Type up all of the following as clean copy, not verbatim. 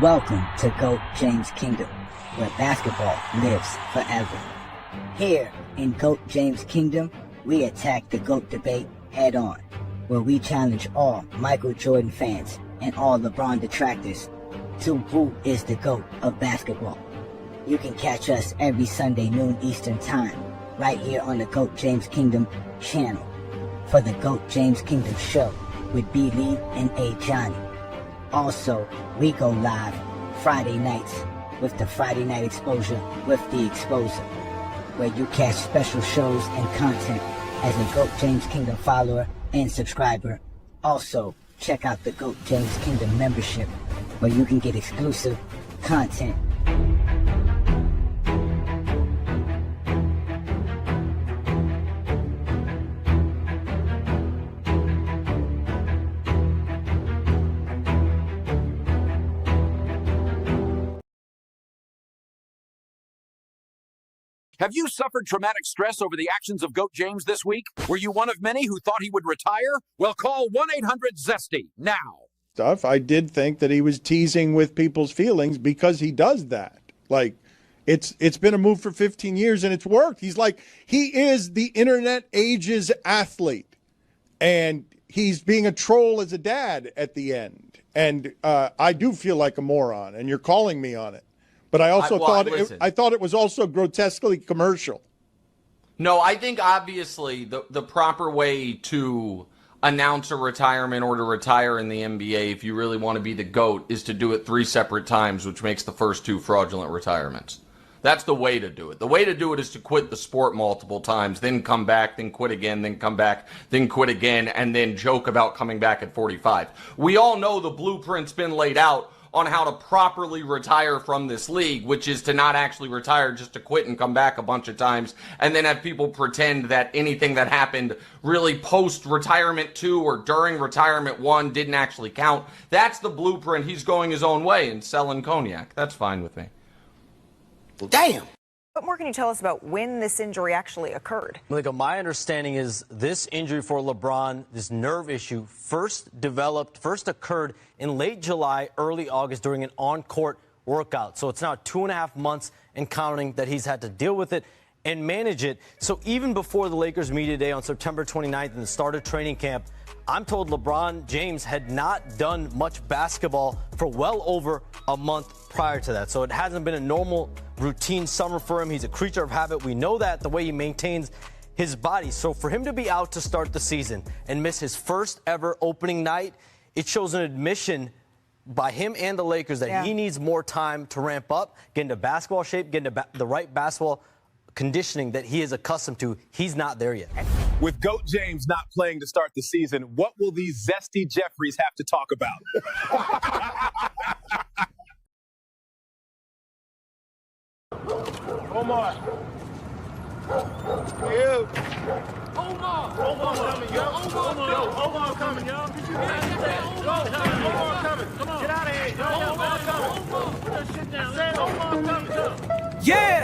Welcome to GOAT James Kingdom, where basketball lives forever. Here in GOAT James Kingdom, we attack the GOAT debate head on, where we challenge all Michael Jordan fans and all LeBron detractors to who is the GOAT of basketball. You can catch us every Sunday noon Eastern Time, right here on the GOAT James Kingdom channel, for the GOAT James Kingdom show with B. Lee and Ajani. Also, we go live Friday nights with the Friday Night Exposure with the Exposer, where you catch special shows and content as a GOAT James Kingdom follower and subscriber. Also, check out the GOAT James Kingdom membership, where you can get exclusive content. Have you suffered traumatic stress over the actions of GOAT James this week? Were you one of many who thought he would retire? Well, call 1-800-ZESTY now. I did think that he was teasing with people's feelings because he does that. Like, it's been a move for 15 years and it's worked. He is the internet age's athlete, and he's being a troll as a dad at the end. And I do feel like a moron, and you're calling me on it. But I also thought it was also grotesquely commercial. No, I think obviously the proper way to announce a retirement or to retire in the NBA, if you really want to be the GOAT, is to do it 3 separate times, which makes the first 2 fraudulent retirements. That's the way to do it. The way to do it is to quit the sport multiple times, then come back, then quit again, then come back, then quit again, and then joke about coming back at 45. We all know the blueprint's been laid out on how to properly retire from this league, which is to not actually retire, just to quit and come back a bunch of times, and then have people pretend that anything that happened really post-retirement 2 or during retirement 1 didn't actually count. That's the blueprint. He's going his own way and selling cognac. That's fine with me. Damn! What more can you tell us about when this injury actually occurred? Malika, my understanding is this injury for LeBron, this nerve issue, first occurred in late July, early August during an on-court workout. So it's now 2.5 months and counting that he's had to deal with it and manage it. So even before the Lakers media day on September 29th and the start of training camp, I'm told LeBron James had not done much basketball for well over a month prior to that. So it hasn't been a normal routine summer for him. He's a creature of habit. We know that, the way he maintains his body. So for him to be out to start the season and miss his first ever opening night, it shows an admission by him and the Lakers that he needs more time to ramp up, get into basketball shape, get into the right basketball conditioning that he is accustomed to. He's not there yet. With GOAT James not playing to start the season, what will these zesty Jeffries have to talk about? Omar. Yeah. Omar coming, yo. Omar coming, yo. Omar coming. Come on. Get out of here. Yo, Omar coming. Put that shit down. Say Omar coming. Yeah.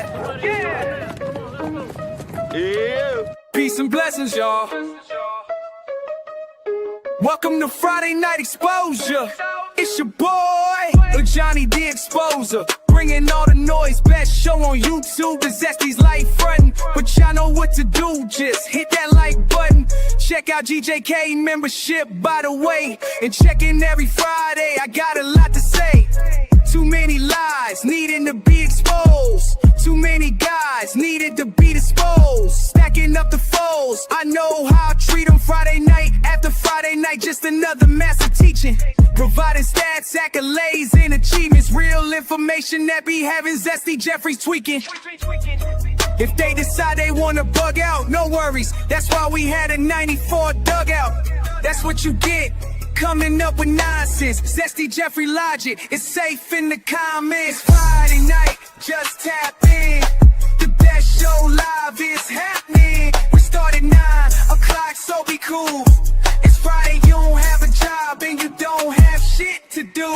Yeah. Peace and blessings, y'all. Welcome to Friday Night Exposure. It's your boy, Ajani the Exposer. Bringing all the noise, best show on YouTube. The Zesty's light frontin', but y'all know what to do. Just hit that like button. Check out GJK membership, by the way. And check in every Friday, I got a lot to say. Too many lies needing to be exposed. Too many guys needed to be disposed. Stacking up the foes, I know how I treat them. Friday night after Friday night, just another master teaching. Providing stats, accolades, and achievements. Real information that be having zesty Jeffries tweaking. If they decide they wanna bug out, no worries. That's why we had a 94 dugout. That's what you get, coming up with nonsense. Zesty Jeffrey logic, it's safe in the comments. Friday night, just tap in. The best show live is happening. We start at 9 o'clock, so be cool. It's Friday, you don't have a job and you don't have shit to do.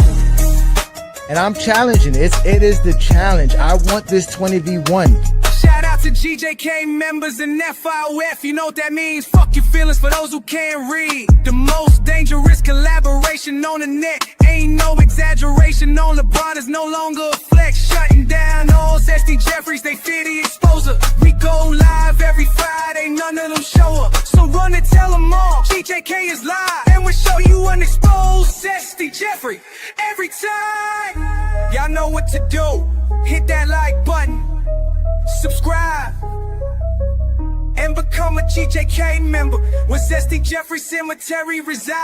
And I'm challenging it. It is the challenge. I want this 20v1. Shout out to GJK members and FIOF. You know what that means? Fuck your feelings for those who can't read. The most dangerous collaboration on the net. Ain't no exaggeration on LeBron is no longer a flex. Shutting down all Zesty Jeffries, they fear the exposure. We go live every Friday, none of them show up. So run and tell them all, GJK is live. And we'll show you an exposed Zesty Jeffrey every time. Y'all know what to do. Hit that like button, subscribe, and become a GJK member when Zesty Jeffrey Cemetery resides.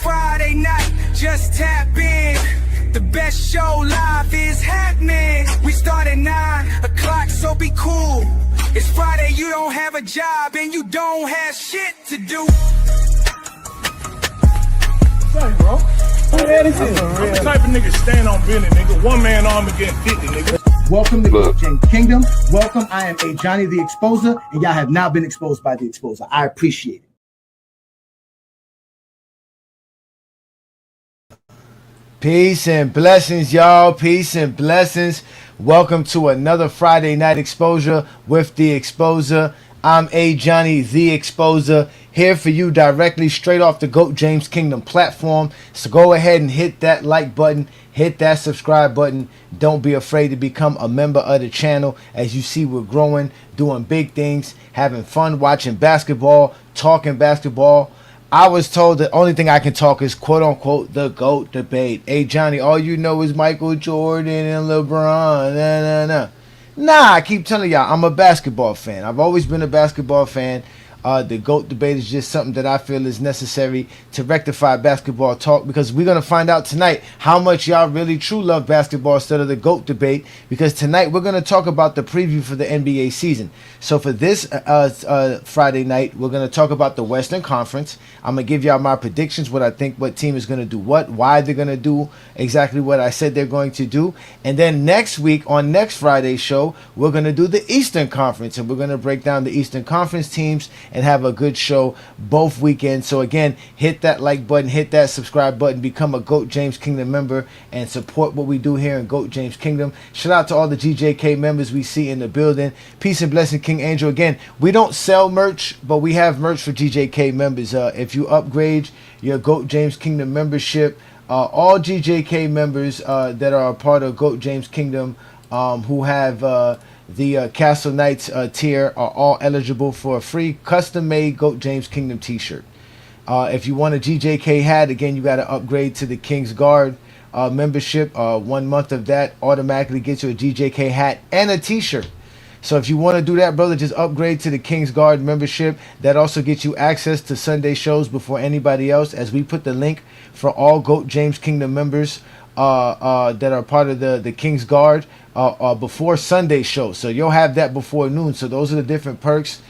Friday night, just tap in. The best show live is happening. We start at 9 o'clock, so be cool. It's Friday, you don't have a job and you don't have shit to do. Sorry, bro. Who the hell is this? I'm the type of nigga stand on business, nigga. One man arm against 50, nigga. Welcome to GOAT James Kingdom. Welcome. I am Ajani the Exposer, and y'all have now been exposed by the Exposer. I appreciate it. Peace and blessings, y'all. Peace and blessings. Welcome to another Friday Night Exposure with the Exposer. I'm Ajani the Exposer, here for you directly straight off the GOAT James Kingdom platform. So go ahead and hit that like button, hit that subscribe button. Don't be afraid to become a member of the channel. As you see, we're growing, doing big things, having fun watching basketball, talking basketball. I was told the only thing I can talk is quote unquote the GOAT debate. Hey Johnny, all you know is Michael Jordan and LeBron. Nah, I keep telling y'all, I'm a basketball fan. I've always been a basketball fan. The GOAT debate is just something that I feel is necessary to rectify basketball talk, because we're going to find out tonight how much y'all really true love basketball instead of the GOAT debate, because tonight we're going to talk about the preview for the NBA season. So for this Friday night, we're going to talk about the Western Conference. I'm going to give y'all my predictions, what I think what team is going to do what, why they're going to do exactly what I said they're going to do. And then next week on next Friday's show, we're going to do the Eastern Conference, and we're going to break down the Eastern Conference teams and have a good show both weekends. So again, hit that like button, hit that subscribe button, become a GOAT James Kingdom member, and support what we do here in GOAT James Kingdom. Shout out to all the GJK members we see in the building. Peace and blessing, King Angel. Again, we don't sell merch, but we have merch for GJK members. If you upgrade your GOAT James Kingdom membership, all GJK members that are a part of GOAT James Kingdom who have the Castle Knights tier are all eligible for a free custom-made GOAT James Kingdom t-shirt. If you want a GJK hat, again, you got to upgrade to the King's Guard membership. 1 month of that automatically gets you a GJK hat and a t-shirt. So if you want to do that, brother, just upgrade to the King's Guard membership. That also gets you access to Sunday shows before anybody else, as we put the link for all GOAT James Kingdom members that are part of the King's Guard before Sunday show. So you'll have that before noon. So those are the different perks.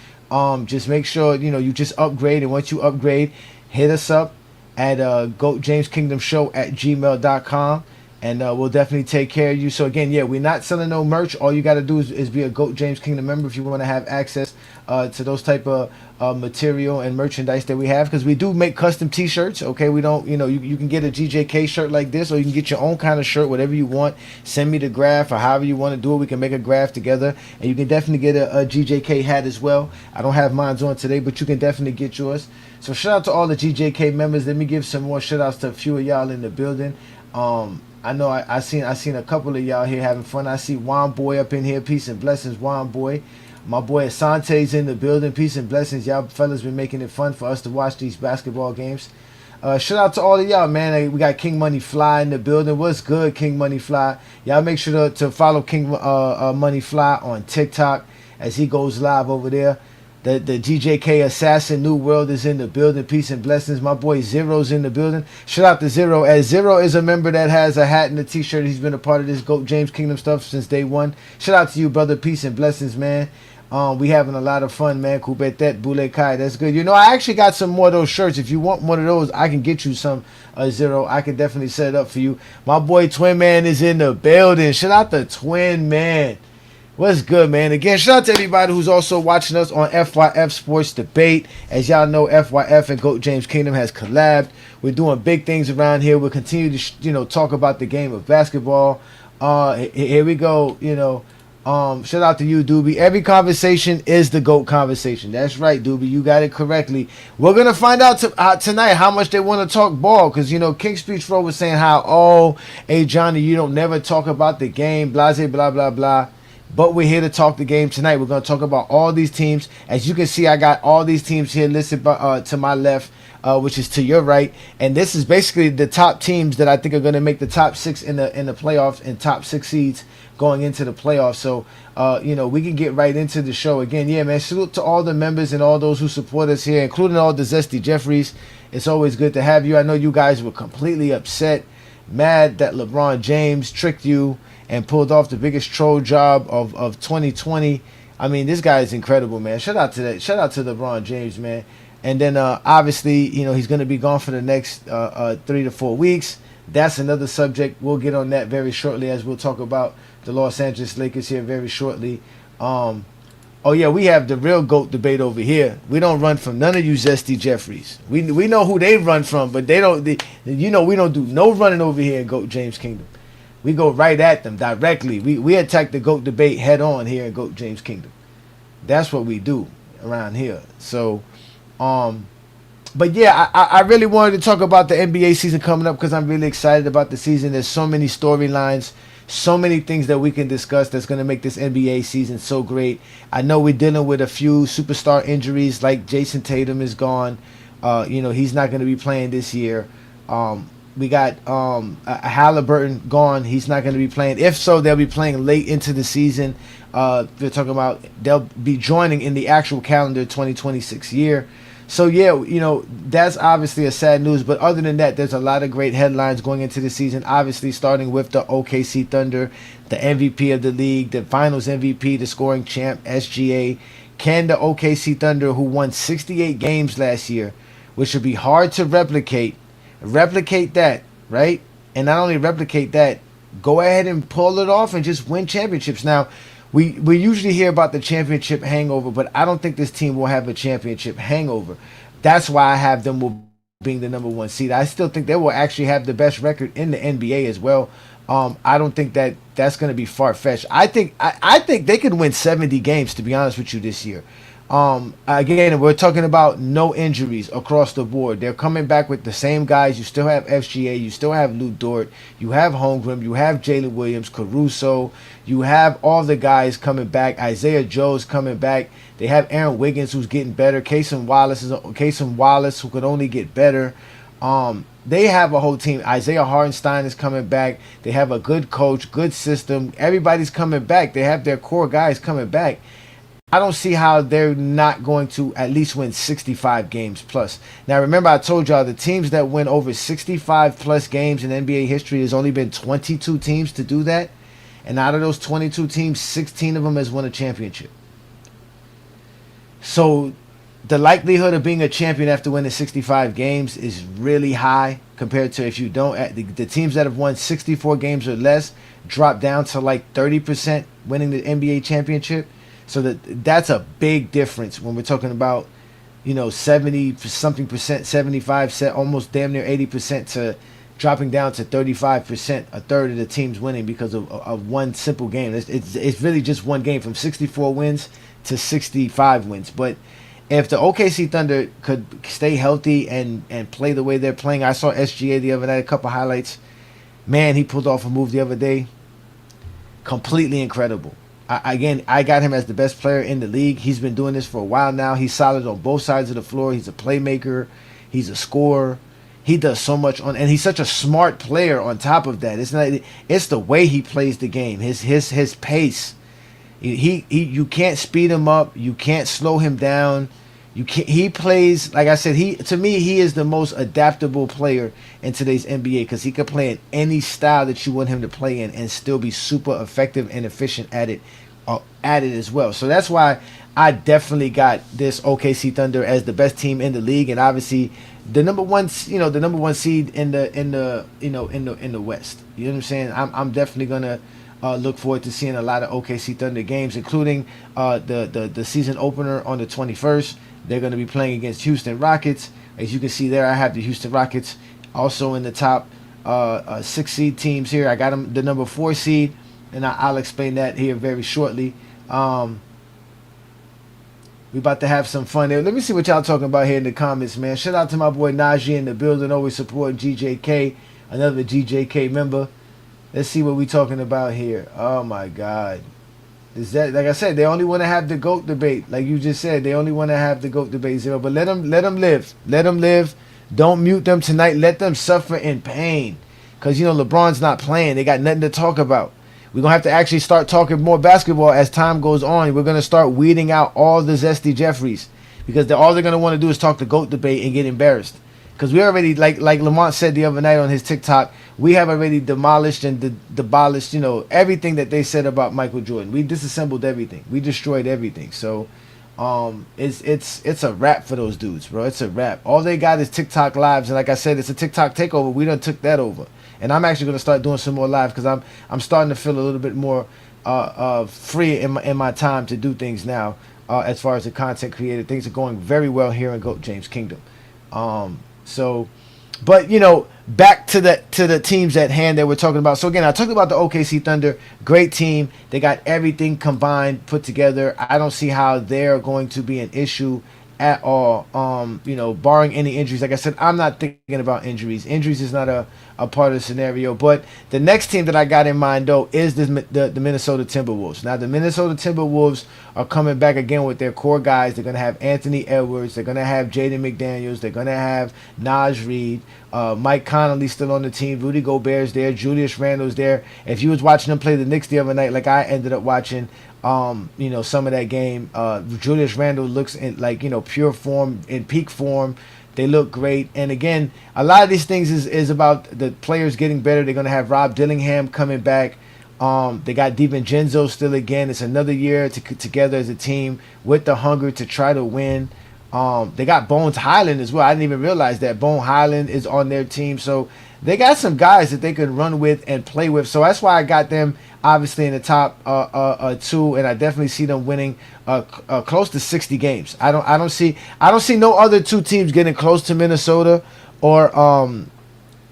Just make sure you just upgrade, and once you upgrade, hit us up at goatjameskingdomshow@gmail.com, and we'll definitely take care of you. So again, yeah, we're not selling no merch. All you got to do is be a GOAT James Kingdom member if you want to have access to those type of material and merchandise that we have, because we do make custom t-shirts. Okay, we don't, you can get a GJK shirt like this, or you can get your own kind of shirt, whatever you want. Send me the graph, or however you want to do it. We can make a graph together, and you can definitely get a GJK hat as well. I don't have mine on today, but you can definitely get yours. So shout out to all the GJK members. Let me give some more shout outs to a few of y'all in the building. I know I seen a couple of y'all here having fun. I see Juan Boy up in here. Peace and blessings, Juan Boy. My boy Asante's in the building. Peace and blessings. Y'all fellas been making it fun for us to watch these basketball games. Shout out to all of y'all, man. We got King Money Fly in the building. What's good, King Money Fly? Y'all make sure to follow King Money Fly on TikTok as he goes live over there. The GJK Assassin New World is in the building. Peace and blessings. My boy Zero's in the building. Shout out to Zero, as Zero is a member that has a hat and a t-shirt. He's been a part of this GOAT James Kingdom stuff since day one. Shout out to you, brother. Peace and blessings, man. We having a lot of fun, man. Kubetet Bule Kai. That's good. I actually got some more of those shirts. If you want one of those, I can get you some, Zero. I can definitely set it up for you. My boy Twin Man is in the building. Shout out to Twin Man. What's good, man? Again, shout out to everybody who's also watching us on FYF Sports Debate. As y'all know, FYF and GOAT James Kingdom has collabed. We're doing big things around here. We'll continue to talk about the game of basketball. Here we go. Shout out to you, Doobie. Every conversation is the GOAT conversation. That's right, Doobie. You got it correctly. We're going to find out tonight how much they want to talk ball. Because, King Speech Row was saying how, hey, Johnny, you don't never talk about the game, blase, blah, blah, blah. But we're here to talk the game tonight. We're going to talk about all these teams. As you can see, I got all these teams here listed to my left, which is to your right. And this is basically the top teams that I think are going to make the top 6 in the playoffs and top 6 seeds going into the playoffs. So, we can get right into the show again. Yeah, man, salute to all the members and all those who support us here, including all the Zesty Jeffries. It's always good to have you. I know you guys were completely upset, mad that LeBron James tricked you and pulled off the biggest troll job of 2020. I mean, this guy is incredible, man. Shout out to LeBron James, man. And then, obviously, he's going to be gone for the next 3 to 4 weeks. That's another subject. We'll get on that very shortly, as we'll talk about the Los Angeles Lakers here very shortly. We have the real GOAT debate over here. We don't run from none of you Zesty Jeffries. We know who they run from, but we don't do no running over here in GOAT James Kingdom. We go right at them directly. We attack the GOAT debate head on here in GOAT James Kingdom. That's what we do around here. So, but yeah, I really wanted to talk about the NBA season coming up because I'm really excited about the season. There's so many storylines, so many things that we can discuss that's going to make this NBA season so great. I know we're dealing with a few superstar injuries, like Jason Tatum is gone. He's not going to be playing this year. We got Halliburton gone. He's not going to be playing. If so, they'll be playing late into the season. They're talking about they'll be joining in the actual calendar 2026 year. So, yeah, that's obviously a sad news. But other than that, there's a lot of great headlines going into the season. Obviously, starting with the OKC Thunder, the MVP of the league, the finals MVP, the scoring champ, SGA. Can the OKC Thunder, who won 68 games last year, which would be hard to replicate that, right? And not only replicate that, go ahead and pull it off and just win championships. Now, we usually hear about the championship hangover, but I don't think this team will have a championship hangover. That's why I have them being the number 1 seed. I still think they will actually have the best record in the NBA as well. I don't think that's going to be far-fetched. I think they could win 70 games, to be honest with you, this year. Again, we're talking about no injuries across the board. They're coming back with the same guys. You still have FGA, you still have Lou Dort, you have Holmgren, you have Jalen Williams, Caruso, you have all the guys coming back. Isaiah Joe's coming back. They have Aaron Wiggins, who's getting better. Casey Wallace, who could only get better. They have a whole team. Isaiah Hartenstein is coming back. They have a good coach, good system. Everybody's coming back. They have their core guys coming back. I don't see how they're not going to at least win 65 games plus. Now, remember, I told y'all the teams that win over 65 plus games in NBA history, there's only been 22 teams to do that. And out of those 22 teams, 16 of them has won a championship. So the likelihood of being a champion after winning 65 games is really high compared to if you don't. The teams that have won 64 games or less drop down to like 30% winning the NBA championship. So that's a big difference when we're talking about, 70-something percent, 75, almost damn near 80% to dropping down to 35%, a third of the teams winning because of one simple game. It's really just one game from 64 wins to 65 wins. But if the OKC Thunder could stay healthy and play the way they're playing, I saw SGA the other night, a couple highlights. Man, he pulled off a move the other day. Completely incredible. I got him as the best player in the league. He's been doing this for a while now. He's solid on both sides of the floor. He's a playmaker. He's a scorer. He does so much and he's such a smart player on top of that. It's the way he plays the game. His pace. You can't speed him up. You can't slow him down. He plays, like I said, to me he is the most adaptable player in today's NBA because he can play in any style that you want him to play in and still be super effective and efficient at it as well. So that's why I definitely got this OKC Thunder as the best team in the league, and obviously the number one seed in the West. You know what I'm saying? I'm definitely gonna look forward to seeing a lot of OKC Thunder games, including the season opener on the 21st. They're going to be playing against Houston Rockets. As you can see there, I have the Houston Rockets also in the top 6 seed teams here. I got them the number 4 seed. and I'll explain that here very shortly. We about to have some fun there. Let me see what y'all talking about here in the comments, man. Shout out to my boy Najee in the building, always supporting GJK, another GJK member. Let's see what we talking about here. Oh my God. Is that, like I said, they only want to have the GOAT debate. Like you just said, they only want to have the GOAT debate, Zero. But let them live. Let them live. Don't mute them tonight. Let them suffer in pain. Because, LeBron's not playing. They got nothing to talk about. We're going to have to actually start talking more basketball as time goes on. We're going to start weeding out all the zesty Jeffries. Because all they're going to want to do is talk the GOAT debate and get embarrassed. Because we already, like Lamont said the other night on his TikTok, we have already demolished and abolished, everything that they said about Michael Jordan. We disassembled everything. We destroyed everything. So it's a wrap for those dudes, bro. It's a wrap. All they got is TikTok lives. And like I said, it's a TikTok takeover. We done took that over. And I'm actually going to start doing some more live because I'm starting to feel a little bit more free in my time to do things now. As far as the content creator, things are going very well here in GOAT James Kingdom. But back to the teams at hand that we're talking about. So again, I talked about the OKC Thunder, great team. They got everything combined, put together. I don't see how they're going to be an issue at all. Barring any injuries. Like I said, I'm not thinking about injuries. Injuries is not a part of the scenario. But the next team that I got in mind though is the Minnesota Timberwolves. Now the Minnesota Timberwolves are coming back again with their core guys. They're gonna have Anthony Edwards. They're gonna have Jaden McDaniels. They're gonna have Naj Reid. Mike Conley still on the team. Rudy Gobert's there. Julius Randle's there. If you was watching them play the Knicks the other night, like I ended up watching, some of that game, Julius Randle looks in pure form, in peak form. They look great. And again, a lot of these things is about the players getting better. They're going to have Rob Dillingham coming back. They got DiVincenzo still again. It's another year together as a team with the hunger to try to win. They got Bones Highland as well. I didn't even realize that Bone Highland is on their team. So they got some guys that they can run with and play with. So that's why I got them obviously in the top two, and I definitely see them winning close to 60 games. I don't see no other two teams getting close to Minnesota or the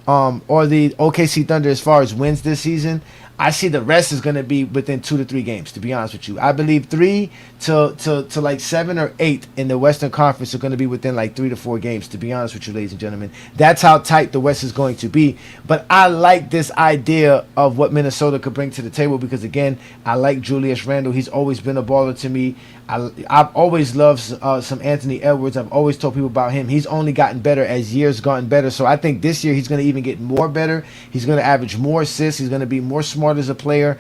OKC Thunder as far as wins this season. I see the rest is going to be within 2 to 3 games, to be honest with you. I believe 3 to like 7 or 8 in the Western Conference are going to be within like 3 to 4 games, to be honest with you, ladies and gentlemen. That's how tight the West is going to be. But I like this idea of what Minnesota could bring to the table because, again, I like Julius Randle. He's always been a baller to me. I've always loved some Anthony Edwards. I've always told people about him. He's only gotten better as years gotten better. So I think this year he's going to even get more better. He's going to average more assists. He's going to be more smart as a player.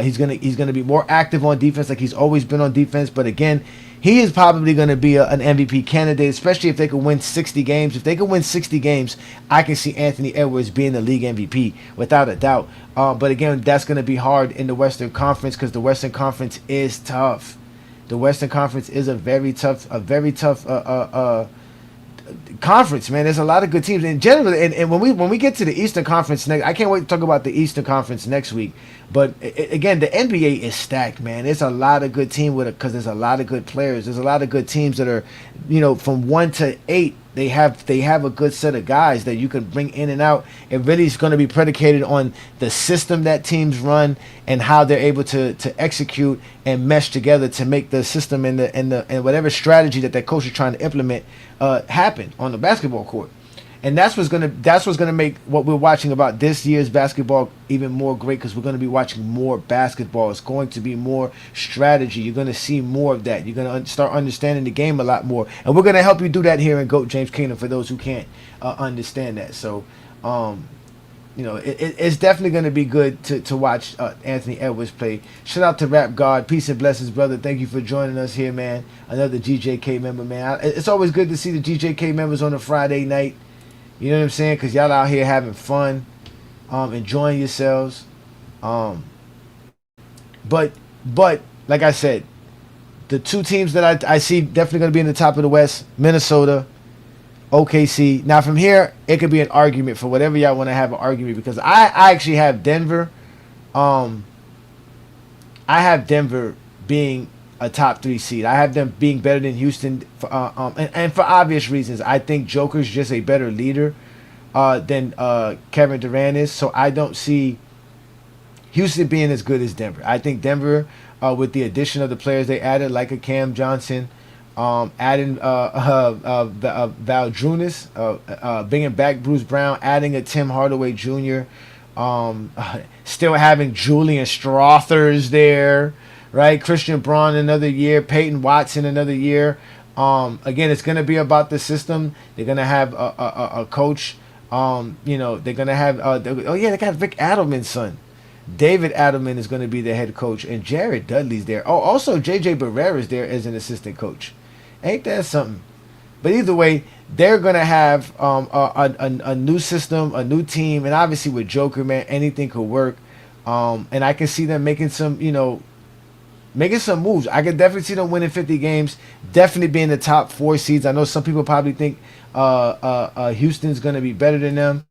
He's gonna be more active on defense, like he's always been on defense. But again, he is probably going to be an MVP candidate, especially if they can win 60 games. If they can win 60 games, I can see Anthony Edwards being the league MVP without a doubt. But again, that's going to be hard in the Western Conference because the Western Conference is tough. The Western Conference is a very tough conference, man. There's a lot of good teams in general, and when we get to the Eastern Conference next, I can't wait to talk about the Eastern Conference next week. But again, the NBA is stacked, man. There's a lot of good team with it because there's a lot of good players. There's a lot of good teams that are, from 1 to 8. They have a good set of guys that you can bring in and out. It really is going to be predicated on the system that teams run and how they're able to execute and mesh together to make the system and whatever strategy that coach is trying to implement happen on the basketball court. And that's what's gonna make what we're watching about this year's basketball even more great because we're gonna be watching more basketball. It's going to be more strategy. You're gonna see more of that. You're gonna start understanding the game a lot more, and we're gonna help you do that here in GOAT James Kingdom for those who can't understand that. So, it's definitely gonna be good to watch Anthony Edwards play. Shout out to Rap God, peace and blessings, brother. Thank you for joining us here, man. Another GJK member, man. It's always good to see the GJK members on a Friday night. You know what I'm saying? Because y'all out here having fun, enjoying yourselves. But like I said, the two teams that I see definitely going to be in the top of the West, Minnesota, OKC. Now from here, it could be an argument for whatever y'all want to have an argument because I actually have Denver. I have Denver being a top 3 seed. I have them being better than Houston, and for obvious reasons. I think Joker's just a better leader than Kevin Durant is. So I don't see Houston being as good as Denver. I think Denver, with the addition of the players they added, like a Cam Johnson, adding Valdrunas, bringing back Bruce Brown, adding a Tim Hardaway Jr., still having Julian Strothers there, right? Christian Braun another year, Peyton Watson another year. Again, it's going to be about the system. They're going to have a coach. They're going to have, they got Vic Adelman's son. David Adelman is going to be the head coach, and Jared Dudley's there. Oh, also J.J. Barrera's there as an assistant coach. Ain't that something? But either way, they're going to have a new system, a new team, and obviously with Joker, man, anything could work. And I can see them making some moves. I can definitely see them winning 50 games, definitely being the top 4 seeds. I know some people probably think Houston's going to be better than them.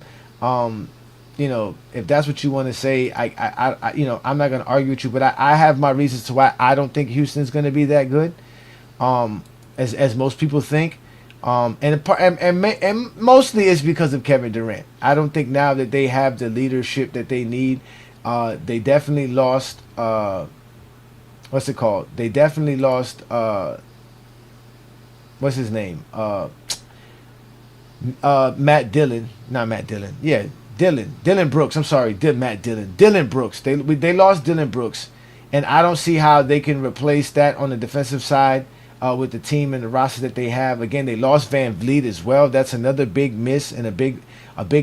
If that's what you want to say, I'm not going to argue with you, but I have my reasons to why I don't think Houston's going to be that good, as most people think. And mostly it's because of Kevin Durant. I don't think now that they have the leadership that they need. They definitely lost. What's it called? They definitely lost. What's his name? Matt Dillon. Not Matt Dillon. Yeah, Dylan Brooks. I'm sorry, Matt Dillon. Dylan Brooks. They lost Dylan Brooks, and I don't see how they can replace that on the defensive side. With the team and the roster that they have. Again, they lost Van Vliet as well. That's another big miss and a big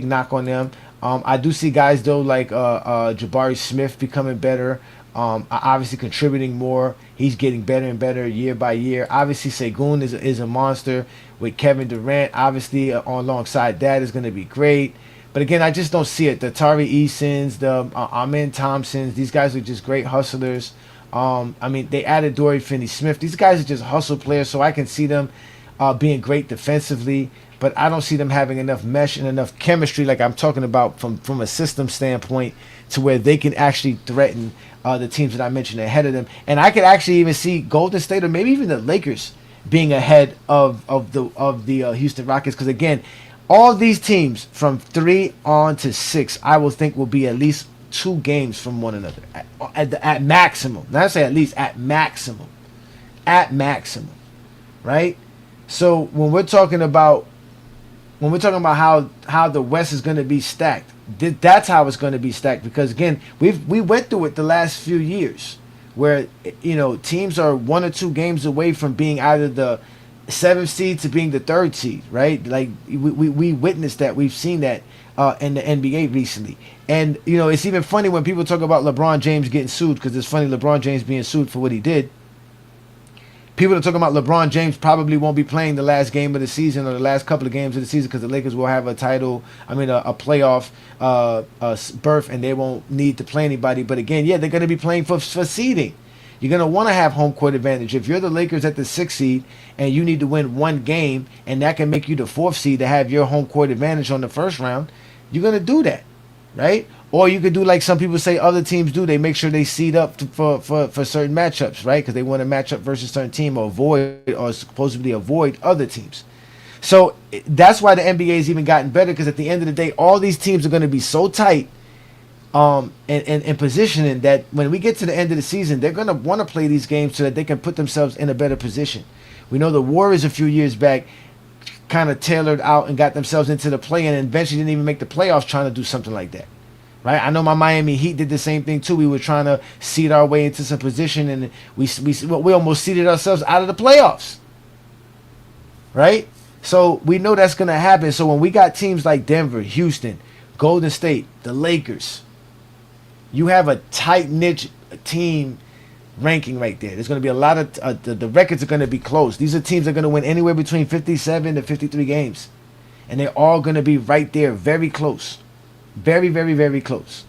knock on them. I do see guys though like Jabari Smith becoming better. Obviously contributing more. He's getting better and better year by year. Obviously Sengun is a monster with Kevin Durant. Obviously alongside that is going to be great. But again, I just don't see it. The Tari Easons, the Amen Thompsons, these guys are just great hustlers. They added Dorian Finney-Smith. These guys are just hustle players, so I can see them being great defensively, but I don't see them having enough mesh and enough chemistry like I'm talking about from a system standpoint to where they can actually threaten the teams that I mentioned ahead of them. And I could actually even see Golden State or maybe even the Lakers being ahead of the Houston Rockets, because again, all these teams from 3 on to 6, I will think will be at least 2 games from one another at maximum. Not say at least, at maximum, right? So when we're talking about how the West is going to be stacked, that's how it's going to be stacked. Because again, we went through it the last few years, where teams are 1 or 2 games away from being either the 7th seed to being the 3rd seed, right? Like we witnessed that, we've seen that in the NBA recently. And it's even funny when people talk about LeBron James getting sued, because it's funny, LeBron James being sued for what he did. People are talking about LeBron James probably won't be playing the last game of the season or the last couple of games of the season because the Lakers will have a playoff berth, and they won't need to play anybody. But again, they're going to be playing for seeding. You're going to want to have home court advantage. If you're the Lakers at the 6th seed and you need to win 1 game, and that can make you the 4th seed to have your home court advantage on the first round, you're going to do that, right? Or you could do like some people say other teams do. They make sure they seed up for certain matchups, right? Because they want to match up versus a certain team or supposedly avoid other teams. So that's why the NBA has even gotten better, because at the end of the day, all these teams are going to be so tight and positioning that when we get to the end of the season, they're going to want to play these games so that they can put themselves in a better position. We know the Warriors a few years back kind of tailored out and got themselves into the play and eventually didn't even make the playoffs trying to do something like that. Right? I know my Miami Heat did the same thing too. We were trying to seed our way into some position, and we almost seeded ourselves out of the playoffs. Right? So we know that's going to happen. So when we got teams like Denver, Houston, Golden State, the Lakers, you have a tight-knit team ranking right there. There's going to be a lot of the records are going to be close. These are teams that are going to win anywhere between 57 to 53 games, and they're all going to be right there, very close, very, very, very close.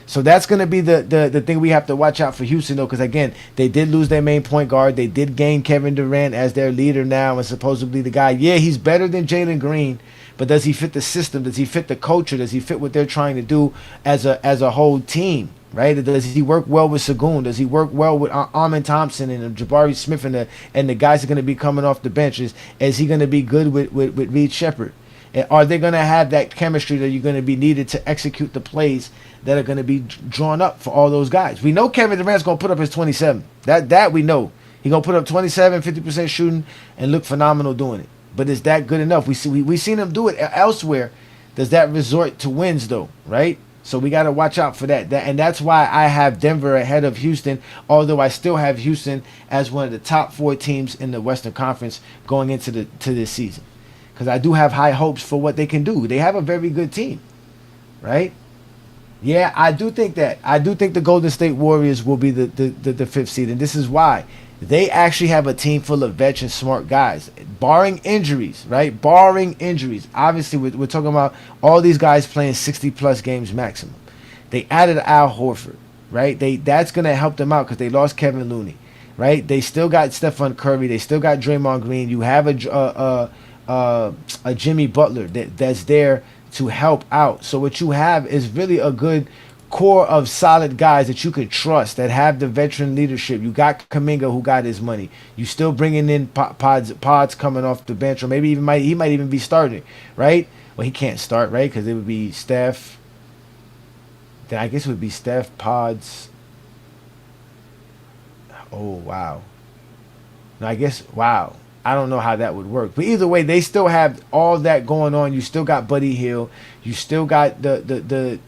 So that's going to be the thing we have to watch out for Houston, though, because again, they did lose their main point guard. They did gain Kevin Durant as their leader now, and supposedly the guy. Yeah, he's better than Jalen Green, but does he fit the system? Does he fit the culture? Does he fit what they're trying to do as a whole team? Right? Does he work well with Sengun? Does he work well with Amen Thompson and Jabari Smith and the guys that are going to be coming off the bench? Is he going to be good with Reed Shepherd? Are they going to have that chemistry that you're going to be needed to execute the plays that are going to be drawn up for all those guys? We know Kevin Durant's going to put up his 27. That we know. He's going to put up 27, 50% shooting, and look phenomenal doing it. But is that good enough? We've seen him do it elsewhere. Does that resort to wins, though, right? So we got to watch out for that. And that's why I have Denver ahead of Houston, although I still have Houston as one of the top 4 teams in the Western Conference going into this season. Because I do have high hopes for what they can do. They have a very good team, right? Yeah, I do think that. I do think the Golden State Warriors will be the 5th seed, and this is why. They actually have a team full of veteran, smart guys, barring injuries, right? Barring injuries. Obviously, we're talking about all these guys playing 60-plus games maximum. They added Al Horford, right? That's going to help them out because they lost Kevin Looney, right? They still got Stephen Curry. They still got Draymond Green. You have a Jimmy Butler that's there to help out. So what you have is really a good core of solid guys that you can trust, that have the veteran leadership. You got Kuminga, who got his money. You still bringing in pods coming off the bench, or maybe he might even be starting, right? Well, he can't start, right? Because it would be Steph. Then I guess it would be Steph, Pods. Oh, wow. No, I guess, wow. I don't know how that would work. But either way, they still have all that going on. You still got Buddy Hield. You still got the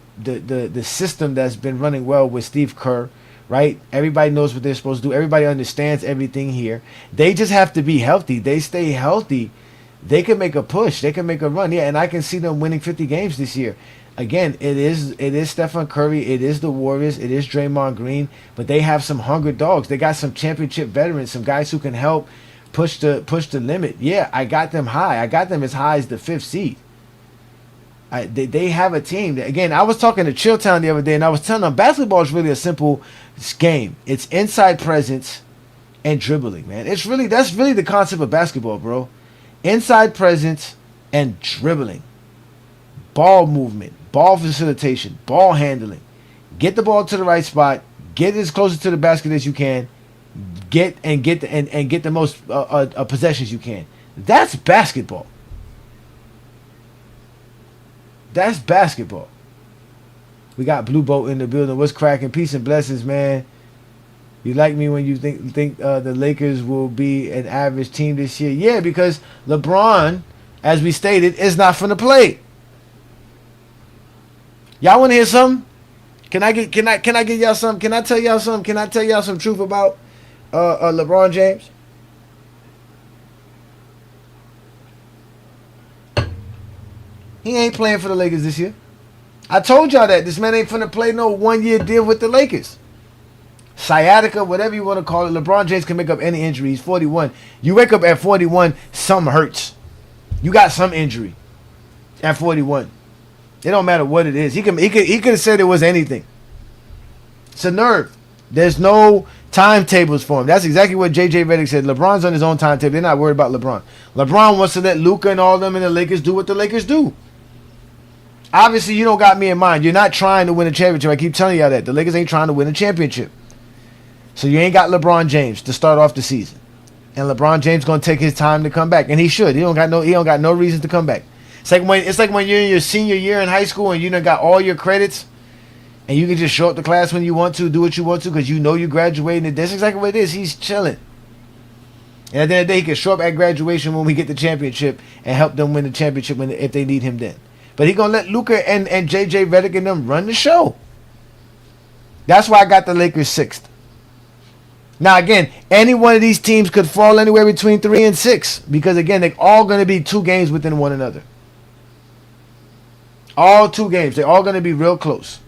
system that's been running well with Steve Kerr, right? Everybody knows what they're supposed to do. Everybody understands everything here. They just have to be healthy. They stay healthy, they can make a push. They can make a run. Yeah, and I can see them winning 50 games this year. Again, it is Stephen Curry. It is the Warriors. It is Draymond Green. But they have some hungry dogs. They got some championship veterans, some guys who can help push the limit. Yeah, I got them high. I got them as high as the 5th seed. They have a team. Again, I was talking to Chilltown the other day, and I was telling them basketball is really a simple game. It's inside presence and dribbling, man. That's really the concept of basketball, bro. Inside presence and dribbling. Ball movement, ball facilitation, ball handling. Get the ball to the right spot. Get as close to the basket as you can. Get the most possessions you can. That's basketball. That's basketball. We got Blue Boat in the building. What's cracking? Peace and blessings, man. You like me when you think the Lakers will be an average team this year? Yeah, because LeBron, as we stated, is not from the play. Y'all want to hear something? Can I get y'all something? Can I tell y'all something? Can I tell y'all some truth about LeBron James? He ain't playing for the Lakers this year. I told y'all that. This man ain't finna play no 1-year deal with the Lakers. Sciatica, whatever you want to call it. LeBron James can make up any injury. He's 41. You wake up at 41, something hurts. You got some injury at 41. It don't matter what it is. He could have said it was anything. It's a nerve. There's no timetables for him. That's exactly what J.J. Redick said. LeBron's on his own timetable. They're not worried about LeBron. LeBron wants to let Luka and all them and the Lakers do what the Lakers do. Obviously, you don't got me in mind. You're not trying to win a championship. I keep telling y'all that. The Lakers ain't trying to win a championship. So you ain't got LeBron James to start off the season. And LeBron James going to take his time to come back. And he should. He don't got no reason to come back. It's like when you're in your senior year in high school and you done got all your credits and you can just show up to class when you want to, do what you want to because you know you graduated. That's exactly what it is. He's chilling. And at the end of the day, he can show up at graduation when we get the championship and help them win the championship if they need him then. But he's going to let Luka and J.J. Redick and them run the show. That's why I got the Lakers 6th. Now, again, any one of these teams could fall anywhere between 3 and 6 because, again, they're all going to be 2 games within one another. All 2 games. They're all going to be real close.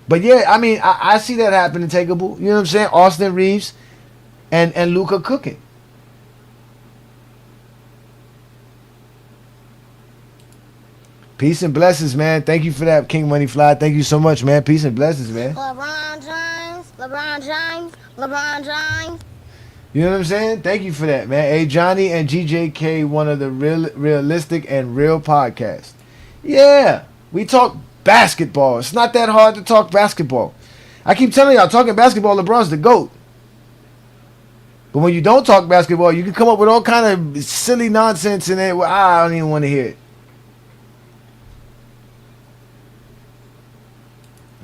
But, yeah, I mean, I see that happening, takeable. You know what I'm saying? Austin Reeves and Luka cooking. Peace and blessings, man. Thank you for that, King Money Fly. Thank you so much, man. Peace and blessings, man. LeBron James, LeBron James, LeBron James. You know what I'm saying? Thank you for that, man. Ajani and GJK, one of the realistic and real podcasts. Yeah, we talk basketball. It's not that hard to talk basketball. I keep telling y'all, talking basketball, LeBron's the GOAT. But when you don't talk basketball, you can come up with all kind of silly nonsense, and then I don't even want to hear it.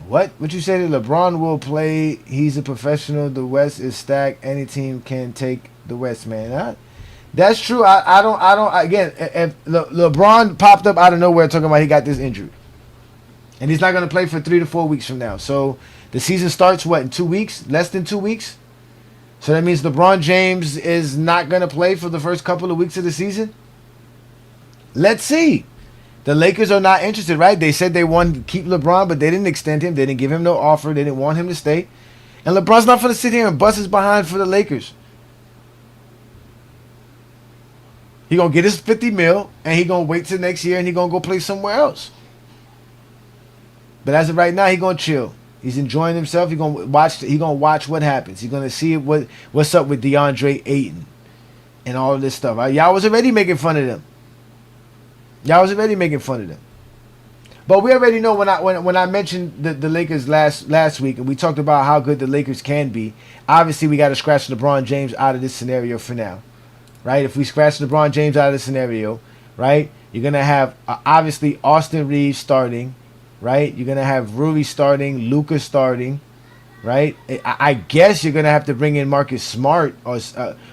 What you say that LeBron will play? He's a professional. The West is stacked. Any team can take the West, man. That's true. I don't. Again, if LeBron popped up out of nowhere talking about he got this injury, and he's not going to play for 3 to 4 weeks from now. So the season starts what, in 2 weeks? Less than 2 weeks. So that means LeBron James is not going to play for the first couple of weeks of the season. Let's see. The Lakers are not interested, right? They said they wanted to keep LeBron, but they didn't extend him. They didn't give him no offer. They didn't want him to stay. And LeBron's not going to sit here and bust his behind for the Lakers. He going to get his 50 mil, and he going to wait till next year, and he going to go play somewhere else. But as of right now, he going to chill. He's enjoying himself. He going to watch what happens. He's going to see what's up with DeAndre Ayton and all of this stuff. Y'all was already making fun of them. But we already know when I mentioned the Lakers last week, and we talked about how good the Lakers can be. Obviously, we got to scratch LeBron James out of this scenario for now, right? If we scratch LeBron James out of the scenario, right, you're gonna have obviously Austin Reeves starting, right? You're gonna have Rui starting, Luka starting, right? I guess you're gonna have to bring in Marcus Smart, or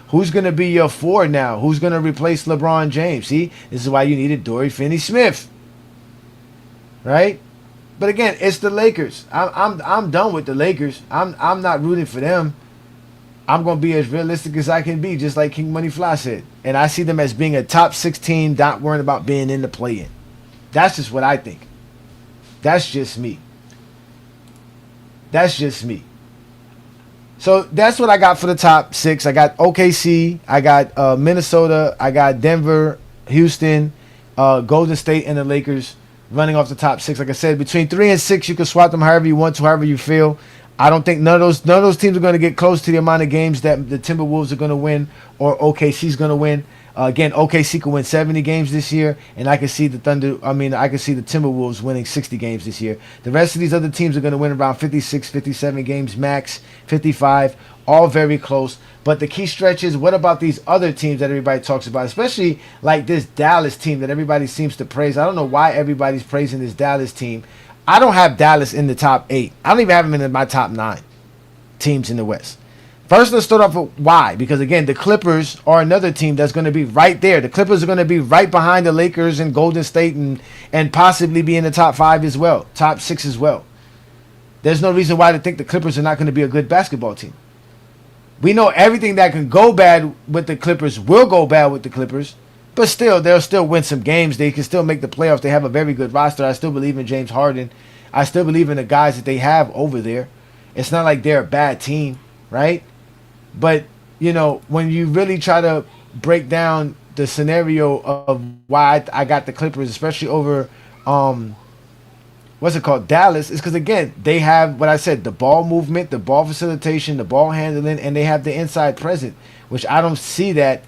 who's gonna be your 4 now? Who's gonna replace LeBron James? See, this is why you needed Dorian Finney-Smith, right? But again, it's the Lakers. I'm done with the Lakers. I'm not rooting for them. I'm gonna be as realistic as I can be, just like King Money Fly said. And I see them as being a top 16, not worrying about being in the play-in. That's just what I think. That's just me. So that's what I got for the top 6. I got OKC, I got Minnesota, I got Denver, Houston, Golden State, and the Lakers running off the top 6. Like I said, between 3 and 6, you can swap them however you want to, however you feel. I don't think none of those teams are going to get close to the amount of games that the Timberwolves are going to win or OKC's going to win. Again, OKC could win 70 games this year, and I can see the Timberwolves winning 60 games this year. The rest of these other teams are going to win around 56, 57 games max, 55, all very close. But the key stretch is, what about these other teams that everybody talks about, especially like this Dallas team that everybody seems to praise? I don't know why everybody's praising this Dallas team. I don't have Dallas in the top 8. I don't even have them in my top 9 teams in the West. First, let's start off with why. Because, again, the Clippers are another team that's going to be right there. The Clippers are going to be right behind the Lakers and Golden State and possibly be in the top 5 as well, top 6 as well. There's no reason why to think the Clippers are not going to be a good basketball team. We know everything that can go bad with the Clippers will go bad with the Clippers. But still, they'll still win some games. They can still make the playoffs. They have a very good roster. I still believe in James Harden. I still believe in the guys that they have over there. It's not like they're a bad team, right? But, you know, when you really try to break down the scenario of why I got the Clippers, especially over, Dallas, is because, again, they have, what I said, the ball movement, the ball facilitation, the ball handling, and they have the inside presence, which I don't see that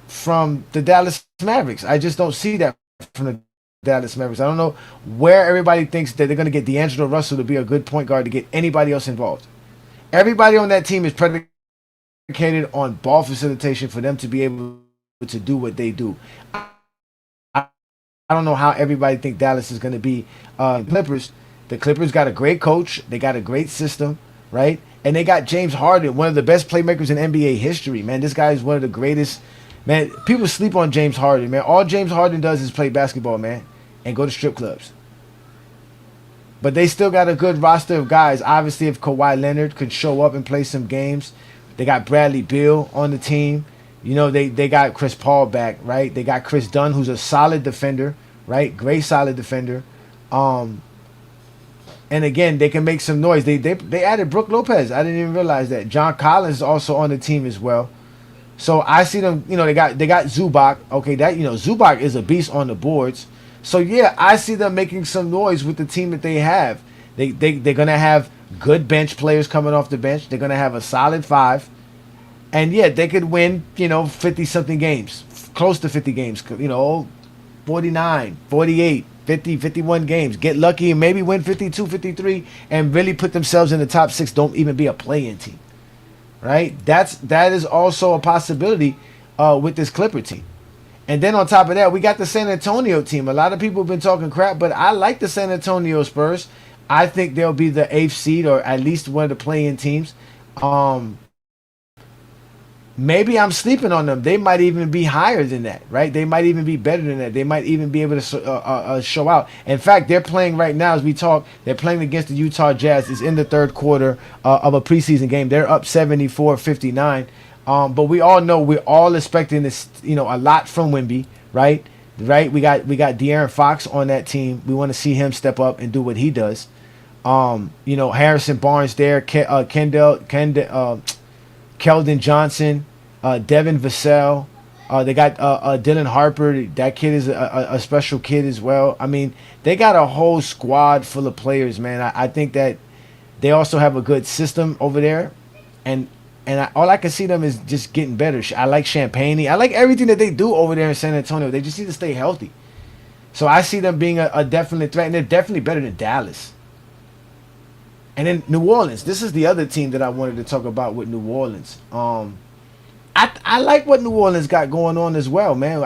from the Dallas Mavericks. I just don't see that from the Dallas Mavericks. I don't know where everybody thinks that they're going to get D'Angelo Russell to be a good point guard to get anybody else involved. Everybody on that team is predicated on ball facilitation for them to be able to do what they do. I don't know how everybody think Dallas is going to be Clippers. The Clippers got a great coach. They got a great system, right? And they got James Harden, one of the best playmakers in NBA history, man. This guy is one of the greatest. Man, people sleep on James Harden, man. All James Harden does is play basketball, man, and go to strip clubs. But they still got a good roster of guys. Obviously, if Kawhi Leonard could show up and play some games, they got Bradley Beal on the team. You know, they got Chris Paul back, right? They got Chris Dunn, who's a solid defender, right? Great solid defender. And again, they can make some noise. They added Brook Lopez. I didn't even realize that. John Collins is also on the team as well. So I see them, you know, they got Zubac. Okay, that, you know, Zubac is a beast on the boards. So yeah, I see them making some noise with the team that they have. They're gonna have good bench players coming off the bench. They're gonna have a solid 5. And yeah, they could win, you know, 50-something games. Close to 50 games, you know, 49, 48. 50, 51 games. Get lucky and maybe win 52, 53 and really put themselves in the top 6. Don't even be a play-in team. right? That is also a possibility with this Clipper team. And then on top of that, we got the San Antonio team. A lot of people have been talking crap, but I like the San Antonio Spurs. I think they'll be the 8th seed or at least one of the play-in teams. Maybe I'm sleeping on them. They might even be higher than that, right? They might even be better than that. They might even be able to show out. In fact, they're playing right now as we talk. They're playing against the Utah Jazz. It's in the third quarter of a preseason game. They're up 74-59. But we all know we're all expecting this, a lot from Wemby, right? Right? We got De'Aaron Fox on that team. We want to see him step up and do what he does. Harrison Barnes there, Keldon Johnson, Devin Vassell. They got Dylan Harper. That kid is a special kid as well. I mean, they got a whole squad full of players, man. I think that they also have a good system over there. And all I can see them is just getting better. I like Champagne. I like everything that they do over there in San Antonio. They just need to stay healthy. So I see them being a definite threat, and they're definitely better than Dallas. And then New Orleans. This is the other team that I wanted to talk about with New Orleans. I like what New Orleans got going on as well, man.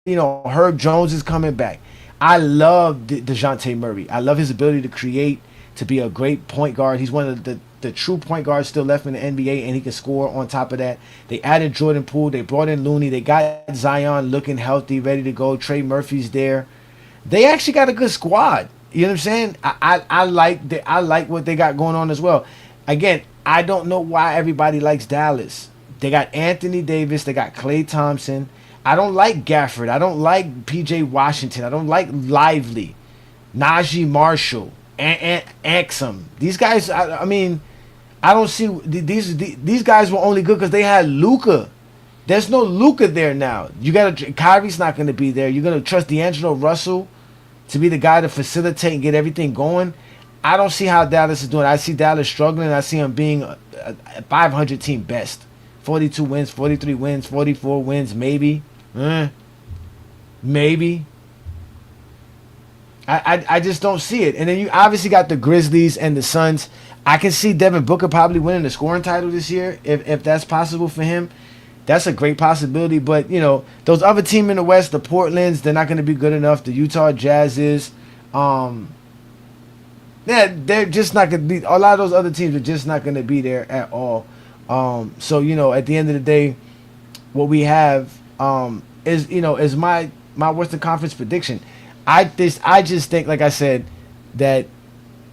Herb Jones is coming back. I love DeJounte Murray. I love his ability to create, to be a great point guard. He's one of the true point guards still left in the NBA, and he can score on top of that. They added Jordan Poole. They brought in Looney. They got Zion looking healthy, ready to go. Trey Murphy's there. They actually got a good squad. You know what I'm saying? I like what they got going on as well. Again, I don't know why everybody likes Dallas. They got Anthony Davis. They got Klay Thompson. I don't like Gafford. I don't like P.J. Washington. I don't like Lively, Najee Marshall, and Exum. These guys, I mean, I don't see these guys were only good because they had Luka. There's no Luka there now. Kyrie's not going to be there. You're going to trust D'Angelo Russell to be the guy to facilitate and get everything going. I don't see how Dallas is doing. I see Dallas struggling. I see them being a 500 team best. 42 wins, 43 wins, 44 wins, maybe. Maybe. I just don't see it. And then you obviously got the Grizzlies and the Suns. I can see Devin Booker probably winning the scoring title this year if that's possible for him. That's a great possibility. But, those other teams in the West, the Portlands, they're not going to be good enough. The Utah Jazz is. They're just not going to be. A lot of those other teams are just not going to be there at all. So, at the end of the day, what we have is my Western Conference prediction. I just think, like I said, that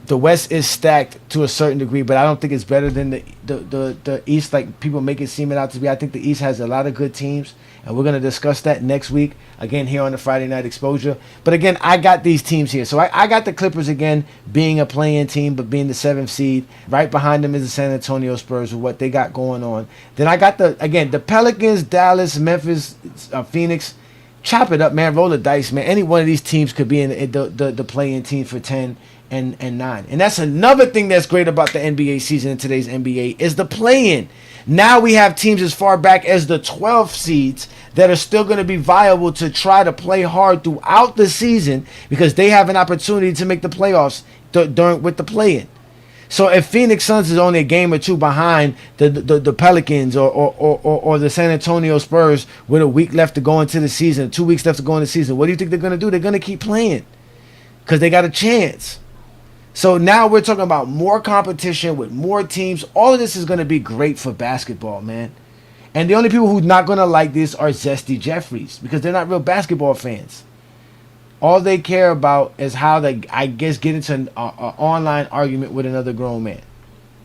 the West is stacked to a certain degree, but I don't think it's better than the East like people make it seem it out to be. I think the East has a lot of good teams, and we're going to discuss that next week, again, here on the Friday Night Exposure. But again, I got these teams here. So I got the Clippers, again, being a play-in team, but being the 7th seed. Right behind them is the San Antonio Spurs with what they got going on. Then I got the Pelicans, Dallas, Memphis, Phoenix. Chop it up, man. Roll the dice, man. Any one of these teams could be in the play-in team for 10 and 9. And that's another thing that's great about the NBA season in today's NBA is the play-in. Now we have teams as far back as the 12th seeds that are still going to be viable to try to play hard throughout the season because they have an opportunity to make the playoffs with the play-in. So if Phoenix Suns is only a game or two behind the Pelicans or the San Antonio Spurs with a week left to go into the season, 2 weeks left to go into the season, what do you think they're going to do? They're going to keep playing because they got a chance. So now we're talking about more competition with more teams. All of this is going to be great for basketball, man. And the only people who are not going to like this are Zesty Jeffries because they're not real basketball fans. All they care about is how they, I guess, get into an online argument with another grown man.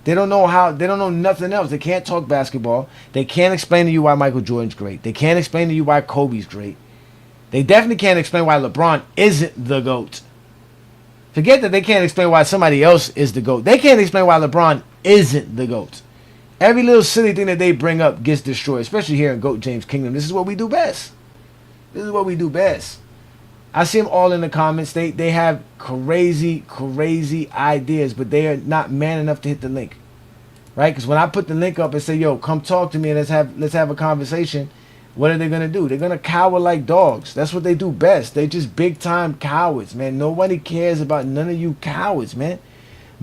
They don't know how. They don't know nothing else. They can't talk basketball. They can't explain to you why Michael Jordan's great. They can't explain to you why Kobe's great. They definitely can't explain why LeBron isn't the GOAT. Forget that they can't explain why somebody else is the GOAT. They can't explain why LeBron isn't the GOAT. Every little silly thing that they bring up gets destroyed, especially here in GOAT James Kingdom. This is what we do best. This is what we do best. I see them all in the comments. They have crazy ideas, but they are not man enough to hit the link. Right? Because when I put the link up and say, yo, come talk to me and let's have a conversation, what are they going to do? They're going to cower like dogs. That's what they do best. They just big time cowards, man. Nobody cares about none of you cowards, man.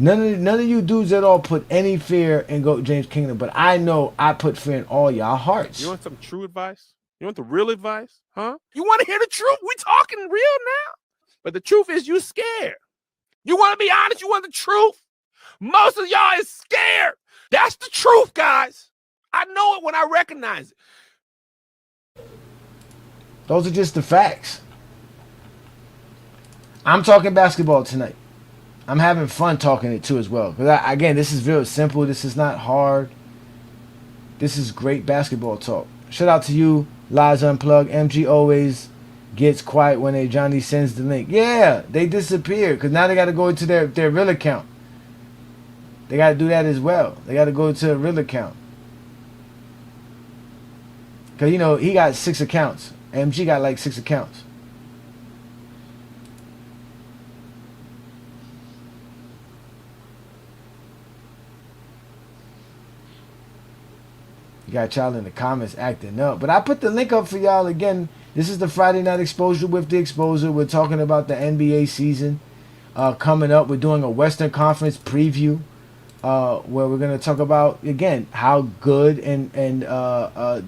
None of you dudes at all put any fear in GOAT James Kingdom, but I know I put fear in all y'all hearts. You want some true advice? You want the real advice? Huh? You want to hear the truth? We talking real now. But the truth is you scared. You want to be honest? You want the truth? Most of y'all is scared. That's the truth, guys. I know it when I recognize it. Those are just the facts. I'm talking basketball tonight. I'm having fun talking it too as well. Because again, this is real simple. This is not hard. This is great basketball talk. Shout out to you, Lies Unplugged. MG always gets quiet when Ajani sends the link. Yeah, they disappeared because now they got to go into their real account. They got to do that as well. They got to go to a real account. Because, you know, he got 6 accounts. MG got like 6 accounts. You got y'all in the comments acting up. But I put the link up for y'all again. This is the Friday Night Exposure with the Exposer. We're talking about the NBA season coming up. We're doing a Western Conference preview where we're going to talk about, again, how good and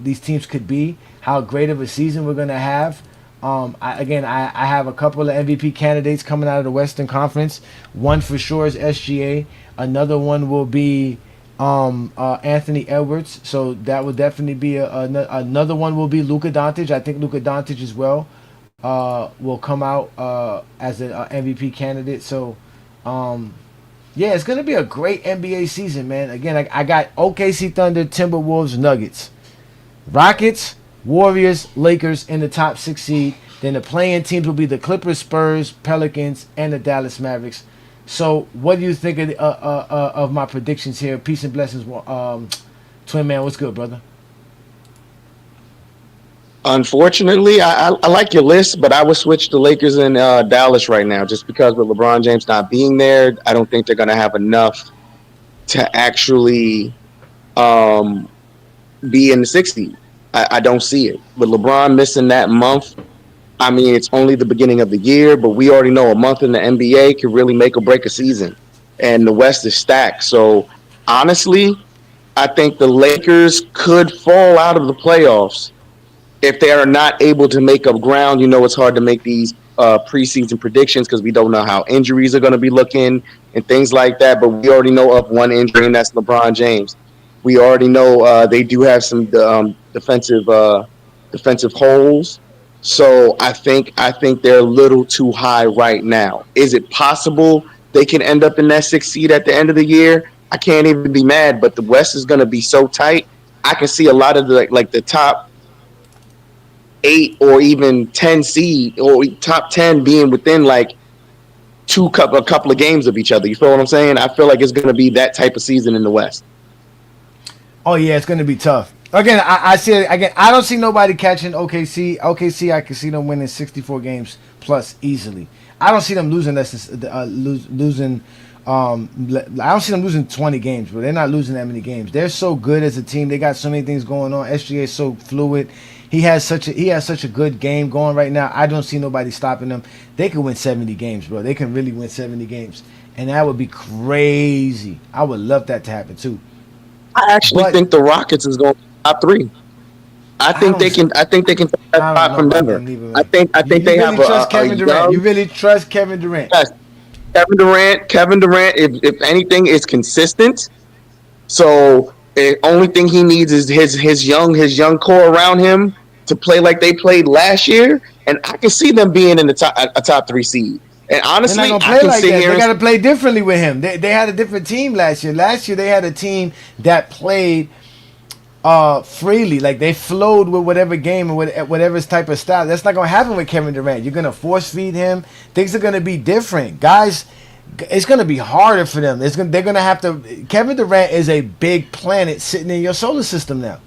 these teams could be, how great of a season we're going to have. I have a couple of MVP candidates coming out of the Western Conference. One for sure is SGA. Another one will be Anthony Edwards, so that would definitely be another one. Will be Luka Doncic. I think Luka Doncic as well will come out as an MVP candidate. So yeah, it's gonna be a great NBA season, man. Again, I got OKC Thunder, Timberwolves, Nuggets, Rockets, Warriors, Lakers in the top 6 seed. Then the play-in teams will be the Clippers, Spurs, Pelicans, and the Dallas Mavericks. So, what do you think of my predictions here? Peace and blessings, Twin Man. What's good, brother? Unfortunately, I like your list, but I would switch to Lakers and Dallas right now, just because with LeBron James not being there, I don't think they're going to have enough to actually be in the 6th seed. I don't see it. With LeBron missing that month, I mean, it's only the beginning of the year, but we already know a month in the NBA can really make or break a season. And the West is stacked. So, honestly, I think the Lakers could fall out of the playoffs if they are not able to make up ground. You know, it's hard to make these preseason predictions because we don't know how injuries are going to be looking and things like that. But we already know of one injury, and that's LeBron James. We already know they do have some defensive holes. So I think they're a little too high right now. Is it possible they can end up in that 6th seed at the end of the year? I can't even be mad, but the West is going to be so tight. I can see a lot of the top 8 or even 10 seed or top 10 being within like a couple of games of each other. You feel what I'm saying? I feel like it's going to be that type of season in the West. Oh yeah, it's going to be tough. Again, I see it again. I don't see nobody catching OKC. OKC, I can see them winning 64 games plus easily. I don't see them losing losing. I don't see them losing 20 games, but they're not losing that many games. They're so good as a team. They got so many things going on. SGA is so fluid. He has such a good game going right now. I don't see nobody stopping them. They could win 70 games, bro. They can really win 70 games, and that would be crazy. I would love that to happen too. I actually think the Rockets is going top 3. I think they can take that spot from Denver. I think they have Kevin Durant. You really trust Kevin Durant? Yes. Kevin Durant, if anything, is consistent. So the only thing he needs is his young core around him to play like they played last year, and I can see them being in a top 3 seed. And honestly, I can sit here. They got to play differently with him. They had a different team last year. Last year they had a team that played freely, like they flowed with whatever game and whatever type of style. That's not gonna happen with Kevin Durant. You're gonna force feed him. Things are gonna be different, guys. It's gonna be harder for them. They're gonna have to. Kevin Durant is a big planet sitting in your solar system now.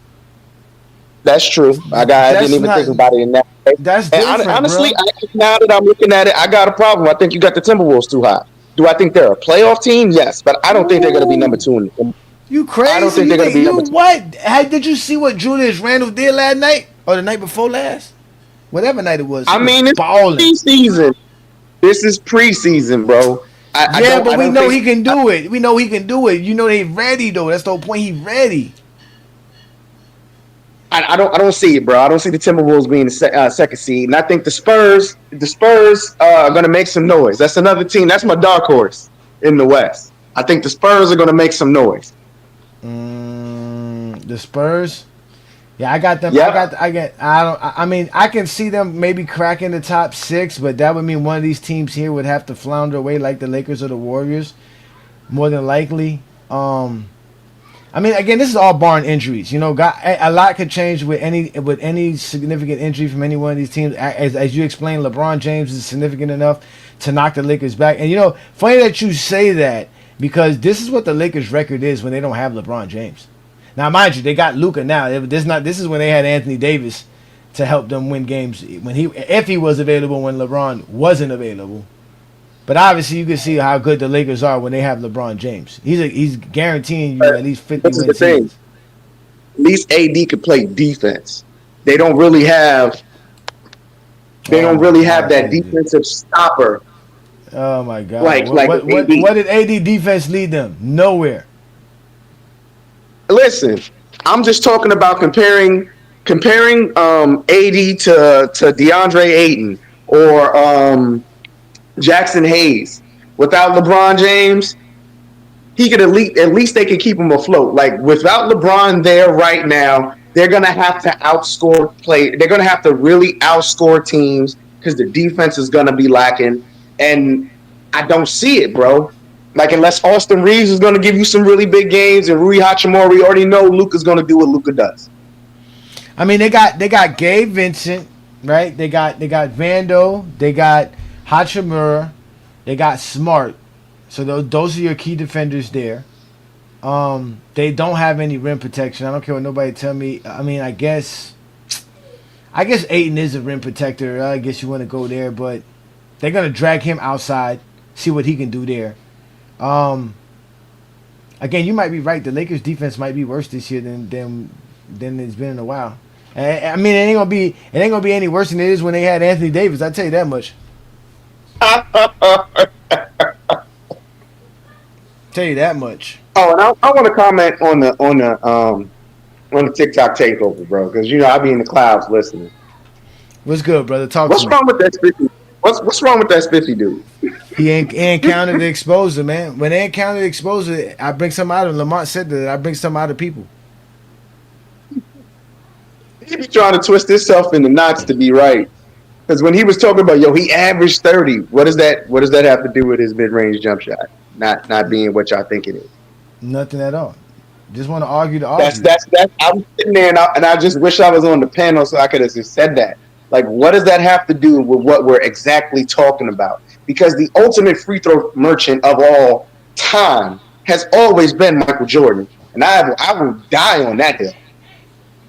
That's true. I didn't even think about it in that way. That's different, honestly, now that I'm looking at it, I got a problem. I think you got the Timberwolves too high. Do I think they're a playoff team? Yes, but I don't think they're going to be number 2 in You crazy? I don't think they're going to be number 2. What? Did you see what Julius Randle did last night or the night before last? Whatever night it was. I mean, it's preseason. This is preseason, bro. But we know he can do it. We know he can do it. You know they ready though. That's the whole point. He ready. I don't see it, bro. I don't see the Timberwolves being the second seed, and I think the Spurs are going to make some noise. That's another team. That's my dark horse in the West. I think the Spurs are going to make some noise. The Spurs. Yeah, I got them. Yep. I mean, I can see them maybe cracking the top 6, but that would mean one of these teams here would have to flounder away like the Lakers or the Warriors, more than likely. I mean, again, this is all barring injuries. You know, a lot could change with any significant injury from any one of these teams. As you explained, LeBron James is significant enough to knock the Lakers back. And, you know, funny that you say that because this is what the Lakers' record is when they don't have LeBron James. Now, mind you, they got Luka now. This is when they had Anthony Davis to help them win games if he was available when LeBron wasn't available. But obviously, you can see how good the Lakers are when they have LeBron James. He's guaranteeing you at least 50 wins. The thing. At least AD could play defense. They don't really have. That defensive stopper. Oh my God! What did AD defense lead them? Nowhere. Listen, I'm just talking about comparing AD to DeAndre Ayton or Jackson Hayes. Without LeBron James, he could at least they could keep him afloat. Like without LeBron there right now, they're gonna have to They're gonna have to really outscore teams because the defense is gonna be lacking. And I don't see it, bro. Like unless Austin Reeves is gonna give you some really big games and Rui Hachimura, we already know Luka's gonna do what Luka does. I mean, they got Gabe Vincent, right? They got Vando, they got Hachimura, they got Smart. So those are your key defenders there. They don't have any rim protection. I don't care what nobody tell me. I mean, I guess Ayton is a rim protector. I guess you want to go there, but they're gonna drag him outside, see what he can do there. Again, you might be right. The Lakers' defense might be worse this year than it's been in a while. I mean, it ain't gonna be any worse than it is when they had Anthony Davis. I tell you that much. Tell you that much. Oh, and I want to comment on the TikTok takeover, bro, because you know I be in the clouds listening. What's good, brother? What's wrong with that spiffy? What's wrong with that spiffy dude? He ain't counted the exposure, man. When they ain't counted the exposure, I bring some out of Lamont said that I bring some out of people. He be trying to twist himself into knots to be right. Because when he was talking about he averaged 30, what does that have to do with his mid-range jump shot? Not being what y'all think it is. Nothing at all. Just want to argue to argue. That's I was sitting there and I just wish I was on the panel so I could have just said that. Like, what does that have to do with what we're exactly talking about? Because the ultimate free throw merchant of all time has always been Michael Jordan. And I will die on that hill.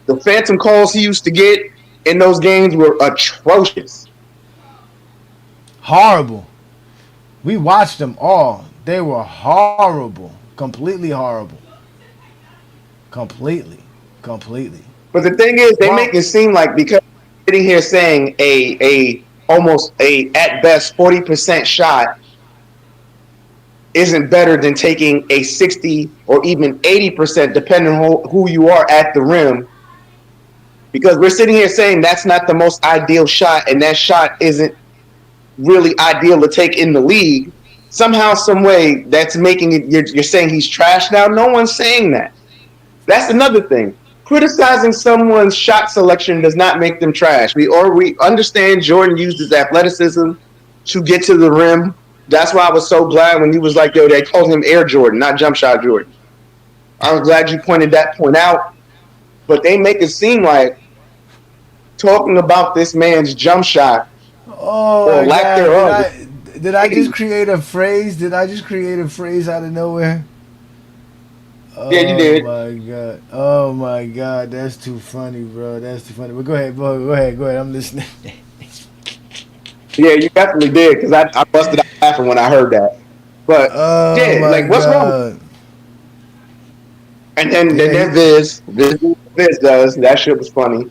The phantom calls he used to get in those games were atrocious. Horrible. We watched them all. They were horrible. Completely horrible. Completely. But the thing is, they make it seem like because sitting here saying almost at best 40% shot isn't better than taking a 60 or even 80%, depending on who you are at the rim. Because we're sitting here saying that's not the most ideal shot, and that shot isn't really ideal to take in the league. Somehow, some way, that's making it. You're saying he's trash now. No one's saying that. That's another thing. Criticizing someone's shot selection does not make them trash. We understand Jordan used his athleticism to get to the rim. That's why I was so glad when he was like, they called him Air Jordan, not Jump Shot Jordan. I was glad you pointed that point out. But they make it seem like talking about this man's jump shot or lack thereof. Did I just create a phrase? Out of nowhere? Yeah, you did. Oh my God, that's too funny, bro. That's too funny. But go ahead, bro. Go ahead. I'm listening. Yeah, you definitely did because I busted out laughing when I heard that. But what's wrong? And then Viz does that shit was funny.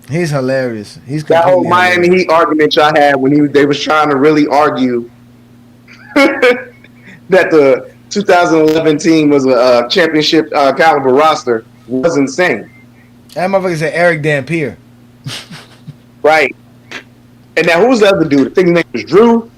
He's hilarious. He's that whole Miami Heat argument y'all had when they was trying to really argue that the 2011 team was a championship caliber roster was insane. That motherfucker said Eric Dampier. Right. And now who's the other dude? I think his name was Drew,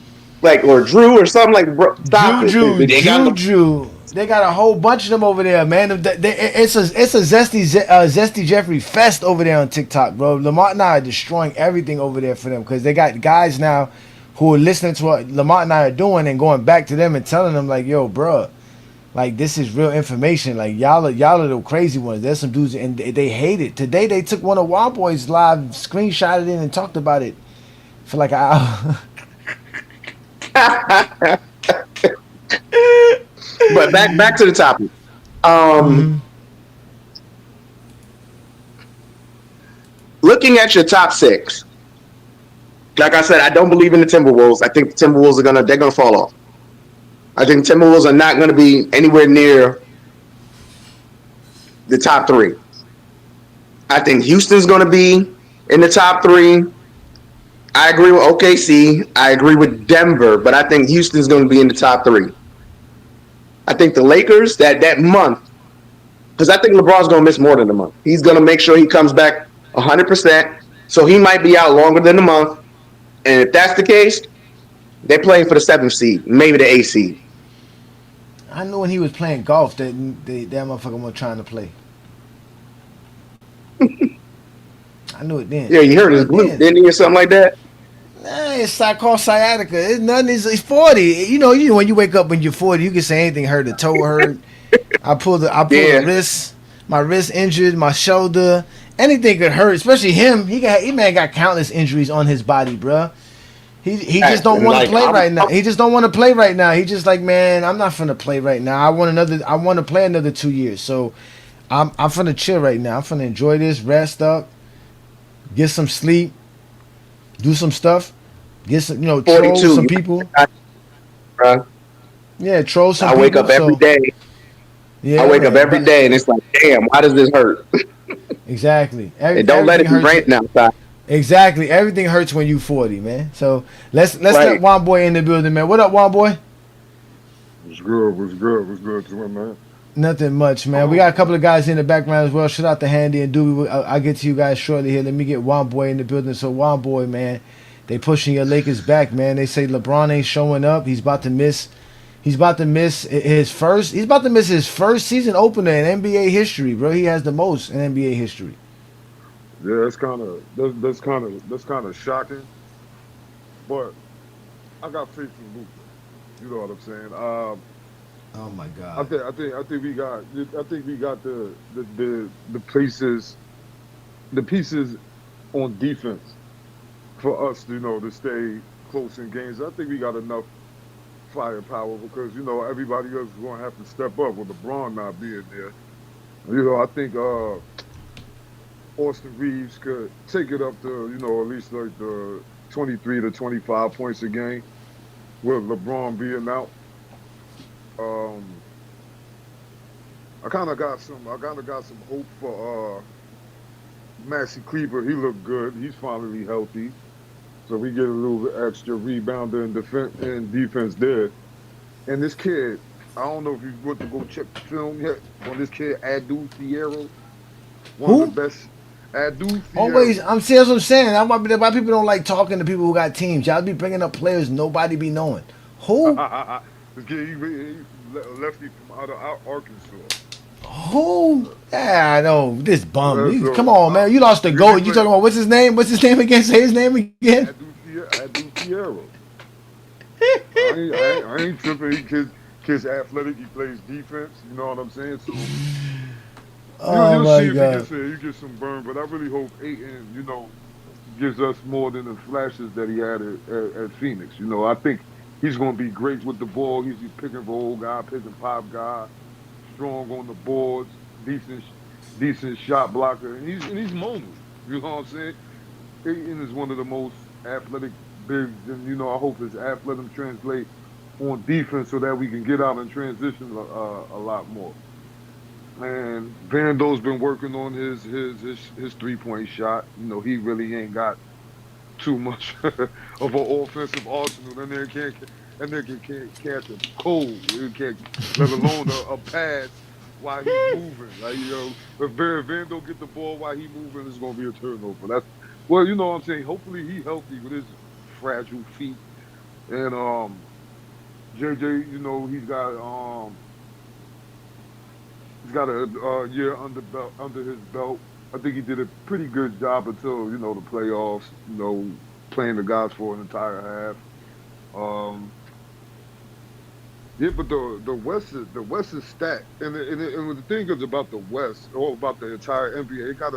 or Drew or something like. Bro, stop Juju. it. They got a whole bunch of them over there, man. It's a Zesty Jeffrey fest over there on TikTok, bro. Lamont and I are destroying everything over there for them because they got guys now who are listening to what Lamont and I are doing and going back to them and telling them like, yo, bro, like this is real information. Like y'all are the crazy ones. There's some dudes and they hate it. Today they took one of Wild Boys live, screenshotted it and talked about it for like an hour. But back to the topic. Looking at your top six, like I said, I don't believe in the Timberwolves. I think the Timberwolves they're gonna fall off. I think the Timberwolves are not gonna be anywhere near the top three. I think Houston's gonna be in the top three. I agree with OKC. I agree with Denver, but I think Houston's gonna be in the top three. I think the Lakers that month, because I think LeBron's going to miss more than a month. He's going to make sure he comes back 100%. So he might be out longer than a month. And if that's the case, they're playing for the 7th seed, maybe the 8th seed. I knew when he was playing golf that motherfucker was trying to play. I knew it then. Yeah, you heard his glute, didn't he, or something like that? It's called sciatica. It's nothing. It's 40. You know when you wake up when you're 40, you can say anything hurt. The toe hurt. I pulled the wrist. My wrist injured. My shoulder. Anything could hurt. Especially him. He got countless injuries on his body, bro. He just don't want to play right now. He just don't want to play right now. He just like, man, I'm not finna play right now. I want to play another 2 years. So I'm finna chill right now. I'm finna enjoy this, rest up, get some sleep. Do some stuff, get some, troll some people. Yeah, troll some people. I wake up every day. Yeah, I wake up every day and it's like, damn, why does this hurt? Exactly. And don't let it be raining outside. Exactly. Everything hurts when you 40, man. So let's let Juan Boy in the building, man. What up, Juan Boy? What's good to him, man? Nothing much, man. We got a couple of guys in the background as well. Shout out to Handy and Dewey. I'll get to you guys shortly here. Let me get Juan Boy in the building. So Juan Boy, man, they pushing your Lakers back, man. They say LeBron ain't showing up. He's about to miss his first season opener in NBA history, bro. He has the most in NBA history. Yeah, that's kind of shocking. But I got faith in Luka. You know what I'm saying? Oh my God! I think we got the pieces on defense for us, to stay close in games. I think we got enough firepower because everybody else is going to have to step up with LeBron not being there. I think Austin Reeves could take it up to at least like the 23 to 25 points a game with LeBron being out. I kind of got some hope for Maxi Kleber. He looked good. He's finally healthy, so we get a little bit extra rebounder and defense there. And this kid, I don't know if you went to go check the film yet on this kid, Adu Fierro. One of the best. Adu Fierro. Always, I'm saying what I'm saying. That's why people don't like talking to people who got teams. Y'all be bringing up players nobody be knowing. Who? This kid, he lefty from out of Arkansas. Who? Yeah, I know. This bum. Come on, man. You lost the GOAT. You talking about what's his name? What's his name again? Say his name again. Adu Fierro. I ain't tripping. Kid's athletic. He plays defense. You know what I'm saying? So you'll see if he gets there. You get some burn, but I really hope Ayton, gives us more than the flashes that he had at Phoenix. I think he's going to be great with the ball. He's a pick and roll guy, pick and pop guy, strong on the boards, decent shot blocker, and he's mobile. You know what I'm saying? Ayton is one of the most athletic bigs, and I hope his athleticism translate on defense so that we can get out and transition a lot more. And Vando's been working on his 3-point shot. He really ain't got too much of an offensive arsenal. And That nigga can't catch a cold. He can't, let alone a pass while he's moving. Like, you know, if Van don't get the ball while he's moving, it's gonna be a turnover. That's well, you know what I'm saying. Hopefully he healthy with his fragile feet. And JJ, you know, he's got a year under his belt. I think he did a pretty good job until, you know, the playoffs, you know, playing the guys for an entire half. Yeah, but the West is stacked, and the thing is about the West, or about the entire NBA, it got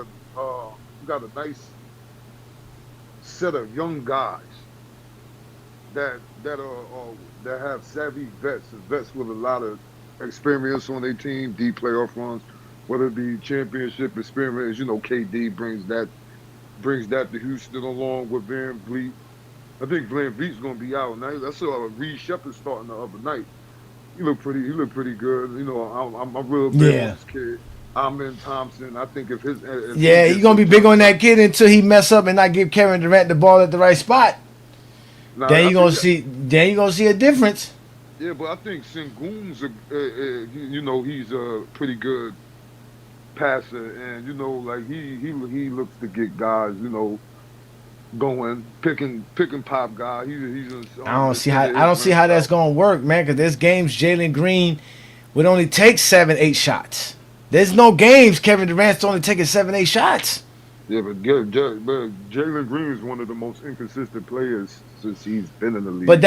a nice set of young guys that have savvy vets with a lot of experience on their team, deep playoff runs, whether it be championship experience. You know, KD brings that to Houston along with Van Vliet. I think Van Vliet's gonna be out now. I saw Reed Shepard starting the other night. He looked pretty good. You know, I'm real big on this kid. Amen Thompson. I think if he's gonna be big on that kid until he mess up and not give Kevin Durant the ball at the right spot. Then you're gonna see a difference. Yeah, but I think Sengun's you know, he's a pretty good passer, and you know, like he looks to get guys, you know, going, picking pop guy. I don't see how that's gonna work, man. Because there's games Jalen Green would only take 7-8 shots. There's no games Kevin Durant's only taking 7-8 shots. Yeah, but Jalen Green is one of the most inconsistent players since he's been in the league. But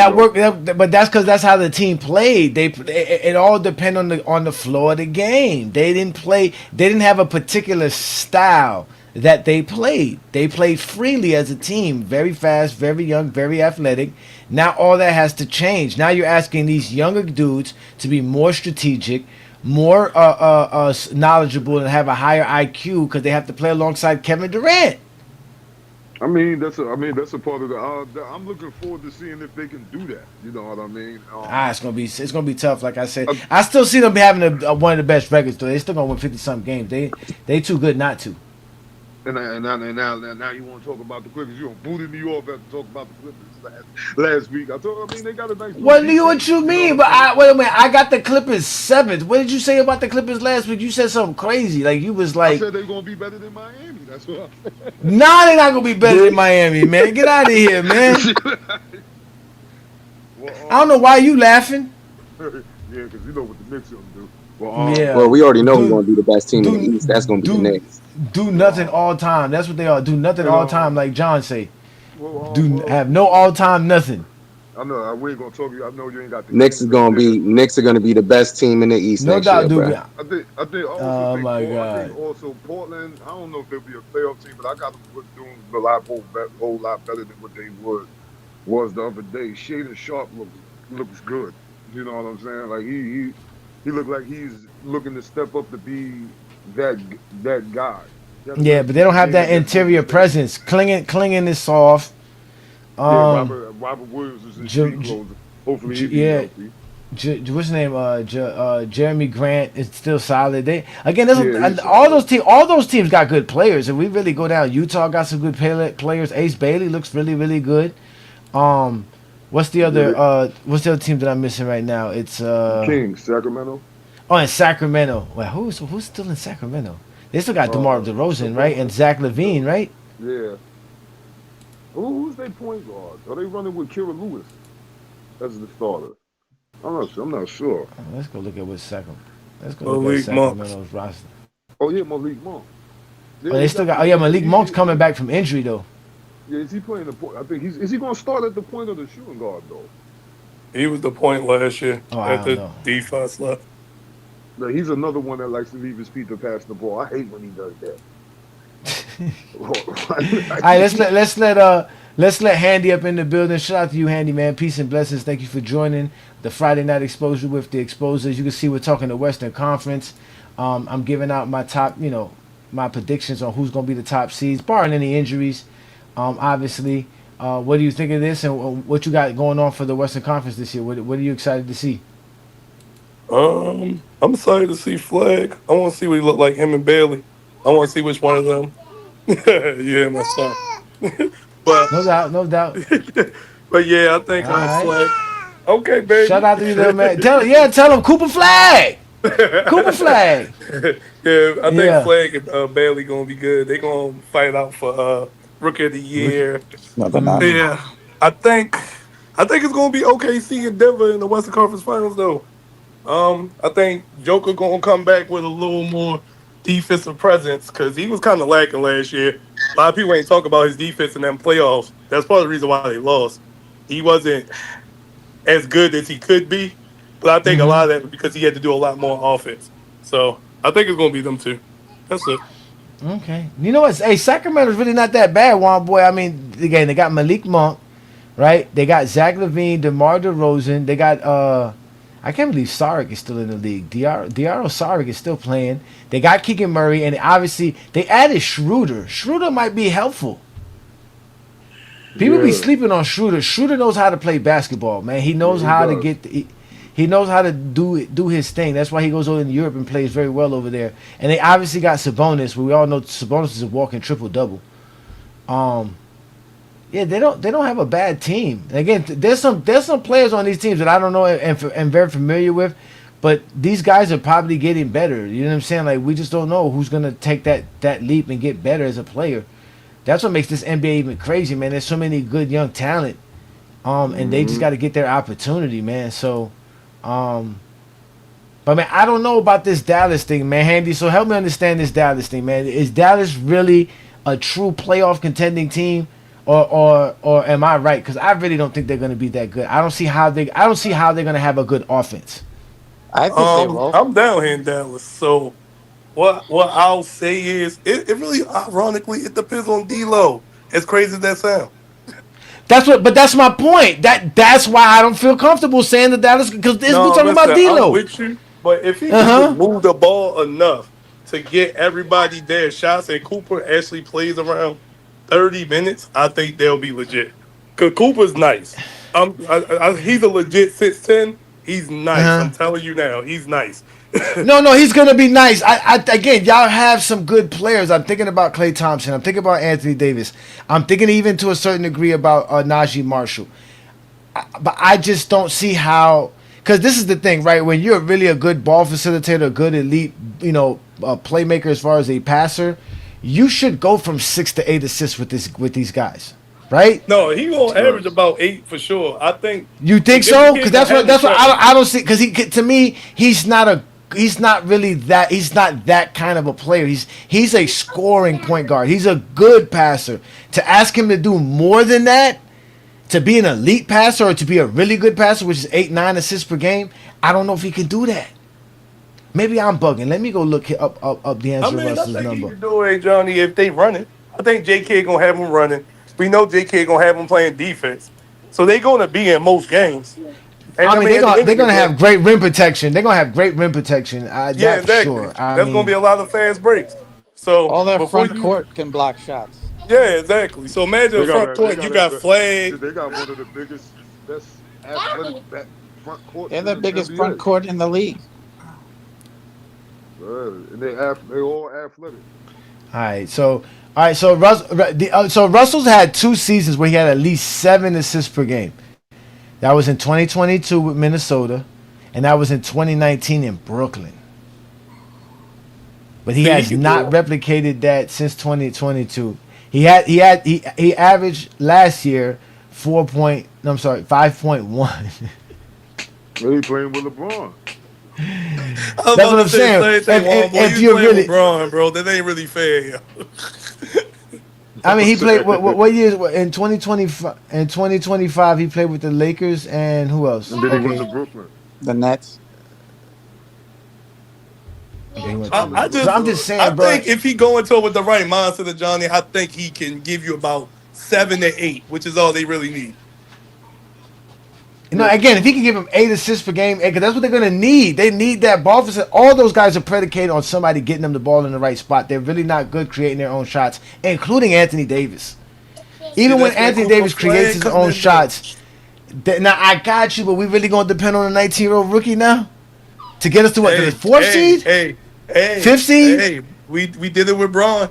but that's because that's how the team played. It all depended on the floor of the game. They didn't have a particular style that they played. They played freely as a team, very fast, very young, very athletic. Now all that has to change. Now you're asking these younger dudes to be more strategic, more knowledgeable, and have a higher IQ because they have to play alongside Kevin Durant. I mean, that's a part of the. I'm looking forward to seeing if they can do that. You know what I mean? It's gonna be tough. Like I said, I still see them having one of the best records. Though they still gonna win 50-something games. They too good not to. And now you want to talk about the Clippers? You don't booted me off after talking about the Clippers last week. They got a nice. What you mean? But wait a minute. I got the Clippers 7th. What did you say about the Clippers last week? You said something crazy. Like you was like. I said they're gonna be better than Miami. That's what I said. Nah, they're not gonna be better than Miami, man. Get out of here, man. I don't know why you laughing. Yeah, because you know what the Knicks gonna do. Well, we already know we're gonna be the best team in the East. That's gonna be the Knicks. Do nothing all time. That's what they are. Do nothing all time, like John say. Have no all time nothing. I know. We ain't gonna talk to you. I know you ain't got the Knicks are gonna be the best team in the East no next doubt, year, dude. bro. I think also. Oh my God. I think also Portland. I don't know if they'll be a playoff team, but I got them doing a whole lot better than what they was the other day. Shaden Sharp looks good. You know what I'm saying? Like he looked like he's looking to step up to be that guy. Yeah, but they don't have that interior presence. Klingen is soft. Robert Williams is in street clothes. Hopefully he'll be healthy. What's his name? Jeremy Grant is still solid. All those teams got good players. If we really go down, Utah got some good players. Ace Bailey looks really, really good. What's the other team that I'm missing right now? It's Kings, Sacramento. Oh, in Sacramento. Well, who's still in Sacramento? They still got DeMar DeRozan, right? And Zach LaVine, right? Yeah. Who's their point guard? Are they running with Kira Lewis as the starter? I'm not sure. Let's go look at what Sacramento. Let's go look at Sacramento's roster. Oh yeah, Malik Monk. They still got. Oh yeah, Malik Monk's coming back from injury though. Yeah, is he playing the point? I think is he going to start at the point of the shooting guard though? He was the point last year at the defense left. No, he's another one that likes to leave his feet to pass the ball. I hate when he does that. All right, let's let Handy up in the building. Shout out to you, Handy, man. Peace and blessings. Thank you for joining the Friday Night Exposure with the Exposers. You can see we're talking the Western Conference. I'm giving out my top, my predictions on who's going to be the top seeds, barring any injuries. Obviously, what do you think of this, and what you got going on for the Western Conference this year? What are you excited to see? I'm excited to see Flag. I want to see what he look like, him and Bailey. I want to see which one of them. Yeah, my son. But no doubt. but yeah, I think Flag. Okay, baby. Shout out to you, little man. Tell him Cooper Flag. Cooper Flag. Yeah, I think Yeah. Flag and Bailey gonna be good. They gonna fight out for Rookie of the Year. No, they're not. Yeah, I think it's gonna be OKC and Denver in the Western Conference Finals though. I think Joker gonna come back with a little more defensive presence because he was kind of lacking last year. A lot of people ain't talk about his defense in them playoffs. That's part of the reason why they lost. He wasn't as good as he could be, but I think a lot of that was because he had to do a lot more offense. So I think it's gonna be them two. That's it. Okay. You know what? Hey, Sacramento's really not that bad, Juan boy. I mean, again, they got Malik Monk, right? They got Zach LaVine, DeMar DeRozan. They got I can't believe Saric is still in the league. Diaro Saric is still playing. They got Keegan Murray, and obviously they added Schroeder. Schroeder might be helpful. People be sleeping on Schroeder. Schroeder knows how to play basketball, man. He knows how to get. He knows how to do his thing. That's why he goes over in Europe and plays very well over there. And they obviously got Sabonis. We all know Sabonis is a walking triple double. Yeah, they don't have a bad team. Again, there's some players on these teams that I don't know and very familiar with, but these guys are probably getting better. You know what I'm saying? Like, we just don't know who's gonna take that leap and get better as a player. That's what makes this NBA even crazy, man. There's so many good young talent, and they just got to get their opportunity, man. So, but man, I don't know about this Dallas thing, man. Handy, so help me understand this Dallas thing, man. Is Dallas really a true playoff contending team? Or am I right? Because I really don't think they're going to be that good. I don't see how they're going to have a good offense. I think they will. I'm down here in Dallas. So what I'll say is it really ironically it depends on D-Lo. As crazy as that sounds. But that's my point. That's why I don't feel comfortable saying that Dallas, because we're talking about D-Lo. I'm with you, but if he can just move the ball enough to get everybody their shots, and Cooper actually plays around 30 minutes, I think they'll be legit. Cause Cooper's nice. He's a legit 6'10". He's nice. I'm telling you now, he's nice. No, he's gonna be nice. Again, y'all have some good players. I'm thinking about Klay Thompson. I'm thinking about Anthony Davis. I'm thinking even to a certain degree about Najee Marshall. But I just don't see how. Because this is the thing, right? When you're really a good ball facilitator, a good elite, playmaker as far as a passer, you should go from 6 to 8 assists with these guys, right? No, he gonna average about 8 for sure. I think. You think so? Because that's what I don't see. Because to me, he's not that kind of a player. He's a scoring point guard. He's a good passer. To ask him to do more than that, to be an elite passer or to be a really good passer, which is 8-9 assists per game, I don't know if he can do that. Maybe I'm bugging. Let me go look up D'Angelo Russell's number. He can do it, Johnny, if they run it. I think J.K. gonna have him running. We know J.K. gonna have him playing defense, so they're gonna be in most games. And they're gonna have great rim protection. They're gonna have great rim protection. Yeah, that's exactly. for sure. That's gonna be a lot of fast breaks. So all that front court can block shots. Yeah, exactly. So imagine front court. You got Flag. They got one of the best athletic front court. They're the biggest front court in the league. And they all athletic. All right, so Russell's had 2 seasons where he had at least 7 assists per game. That was in 2022 with Minnesota, and that was in 2019 in Brooklyn. But he has not replicated that since 2022. He averaged last year 5.1. Really playing with LeBron. That's what I'm saying. If you're really LeBron, bro, that ain't really fair. I mean, he played what years in 2025? In 2025, he played with the Lakers and who else? And then he went to Brooklyn. The Nets. I'm just saying, bro. I think if he go into it with the right mindset of Johnny, I think he can give you about 7 to 8, which is all they really need. Again, if he can give him 8 assists per game, because that's what they're gonna need. They need that ball facility. All those guys are predicated on somebody getting them the ball in the right spot. They're really not good creating their own shots, including Anthony Davis. Even when Anthony Davis creates his own shots, now I got you, but we really gonna depend on a 19-year-old rookie now to get us to what? The 4th seed? 5th seed? Hey, we did it with Braun.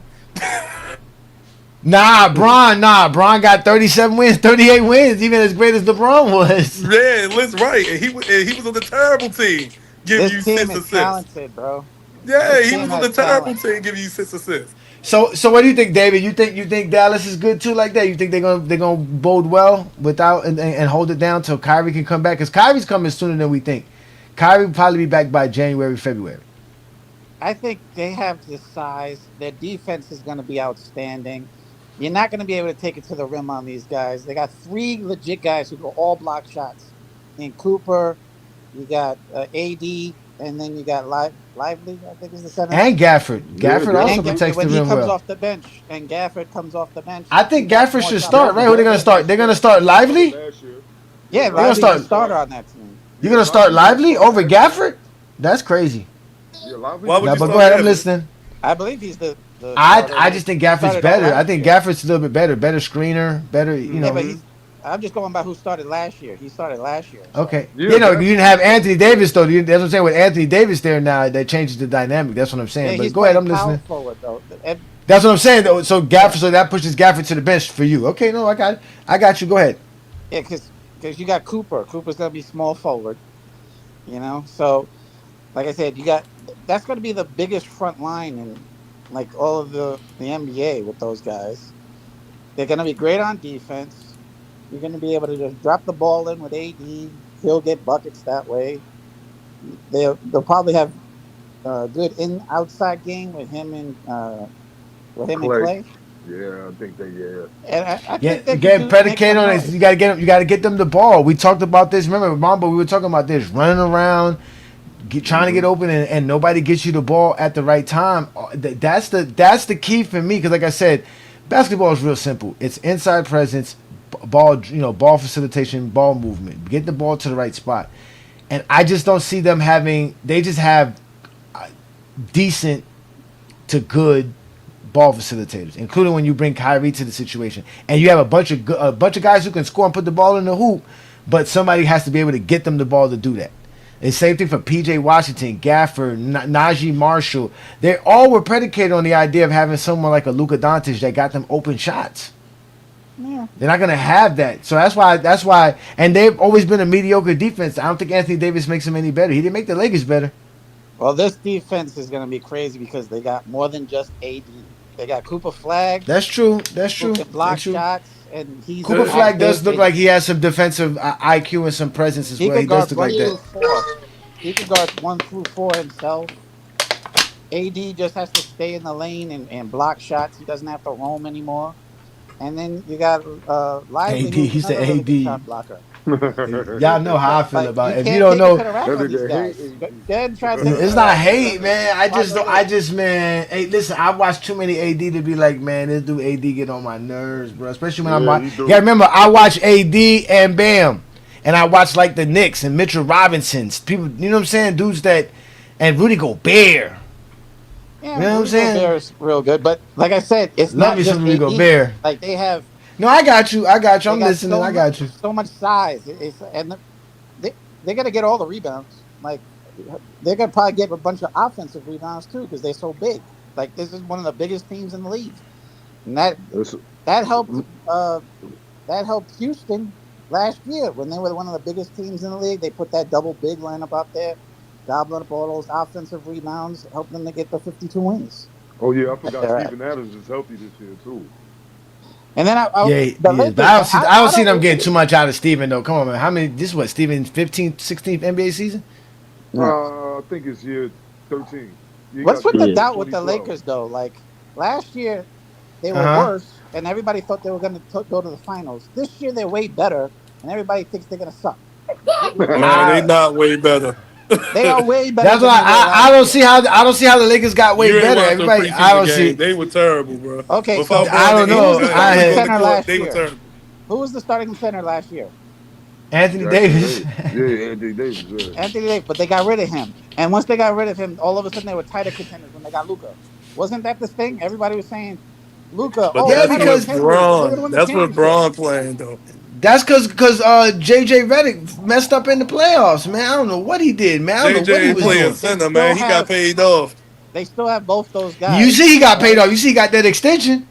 Bron got 37 wins, 38 wins, even as great as LeBron was. Yeah, Liz right. And he was on the terrible team, giving you This team 6 is assists. talented, bro. Yeah, This he team was on has the terrible talent. team, giving you 6 assists. So what do you think, David? You think Dallas is good too, like that? You think they're gonna bode well without and hold it down till Kyrie can come back? Because Kyrie's coming sooner than we think. Kyrie will probably be back by January, February. I think they have the size. Their defense is going to be outstanding. You're not going to be able to take it to the rim on these guys. They got 3 legit guys who go all block shots. In Cooper, you got AD, and then you got Lively, I think is the center. And Gafford. Gafford also protects the when he rim comes well. off the bench, and Gafford comes off the bench. I think Gafford should start, right? Who they gonna start? They're gonna start Lively? Yeah, Lively's Lively's a starter on that team. You're gonna start Lively over Gafford? That's crazy. Why would Nah, you but start go ahead, I'm Gafford? listening. I believe he's the I just think Gafford's started better. all I think last year. Gafford's a little bit better screener, better, you know. Yeah, but I'm just going by who started last year. He started last year. So. Okay. You didn't have Anthony Davis though. That's what I'm saying. With Anthony Davis there now, that changes the dynamic. That's what I'm saying. Yeah, but he's go ahead, I'm playing power listening. forward, though. That's what I'm saying though. So Gafford, so that pushes Gafford to the bench for you. Okay, no, I got it. I got you. Go ahead. Yeah, because you got Cooper. Cooper's gonna be small forward. You know, so like I said, that's gonna be the biggest front line in like all of the NBA with those guys. They're gonna be great on defense. You're gonna be able to just drop the ball in with AD. He'll get buckets that way. They'll probably have a good outside game with him and Clay. Yeah, I think they And I Yeah, think they get predicated on it. You gotta get them the ball. We talked about this. Remember, Mamba, we were talking about this, running around, trying to get open, and nobody gets you the ball at the right time. That's the key for me. Because like I said, basketball is real simple. It's inside presence, ball facilitation, ball movement. Get the ball to the right spot. And I just don't see them having. They just have decent to good ball facilitators, including when you bring Kyrie to the situation, and you have a bunch of guys who can score and put the ball in the hoop, but somebody has to be able to get them the ball to do that. The same thing for P.J. Washington, Gafford, Najee Marshall. They all were predicated on the idea of having someone like a Luka Doncic that got them open shots. Yeah. They're not going to have that. So that's why, and they've always been a mediocre defense. I don't think Anthony Davis makes them any better. He didn't make the Lakers better. Well, this defense is going to be crazy because they got more than just AD. They got Cooper Flag. That's true. Who can block shots, and he's Cooper Flag does look like he has some defensive IQ and some presence as well. He does look like that. He can guard 1 through 4 himself. AD just has to stay in the lane and block shots. He doesn't have to roam anymore. And then you got Lively. AD, he's the really good AD. shot blocker. Y'all know how I feel Like, about it. If can't you don't take know, it to the rack on these guys. it's not hate, man. I just, man. Hey, listen, I watched too many AD to be like, man, this dude AD get on my nerves, bro. Especially when I'm watching. Yeah, remember, I watch AD and Bam, and I watch like the Knicks and Mitchell Robinsons. People, you know what I'm saying? Dudes that, and Rudy Gobert. Yeah, you know what I'm saying? Gobert's real good, but like I said, it's Love not me just some Rudy AD. Gobert. Like they have. No, I got you. I'm they listening. I got you. So much size, they're gonna get all the rebounds. Like they're gonna probably get a bunch of offensive rebounds too because they're so big. Like this is one of the biggest teams in the league, and that helped Houston last year when they were one of the biggest teams in the league. They put that double big lineup out there, gobbling up all those offensive rebounds, helping them to get the 52 wins. Oh yeah, I forgot Steven Adams is healthy this year too. And then but I don't see them getting too much out of Steven though. Come on, man. How many? This is what Steven's 15th, 16th NBA season. I think it's year 13. What's with the doubt with the Lakers though? Like last year, they were worse, and everybody thought they were going to go to the finals. This year, they're way better, and everybody thinks they're going to suck. Man, they not way better. They are way better. That's why I don't see how the Lakers got way better. Everybody, I don't see. They were terrible, bro. Okay, I don't know. Who was the starting center last year? Anthony Davis. Yeah, Anthony Davis. Yeah. Anthony Davis, but they got rid of him. And once they got rid of him, all of a sudden they were tighter contenders when they got Luka. Wasn't that the thing? Everybody was saying Luka. But that's Braun. That's what Braun playing though. That's because JJ Redick messed up in the playoffs, man. I don't know what he did, man. I don't know what he was playing center, man. He got paid off. They still have both those guys. You see, he got paid off. You see, he got that extension.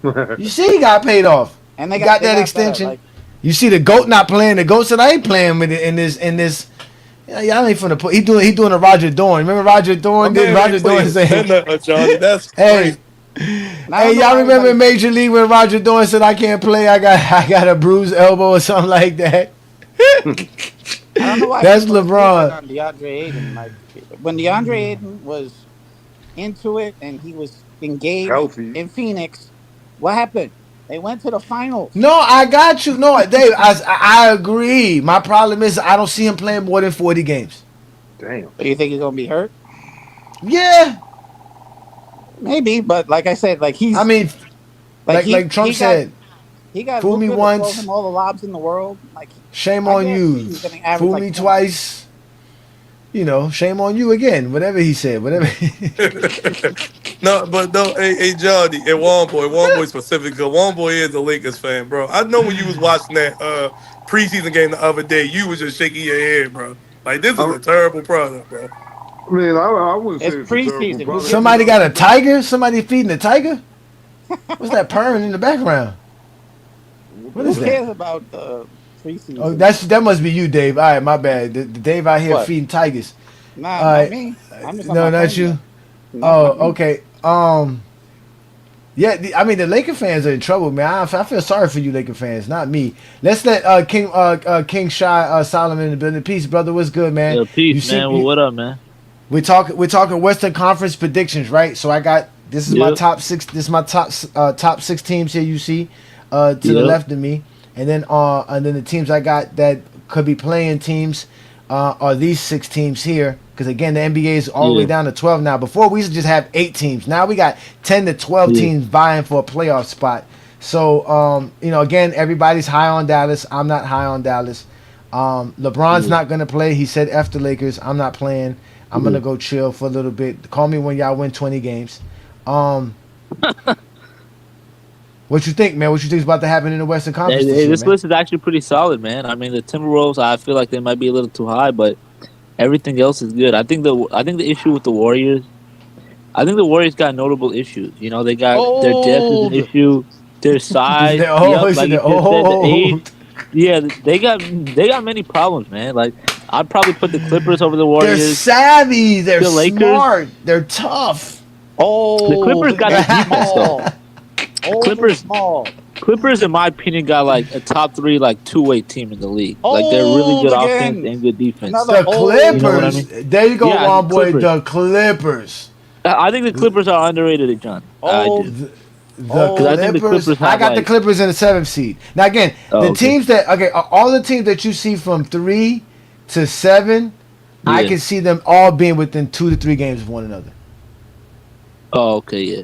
You see, he got paid off. And they got that extension. Better, you see the GOAT not playing. The GOAT said, I ain't playing with it in this. Y'all ain't finna put. He doing a Roger Dorn. Remember Roger Dorn? Did Roger Dorn say? Johnny, that's hey, hey, y'all remember Major League when Roger Dorn said, I can't play. I got a bruised elbow or something like that. I don't know why that's LeBron. On DeAndre Ayton, like when DeAndre Ayton was into it and he was engaged in Phoenix, what happened? They went to the finals. No, I got you. No, Dave, I agree. My problem is I don't see him playing more than 40 games. Damn. Do you think he's gonna be hurt? Yeah, maybe. But like I said, like he's. I mean, like Trump said, he got fool me once, throw him all the lobs in the world. Like shame on you. Fool me twice. You know, shame on you again. Whatever he said, whatever. No, hey, Johnny, and One Boy specifically, because One Boy is a Lakers fan, bro. I know when you was watching that preseason game the other day, you was just shaking your head, bro. Like, this is a terrible product, bro. I mean, I wouldn't say it's preseason. Somebody got a tiger? Somebody feeding a tiger? What's that purring in the background? What is Who cares about the preseason? Oh, that must be you, Dave. All right, my bad. The Dave out here feeding tigers. Nah, not me. I'm just no, not you. Oh, okay. Yeah, I mean the Laker fans are in trouble, man. I feel sorry for you, Laker fans, not me. Let's let King Shy Solomon in the building. Peace, brother. What's good, man? Yo, peace, man. What up, man? We're talking Western Conference predictions, right? So I got my top six. This is my top six teams here. You see, to the left of me, and then the teams I got that could be playing teams are these 6 teams here. Because again, the NBA is all the way down to 12 now. Before we used to just have 8 teams. Now we got 10 to 12 teams vying for a playoff spot. So again, everybody's high on Dallas. I'm not high on Dallas. LeBron's not gonna play. He said F the Lakers. I'm not playing. I'm gonna go chill for a little bit. Call me when y'all win 20 games. What you think, man? What you think is about to happen in the Western Conference? This list is actually pretty solid, man. I mean, the Timberwolves, I feel like they might be a little too high, but everything else is good. I think the issue with the Warriors, I think the Warriors got notable issues. You know, they got their depth is an issue, their size, the age. Yeah, they got many problems, man. Like I'd probably put the Clippers over the Warriors. They're savvy. They're smart. They're tough. The Clippers got the defense though. Clippers, in my opinion, got like a top 3 like two-way team in the league. Like they're really good offense and good defense. The Clippers. You know what I mean? There you go, yeah, boy. The Clippers. I think the Clippers are underrated, John. I do. I think the Clippers I got the Clippers in the 7th seed. Now again, teams that all the teams that you see from 3 to 7, I can see them all being within 2 to 3 games of one another. Oh, okay, yeah.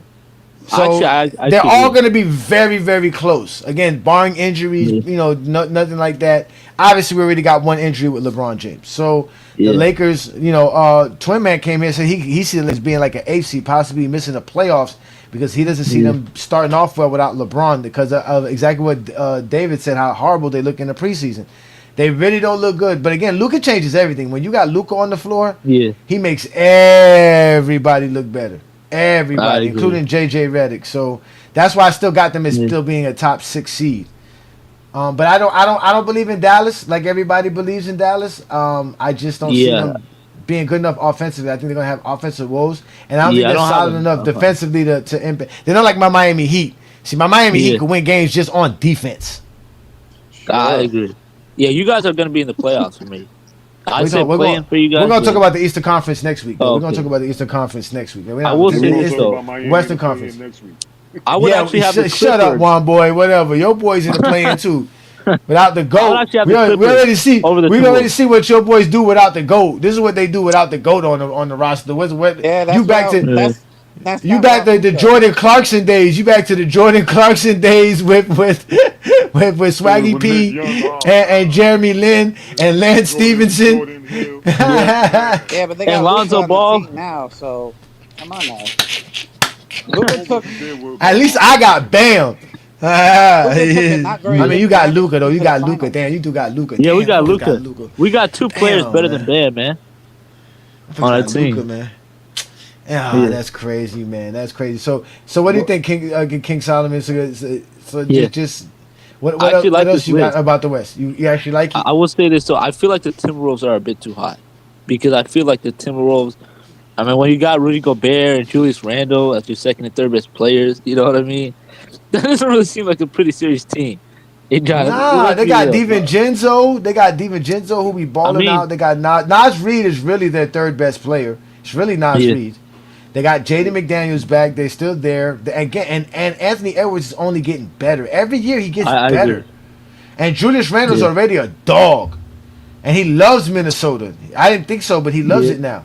So they're all going to be very, very close. Again, barring injuries, nothing like that. Obviously, we already got one injury with LeBron James. So the Lakers, Twin Man came here and said he sees them as being like an 8th seed, possibly missing the playoffs because he doesn't see them starting off well without LeBron because of exactly what David said, how horrible they look in the preseason. They really don't look good. But again, Luka changes everything. When you got Luka on the floor, he makes everybody look better. Everybody, including JJ Redick. So that's why I still got them as still being a top 6 seed. But I don't believe in Dallas like everybody believes in Dallas. I just don't see them being good enough offensively. I think they're gonna have offensive woes, and I don't think they're solid enough defensively to impact. They're not like my Miami Heat. See, my Miami Heat can win games just on defense. I agree. Yeah, you guys are gonna be in the playoffs for me. We're going to talk about the Eastern Conference next week. We're going to talk about the Eastern Conference next week. I will say this though. Western Conference next week. I would actually have the Clippers. Shut up, one boy. Whatever. Your boy's in the play-in too. Without the GOAT, we already see what your boys do without the GOAT. This is what they do without the GOAT on the roster. You back to the Jordan Clarkson days. You back to the Jordan Clarkson days with Swaggy P and Jeremy Lin and Lance Stevenson. Yeah, but they got Lonzo Ball now. So come on now. At least I got Bam. I mean, you got Luka though. You got Luka. Damn, you do got Luka. Yeah, we got Luka. We got 2 players better than Bam, man. On that team, Luka, man. Ah, that's crazy, man. That's crazy. So what do you think, King Solomon? So just what I actually like else this you got list. about the West? You actually like it? I will say this, so I feel like the Timberwolves are a bit too high because I feel like the Timberwolves. I mean, when you got Rudy Gobert and Julius Randle as your second and third best players, you know what I mean? That doesn't really seem like a pretty serious team. Nah, they got DiVincenzo. They got DiVincenzo who be balling out. They got Nas Reed is really their third best player. It's really Nas Reed. They got Jaden McDaniels back. They're still there. And Anthony Edwards is only getting better. Every year he gets better. Agree. And Julius Randle's already a dog. And he loves Minnesota. I didn't think so, but he loves it now.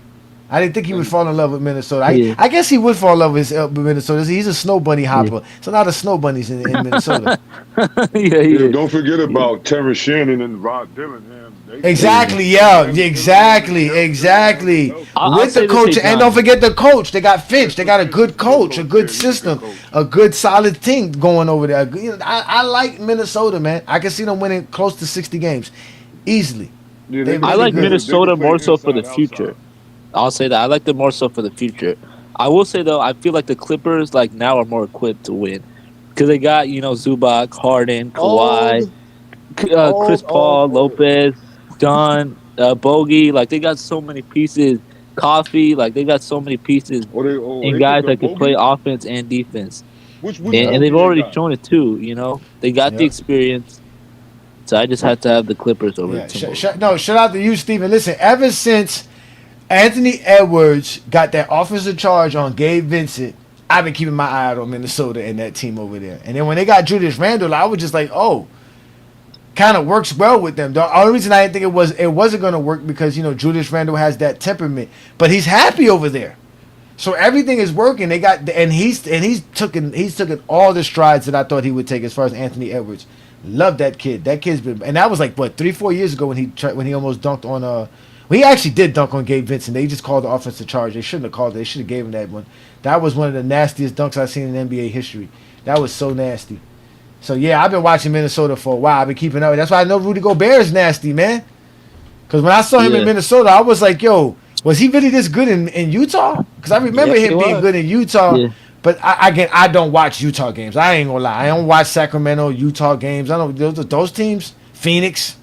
I didn't think he would fall in love with Minnesota. I guess he would fall in love with Minnesota. He's a snow bunny hopper. It's a lot of snow bunnies in Minnesota. Don't forget about Terrence Shannon and Rod Dillingham. Exactly. With the coach, and don't forget the coach. They got Finch. They got a good coach, a good system, a good solid team going over there. I like Minnesota, man. I can see them winning close to 60 games easily. I like Minnesota more so for the future. I'll say that. I like them more so for the future. I will say, though, I feel like the Clippers now are more equipped to win. Because they got, Zubac, Harden, Kawhi, Chris Paul, Lopez, Dunn, Bogey. They got so many pieces. Coffee. They got so many pieces. And guys that can play offense and defense. And they've already shown it, too, They got the experience. So I just had to have the Clippers over the Timberwolves. Shout out to you, Steven. Listen, ever since Anthony Edwards got that offensive charge on Gabe Vincent, I've been keeping my eye out on Minnesota and that team over there. And then when they got Julius Randle, I was just like, oh, kind of works well with them. The only reason I didn't think it wasn't going to work because, Julius Randle has that temperament. But he's happy over there. So everything is working. They got he's taken all the strides that I thought he would take as far as Anthony Edwards. Love that kid. That kid's been, and that was 3-4 years ago when he almost dunked on he actually did dunk on Gabe Vincent. They just called the offensive charge. They shouldn't have called it. They should have gave him that one. That was one of the nastiest dunks I've seen in NBA history. That was so nasty. So yeah, I've been watching Minnesota for a while. I've been keeping up. That's why I know Rudy Gobert is nasty, man. Because when I saw him in Minnesota, I was like, yo, was he really this good in Utah? Because I remember him being good in Utah. Yeah. But I don't watch Utah games. I ain't gonna lie. I don't watch Sacramento, Utah games. I don't those teams. Phoenix.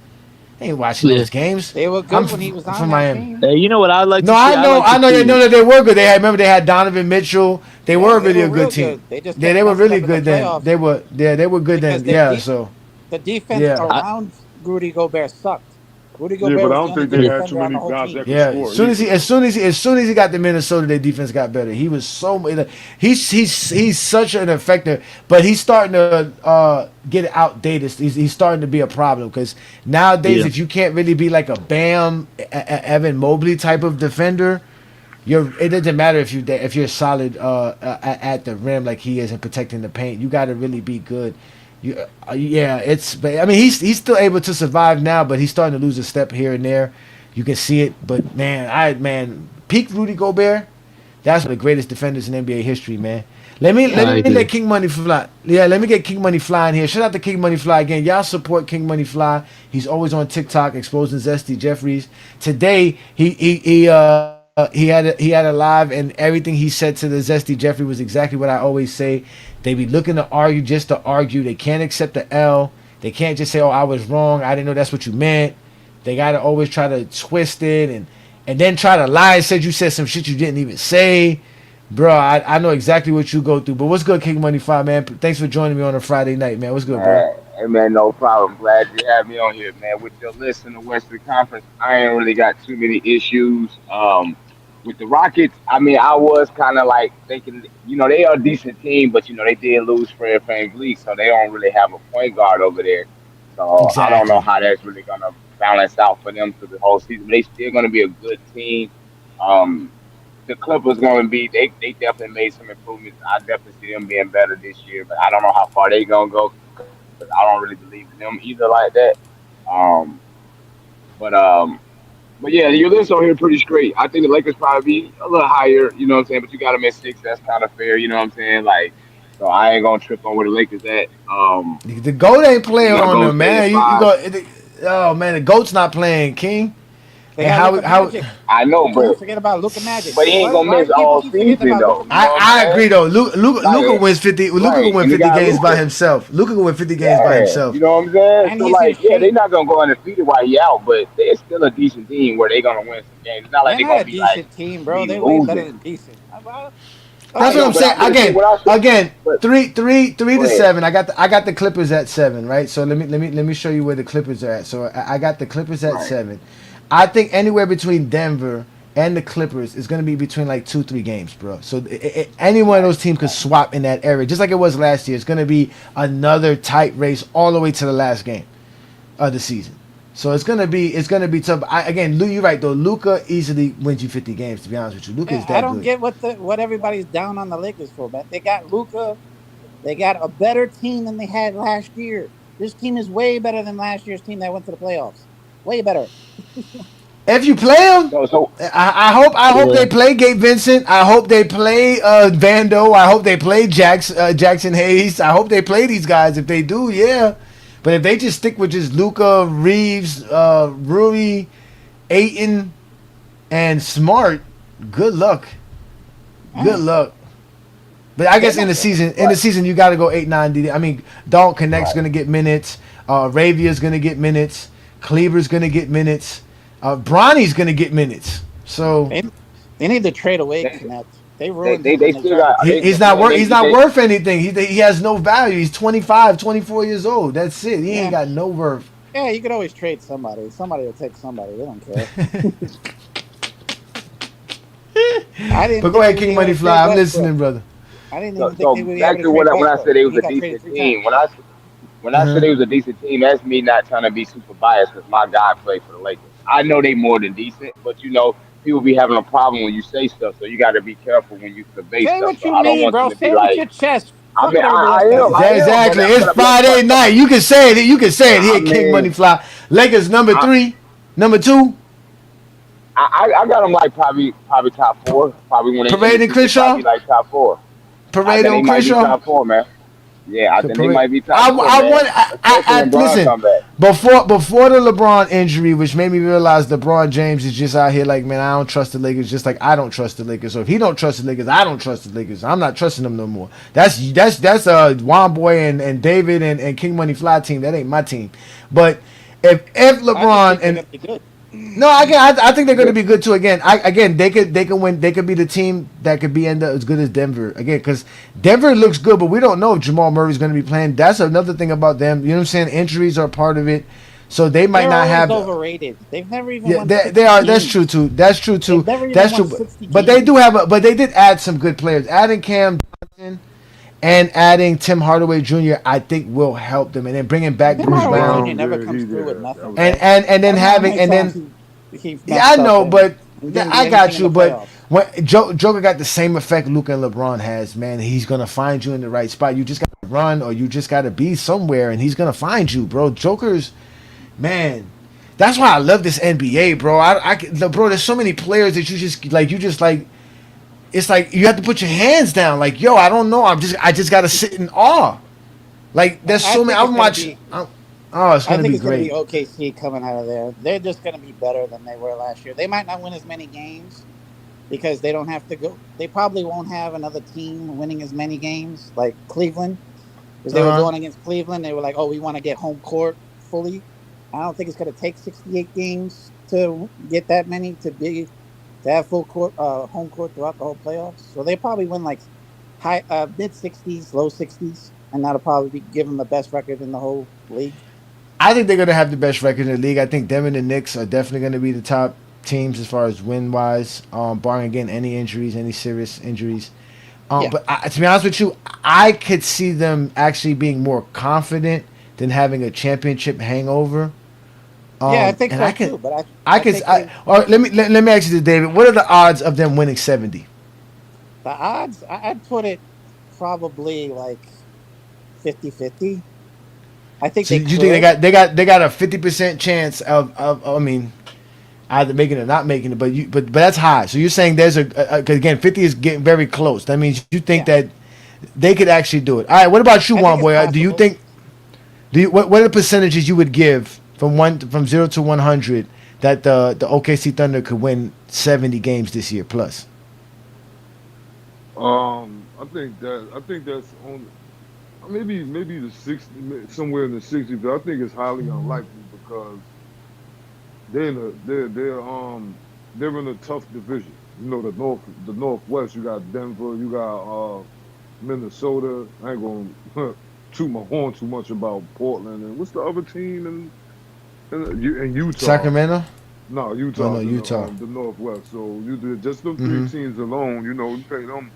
I ain't watching those games. They were good when he was on Miami. Hey, you know what I like? No, I know that they were good. Remember they had Donovan Mitchell. They were really a good team. They were really good then. They were good then. Yeah. So the defense around Rudy Gobert sucked. Rudy Gobert but I don't think they had too many guys that could score. As soon as he got to Minnesota, their defense got better. He was he's such an effective, but he's starting to get outdated. He's starting to be a problem because nowadays, if you can't really be like a Bam, Evan Mobley type of defender, it doesn't matter if you're solid at the rim like he is and protecting the paint. You got to really be good. But I mean, he's still able to survive now, but he's starting to lose a step here and there. You can see it, but man, peak Rudy Gobert, that's one of the greatest defenders in NBA history, man. Let me let King Money fly. Yeah, let me get King Money Fly in here. Shout out to King Money Fly again. Y'all support King Money Fly. He's always on TikTok exposing Zesty Jeffries. Today he had a live, and everything he said to the Zesty Jeffrey was exactly what I always say. They be looking to argue just to argue. They can't accept the L. They can't just say, oh, I was wrong. I didn't know that's what you meant. They got to always try to twist it and then try to lie and said you said some shit you didn't even say. Bro, I know exactly what you go through. But what's good, King Money 5, man? Thanks for joining me on a Friday night, man. What's good, bro? Hey, man, no problem. Glad you have me on here, man. With your list in the Western Conference, I ain't really got too many issues. With the Rockets, I mean, I was kind of thinking, they are a decent team, but, they did lose Fred VanVleet, so they don't really have a point guard over there. So exactly. I don't know how that's really going to balance out for them through the whole season. But they still going to be a good team. The Clippers going to be, they definitely made some improvements. I definitely see them being better this year, but I don't know how far they going to go because I don't really believe in them either like that. But yeah, your list on here pretty straight. I think the Lakers probably be a little higher, you know what I'm saying? But you got them at 6. That's kind of fair, you know what I'm saying? So I ain't gonna trip on where the Lakers at. The GOAT ain't playing on them, man. Oh man, the GOAT's not playing, King. They And got Luka Magic. I know, Don't but forget about Luka Magic. he ain't gonna Why miss do people all keep forgetting season about though. Luka You know what I I'm agree saying? though. Luka Like, wins 50. Luka right, can win and you 50 got games by Luka. himself. Luka can win 50 games by Yeah, himself. you know what I'm saying? And So he's in like, yeah, they're shape. not gonna go undefeated while he out, but they're still a decent team where they're gonna win some games. It's not like They're they're not gonna a be like decent team, bro. be They're way better losing. than decent. That's I what know, I'm but saying. but see, Again, what I said, again, but three go to ahead. 7. I got the Clippers at 7, right? So let me show you where the Clippers are at. So I got the Clippers at Right. 7. I think anywhere between Denver and the Clippers is going to be between like 2-3 games, bro. So any one of those teams could swap in that area, just like it was last year. It's going to be another tight race all the way to the last game of the season. So it's gonna be tough. Again, Lou, you're right though. Luka easily wins you 50 games. To be honest with you, Luka is I that don't good. get what everybody's down on the Lakers for, man. They got Luka. They got a better team than they had last year. This team is way better than last year's team that went to the playoffs. Way better. If you play them, So I hope Yeah. they play Gabe Vincent. I hope they play Vando. I hope they play Jackson Hayes. I hope they play these guys. If they do, yeah. But if they just stick with just Luka, Reeves, Rui, Aiton, and Smart, good luck. Good luck. But I guess in the season you got to go 8, 9. I mean, Dalton Connect's gonna get minutes. Ravia's gonna get minutes. Cleaver's gonna get minutes. Bronny's gonna get minutes. So They need to trade away Connect. They ruined they him when still tried got. to- he's not worth anything. He has no value. He's 25, 24 years old. That's it. He ain't got no worth. Yeah, you could always trade somebody. Somebody will take somebody. They don't care. I didn't. But go ahead, think they King would Money even Fly. trade I'm Westbrook. listening, brother. I didn't So, even think so they would be back able to to when trade I said they was Westbrook. a He got traded decent 3 team. times. When I said they was a decent team, that's me not trying to be super biased because my guy played for the Lakers. I know they more than decent, but you know people be having a problem when you say stuff, so you got to be careful when you convey Say stuff. what So you I don't mean, want bro. them to be Say it with like, your chest. I Fuck mean, what everybody else I says. Exactly. It's Friday night. You can say it. You can say it I here, King Money mean, Fly. Lakers number 3, number 2. I got them like probably top 4. Probably when they Parade end the and season, Crenshaw. probably like top 4. I Parade think they on might be Crenshaw. top 4, man. Yeah, I think they Parade. might be top 4, I man. want. Especially when LeBron Listen. come back. Before the LeBron injury, which made me realize LeBron James is just out here like, man, I don't trust the Lakers, just like I don't trust the Lakers. So if he don't trust the Lakers, I don't trust the Lakers. I'm not trusting them no more. That's Juan Boy and David and King Money Fly team. That ain't my team. But if LeBron and no, I think they're going to be good too. Again, they could win. They could be the team that could be end up as good as Denver again, because Denver looks good, but we don't know if Jamal Murray's going to be playing. That's another thing about them. You know what I'm saying? Injuries are part of it, so they might They're not always have. overrated. They've never even. Yeah, won they are. 60 That's games. true too. That's true too. They've never even That's won true. 60 But they games. do have. But they did add some good players. Adding Cam Johnson and adding Tim Hardaway Jr. I think will help them, and then bringing back Tim Bruce Hardaway Brown. Jr. never comes through with nothing. And then having and then. Yeah, I know, but I got you. But when Joker got the same effect Luka and LeBron has, man, he's gonna find you in the right spot. You just gotta run, or you just gotta be somewhere, and he's gonna find you, bro. Joker's, man. That's why I love this NBA, bro. Bro, there's so many players that you just like. It's like you have to put your hands down. Like, yo, I don't know. I just gotta sit in awe. Like, there's so many. I'm watching. Oh, it's I gonna think be it's going great. to be OKC coming out of there. They're just going to be better than they were last year. They might not win as many games because they don't have to go. They probably won't have another team winning as many games like Cleveland, because they were going against Cleveland. They were like, "Oh, we want to get home court fully." I don't think it's going to take 68 games to get that many to have full court home court throughout the whole playoffs. So they probably win like high mid 60s, low 60s, and that'll probably give them the best record in the whole league. I think they're going to have the best record in the league. I think them and the Knicks are definitely going to be the top teams as far as win-wise, barring, again, any injuries, any serious injuries. But to be honest with you, I could see them actually being more confident than having a championship hangover. I think so too. But let me ask you this, David. What are the odds of them winning 70? The odds, I'd put it probably like 50-50. I think so you think they got a 50% chance of I mean, either making it or not making it, but that's high. So you're saying there's because again 50 is getting very close. That means you think that they could actually do it. All right. What about you, Juan Boy? Do you what are the percentages you would give from 0 to 100 that the OKC Thunder could win 70 games this year plus? I think that's on maybe the 60, somewhere in the 60s. But I think it's highly unlikely because they're in a tough division. You know, the Northwest. You got Denver. You got Minnesota. I ain't gonna toot my horn too much about Portland. And what's the other team in Utah? Sacramento? No, Utah. Oh, no, Utah. The Northwest. So you did just them three teams alone. You know, you pay them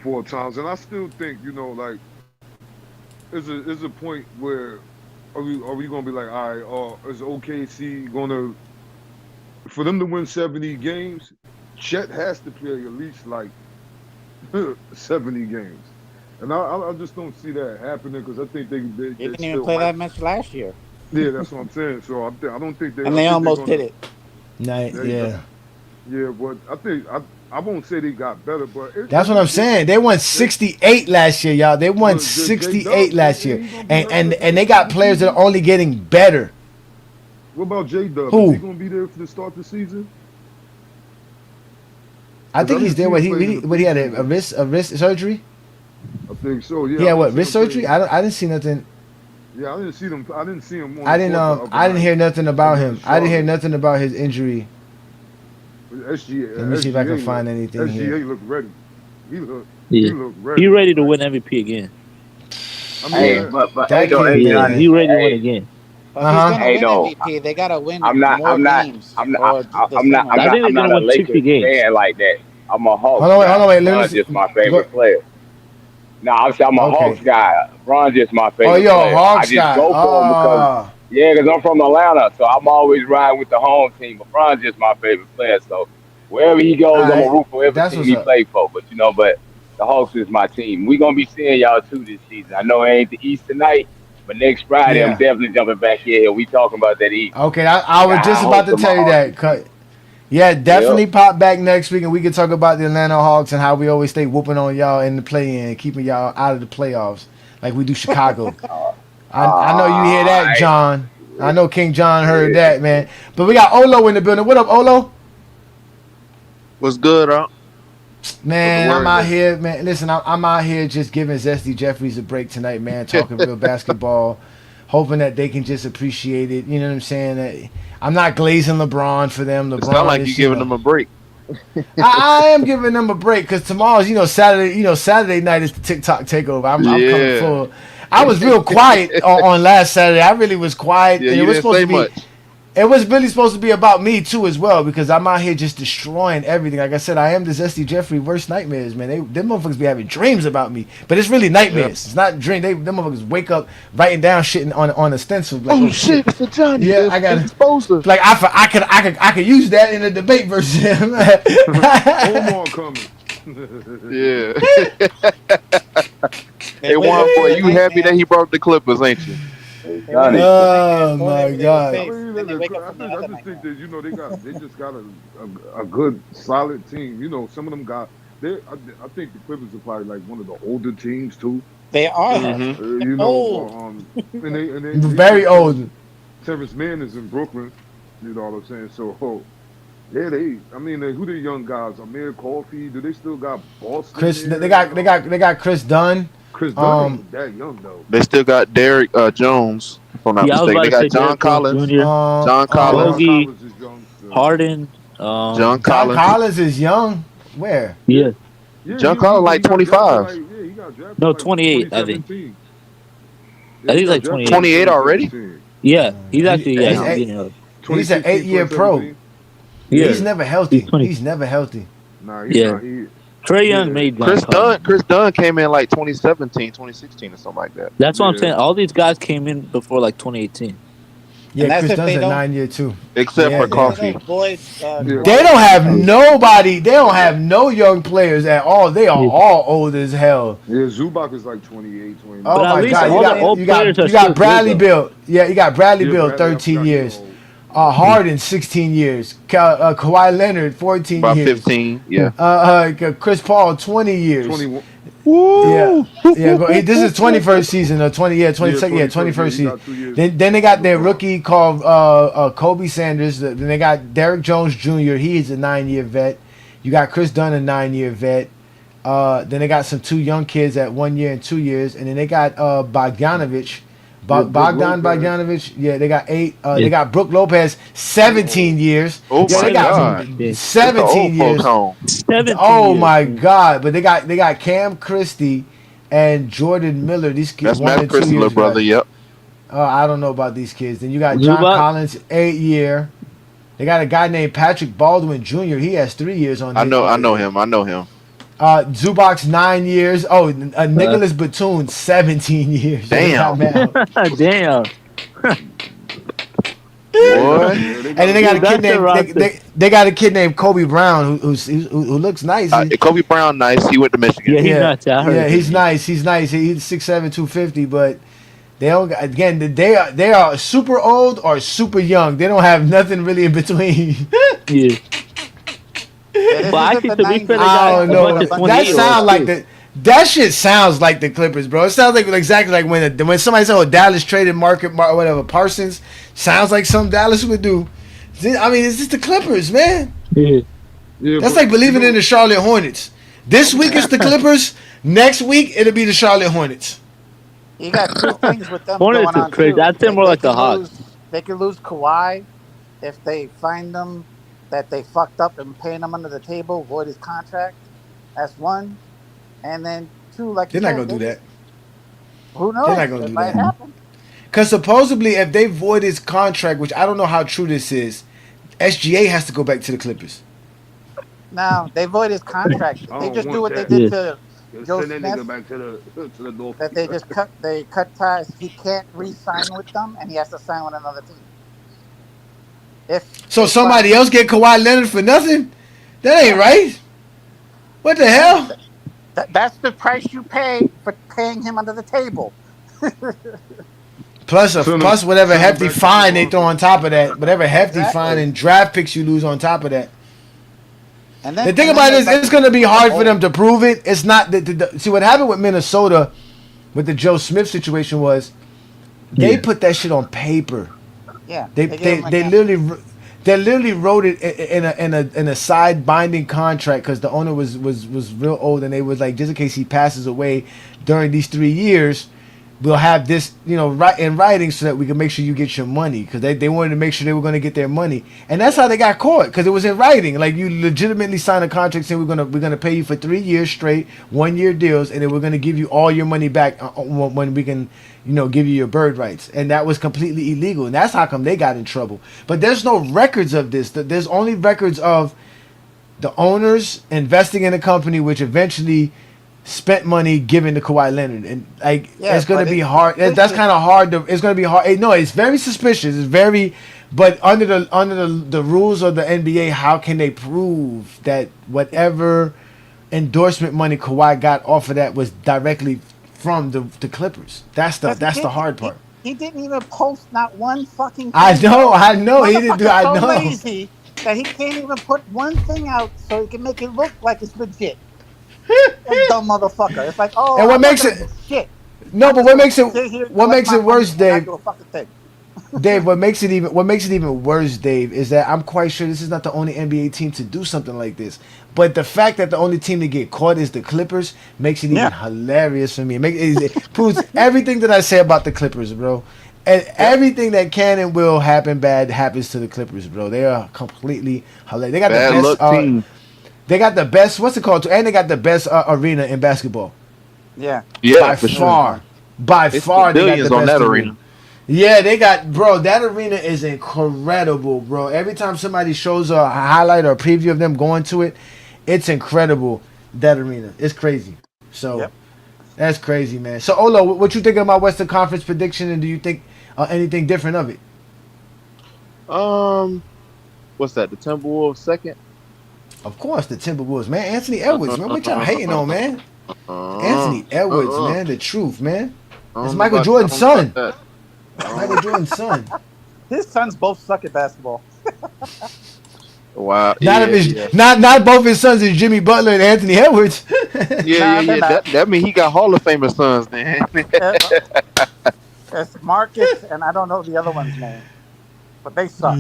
4 times, and I still think, you know, like, is a point where are we gonna be like, all right, is OKC gonna, for them to win 70 games, Chet has to play at least like 70 games, and I just don't see that happening because I think they didn't even play that much last year. Yeah, that's what I'm saying. So I don't think they. And they almost did it. Yeah, but I won't say they got better, but that's what I'm saying. They won 68 last year, y'all. They won 68 last year, and they got players that are only getting better. What about J-Dub? Who? Is he gonna be there for the start of the season? I think he's there. What he had a wrist surgery? I think so. Yeah. He had what, wrist surgery? I didn't see nothing. Yeah, I didn't see them. I didn't see him. I didn't hear nothing about him. I didn't hear nothing about his injury. SGA. Let me see if I can find anything SGA here. Look ready. He look ready. He ready to win MVP again. I mean, hey, but he ready to win again. Hey, no, MVP, they gotta win. I'm not a Lakers fan like that. I'm a Hawks. Hold on, wait. LeBron's just my favorite player. No, I'm a Hawks guy. LeBron's just my favorite. Oh, you're player. a Hawks guy. guy. Go for him because I'm from Atlanta, so I'm always riding with the home team. LeBron's just my favorite player. So wherever he goes, I'm gonna root for every team he plays for. But the Hawks is my team. We're gonna be seeing y'all too this season. I know it ain't the East tonight, but next Friday I'm definitely jumping back here. We talking about that East. Okay, I was just about to tell you that. Yeah, definitely pop back next week, and we can talk about the Atlanta Hawks and how we always stay whooping on y'all in the play-in, keeping y'all out of the playoffs, like we do Chicago. I know you hear that, John. I know King John heard that, man. But we got Olo in the building. What up, Olo? What's good, huh? Man, I'm out here, man. Listen, I'm out here just giving Zesty Jeffries a break tonight, man. Talking real basketball, hoping that they can just appreciate it. You know what I'm saying? I'm not glazing LeBron for them. LeBron, it's not like you're giving them a break. I am giving them a break because tomorrow's, Saturday night is the TikTok takeover. I'm coming full. I was real quiet on last Saturday. I really was quiet. Yeah, and you didn't say much. It was really supposed to be about me too as well because I'm out here just destroying everything. Like I said, I am the Zesty Jeffrey worst nightmares, man. Them motherfuckers be having dreams about me, but it's really nightmares. Yep. It's not dream. Them motherfuckers wake up writing down shit on a stencil. Like, shit, it's Ajani. Yeah, I got exposure. Like I could use that in a debate versus him. Omar coming. Yeah. Hey, Juan boy, you happy that he brought the Clippers, ain't you? Oh my God! I just think that they just got a good solid team. Some of them got. I think the Clippers are probably like one of the older teams too. They are. And they very old. Terrence Mann is in Brooklyn. You know what I'm saying? So. Yeah, who the young guys? Amir Coffey. Do they still got Boston? Chris, they got Chris Dunn. Chris Dunn ain't that young though. They still got Derek Jones. If I'm not mistaken, they got John Collins. John Collins. Harden. John Collins. John Collins is young. Where? Yeah. John Collins like 25. He got drafted no, 28. I think. I think he's like 28. 28 already. Yeah, he's actually he's an 8-year pro. Yeah. He's never healthy. He's never healthy. Nah, he's not. Trae Young made Chris Dunn came in like 2017, 2016 or something like that. That's what I'm saying. All these guys came in before like 2018. Yeah, Chris Dunn's a 9-year too. Except for Coffee. They don't have nobody. They don't have no young players at all. They are all old as hell. Yeah, Zubac is like 28, 29. Oh my God! You got Bradley Beal. Yeah, you got Bradley Beal, 13 years. Harden, 16 years. Kawhi Leonard, 14 About years. 15, yeah. Chris Paul, 20 years. 21. Yeah, this is 21st season or 21st season. Then they got their rookie called Kobe Sanders. Then they got Derrick Jones Jr. He's a 9-year vet. You got Chris Dunn, a 9-year vet. Then they got some 2 young kids at 1 year and 2 years, and then they got Bogdanovich. Bogdanovich, yeah, they got 8. They got Brook Lopez, 17 years. Oh yeah, my they got God, 17 years. 17 oh years, my man. God! But they got Cam Christie and Jordan Miller. These kids, That's 1 Matt and 2 Christie, years. little brother. Yep. I don't know about these kids. Then you got John Zubac? Collins, 8 year. They got a guy named Patrick Baldwin Jr. He has 3 years on. I know him. Zubac's 9 years. Oh, Nicholas Batum 17 years. Damn. Damn. Boy. And then they got a kid named they got a kid named Kobe Brown who looks nice. Kobe Brown, nice. He went to Michigan. Yeah, he's nuts. I heard he's nice. He's 6'7", 250, but they don't. Again, they are super old or super young. They don't have nothing really in between. Yeah. But actually, to be fair, they I got don't a know. bunch of That 28-year-olds sound like too. that shit sounds like the Clippers, bro. It sounds like exactly like when somebody said, "Oh, Dallas traded whatever Parsons." Sounds like something Dallas would do. I mean, it's just the Clippers, man. Yeah. That's like believing in the Charlotte Hornets. This week it's the Clippers. Next week it'll be the Charlotte Hornets. You got 2 things with them Hornets going is on crazy. too. I'd say more like the Hawks. They could lose Kawhi if they find them that they fucked up and paying him under the table, void his contract. That's 1, and then 2, like They're not gonna do that. Who knows? They're not gonna It do might that. happen. Because supposedly, if they void his contract, which I don't know how true this is, SGA has to go back to the Clippers. No, they void his contract. I They don't just want do what that. they did to Joe Send that nigga Smith. back to the North. That they just cut ties. He can't re-sign with them, and he has to sign with another team. So somebody else get Kawhi Leonard for nothing? That ain't right. What the hell? That's the price you pay for paying him under the table. Plus whatever hefty fine they throw on top of that. Whatever hefty fine and draft picks you lose on top of that. And The thing about it is, it's going to be hard for them to prove it. It's not see what happened with Minnesota with the Joe Smith situation was they put that shit on paper. Yeah, They literally wrote it in a side binding contract because the owner was real old, and they was like, just in case he passes away during these 3 years, we'll have this, right in writing so that we can make sure you get your money, because they wanted to make sure they were going to get their money, and that's how they got caught, because it was in writing. Like, you legitimately signed a contract saying we're gonna pay you for 3 years straight, 1 year deals, and then we're gonna give you all your money back when we can, give you your bird rights, and that was completely illegal, and that's how come they got in trouble. But there's no records of this. There's only records of the owners investing in a company, which eventually spent money given to Kawhi Leonard, and it's going to be hard. That's kind of hard. It's going to be hard. No, it's very suspicious. It's very, but under the rules of the NBA, how can they prove that whatever endorsement money Kawhi got off of that was directly from the Clippers? That's the hard part. He didn't even post not one fucking thing. I know. He didn't do. I so know. lazy that he can't even put one thing out so he can make it look like it's legit. That dumb motherfucker. It's like, oh, And what I'm makes not it gonna do shit. no, but what makes it My worse, money and not Dave? do a fucking thing. Dave, what makes it even worse, Dave, is that I'm quite sure this is not the only NBA team to do something like this. But the fact that the only team to get caught is the Clippers makes it even hilarious for me. It proves everything that I say about the Clippers, bro. And everything that can and will happen bad happens to the Clippers, bro. They are completely hilarious. They got Bad the best luck team. They got the best, what's it called? And they got the best arena in basketball. Yeah. By far. By far, they got billions the on best that arena. Yeah, they got, bro, that arena is incredible, bro. Every time somebody shows a highlight or a preview of them going to it, it's incredible, that arena. It's crazy. So, that's crazy, man. So, Olo, what you think about Western Conference prediction, and do you think anything different of it? What's that, the Timberwolves second? Of course, the Timberwolves, man. Anthony Edwards, man. What y'all hating on, man? Anthony Edwards, man. The truth, man. It's Michael Jordan's son. Michael Jordan's son. His sons both suck at basketball. Wow. Not both his sons is Jimmy Butler and Anthony Edwards. Yeah. That means he got Hall of Famer sons, then. It's Marcus, and I don't know the other one's name, but they suck.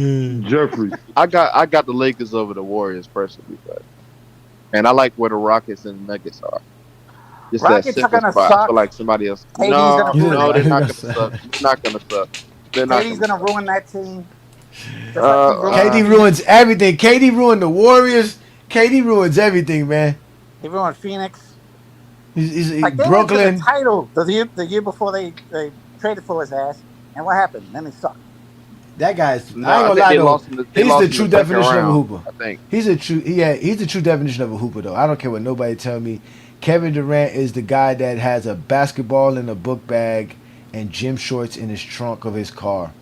Jeffrey. I got the Lakers over the Warriors personally, and I like where the Rockets and the Nuggets are. Just Rockets are gonna spot. suck. I feel like somebody else. KD's No, gonna they're not gonna suck. They're not gonna suck. They're not. KD's gonna ruin that team. KD ruins everything. KD ruined the Warriors. KD ruins everything, man. He ruined Phoenix. He's Like they Brooklyn. went to the title the year before they traded for his ass, and what happened? Then they sucked. That guy's. No, I ain't gonna lie though. He's lost the in true the second definition of a round, hooper. I think. He's the true definition of a hooper though. I don't care what nobody tell me. Kevin Durant is the guy that has a basketball in a book bag and gym shorts in his trunk of his car.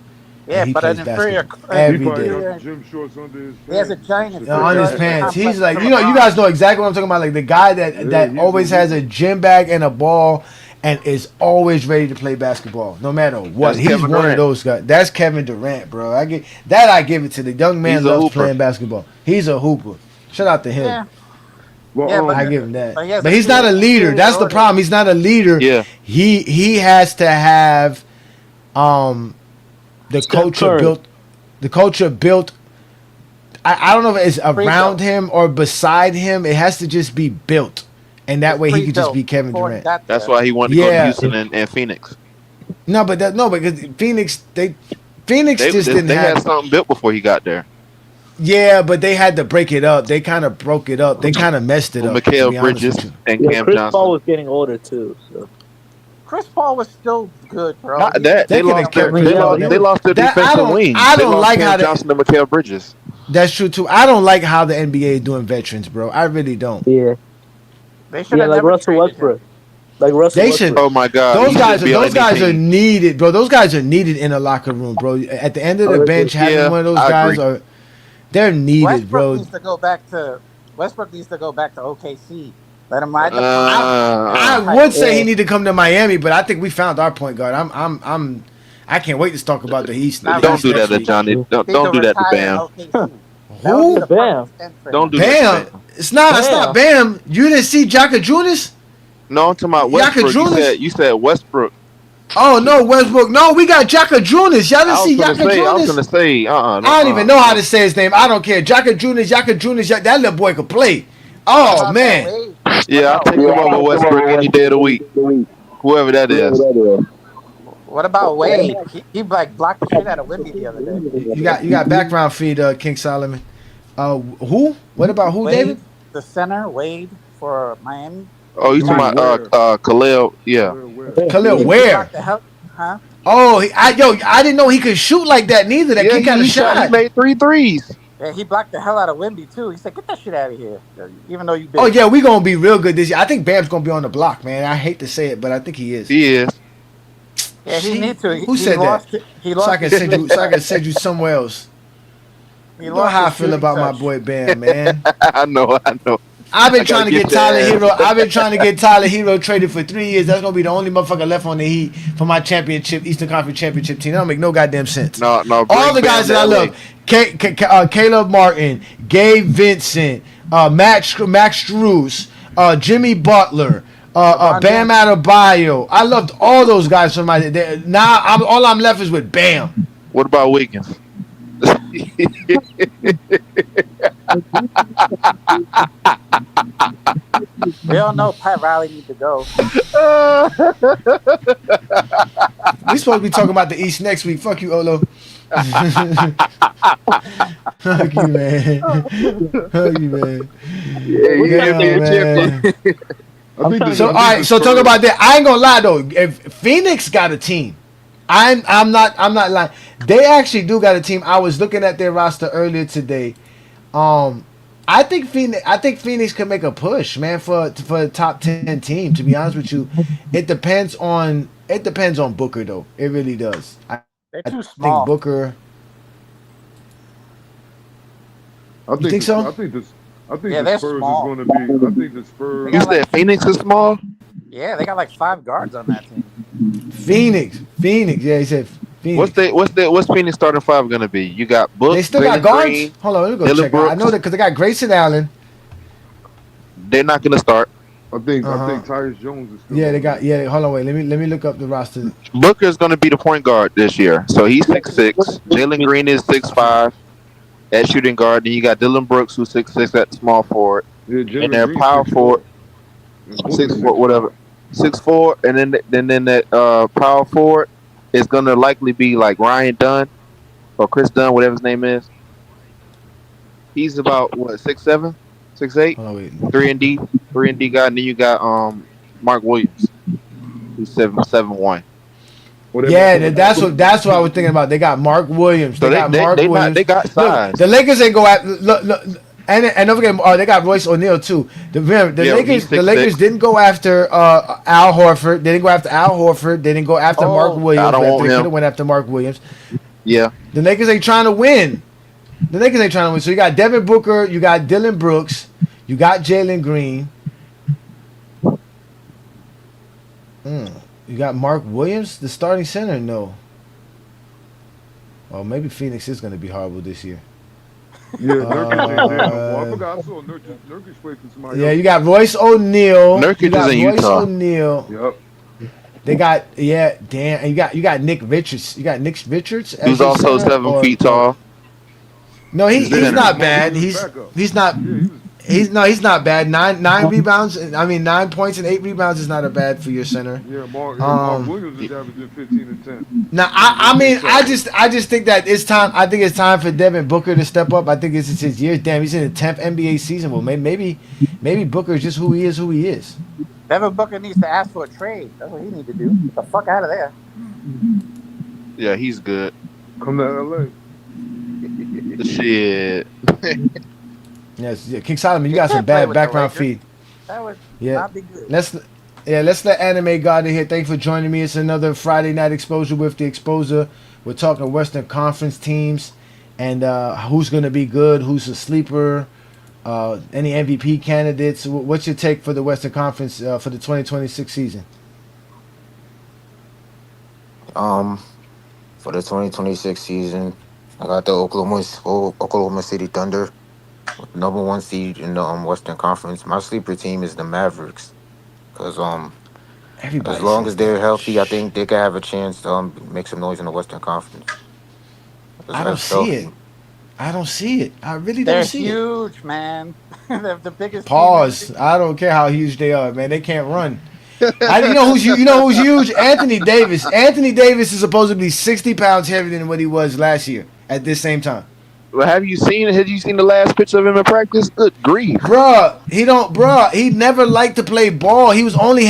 Yeah, he but an plays inferior. basketball every day. Got gym shorts under his pants. He has a giant On his pants. He's like, you guys know exactly what I'm talking about. Like the guy that always has a gym bag and a ball and is always ready to play basketball, no matter what. That's He's Kevin one of Durant. those guys. That's Kevin Durant, bro. I give it to the young man. He's a Loves hooper. playing basketball. He's a hooper. Shout out to him. Yeah. Well, but I give him that. but But he's not a leader. That's the problem. He's not a leader. Yeah. He has to have the culture built. The culture built. I don't know if it's around him or beside him. It has to just be built, and that way he could just be Kevin Durant. That's why he wanted to go to Houston and Phoenix. No, because Phoenix Phoenix just didn't they have had something built before he got there. Yeah, but they had to break it up. They kind of broke it up. They kind of messed it up. Mikal Bridges and Cam Chris Johnson. Paul was getting older too. So. Chris Paul was still good, bro. Not that they lost their defensive wing. I don't like how Johnson and Mikal Bridges. That's true too. I don't like how the NBA is doing veterans, bro. I really don't. Yeah. They should have like never Russell traded Westbrook. him. Like Russell They Westbrook. should. Oh my God. Those He guys should be on any are team. needed, bro. Those guys are needed in a locker room, bro. At the end of the bench, having one of those guys they're needed, bro. Westbrook needs to go back to OKC. Let him ride the I would say he need to come to Miami, but I think we found our point guard. I can't wait to talk about the East. Don't do that to Johnny. Don't do that to Bam. Who? Bam. Don't do Bam. that. It's not Bam. You didn't see Jaka Junis? No, I'm talking about Westbrook. You said Westbrook. Oh no, Westbrook. No, we got Jaka Junis. Y'all didn't see Jaka Junis? I was gonna say, I don't even know how to say his name. I don't care. Jaka Junis. That little boy could play. Oh man. Yeah, I'll take him over Westbrook any day of the week. Whoever that is. What about Wade? He like blocked the shit out of Wemby the other day. You got background feed, King Solomon. Who? What about who, Wade, David? The center, Wade for Miami. Oh, you talking about Khalil? Yeah. Khalil where? Huh? Oh, I didn't know he could shoot like that neither. That kid got a shot. He made 3 threes. Yeah, he blocked the hell out of Wemby too. He said, "Get that shit out of here." Even though you did. Oh yeah, we gonna be real good this year. I think Bam's gonna be on the block, man. I hate to say it, but I think he is. He is. Yeah, he needs to. Who said that? He So lost. I can send you somewhere else. You know how I feel about my boy Bam, man. I know. I've been trying to get Tyler Hero. I've been trying to get Tyler Hero traded for 3 years. That's gonna be the only motherfucker left on the Heat for my championship, Eastern Conference championship team. That don't make no goddamn sense. No. All the guys that I love: Caleb Martin, Gabe Vincent, Max Strus, Jimmy Butler, Bam Adebayo. I loved all those guys from my. Now all I'm left is with Bam. What about Wiggins? We all know Pat Riley needs to go. We supposed to be talking about the East next week. Fuck you, Olo. Fuck you, man. Fuck you, man. So all right, so talk about that. I ain't gonna lie though. If Phoenix got a team, I'm not lying. They actually do got a team. I was looking at their roster earlier today. I think Phoenix can make a push, man, for a top 10 team. To be honest with you, it depends on Booker though. It really does. They're too I small. think Booker. I think so? I think Yeah, the they're Spurs small. is going to be. I think the Spurs. You said Phoenix is small? Yeah, they got like 5 guards on that team. Phoenix. Yeah, he said Phoenix. What's Phoenix starting five gonna be? You got Book. They still got Jalen guards. Green, Hold on, let me go Dylan check out. I know Brooks. that because they got Grayson Allen. They're not gonna start. I think Uh-huh. Tyus Jones is still. Yeah, they got. Yeah, hold on, wait. Let me look up the roster. Booker's gonna be the point guard this year, so he's 6'6". Jalen Green is 6'5" at shooting guard. Then you got Dylan Brooks, who's 6'6" at small forward, Yeah, and their power forward 6'4", whatever, 6'4", and then that power forward is gonna likely be like Ryan Dunn or Chris Dunn, whatever his name is. He's about what 6'7", 6'8", 3 and D guy. And then you got Mark Williams, who's 7'1". Yeah, that's what I was thinking about. They got Mark Williams. So they got size. Look, the Lakers ain't go at look, and don't forget, they got Royce O'Neal too. The Lakers didn't go after Al Horford. They didn't go after Al Horford. They didn't go after Mark Williams. I don't want They him. could have went after Mark Williams. Yeah. The Lakers ain't trying to win. So you got Devin Booker, you got Dylan Brooks, you got Jalen Green. You got Mark Williams, the starting center? No. Well, maybe Phoenix is going to be horrible this year. Yeah, Nurkic. I forgot. I saw Nurkic play for somebody. Yeah, you got Royce O'Neal. Nurkic is in Utah. O'Neal. Yep. They got and you got Nick Richards. You got Nick Richards, Who's as also center, 7 feet tall. No, he's not bad. He's not bad. Nine rebounds. 9 points and 8 rebounds is not a bad for your center. Yeah, Mark Williams is averaging 15 and 10. Now, I just think that it's time. I think it's time for Devin Booker to step up. I think it's his year. Damn, he's in the 10th NBA season. Well, maybe Booker is just who he is. Devin Booker needs to ask for a trade. That's what he needs to do. Get the fuck out of there. Yeah, he's good. Come to LA. Shit. Yes, yeah, King Solomon, you got some bad background feed. That would Yeah, not be good. let's let Anime God in here. Thank you for joining me. It's another Friday night exposure with the Exposer. We're talking Western Conference teams and who's going to be good, who's a sleeper, any MVP candidates. What's your take for the Western Conference for the 2026 season? For the 2026 season, I got the Oklahoma City Thunder, number 1 seed in the Western Conference. My sleeper team is the Mavericks, because as long as they're healthy, I think they could have a chance to make some noise in the Western Conference. I don't see it. I really don't see it. They're huge, man. They're the biggest. Pause. I don't care how huge they are, man. They can't run. You know who's huge? Anthony Davis. Anthony Davis is supposed to be 60 pounds heavier than what he was last year at this same time. Well, have you seen the last picture of him in practice? Good grief, He never liked to play ball. He was only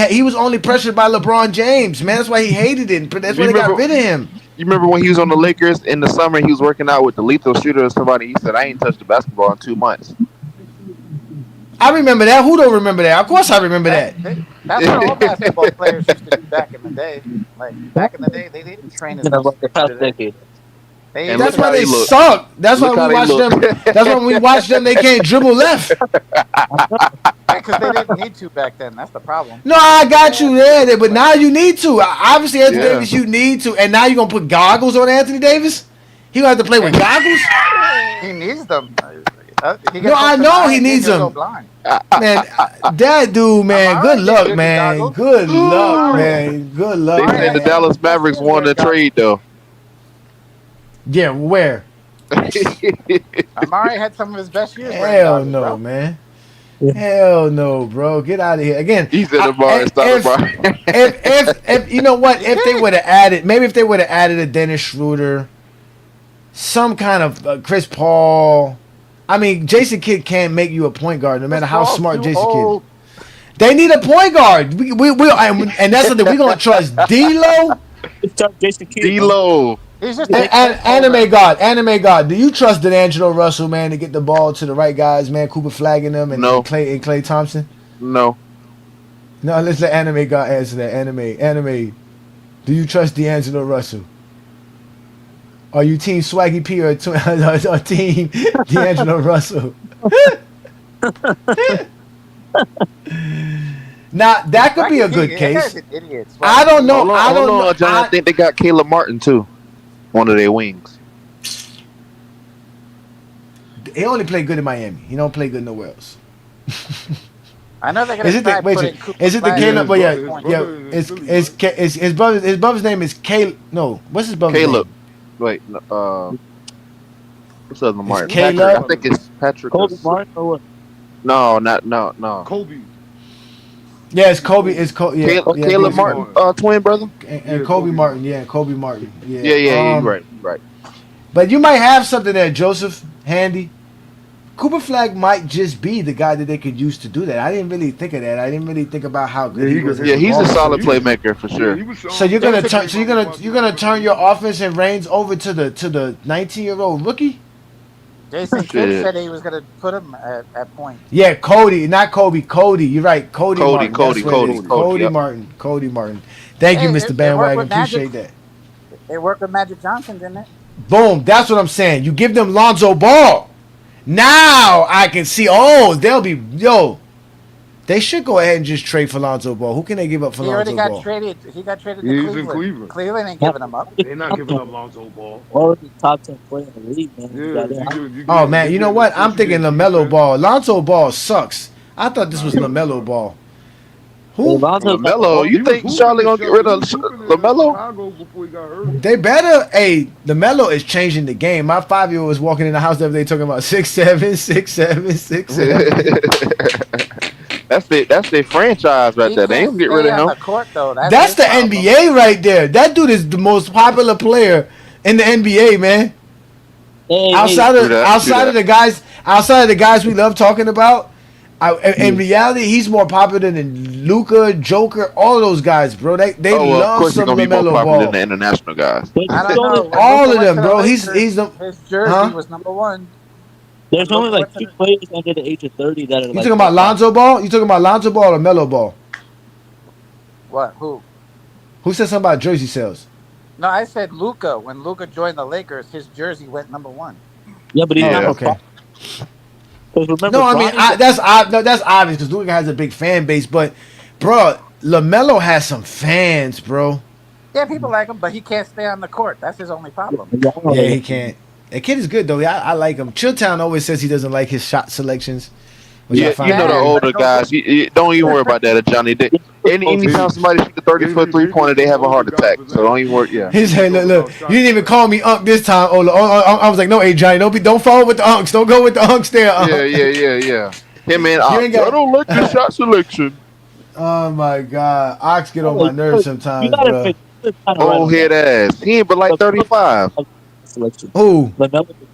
pressured by LeBron James, man. That's why he hated it. That's why they got rid of him. You remember when he was on the Lakers in the summer? He was working out with the lethal shooter or somebody. He said, "I ain't touched the basketball in 2 months." I remember that. Who don't remember that? Of course, I remember that. That's what all basketball players used to do back in the day. Like back in the day, they didn't train as much. That's why they suck. That's why we watch them. That's why when we watch them, they can't dribble left. Because they didn't need to back then. That's the problem. No, I got you there, but now you need to. Obviously, Anthony Davis, you need to. And now you're going to put goggles on Anthony Davis? He going to have to play with goggles? He needs them. No, I know he needs them. Man, that dude, man, good luck, man. Good luck, man. Good luck. They said the Dallas Mavericks won the trade, though. Yeah, where? Amari had some of his best years. Hell no, man. Hell no, bro. Get out of here. Again, he said Amari. If you know what, if they would have added a Dennis Schroeder, some kind of Chris Paul. I mean, Jason Kidd can't make you a point guard, no matter how smart Jason Kidd. They need a point guard. And that's something we're gonna trust. D'Lo. D'Lo. Anime God. Do you trust D'Angelo Russell, man, to get the ball to the right guys, man? Cooper flagging them and Klay Thompson. No. Let's let Anime God answer that. Anime. Do you trust D'Angelo Russell? Are you team Swaggy P or team D'Angelo Russell? Now that could be a good case. I don't know. Hold on, John. I think they got Caleb Martin too. one of their wings. He only played good in Miami. He don't play good nowhere else. I know they're gonna Is it the try wait? putting Cooper Is it the Flag Caleb? in. But yeah, his brother yeah. It's his brother. His brother's name is Caleb. No, what's his brother's Caleb. name? Wait, what's the other Martin? Caleb? Patrick, I think it's Patrick. Kobe Martin or what? No, no. Kobe. Yeah, it's Kobe. It's Kobe. Yeah, Caleb Martin, twin brother. And Kobe Martin. Yeah, Kobe Martin. Yeah. Yeah. You're right. But you might have something there, Joseph, handy. Cooper Flag might just be the guy that they could use to do that. I didn't really think of that. I didn't really think about how good he was. Yeah, he's a solid playmaker for sure. So you're gonna turn. So you're gonna turn your offense and reins over to the 19-year-old rookie. Jason Kidd said he was gonna put him at point. Yeah, Cody, not Kobe. Cody, you're right. Cody Martin. Cody Martin. Cody Martin. Thank you, Mr. Bandwagon. Appreciate that. They worked with Magic Johnson, didn't it? Boom. That's what I'm saying. You give them Lonzo Ball. Now I can see. Oh, they'll be They should go ahead and just trade for Lonzo Ball. Who can they give up for Lonzo Ball? He got traded. He got traded to He's Cleveland. in Cleveland. Cleveland ain't giving him up. They're not giving up Lonzo Ball. Already top 10 player in the league, man. Oh man, you know what? I'm thinking LaMelo Ball. Lonzo Ball sucks. I thought this was LaMelo Ball. Who? LaMelo? You think Charlotte gonna get rid of LaMelo? Before he got hurt. They better. Hey, LaMelo is changing the game. My 5-year-old was walking in the house the other day talking about 6'7", 6'7", 6'7". That's their franchise right there. They ain't gonna get rid of him. That's the NBA right there. That dude is the most popular player in the NBA, man. Outside of the guys we love talking about. In reality, he's more popular than Luka, Joker, all of those guys, bro. They love some LaMelo Ball. Than the international guys. I don't know. All of them, bro. He's the his jersey was number one. There's only like 2 players under the age of 30 that are. You talking about Lonzo Ball? You talking about Lonzo Ball or Melo Ball? What? Who? Who said something about jersey sales? No, I said Luka. When Luka joined the Lakers, his jersey went number one. Yeah, but he's not okay. Remember, no, I mean that's obvious because Luka has a big fan base, but bro, LaMelo has some fans, bro. Yeah, people like him, but he can't stay on the court. That's his only problem. Yeah, he can't. That kid is good though. I like him. Chilltown always says he doesn't like his shot selections. Yeah, you know the older guys. You don't even worry about that, Johnny. Anytime somebody shoots a 30-foot 3-pointer, they have a heart attack. So don't even worry. Yeah. He said, "Look, you didn't even call me Unk this time." I was like, "No, hey Johnny, don't follow with the Unks. Don't go with the Unks there." Yeah. Hey man, I don't like your shot selection. Oh my God, Ox get on my nerves sometimes, bro. Old head ass. He ain't but like 35. Who?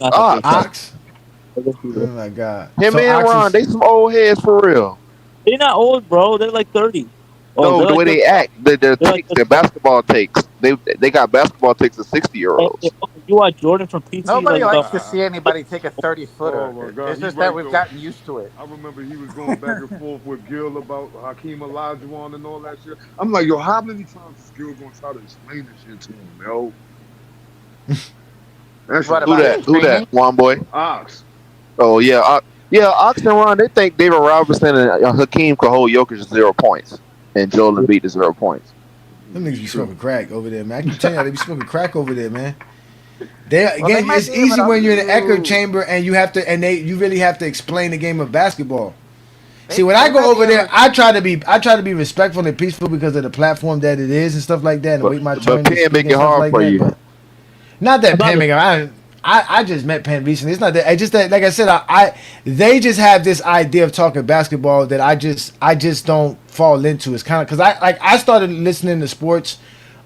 Ox. Oh my God. Him and Ron, they some old heads for real. They're not old, bro. They're like 30. No, the way they act, their basketball takes. They got basketball takes of 60-year-olds. You watch Jordan from PT. Nobody likes to see anybody take a 30-footer. Oh my God, it's just that we've gotten used to it. I remember he was going back and forth with Gil about Hakeem Olajuwon and all that shit. I'm like, yo, how many times is Gil gonna try to explain this shit to him, yo? Who that? One boy. Ox. Oh yeah, Ox and Ron. They think David Robinson and Hakeem could hold Jokic to 0 points, and Joel Embiid to 0 points. Them niggas be smoking crack over there, man. I can tell you, they be smoking crack over there, man. It's easy when you're in an echo chamber and you really have to explain the game of basketball. See, when I go over there, I try to be respectful and peaceful because of the platform that it is and stuff like that, and wait my turn. But Penn make it hard for you. Not that Penn make it. I just met Penn recently. It's not that. It's just that, like I said, they just have this idea of talking basketball that I just don't fall into. It's kind of because I started listening to sports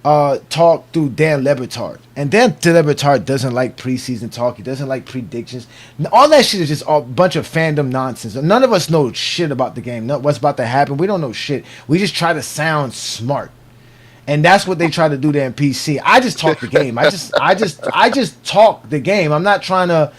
talk through Dan Lebitard, and Dan Lebitard doesn't like preseason talk. He doesn't like predictions. All that shit is just a bunch of fandom nonsense. None of us know shit about the game. What's about to happen. We don't know shit. We just try to sound smart. And that's what they try to do there in PC. I just talk the game. I just talk the game. I'm not trying to,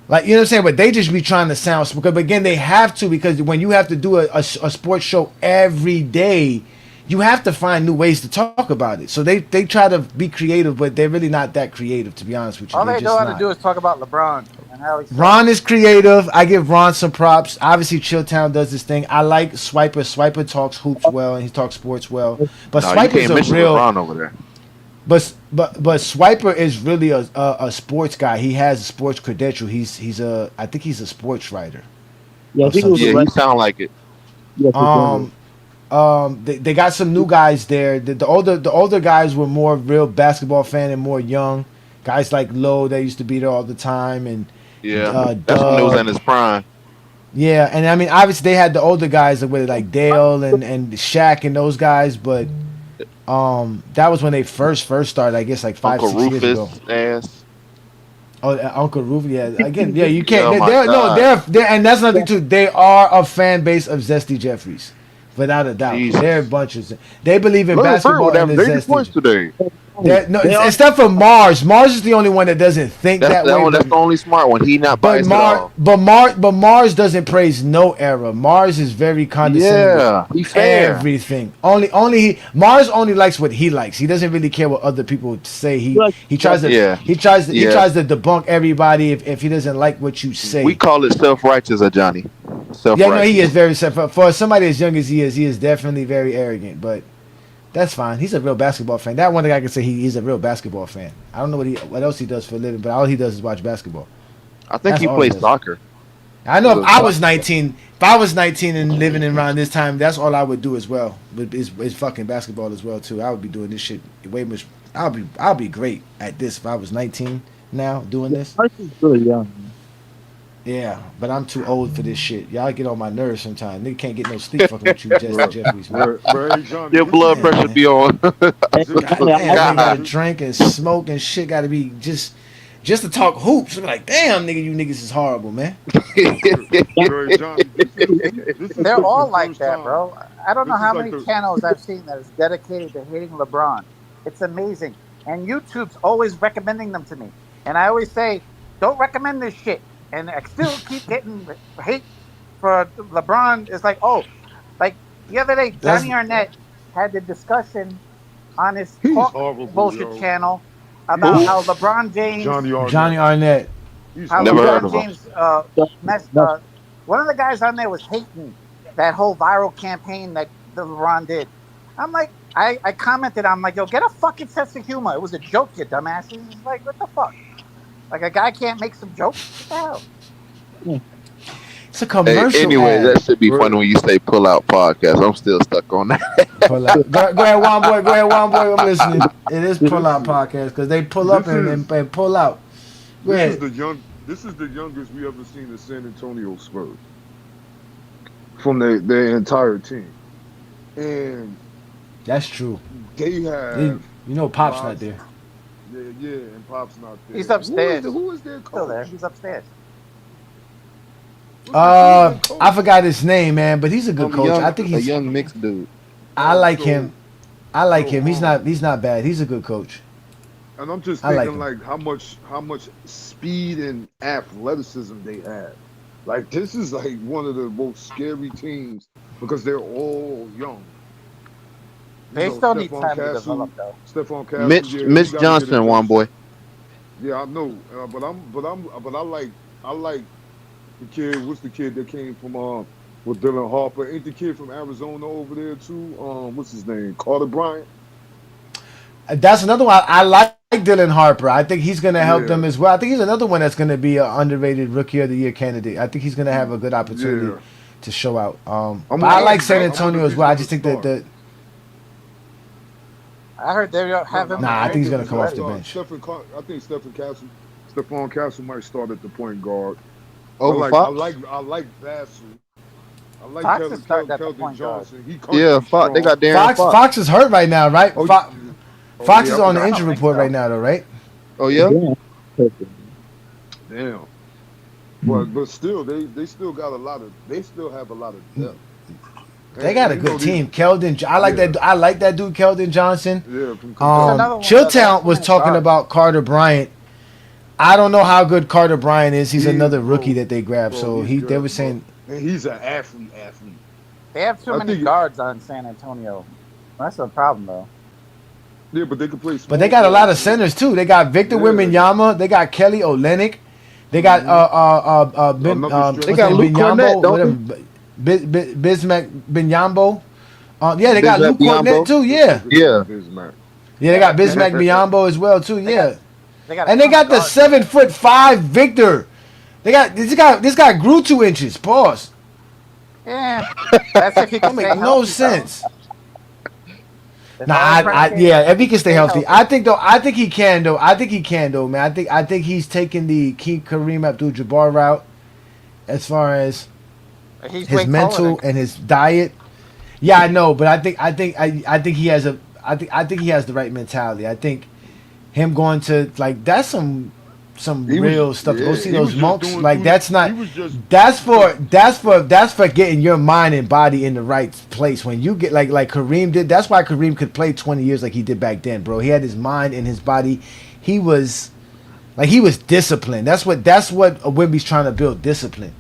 like, you know what I'm saying? But they just be trying to sound smart. But again, they have to, because when you have to do a sports show every day, you have to find new ways to talk about it. So they try to be creative, but they're really not that creative, to be honest with you. All they know how to do is talk about LeBron and how he's Ron is creative. I give Ron some props. Obviously, Chilltown does this thing. I like Swiper. Swiper talks hoops well, and he talks sports well. But Swiper's a real. Ron over there. But Swiper is really a sports guy. He has a sports credential. I think he's a sports writer. Yeah, I think it was Yeah, he sound like it. Yes, They got some new guys there. The older guys were more real basketball fan and more young guys like Lowe that used to be there all the time, and Yeah, that's when it was in his prime. yeah, and I mean obviously they had the older guys with like Dale and Shaq and those guys, but that was when they first started. I guess like 5 Uncle 6 years ago. Rufus ass. Oh, Uncle Rufus, yeah. Again, yeah, you can't. Oh my they're, no, God. they're, and that's another thing too. They are a fan base of Zesty Jeffries, without a doubt. Jesus. They're a bunch of. They believe in Look, basketball that and the 80 Zesty. points today. No, except for Mars. Mars is the only one that doesn't think That's that way. that's the only smart one. He not biased at all. But Mars doesn't praise no era. Mars is very condescending. Yeah, with he fair. everything. Mars only likes what he likes. He doesn't really care what other people say. He tries to he tries to debunk everybody if he doesn't like what you say. We call it self-righteous, Ajani. Self-righteous. Yeah, no, he is very for somebody as young as he is definitely very arrogant, but that's fine. He's a real basketball fan. That one thing I can say he's a real basketball fan. I don't know what else he does for a living, but all he does is watch basketball. I think he plays soccer. I know if I was 19 and living around this time, that's all I would do as well. Is fucking basketball as well too. I would be doing this shit way much. I'll be great at this if I was 19 now doing this. He's really young. Yeah, but I'm too old for this shit. Y'all get on my nerves sometimes. Nigga can't get no sleep fucking with you, Jesse Jeffries, man. Your blood pressure be on. I gotta drink and smoke and shit. Gotta be just to talk hoops. I'm like, damn, nigga, you niggas is horrible, man. They're all like that, bro. I don't know how many channels I've seen that is dedicated to hating LeBron. It's amazing. And YouTube's always recommending them to me. And I always say, don't recommend this shit. And I still keep getting hate for LeBron. It's like, like the other day, Johnny Arnett had the discussion on his bullshit channel about how LeBron James, Johnny Arnett, how Never LeBron heard of James one of the guys on there was hating that whole viral campaign that LeBron did. I'm like, I commented, I'm like, yo, get a fucking sense of humor. It was a joke, you dumbasses. It's like, what the fuck? Like a guy can't make some jokes? What the hell? It's a commercial. Anyway, that should be funny when you say pull out podcast. I'm still stuck on that. Pull out. Go ahead, one boy. I'm listening. It is pull out podcast because they pull up and pull out. Go ahead. This is the youngest we ever seen the San Antonio Spurs from their entire team, and that's true. They have Pop's not there. Yeah, and Pop's not there. He's upstairs. Who is their coach? Still there. He's upstairs. I forgot his name, man, but he's a good coach. I think he's a young mixed dude. I like him. He's not bad. He's a good coach. And I'm just thinking like how much speed and athleticism they have. Like this is like one of the most scary teams because they're all young. They still need time to develop, though. Stephon Castle, Mitch Johnson, one boy. Yeah, I know, but I like the kid. What's the kid that came from with Dylan Harper? Ain't the kid from Arizona over there too? What's his name? Carter Bryant. That's another one. I like Dylan Harper. I think he's going to help them as well. I think he's another one that's going to be an underrated Rookie of the Year candidate. I think he's going to have a good opportunity to show out. But I like San Antonio as well. I just think that I heard they have him. Nah, I think he's going to come off the bench. I think Stephon Castle might start at the point guard. Over Fox? I like Vassell. I like Fox is starting at the Keldon point guard. Johnson. Fox. They got Darren Fox. Fox is hurt right now, right? Fox is on the injury report right now, though, right? Oh yeah. Damn. But still, they still got a lot of. They still have a lot of depth. They got a good team. Keldon, I like that. I like that dude, Keldon Johnson. Yeah. Chilltown was talking about Carter Bryant. I don't know how good Carter Bryant is. He's another rookie that they grabbed. So they were saying he's an athlete. They have too many guards on San Antonio. That's a problem, though. Yeah, but they can play. But they got a lot of centers too. They got Victor Wembanyama. They got Kelly Olynyk. They got they got Luke Cornett, Bismack Binyambo. They got Luke Cornett too. Yeah. Yeah, they got Bismack Biyombo as well too. Yeah, They got and they got the 7'5" Victor. They got this guy. This guy grew 2 inches. Pause. Yeah, that's if he That can make stay no healthy, sense. It's Nah, all predicated yeah, if he can stay stay healthy, healthy. I think he can though. I think he can though, man. I think he's taking the Kareem Abdul-Jabbar route as far as He's his way mental taller and his diet. Yeah, I know, but I think he has I think he has the right mentality. I think him going to like that's some real stuff. To go see those monks, like that's not that's for getting your mind and body in the right place. When you get like Kareem did, that's why Kareem could play 20 years like he did back then, bro. He had his mind and his body. He was disciplined. That's what Wemby's trying to build, discipline.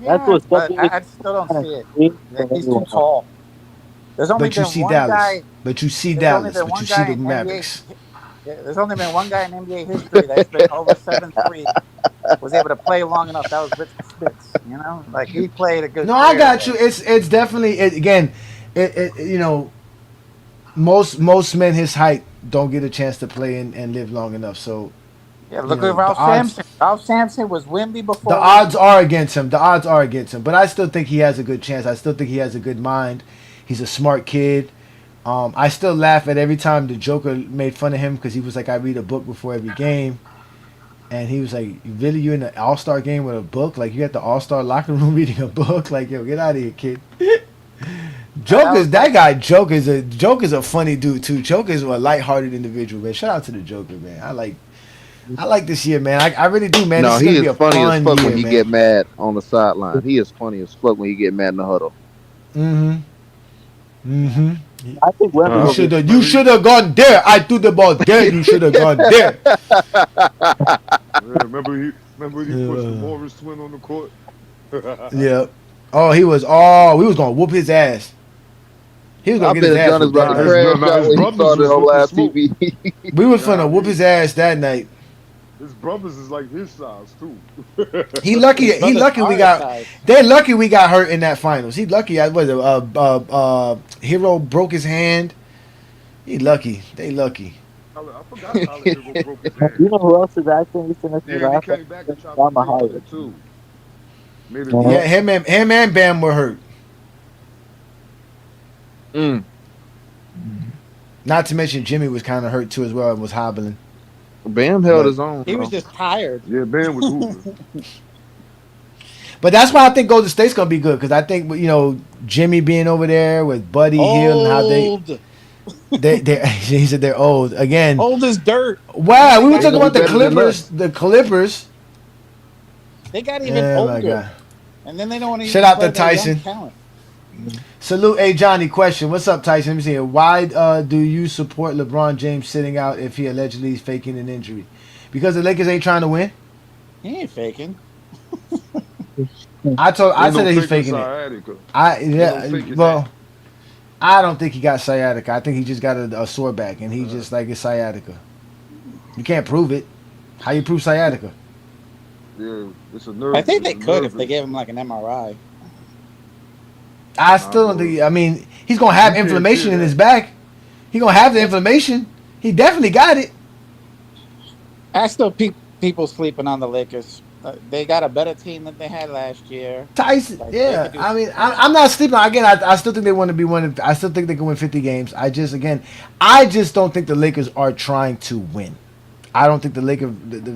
Yeah, That's what's but I still don't see it. He's too tall. There's only But you been see one Dallas. guy. But you see There's only Dallas. been But one you see guy the in Mavericks. NBA. There's only been one guy in NBA history that's been over 7'3", was able to play long enough. That was Richard Spitz. You know, like he played a good. No, I career got there. you. It's definitely again. You know, most men his height don't get a chance to play and live long enough. So Yeah, look you know, at Ralph the odds- Sampson. Ralph Sampson was Wemby before. The odds are against him. The odds are against him. But I still think he has a good chance. I still think he has a good mind. He's a smart kid. I still laugh at every time the Joker made fun of him because he was like, I read a book before every game. And he was like, really, you in the All-Star game with a book? Like, you at the All-Star locker room reading a book? Like, yo, get out of here, kid. Joker's Joker's a funny dude too. Joker's a lighthearted individual, man. Shout out to the Joker, man. I like this year, man. I really do, man. No, This he gonna be is a funny as fun fuck year, when he man. get mad on the sideline. He is funny as fuck when he get mad in the huddle. I think Wemby You should have gone there. I threw the ball there. You should have gone there. Yeah, remember he pushed the Morris twin on the court. Yeah. Oh, we was gonna whoop his ass. He was I gonna get bet his ass. John is whooped about that to night. crash out when he saw it on live TV. We was finna whoop his ass that night. His brothers is like his size too. He lucky they're lucky we got hurt in that finals. He lucky I was Hero broke his hand. He lucky. They lucky. I forgot how Hero broke his hand. You know who else is acting? Yeah, he came back and tried to play with it too. Made it Yeah, him and Bam were hurt. Not to mention Jimmy was kind of hurt too as well and was hobbling. Bam held his own. He was just tired. Yeah, Bam was hooping. But that's why I think Golden State's gonna be good because I think Jimmy being over there with Buddy Hill and how they he said they're old again. Old as dirt. Wow, we were talking about the Clippers. The Clippers. They got even my older. God. And then they don't want to Shout out play to their young Tyson. talent. Salute, hey Johnny. Question: what's up, Tyson? Let me see here. Why do you support LeBron James sitting out if he allegedly is faking an injury? Because the Lakers ain't trying to win. He ain't faking. I said that he's faking it. I don't think he got sciatica. I think he just got a sore back, and he just like it's sciatica. You can't prove it. How you prove sciatica? Yeah, it's a nerve. I think they could if they gave him like an MRI. I still don't think. I mean, he's gonna have inflammation in his back. He's gonna have the inflammation. He definitely got it. I still people sleeping on the Lakers. They got a better team than they had last year. Tyson, yeah. I mean, I'm not sleeping. Again, I still think they want to be one. I still think they can win 50 games. I just don't think the Lakers are trying to win. I don't think the Lakers.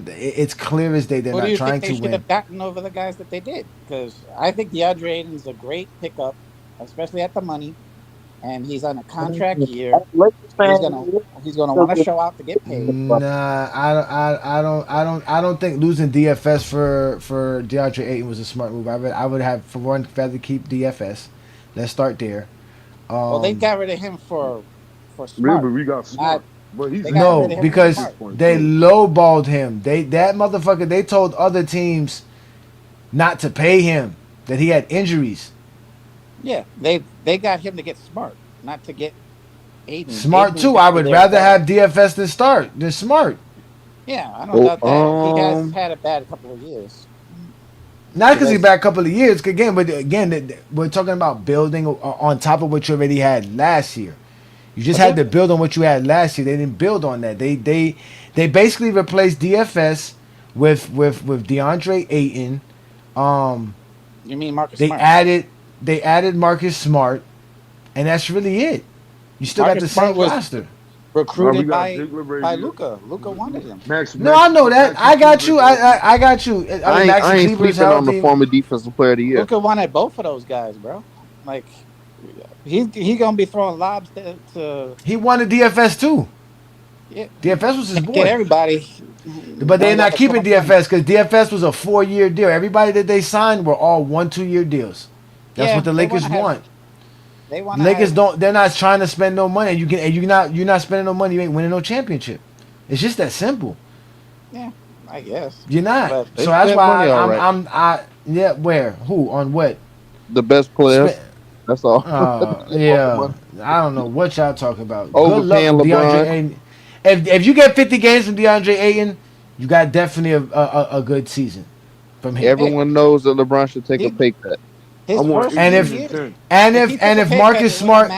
It's clear as day they're not trying to They should win. have gotten over the guys that they did because I think DeAndre Ayton's a great pickup, especially at the money, and he's on a contract year. He's gonna want to show out to get paid. Nah, I don't think losing DFS for DeAndre Ayton was a smart move. I would have for one rather keep DFS. Let's start there. Well, they got rid of him for smart. Remember, we got smart. But he's because they lowballed him. That motherfucker. They told other teams not to pay him. That he had injuries. Yeah, they got him to get smart, not to get Aiden. Smart Aiden too. I would rather have DFS than smart. Yeah, I don't doubt that. He has had a bad couple of years. Not because he's back a couple of years. Again, we're talking about building on top of what you already had last year. You just had to build on what you had last year. They didn't build on that. They basically replaced DFS with DeAndre Ayton. You mean Marcus They Smart? added Marcus Smart, and that's really it. You still got the same roster. Recruited by Luka. Luka wanted him. No, I know that. I got you. I got you. I ain't sleeping on the former defensive player of the year. Luka wanted both of those guys, bro. Like he gonna be throwing lobs to. He wanted DFS too. Yeah, DFS was his boy. Get everybody. But they're not keeping DFS because DFS was a 4-year deal. Everybody that they signed were all 1-2 year deals. That's what the Lakers want. They want. Lakers don't. They're not trying to spend no money. You're not spending no money. You ain't winning no championship. It's just that simple. Yeah, I guess You're not. But So that's why yeah. Where? Who? On what? The best players. That's all. Yeah. I don't know what y'all talking about. Overpaying Good luck, LeBron. DeAndre Ayton. If you get 50 games from DeAndre Ayton, you got definitely a good season from him. Everyone knows that LeBron should take a pay cut. And if Marcus Smart,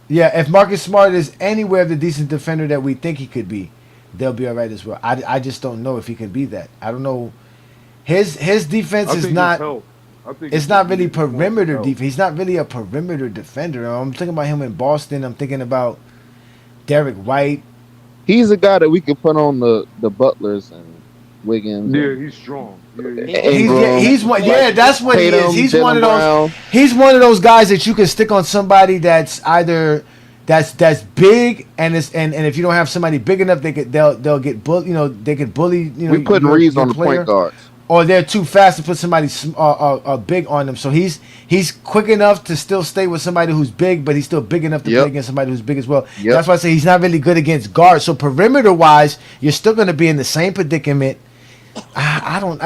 if Marcus Smart is anywhere the decent defender that we think he could be, they'll be all right as well. I just don't know if he can be that. I don't know. His defense is not. It's not really perimeter defense. He's not really a perimeter defender. I'm thinking about him in Boston. I'm thinking about Derek White. He's a guy that we could put on the Butlers and Wiggins. Yeah, he's strong. He's one. Yeah, that's what Tatum, he is. He's Jaylen one of those. Brown. He's one of those guys that you can stick on somebody that's either that's big and if you don't have somebody big enough, they'll get they could bully. We put Reeves on the point guards. Or they're too fast to put somebody big on them. So he's quick enough to still stay with somebody who's big, but he's still big enough to play against somebody who's big as well. That's why I say he's not really good against guards. So perimeter wise, you're still going to be in the same predicament. I don't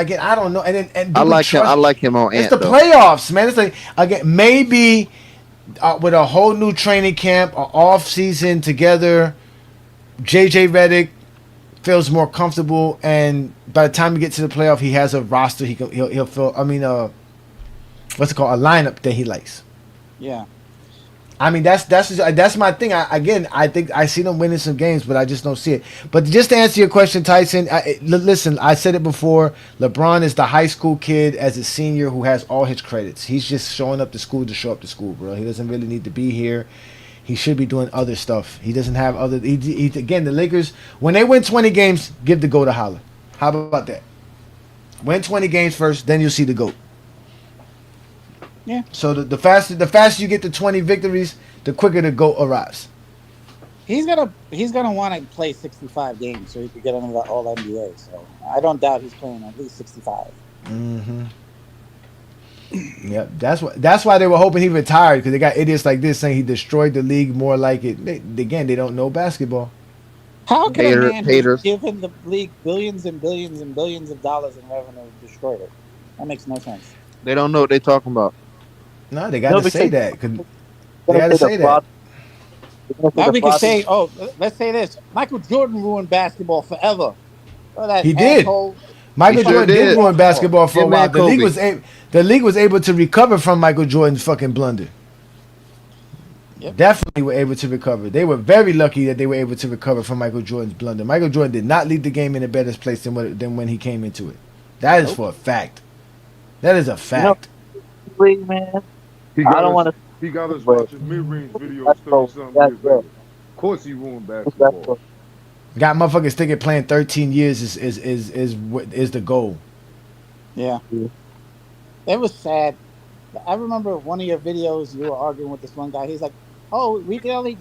know. And I like him on. It's the playoffs, man. It's like again maybe with a whole new training camp, an off season together, JJ Redick feels more comfortable, and by the time he gets to the playoff, he has a roster. He'll feel. I mean, what's it called? A lineup that he likes. Yeah. I mean, that's my thing. I think I see them winning some games, but I just don't see it. But just to answer your question, Tyson, listen, I said it before. LeBron is the high school kid as a senior who has all his credits. He's just showing up to school to show up to school, bro. He doesn't really need to be here. He should be doing other stuff. He doesn't have other. Again, the Lakers, when they win 20 games, give the GOAT a holler. How about that? Win 20 games first, then you'll see the GOAT. Yeah. So the faster you get to 20 victories, the quicker the GOAT arrives. He's gonna want to play 65 games so he could get into the All NBA. So I don't doubt he's playing at least 65. Mm-hmm. Yep, that's why they were hoping he retired, because they got idiots like this saying he destroyed the league more like it. They don't know basketball. How can a man who's given the league billions and billions and billions of dollars in revenue destroy it? That makes no sense. They don't know what they're talking about. No, they got to say that. They got to say that. Now we can say, let's say this: Michael Jordan ruined basketball forever. He did. Michael Jordan did ruin basketball for a while. The league was able to recover from Michael Jordan's fucking blunder. Yep. Definitely were able to recover. They were very lucky that they were able to recover from Michael Jordan's blunder. Michael Jordan did not leave the game in a better place than when he came into it. That is for a fact. That is a fact. Man. He got us watching mid-range videos 30-something years later. Of course he ruined basketball. Got motherfuckers thinking playing 13 years is the goal. Yeah. It was sad. I remember one of your videos, you were arguing with this one guy. He's like, we can only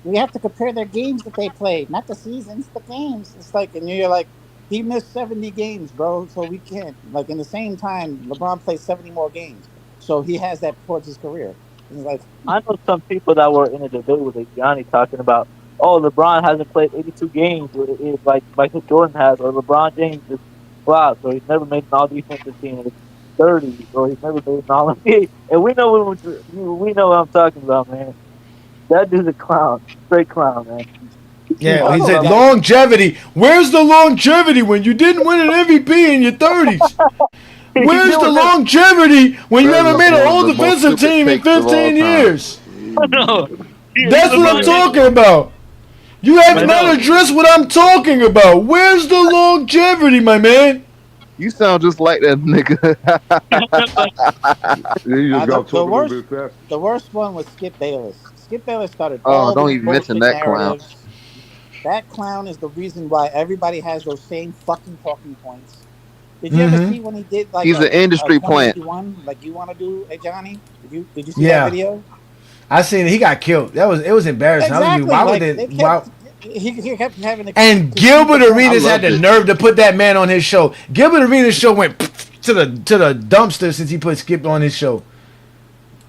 we have to compare their games that they played, not the seasons, the games. It's like, and you're like, he missed 70 games, bro, so we can't. Like, in the same time, LeBron played 70 more games. So he has that towards his career. He's like, I know some people that were in a debate with Ajani talking about, LeBron hasn't played 82 games like Michael Jordan has, or LeBron James is flopped, or he's never made an all-defensive team, or he's 30, or he's never made an all-NBA. And we know what I'm talking about, man. That dude's a clown, straight clown, man. Yeah, he said longevity. Where's the longevity when you didn't win an MVP in your 30s? Where's the longevity when you haven't made an all-defensive team in 15 years? That's what I'm talking about. You have not addressed what I'm talking about. Where's the longevity, my man? You sound just like that nigga. You just got to talk a little bit faster. The worst one was Skip Bayless. Skip Bayless started Oh, all don't the even mention bullshit that clown. narratives. That clown is the reason why everybody has those same fucking talking points. Did you ever see when he did like He's an industry plant. 2021, like you want to do, Ajani? Did you see Yeah. that video? I seen it. He got killed. It was embarrassing. Exactly. Why Like, would they it? Why, he kept having to. and Gilbert Arenas had the nerve to put that man on his show. Gilbert Arenas' show went to the dumpster since he put Skip on his show.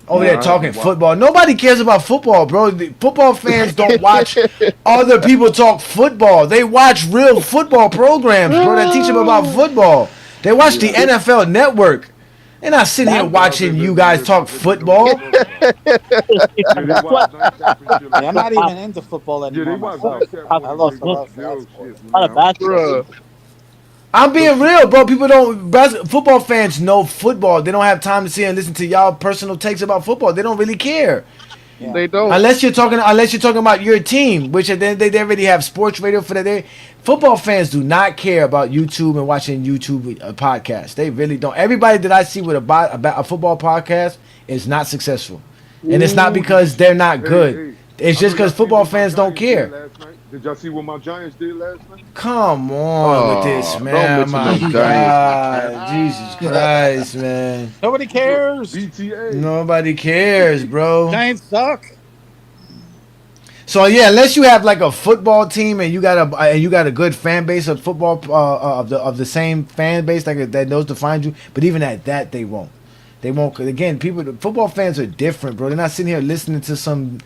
Over there talking football. Nobody cares about football, bro. The football fans don't watch other people talk football. They watch real football programs, bro, that teach them about football. They watch the NFL Network. They're not sitting here watching you guys talk football. I'm not even into football anymore myself. I lost a love for that sport. I'm being real, bro. People don't. Football fans know football. They don't have time to sit and listen to y'all personal takes about football. They don't really care. Yeah. They don't. Unless you're talking about your team, which they already have sports radio for the day. Football fans do not care about YouTube and watching YouTube podcasts. They really don't. Everybody that I see with a football podcast is not successful, and it's not because they're not good. It's just because football fans don't care. Did y'all see what my Giants did last night? Come on with this, man. My God. Jesus Christ, man. Nobody cares. BTA. Nobody cares, bro. Giants suck. So yeah, unless you have like a football team and you got a good fan base of football of the same fan base that knows to find you, but even at that they won't. They won't. Cause again, football fans are different, bro. They're not sitting here listening to some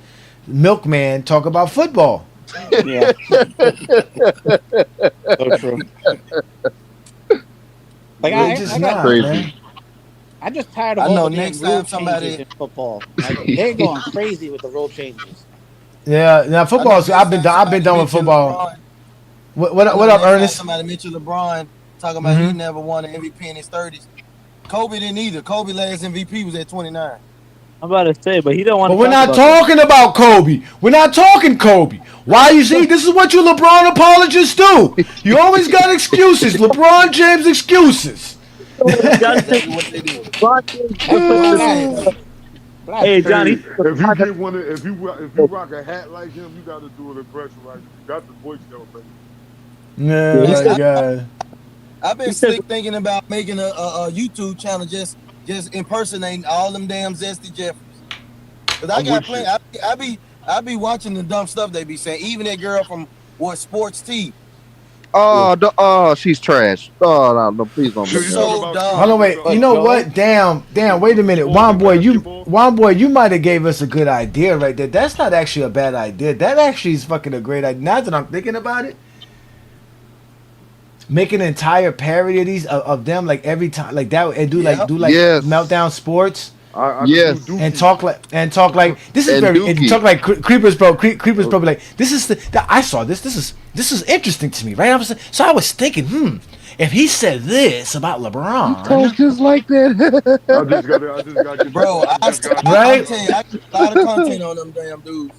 milkman talk about football. Yeah. So true. Like I got crazy. Man. I'm just tired of all the rule changes in football. Like, they're going crazy with the rule changes. Yeah, now football. I've been done with football. What up, Ernest? Somebody mentioned LeBron talking about he never won an MVP in his 30s. Kobe didn't either. Kobe last MVP was at 29. I'm about to say, but he don't want. But we're not talking about Kobe. We're not talking Kobe. Why you see? This is what you LeBron apologists do. You always got excuses. LeBron James excuses. Hey, Johnny. If you get one, if you rock a hat like him, you got to do an impression like him. You got the voice though, baby. Yeah, my God. I've been sick thinking about making a YouTube channel just impersonating all them damn Zesty Jeffers. Cause I got plenty. I be watching the dumb stuff they be saying. Even that girl from Sports T. Oh, she's trash. Oh no, please don't. So dumb. Hold on, wait. You know what? Damn. Wait a minute, Juan boy. You might have gave us a good idea right there. That's not actually a bad idea. That actually is fucking a great idea. Now that I'm thinking about it, make an entire parody of these of them like every time like that and do like Meltdown Sports. Yes, and talk like this is very and talk like Creepers Pro. Creepers Pro be like this is I saw this. This is interesting to me, right? I was thinking, if he said this about LeBron, talk just like that. I just got bro. Right? I got a lot of content on them damn dudes.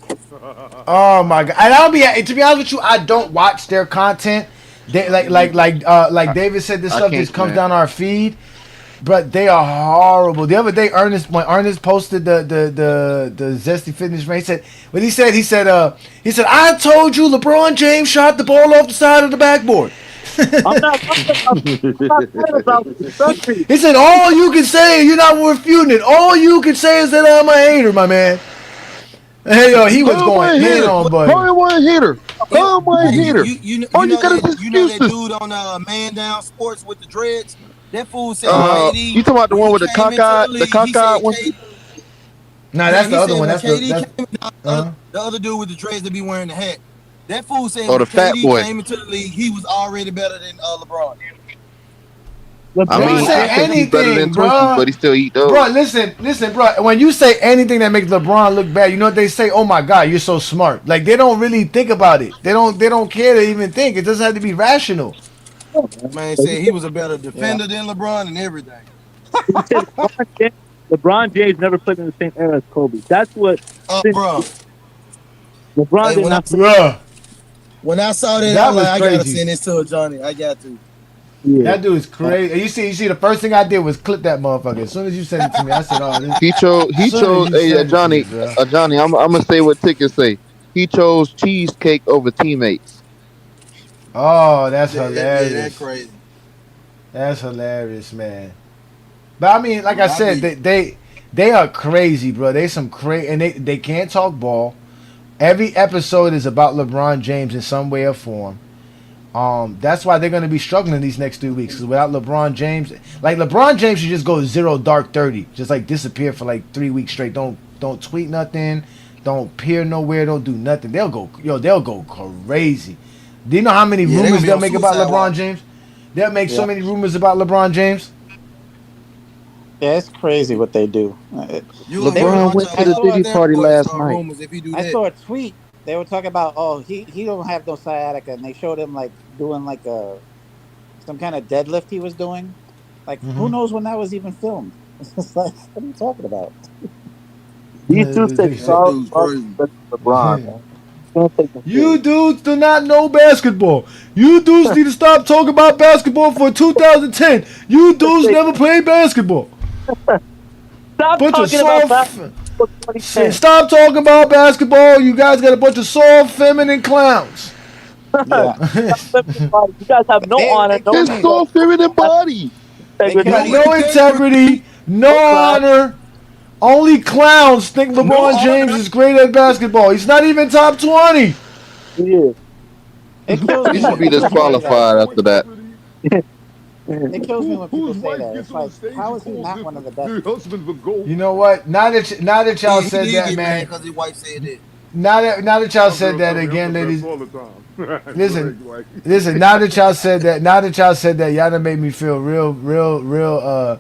Oh my God! And to be honest with you, I don't watch their content. They like David said, this stuff just comes down our feed. But they are horrible. The other day, when Ernest posted the Zesty Fitness race, he said, I told you LeBron James shot the ball off the side of the backboard. I'm not about the He said, all you can say, you're not refuting it. All you can say is that I'm a hater, my man. Hey, yo, he was going in on, buddy. One hitter. One hitter. You know that dude on Man Down Sports with the dreads? That fool said you talking about the one with the cockeyed one? Nah, that's the other one. That's the other dude with the dreads that be wearing the hat. That fool said the fat boy came into the league, he was already better than LeBron. I mean, he say anything, better than bro. Twinkies, but he still eat those. Bro, listen, bro. When you say anything that makes LeBron look bad, you know what they say? Oh my God, you're so smart. Like they don't really think about it. They don't care to even think. It doesn't have to be rational. Man said he was a better defender than LeBron and everything. LeBron James never played in the same era as Kobe. That's what. Bro. LeBron Hey, did when I not. Bruh, when I saw that, that I'm was like, I gotta crazy. send this to Johnny. I got to. Yeah. That dude is crazy. And you see, the first thing I did was clip that motherfucker. As soon as you sent it to me, I said, "Oh, this." He chose. As soon as you Hey, sent it to me, Johnny. bro. Johnny. I'm gonna say what tickets say. He chose cheesecake over teammates. Oh, that's Yeah, hilarious. that's crazy. That's hilarious, man. But I mean, like I I said, they are crazy, bro. They some crazy, and they can't talk ball. Every episode is about LeBron James in some way or form. That's why they're going to be struggling these next 2 weeks. Because without LeBron James, like LeBron James should just go 0 dark 30, just like disappear for like 3 weeks straight. Don't tweet nothing, don't appear nowhere, don't do nothing. They'll go crazy. Do you know how many Yeah, they rumors gonna be they'll on make about suicide LeBron watch. James? They'll make so Yeah. many rumors about LeBron James. Yeah, it's crazy what they do. LeBron went to the Diddy party last night. Rumors if you do I that. saw a tweet. They were talking about, oh, he don't have no sciatica, and they showed him like doing like some kind of deadlift he was doing. Like, who knows when that was even filmed? It's just like, what are you talking about? These two said LeBron, man. You dudes do not know basketball. You dudes need to stop talking about basketball for 2010. You dudes never played basketball. Stop Bunch of talking about soft. basketball 2010. Stop talking about basketball. You guys got a bunch of soft, feminine clowns. Yeah. You guys have no honor, no His soft feminine body. You got no integrity, no honor. Only clowns think LeBron James is great at basketball. He's not even top 20. Yeah. It kills me. He should be disqualified after that. It kills me when people say that. It's like, how is he not one of the best? You know what? Now that y'all said that, man. Because his wife said that. Now that y'all said that again, ladies. Listen. Now that y'all said that, y'all done made me feel real. Real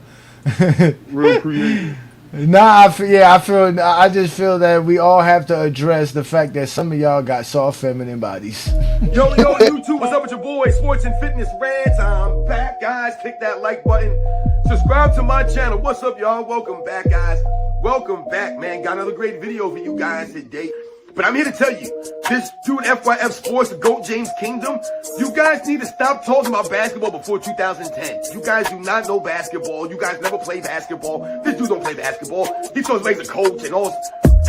creative. I just feel that we all have to address the fact that some of y'all got soft feminine bodies. Yo, YouTube, what's up with your boy? Sports and Fitness Rants. I'm back, guys. Click that like button. Subscribe to my channel. What's up, y'all? Welcome back, guys. Welcome back, man. Got another great video for you guys today. But I'm here to tell you, this dude FYF Sports, the GOAT James Kingdom, you guys need to stop talking about basketball before 2010. You guys do not know basketball. You guys never play basketball. This dude don't play basketball. He's supposed to be the coach and all.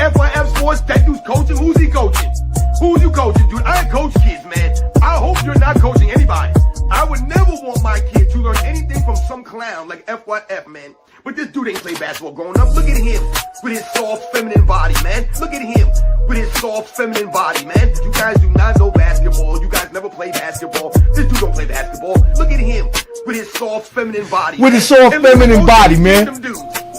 FYF Sports, that dude's coaching. Who's he coaching? Who's you coaching, dude? I coach kids, man. I hope you're not coaching anybody. I would never want my kid to learn anything from some clown like FYF, man. But this dude ain't played basketball growing up. Look at him with his soft feminine body, man. Look at him with his soft feminine body, man. You guys do not know basketball. You guys never play basketball. This dude don't play basketball. Look at him with his soft feminine body. With his soft feminine body, man.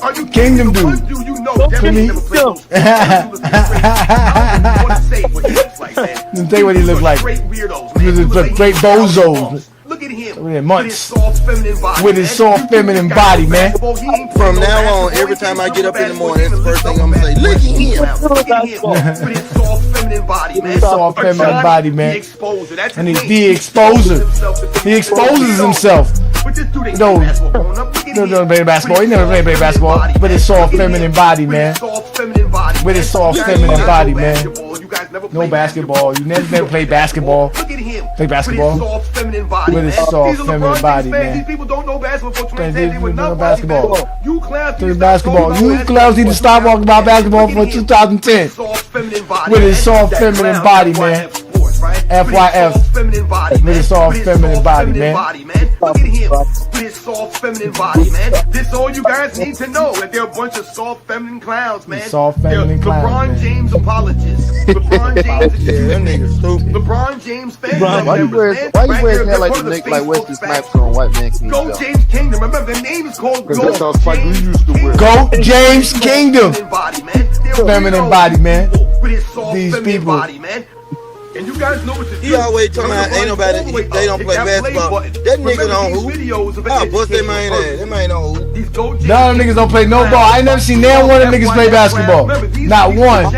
Are you Kingdom dude. One dude you know definitely never played those. I don't want to say what he looks like, man. Let me tell you what he looked like. Great weirdos, He was a great bozo. Look at him With his soft feminine body, man. From now on, every time I get up in the morning, that's the first thing I'm gonna say, look at him. Look at him with his soft feminine body, man. Soft feminine body, man. The Exposer. That's And his he's name. the exposer. He exposes himself. But this dude ain't No, played basketball growing up. Look at him. don't play basketball. He never played basketball. With his soft feminine body, man. With his soft feminine body, man. No basketball. You never played basketball. Look at him. Play basketball. With his soft feminine body, With his man. soft These are feminine LeBron body, James fans. man. These people don't know basketball for 2010. They Play would not basketball. watch basketball. You clowns Play need to stop basketball. talking You about clowns need to stop talking about basketball for 2010. With his soft feminine body, man. FYF. With his soft feminine body, man. Look at him with his soft feminine body, man. This all you guys need to know, that they're a bunch of soft feminine clowns, man. Soft feminine They're clowns, LeBron man. James apologists. LeBron James LeBron James fans. Why you wear his hair like the Nick, like Wesley Snipes on White Man King? Go James Kingdom. Remember, the name is called Because that's how Go Spike Lee used to wear. Go James Kingdom. Body, man. They're Feminine weirdos body, man. with his soft These feminine people. body, man. And you guys know what to do. He always talking about ain't nobody, they don't play basketball. That nigga on who? I'll bust that man ass. That man on who? These Go James None of them niggas don't play no ball. I ain't never seen none one of them niggas play basketball. Not one.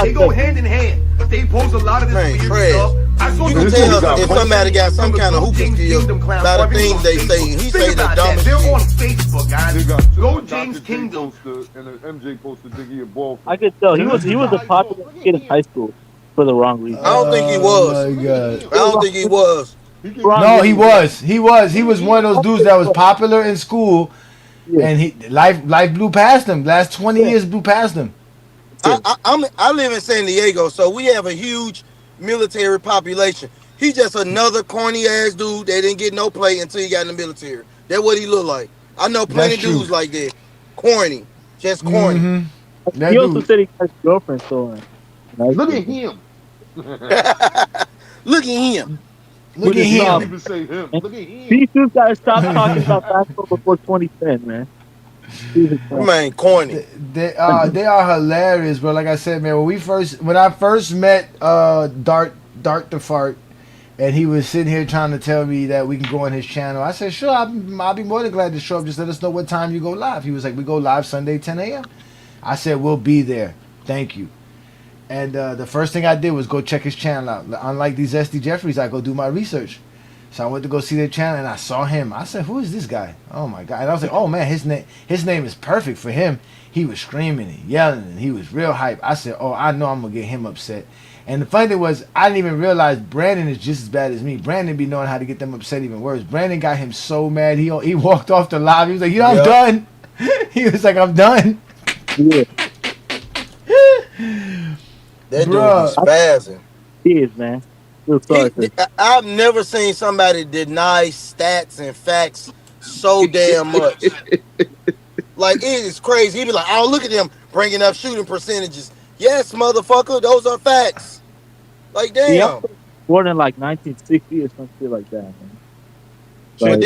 They go hand in hand. They post a lot of this Man, weird trash. stuff. I saw You the can tell if somebody got some kind of hooping skill. A lot of things they say. He say the dumbest They're on shit. Facebook, They guys. got Go Dr. James J Kingdom. poster and an MJ poster think he a ball. I could tell he was a popular kid in high school. for the wrong reason. I don't think he was. Oh my God. I don't think he was. No, he was. He was one of those dudes that was popular in school, and life blew past him. Last 20 years blew past him. I live in San Diego, so we have a huge military population. He's just another corny ass dude that didn't get no play until he got in the military. That's what he looked like. I know plenty of dudes like that. Corny. Just corny. Mm-hmm. He also said he has a girlfriend stolen. Look at him. Look at him. Look at him. People say him. Look at him. These dudes gotta stop talking about basketball before 2010, man. Man, corny. They are hilarious, bro. Like I said, man, when I first met Dart the Fart, and he was sitting here trying to tell me that we can go on his channel, I said, sure, I'll be more than glad to show up. Just let us know what time you go live. He was like, we go live Sunday 10 a.m. I said, we'll be there. Thank you. And the first thing I did was go check his channel out. Unlike these SD Jeffries, I go do my research. So I went to go see their channel, and I saw him. I said, who is this guy? Oh, my God. And I was like, oh, man, his name is perfect for him. He was screaming and yelling, and he was real hype. I said, oh, I know I'm going to get him upset. And the funny thing was, I didn't even realize Brandon is just as bad as me. Brandon be knowing how to get them upset even worse. Brandon got him so mad, he walked off the live. He was like, I'm done. He was like, I'm done. Yeah. That dude is spazzing. He is, man. I've never seen somebody deny stats and facts so damn much. Like, it is crazy. He be like, oh, look at them bringing up shooting percentages. Yes, motherfucker, those are facts. Like, damn. Yeah, born in like 1960 or something like that, man. But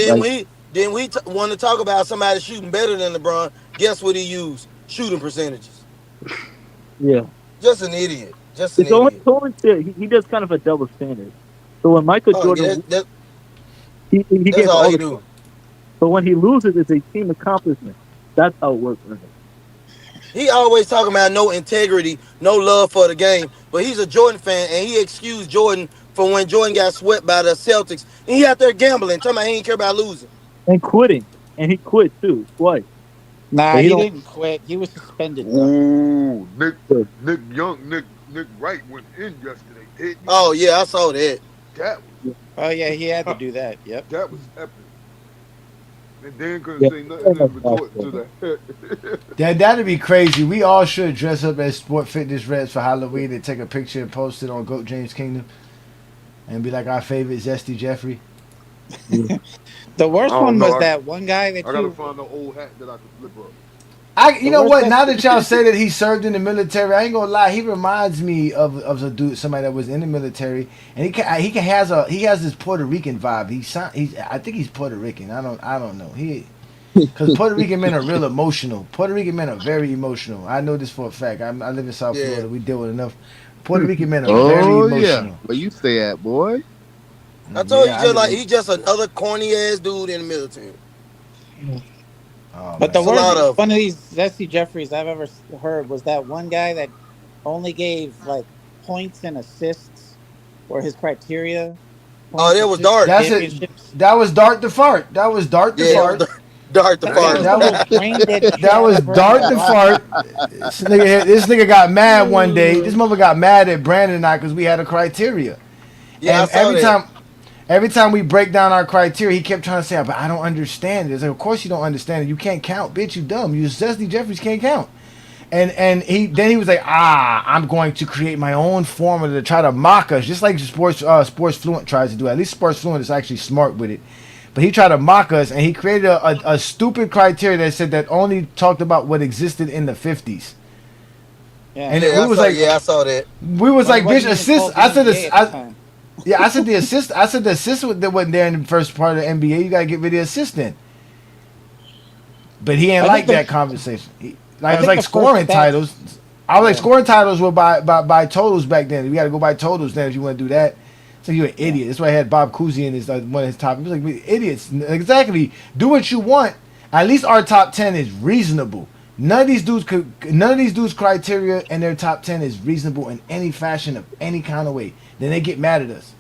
then we want to talk about somebody shooting better than LeBron. Guess what he used? Shooting percentages. Yeah. Just an idiot. He does kind of a double standard. So when Michael Jordan, he gets all he do. But when he loses, it's a team accomplishment. That's how it works for him. He always talking about no integrity, no love for the game. But he's a Jordan fan, and he excused Jordan for when Jordan got swept by the Celtics. And he out there gambling, talking about he didn't care about losing. And quitting. And he quit, too, twice. Nah, he didn't quit. He was suspended. Ooh, Nick Wright went in yesterday, didn't he? Oh, yeah, I saw that. Oh, yeah, he had to do that. Yep. That was epic. And Dan couldn't say nothing in retort to that. That'd be crazy. We all should dress up as Sport Fitness Reds for Halloween and take a picture and post it on Goat James Kingdom and be like our favorite Zesty Jeffrey. The worst one was that one guy that I gotta find an old hat that I can flip up. You know what? Now that y'all say that he served in the military, I ain't gonna lie. He reminds me of a dude, somebody that was in the military, and he has this Puerto Rican vibe. I think he's Puerto Rican. I don't know. Because Puerto Rican men are real emotional. Puerto Rican men are very emotional. I know this for a fact. I live in South Florida. We deal with enough. Puerto Rican men are very emotional. Yeah. Where you stay at, boy? I told you, he's just another corny ass dude in the military. But the worst, one of these Zesty Jeffries I've ever heard was that one guy that only gave like points and assists for his criteria. Oh, that was Dart. That was Dart the Fart. That was Dart the Fart. Dart the Fart. That was Dart the Fart. This nigga got mad one day. This mother got mad at Brandon and I because we had a criteria. Yeah, and every time we break down our criteria, he kept trying to say, but I don't understand it. It's like, of course you don't understand it. You can't count, bitch. You dumb. You Zesty Jeffries can't count. And he was like, I'm going to create my own formula to try to mock us, just like Sports Fluent tries to do. At least Sports Fluent is actually smart with it. But he tried to mock us, and he created a stupid criteria that said that only talked about what existed in the 50s. Yeah, and I saw that. We was like, bitch, assist. I said this. Yeah, I said the assist. I said the assist that wasn't there in the first part of the NBA. You gotta get rid of the assist then. But he ain't like that conversation. It was like scoring titles. I was like scoring titles were by totals back then. You gotta go by totals then if you want to do that. So you're an idiot. That's why I had Bob Cousy in his one of his top. He was like, idiots. Exactly. Do what you want. At least our top 10 is reasonable. None of these dudes' criteria and their top 10 is reasonable in any fashion of any kind of way. Then they get mad at us.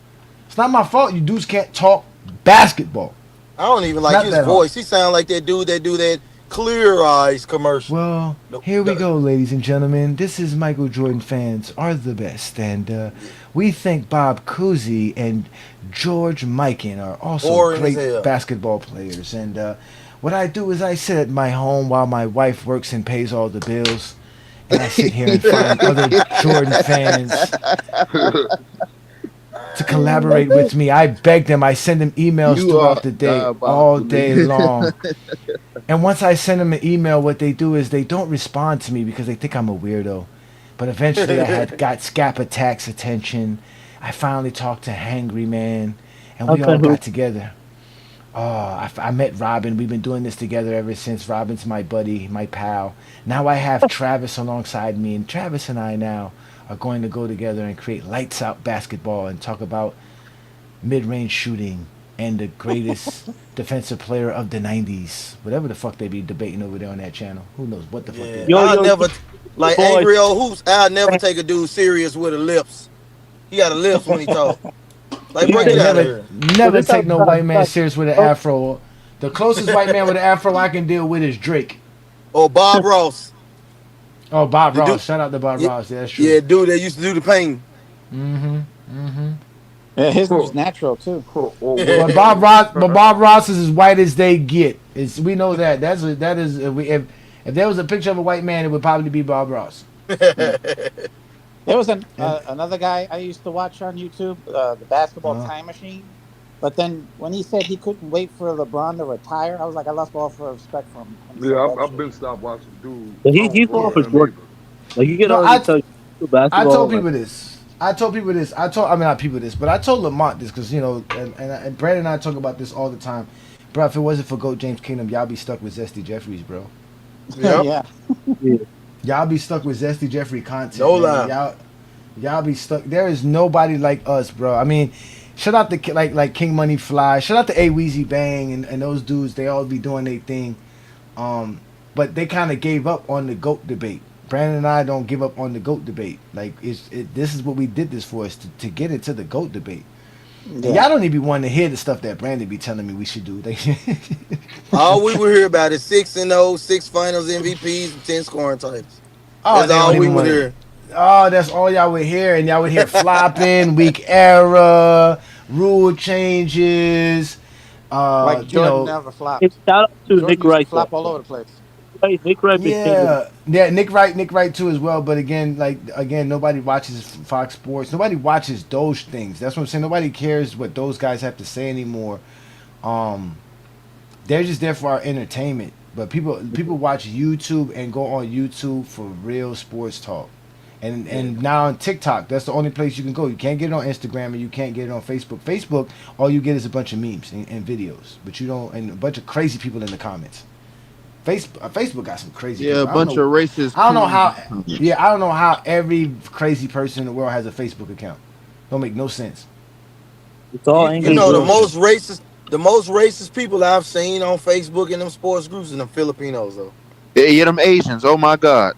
It's not my fault. You dudes can't talk basketball. I don't even like his voice. He sound like that dude that do that Clear Eyes commercial. Well, here we go, ladies and gentlemen. This is Michael Jordan fans are the best, and we think Bob Cousy and George Mikan are also Boring as great hell. basketball players. And what I do is I sit at my home while my wife works and pays all the bills, and I sit here and find other Jordan fans to collaborate with me. I beg them. I send them emails throughout the day, all day long. And once I send them an email, what they do is they don't respond to me because they think I'm a weirdo. But eventually I got Scap Attack's attention. I finally talked to Hangry Man, and we all got together. Oh, I met Robin. We've been doing this together ever since. Robin's my buddy, my pal. Now I have Travis alongside me, and Travis and I now are going to go together and create lights out basketball and talk about mid-range shooting and the greatest defensive player of the 90s. Whatever the fuck they be debating over there on that channel. Who knows what the fuck they I'll never, like Angry Old Hoops, I'll never take a dude serious with a lips. He got a lips when he talk. Like, break it out of here. Never take no white man serious with an afro. The closest white man with an afro I can deal with is Drake. Or Bob Ross. Oh, Bob Ross. Shout out to Bob Ross. Yeah, that's true. Yeah, dude that used to do the painting. Yeah, his was natural too. But Bob Ross is as white as they get. We know that. That is if there was a picture of a white man, it would probably be Bob Ross. There was another guy I used to watch on YouTube, the Basketball Time Machine. But then when he said he couldn't wait for LeBron to retire, I was like, I lost all for respect for him. Yeah, I've been stopped watching dude. But he's all for Jordan. Like you can already tell basketball. I told people this. I not people this, but I told Lamont this because, you know, and Brandon and I talk about this all the time. Bro, if it wasn't for GOAT James Kingdom, y'all be stuck with Zesty Jeffries, bro. Yeah. Y'all be stuck with Zesty Jeffrey content. No man. lie. Y'all be stuck. There is nobody like us, bro. I mean, shout out to like King Money Fly. Shout out to A Weezy Bang and those dudes. They all be doing their thing. But they kind of gave up on the GOAT debate. Brandon and I don't give up on the GOAT debate. Like this is what we did this for, is to get into the GOAT debate. Yeah. Y'all don't even want to hear the stuff that Brandon be telling me we should do. All we would hear about is 6-0, 6 Finals MVPs, and 10 scoring titles. Oh, that's all we would hear. Oh, that's all y'all would hear, and y'all would hear flopping, weak era, rule changes. Like Jordan never flopped. Shout out to Jordan Nick Wright. Flop all over the place. Nick Wright. Yeah, Nick Wright too as well. But again, nobody watches Fox Sports. Nobody watches those things. That's what I'm saying. Nobody cares what those guys have to say anymore. They're just there for our entertainment. But people watch YouTube and go on YouTube for real sports talk. And now on TikTok, that's the only place you can go. You can't get it on Instagram and you can't get it on Facebook. Facebook, all you get is a bunch of memes and videos, but you don't, and a bunch of crazy people in the comments. Facebook got some crazy. Yeah, people. a bunch of racist. I don't know how. Yeah, I don't know how every crazy person in the world has a Facebook account. Don't make no sense. It's all English. You know, the most racist people I've seen on Facebook in them sports groups are them Filipinos though. Yeah, them Asians. Oh my God.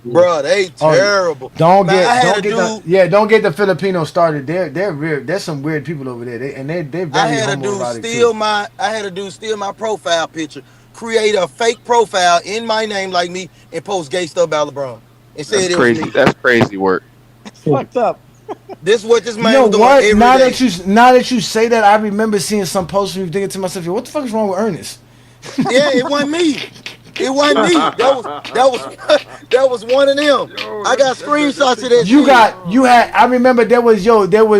Bro, they terrible. Don't get the Filipinos started. They're weird. There's some weird people over there. They're very I had a dude steal my profile picture, create a fake profile in my name like me, and post gay stuff about LeBron. And say That's it crazy. was me. That's crazy work. Fucked up. This is what this man You know was doing what? every day. Now that you say that, I remember seeing some posts and thinking to myself, "Yo, what the fuck is wrong with Ernest?" Yeah, it wasn't me. It wasn't me. That was one of them. I got screenshots of that. I remember there was a because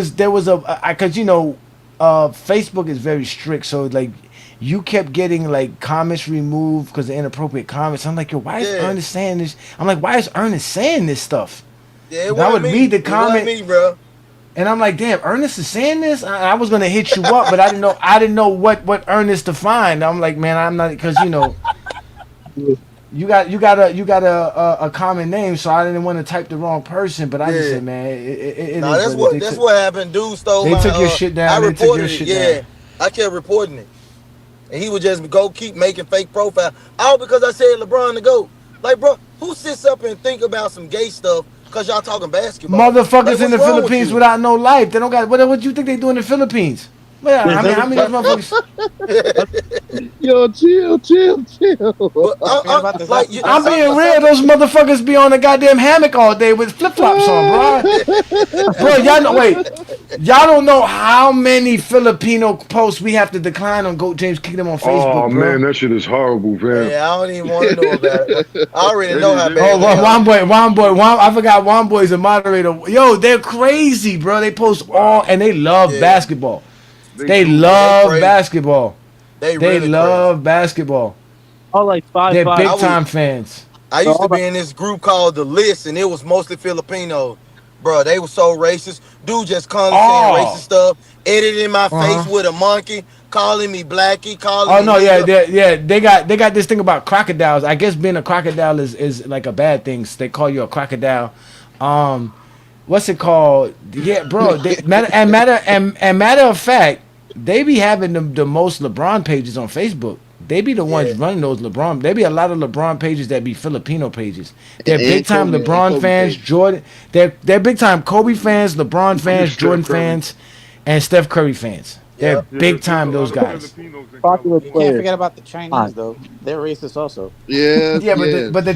Facebook is very strict, so like you kept getting like comments removed because of inappropriate comments. I'm like, yo, why is Ernest saying this? I'm like, why is Ernest saying this stuff? Yeah, I would read the comment. It wasn't me, bro. And I'm like, damn, Ernest is saying this. I was gonna hit you up, but I didn't know what Ernest to find. I'm like, man, I'm not, because you got a common name, so I didn't want to type the wrong person. But I just said, man, that's what happened. Dude stole they took your shit down. I reported it. Yeah, I kept reporting it, and he would just keep making fake profile. All because I said LeBron to go. Like, bro, who sits up and think about some gay stuff? Cause y'all talking basketball. Motherfuckers in the Philippines without no life. They don't got what you think they do in the Philippines? Well, I mean, how many of those motherfuckers? Yo, chill. I'm being real. Those motherfuckers be on the goddamn hammock all day with flip flops on, bro. Bro, y'all know. Wait, y'all don't know how many Filipino posts we have to decline on Goat James Kingdom on Facebook, Oh bro. man, that shit is horrible, man. Yeah, I don't even want to know about it. I already know how bad. Oh, one boy. I forgot one boy's a moderator. Yo, they're crazy, bro. They post all and they love basketball. They love basketball. They love basketball. Oh, like five. They're big time fans. I used to be in this group called The List, and it was mostly Filipino. Bro, they were so racist. Dude just constantly saying racist stuff, editing my face with a monkey, calling me blackie, calling me. Oh no, yeah. They got this thing about crocodiles. I guess being a crocodile is like a bad thing. So they call you a crocodile. What's it called? Yeah, bro. Matter of fact, they be having the most LeBron pages on Facebook. They be the ones running those LeBron. There be a lot of LeBron pages that be Filipino pages. They're big time LeBron fans, Jordan. They're big time Kobe fans, LeBron fans, Jordan fans, and Steph Curry fans. They're big time those guys. You can't forget about the Chinese though. They're racist also. But the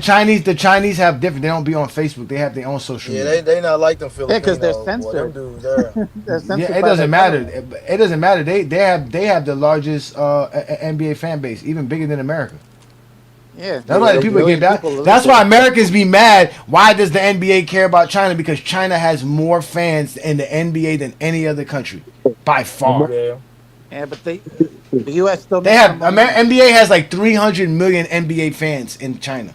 Chinese have different. They don't be on Facebook. They have their own social media. Yeah, they not like them Filipinos. Yeah, because they're boy. censored. Them dudes there. They're censored. Yeah, it doesn't matter. It doesn't matter. They have the largest NBA fan base, even bigger than America. Yeah, that's why the people get that. That's why Americans be mad. Why does the NBA care about China? Because China has more fans in the NBA than any other country, by far. Yeah, but the U.S. still. They have NBA has like 300 million NBA fans in China.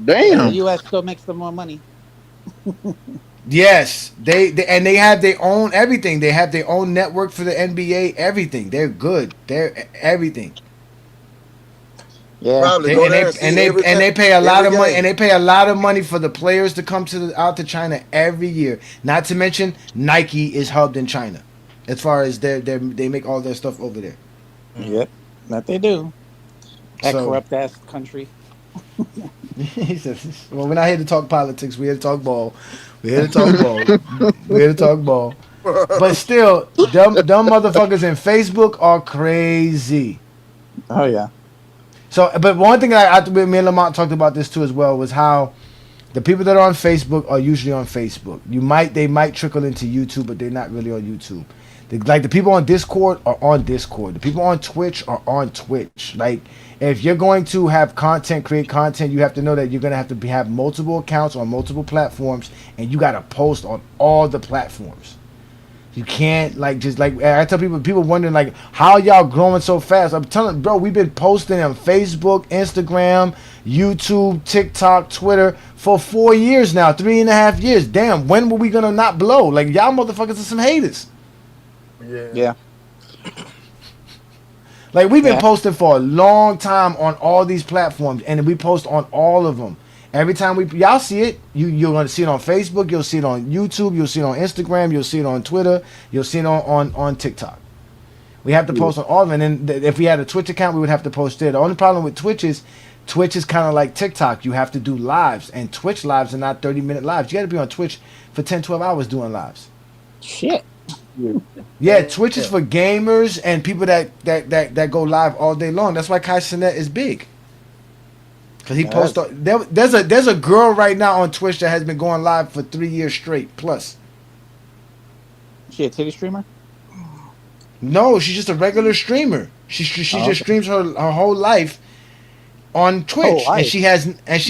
The U.S. still makes them more money. Yes, they have their own everything. They have their own network for the NBA. Everything. They're good. They're everything. Yeah, they pay a lot of money, and they pay a lot of money for the players to come out to China every year. Not to mention Nike is hubbed in China, as far as they make all their stuff over there. Yep, that they do. That corrupt ass country. He says, "Well, we're not here to talk politics. We're here to talk ball. We're here to talk ball. We're here to talk ball." But still, dumb motherfuckers in Facebook are crazy. Oh yeah. So, but one thing me and Lamont talked about this too as well was how the people that are on Facebook are usually on Facebook. They might trickle into YouTube, but they're not really on YouTube. Like the people on Discord are on Discord. The people on Twitch are on Twitch. Like if you're going to have create content, you have to know that you're gonna have to have multiple accounts on multiple platforms, and you gotta post on all the platforms. You can't just I tell people wondering like how y'all growing so fast. I'm telling bro, we've been posting on Facebook, Instagram, YouTube, TikTok, Twitter for 4 years now, 3.5 years. Damn, when were we gonna not blow? Like y'all motherfuckers are some haters. Yeah. Like we've been posting for a long time on all these platforms, and we post on all of them. Every time y'all see it, you're gonna see it on Facebook, you'll see it on YouTube, you'll see it on Instagram, you'll see it on Twitter, you'll see it on TikTok. We have to post on all of them, and then if we had a Twitch account, we would have to post there. The only problem with Twitch is kind of like TikTok. You have to do lives, and Twitch lives are not 30-minute lives. You got to be on Twitch for 10-12 hours doing lives. Shit. Yeah, Twitch is for gamers and people that go live all day long. That's why Kai Cenat is big. Cause he posts. There's a girl right now on Twitch that has been going live for 3 years straight plus. She a titty streamer? No, she's just a regular streamer. She just streams her whole life on Twitch, and she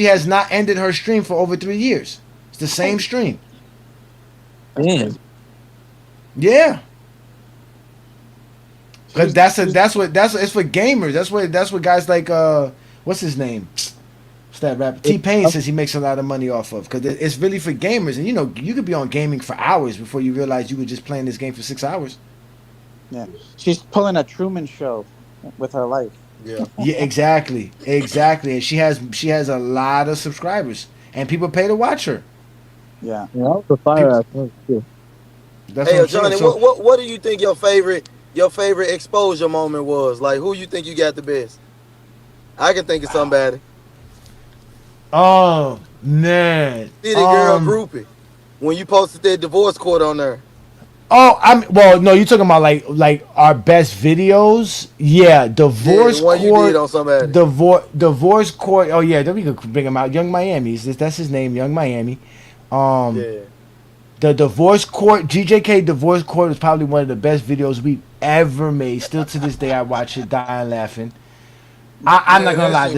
has not ended her stream for over 3 years. It's the same stream. Damn. Yeah. Cause that's it's for gamers. That's what guys like what's his name? What's that rapper? T-Pain says he makes a lot of money off of, because it's really for gamers. And you could be on gaming for hours before you realize you were just playing this game for 6 hours. Yeah, she's pulling a Truman Show with her life. Yeah. Yeah, exactly. And she has a lot of subscribers, and people pay to watch her. Yeah. Yeah, the fire too. Hey, Johnny, what do you think your favorite exposure moment was? Like, who you think you got the best? I can think of somebody. Oh man, City girl groupie. When you posted that divorce court on there. No, you're talking about like our best videos. Yeah, divorce the one you court. did on somebody. Divorce court. Oh yeah, then we could bring him out. Young Miami. That's his name. Young Miami. Yeah. The divorce court. GJK divorce court is probably one of the best videos we've ever made. Still to this day, I watch it, dying laughing. I'm not gonna lie.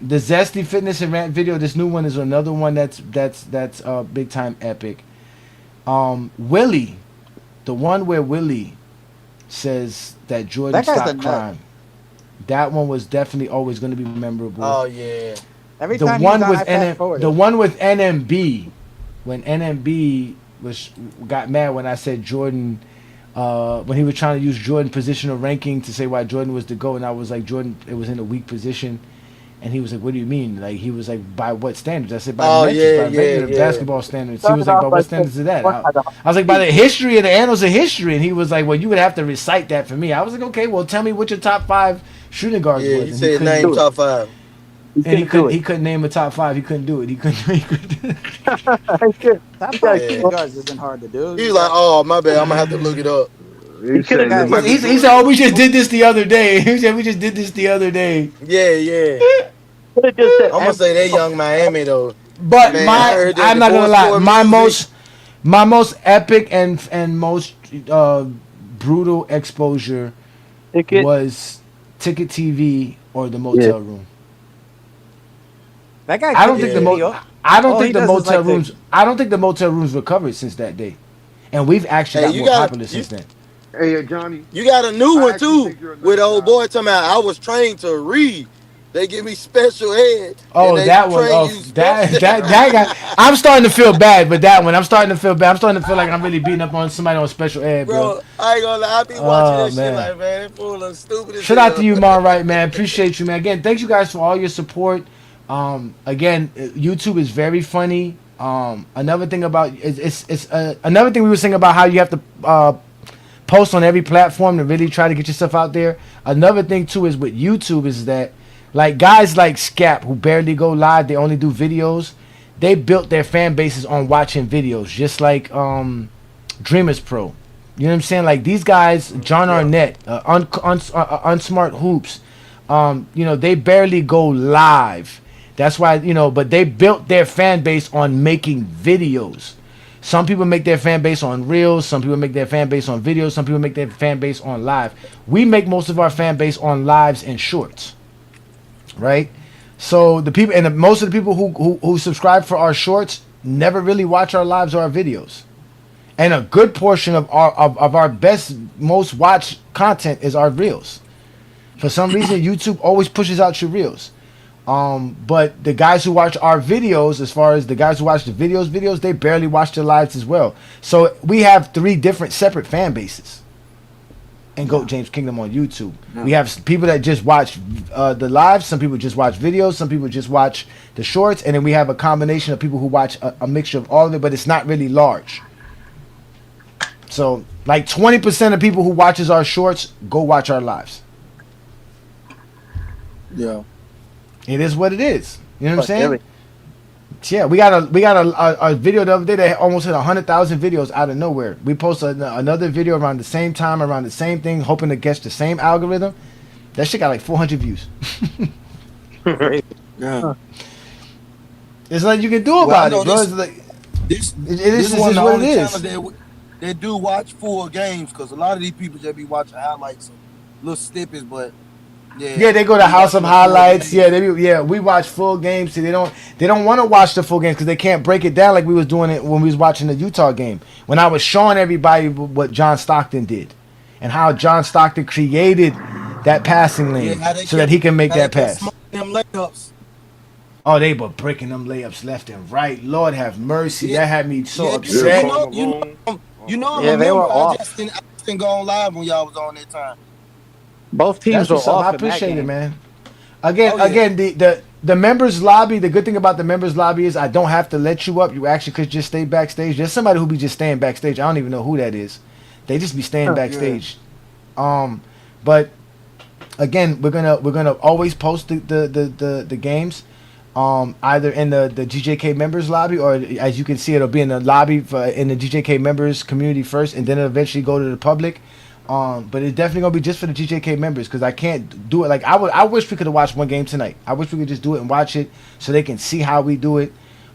The Zesty Fitness and Rant video. This new one is another one that's big time epic. Willie, the one where Willie says that Jordan stopped crime. That one was definitely always going to be memorable. Oh yeah. Every time the one with NMB, when NMB got mad when I said Jordan, when he was trying to use Jordan positional ranking to say why Jordan was the GOAT, and I was like, Jordan, it was in a weak position. And he was like, "What do you mean?" Like he was like, "By what standards?" I said, "By regular basketball standards." He was like, "By what standards is that?" I was like, "By the history of the annals of history." And he was like, "Well, you would have to recite that for me." I was like, "Okay, well, tell me what your top 5 shooting guards was." He said name top 5. And he couldn't name a top 5. He couldn't do it. He couldn't. Top 5 shooting guards isn't hard to do. He was like, "Oh, my bad. I'm gonna have to look it up." He said, "Oh, we just did this the other day." He said, "We just did this the other day." Yeah. I'm gonna say that Young Miami though. But man, I'm not gonna lie. My most epic and most brutal exposure was Ticket TV or the motel room. That guy. I don't think the motel rooms recovered since that day, and we've actually got more popular since then. Hey, Johnny. You got a new one too with old boy talking about I was trained to read. They give me special ed. Oh, that one. Oh, that guy. I'm starting to feel bad, but that one, I'm starting to feel bad. I'm starting to feel like I'm really beating up on somebody on special ed, bro. I ain't gonna lie. I be watching that shit like, man, that fool looks stupid as Shout out to you, Mon Wright, man. Appreciate you, man. Again, thanks you guys for all your support. Again, YouTube is very funny. Another thing about another thing we were saying about how you have to post on every platform to really try to get yourself out there. Another thing too is with YouTube is that like guys like Scap who barely go live, they only do videos. They built their fan bases on watching videos, just like Dreamers Pro. You know what I'm saying? Like these guys, John Arnett, Unsmart Hoops. They barely go live. That's why, but they built their fan base on making videos. Some people make their fan base on Reels. Some people make their fan base on videos. Some people make their fan base on live. We make most of our fan base on lives and shorts, right? So the people most of the people who subscribe for our shorts never really watch our lives or our videos. And a good portion of our best, most watched content is our Reels. For some reason, YouTube always pushes out your Reels. But the guys who watch our videos, as far as the guys who watch the videos, they barely watch the lives as well. So we have 3 different separate fan bases in GOAT James Kingdom on YouTube. We have people that just watch the lives, some people just watch videos, some people just watch the shorts, and then we have a combination of people who watch a mixture of all of it, but it's not really large. So like 20% of people who watches our shorts go watch our lives. Yeah. It is what it is. You know what I'm saying? Yeah, we got a video the other day that almost hit 100,000 videos out of nowhere. We posted another video around the same time, around the same thing, hoping to catch the same algorithm. That shit got like 400 views. Yeah. It's like you can do about it, bro. It's like this is one of the what only it is. channels they do watch full games because a lot of these people just be watching highlights, little snippets, but. Yeah, they go to House of Highlights. Yeah, we watch full games. See, they don't want to watch the full games because they can't break it down like we was doing it when we was watching the Utah game. When I was showing everybody what John Stockton did and how John Stockton created that passing lane so that he can make that pass. Them layups. Oh, they were breaking them layups left and right. Lord have mercy. That had me so upset. You know, they were off. I just didn't go on live when y'all was on that time. Both teams were off. I appreciate it, man. Again, the members lobby. The good thing about the members lobby is I don't have to let you up. You actually could just stay backstage. There's somebody who be just staying backstage. I don't even know who that is. They just be staying backstage. But again, we're gonna always post the games. either in the GJK members lobby, or as you can see, it'll be in the lobby in the GJK members community first, and then it'll eventually go to the public. But it's definitely gonna be just for the GJK members, because I can't do it. Like I wish we could have watched one game tonight. I wish we could just do it and watch it so they can see how we do it.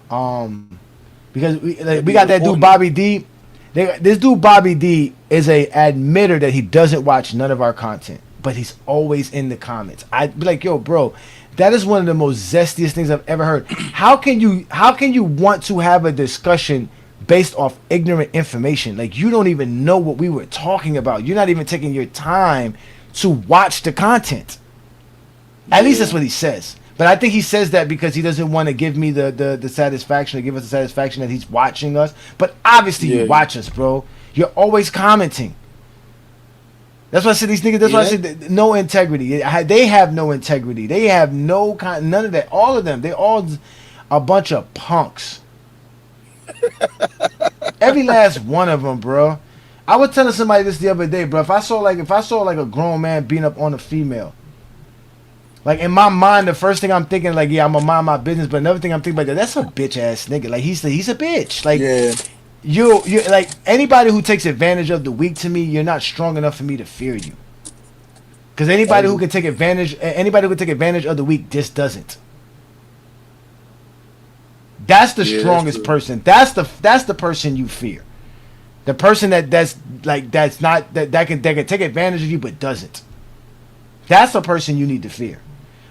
Because we got that dude Bobby D. This dude Bobby D is a admitter that he doesn't watch none of our content, but he's always in the comments. I'd be like, yo, bro, that is one of the most zestiest things I've ever heard. How can you want to have a discussion based off ignorant information? Like, you don't even know what we were talking about. You're not even taking your time to watch the content. At least that's what he says. But I think he says that because he doesn't want to give me the satisfaction, to give us the satisfaction that he's watching us. But obviously you watch us, bro. You're always commenting. That's why I said these niggas. That's why I said no integrity. They have no integrity. They have none of that. All of them. They all a bunch of punks. Every last one of them, bro. I was telling somebody this the other day, bro. If I saw like a grown man beating up on a female, like in my mind, the first thing I'm thinking, like, yeah, I'm gonna mind my business. But another thing I'm thinking about, that's a bitch ass nigga. Like he's a bitch. Like you like anybody who takes advantage of the weak to me, you're not strong enough for me to fear you. Because anybody who can take advantage of the weak just doesn't. That's the strongest person. That's the person you fear. The person that can take advantage of you but doesn't. That's the person you need to fear.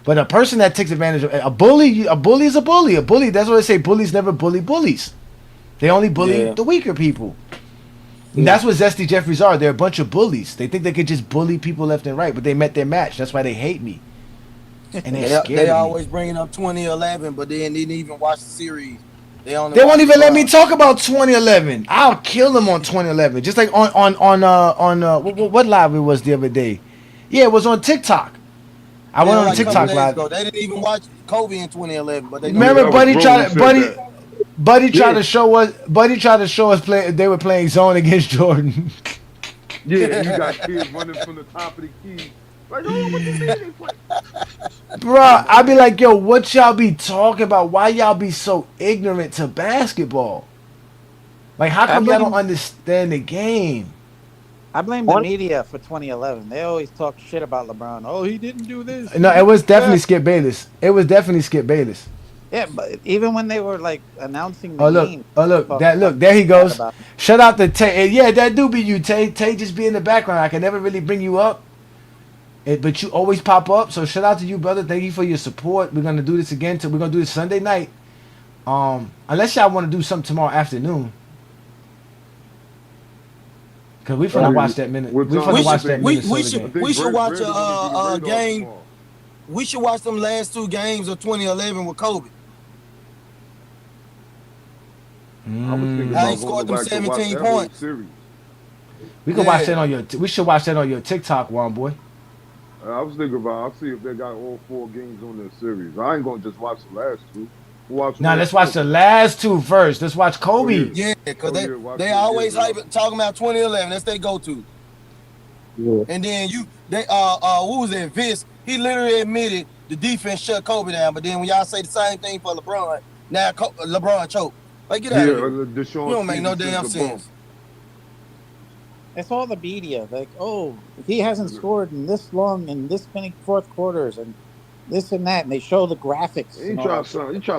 But a person that takes advantage of a bully is a bully. A bully, that's why they say bullies never bully bullies. They only bully the weaker people. And that's what Zesty Jeffries are. They're a bunch of bullies. They think they could just bully people left and right, but they met their match. That's why they hate me. And they always bringing up 2011, but they didn't even watch the series. They won't even let me talk about 2011. I'll kill them on 2011. Just like on what live it was the other day. Yeah, it was on TikTok. I went on TikTok live. They didn't even watch Kobe in 2011, but they remember Buddy tried to show us. Buddy tried to show us they were playing zone against Jordan. Yeah, you got kids running from the top of the key. Like, oh, what you mean they play? Bruh, I be like, yo, what y'all be talking about? Why y'all be so ignorant to basketball? Like, how come y'all don't understand the game? I blame the media for 2011. They always talk shit about LeBron. Oh, he didn't do this. No, it was definitely Skip Bayless. Yeah, but even when they were like announcing the game. Look, there he goes. Shout out to Tay. Yeah, that do be you, Tay. Tay just be in the background. I can never really bring you up. But you always pop up. So shout out to you, brother. Thank you for your support. We're gonna do this again. We're gonna do this Sunday night. Unless y'all want to do something tomorrow afternoon. Cause we finna watch that minute. We finna watch that minute. We should watch a game. We should watch them last two games of 2011 with Kobe. How he scored them 17 points. We can watch that on your. We should watch that on your TikTok, one boy. I was thinking about. I'll see if they got all 4 games on their series. I ain't gonna just watch the last 2. Let's watch the last 2 first. Let's watch Kobe. Yeah, because they always talking about 2011. That's their go-to. Yeah. And then what was it? Vince, he literally admitted the defense shut Kobe down. But then when y'all say the same thing for LeBron, now LeBron choked. Like, get out of here. You don't make no damn sense. It's all the media. Like, oh, he hasn't scored in this long in this many fourth quarters and this and that. And they show the graphics. He tried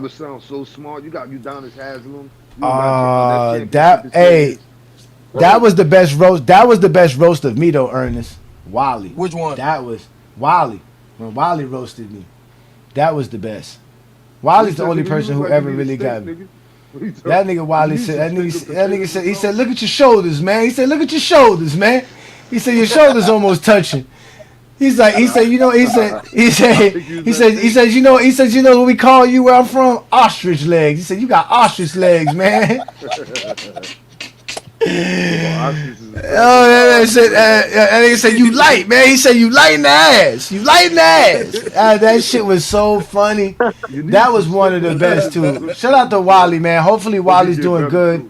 to sound so smart. You got Udonis Haslem. That was the best roast. That was the best roast of me though, Ernest. Wally. Which one? That was Wally. When Wally roasted me, that was the best. Wally's the only person who ever really got me. That nigga Wally said. That nigga said. He said, "Look at your shoulders, man." He said, "Look at your shoulders, man." He said, "Your shoulders almost touching." He said, you know what we call you where I'm from? Ostrich legs. He said, you got ostrich legs, man. And he said, you light, man. He said, you light in the ass. You light in the ass. That shit was so funny. That was one of the best, too. Shout out to Wally, man. Hopefully Wally's doing good.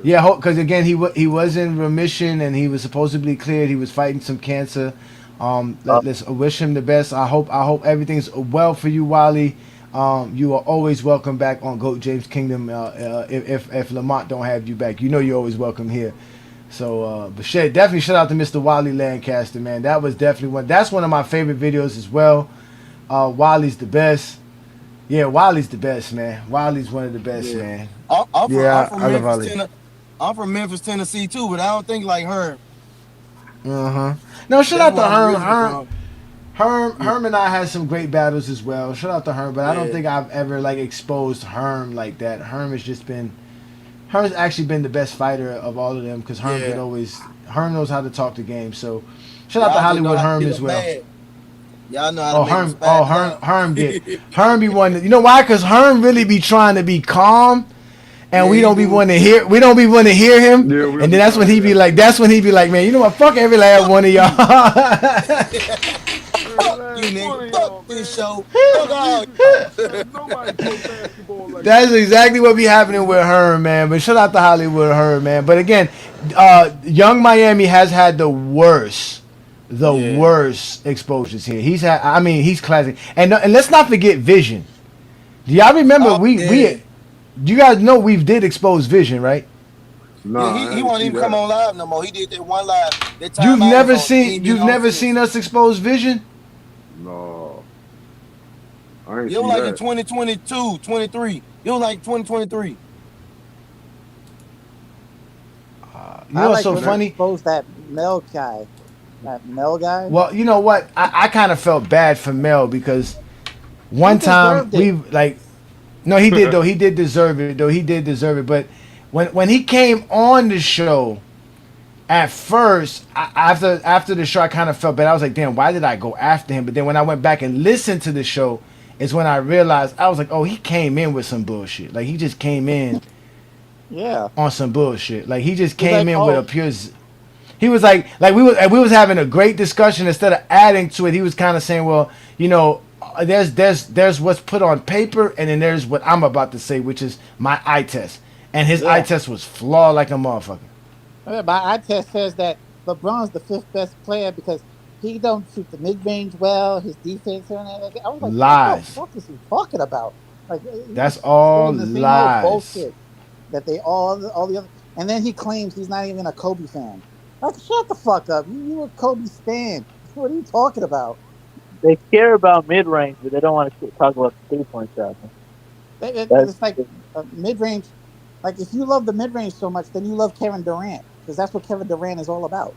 Yeah, because, again, he was in remission, and he was supposedly cleared. He was fighting some cancer. Let's wish him the best. I hope everything's well for you, Wally. You are always welcome back on GOAT James Kingdom. If Lamont don't have you back, you know you're always welcome here. So, but shit, definitely shout out to Mr. Wally Lancaster, man. That was definitely one. That's one of my favorite videos as well. Wally's the best. Yeah, Wally's the best, man. Wally's one of the best, man. I'm from I love Wally. I'm from Memphis, Tennessee too, but I don't think like Herm. No, shout out to That's Herm. why Herm and I had some great battles as well. Shout out to Herm, but I don't think I've ever like exposed Herm like that. Herm's actually been the best fighter of all of them because Herm knows how to talk the game. So shout out to Hollywood Herm as well. Y'all know how to make Herm be one. You know why? Because Herm really be trying to be calm, and we don't be wanting to hear. We don't be wanting to hear him. And then that's when he be like, man, you know what? Fuck every last one of y'all. You nigga, fuck this show. That's exactly what be happening with Herm, man. But shout out to Hollywood Herm, man. But again, Young Miami has had the worst exposures here. He's classic. And let's not forget Vision. Do y'all remember do you guys know we did expose Vision, right? No, he won't even come on live no more. He did that one live. You've never seen us expose Vision? No. I ain't it was like in 2022, 23. It was like 2023. You know what's so funny? Expose that Mel guy. That Mel guy? Well, you know what? I kind of felt bad for Mel because one time he did though. He did deserve it. But when he came on the show, at first, after the show, I kind of felt bad. I was like, damn, why did I go after him? But then when I went back and listened to the show, is when I realized, I was like, oh, he came in with some bullshit. Like, he just came in on some bullshit. Like, he just came in with a pure... He was like we was having a great discussion. Instead of adding to it, he was kind of saying, well, you know, there's what's put on paper, and then there's what I'm about to say, which is my eye test. And his eye test was flawed like a motherfucker. My eye test says that LeBron's the 5th best player because he don't shoot the mid-range well, his defense and everything. I was like, lies. What the fuck is he talking about? Like, that's all lies. Bullshit that they all the other, and then he claims he's not even a Kobe fan. Like, shut the fuck up! You a Kobe stan? What are you talking about? They care about mid-range, but they don't want to talk about the 3-point shot. It's like mid-range. Like, if you love the mid-range so much, then you love Kevin Durant, because that's what Kevin Durant is all about.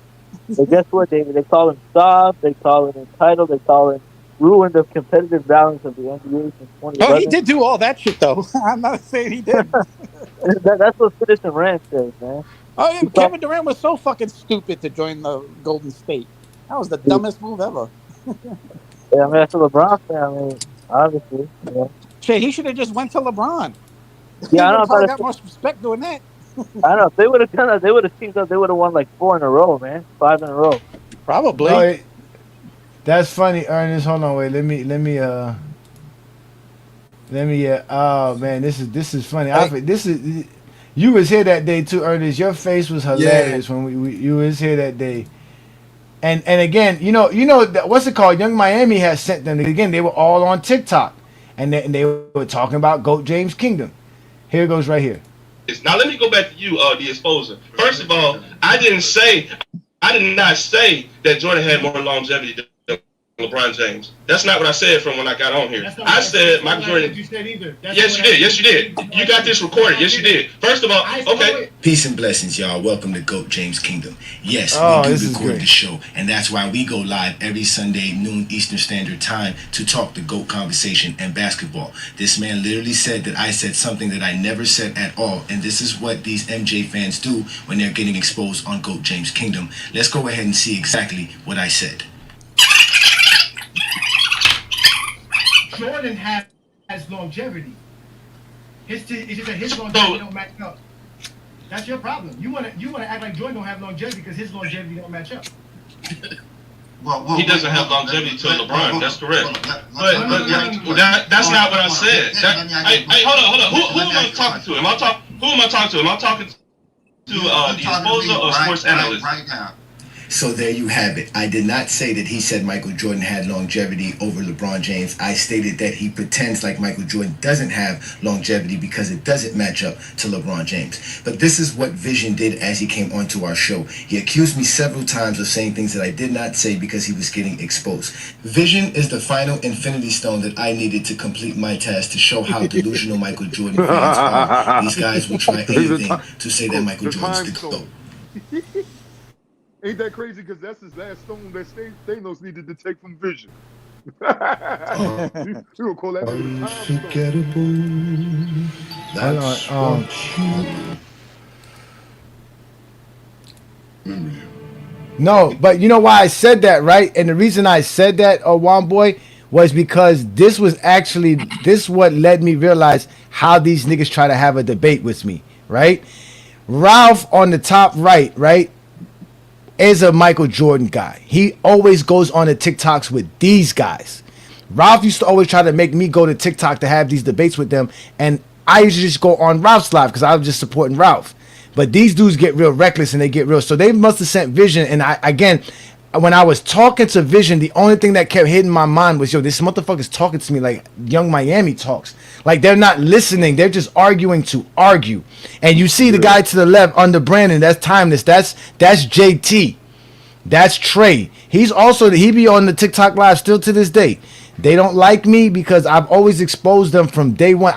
But guess what, David? They call him soft, they call him entitled, they call him ruined the competitive balance of the NBA since 2011. Oh, he did do all that shit, though. I'm not saying he didn't. That's what Citizen Rant says, man. Oh, yeah, Kevin Durant was so fucking stupid to join the Golden State. That was the dumbest move ever. Yeah, I mean, that's a LeBron fan. I mean, obviously. Yeah. Shit, he should have just went to LeBron. Yeah, I know. Probably got more respect doing that. I know. If they would have done that, they would have teamed up. They would have won like 4 in a row, man. 5 in a row. Probably. No, that's funny, Ernest. Hold on, wait. Let me. Oh man, this is funny. You was here that day too, Ernest. Your face was hilarious when you was here that day. And again, you know what's it called? Young Miami has sent them again. They were all on TikTok, and they were talking about GOAT James Kingdom. Here it goes right here. Now let me go back to you, the exposer. First of all, I did not say that Jordan had more longevity than LeBron James. That's not what I said from when I got on here. I said Michael Jordan. You said either. Yes, you did. Yes, you did. You got this recorded. Yes, you did. First of all, okay. Peace and blessings, y'all. Welcome to GOAT James Kingdom. Yes, we do record the show, and that's why we go live every Sunday, noon Eastern Standard Time, to talk the GOAT conversation and basketball. This man literally said that I said something that I never said at all, and this is what these MJ fans do when they're getting exposed on GOAT James Kingdom. Let's go ahead and see exactly what I said. Jordan has longevity. It's just that his longevity don't match up. That's your problem. You wanna act like Jordan don't have longevity because his longevity don't match up. He doesn't have longevity to LeBron. That's correct. But that's not what I said. Hey, hold on. Who am I talking to? Who am I talking to? Am I talking to the exposer or sports analyst? Right now. So there you have it. I did not say that he said Michael Jordan had longevity over LeBron James. I stated that he pretends like Michael Jordan doesn't have longevity because it doesn't match up to LeBron James. But this is what Vision did as he came onto our show. He accused me several times of saying things that I did not say because he was getting exposed. Vision is the final infinity stone that I needed to complete my task to show how delusional Michael Jordan fans are. These guys will try anything to say that Michael Jordan's the GOAT. Ain't that crazy? Because that's his last stone that Thanos needed to take from Vision. You gonna call that unforgettable. That's No, but you know why I said that, right? And the reason I said that, Juan Boy, was because this what led me realize how these niggas try to have a debate with me, right? Ralph on the top right, is a Michael Jordan guy. He always goes on the TikToks with these guys. Ralph used to always try to make me go to TikTok to have these debates with them, and I usually just go on Ralph's live because I was just supporting Ralph. But these dudes get real reckless and they get real. So they must have sent Vision. And when I was talking to Vision, the only thing that kept hitting my mind was, yo, this motherfucker's talking to me like Young Miami talks. Like they're not listening. They're just arguing to argue. And you see the guy to the left under Brandon, that's Timeless. That's JT. That's Trey. He be on the TikTok live still to this day. They don't like me because I've always exposed them from day one.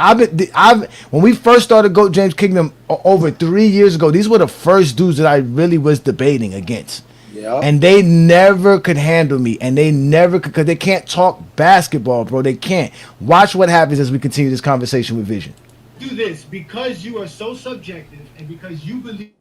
When we first started GOAT James Kingdom over 3 years ago, these were the first dudes that I really was debating against. Yeah. And they never could handle me, and they never could, because they can't talk basketball, bro. They can't. Watch what happens as we continue this conversation with Vision. Do this because you are so subjective and because you believe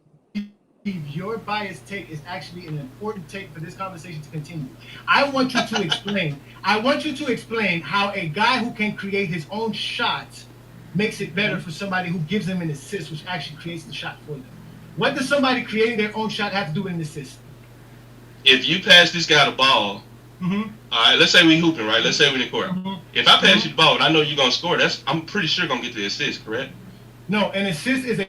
your biased take is actually an important take for this conversation to continue. I want you to explain. I want you to explain how a guy who can create his own shots makes it better for somebody who gives them an assist, which actually creates the shot for them. What does somebody creating their own shot have to do with an assist? If you pass this guy the ball, all right, let's say we hooping, right? Let's say we in the court. If I pass you the ball and I know you're gonna score, I'm pretty sure gonna get the assist, correct? No, an assist is a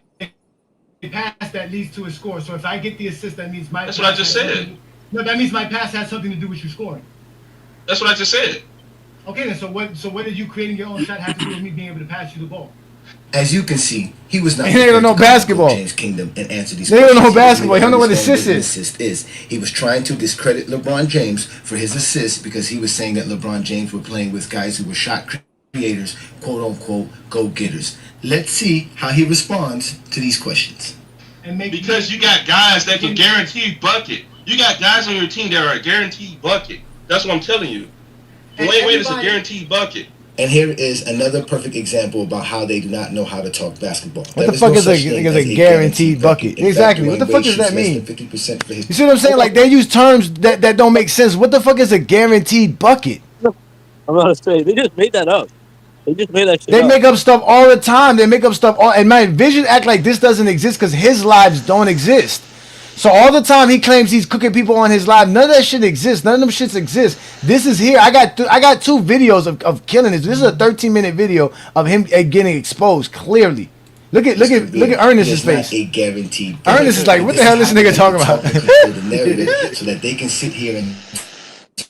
pass that leads to a score. So if I get the assist, that means That's what I just said. No, that means my pass has something to do with you scoring. That's what I just said. Okay, then so what did you creating your own shot have to do with me being able to pass you the ball? As you can see, he was not. He don't know basketball. James Kingdom and answer these. They don't know basketball. He don't know what assist is. He was trying to discredit LeBron James for his assist because he was saying that LeBron James were playing with guys who were shot creators, quote unquote, go getters. Let's see how he responds to these questions. Because you got guys that can guarantee bucket. You got guys on your team that are a guaranteed bucket. That's what I'm telling you. Dwayne Wade is a guaranteed bucket. And here is another perfect example about how they do not know how to talk basketball. What the fuck is a guaranteed bucket? Exactly. What the fuck does that mean? You see what I'm saying? Like they use terms that don't make sense. What the fuck is a guaranteed bucket? I'm gonna say they just made that up. They just made that shit They make up stuff all the time. They make up stuff and my Vision act like this doesn't exist because his lives don't exist. So all the time he claims he's cooking people on his live, none of that shit exists. None of them shits exist. This is here. I got 2 videos of killing this. This is a 13-minute video of him getting exposed clearly. Look at Ernest's face. A guaranteed. Ernest is like, what the hell is this nigga talking about? So that they can sit here and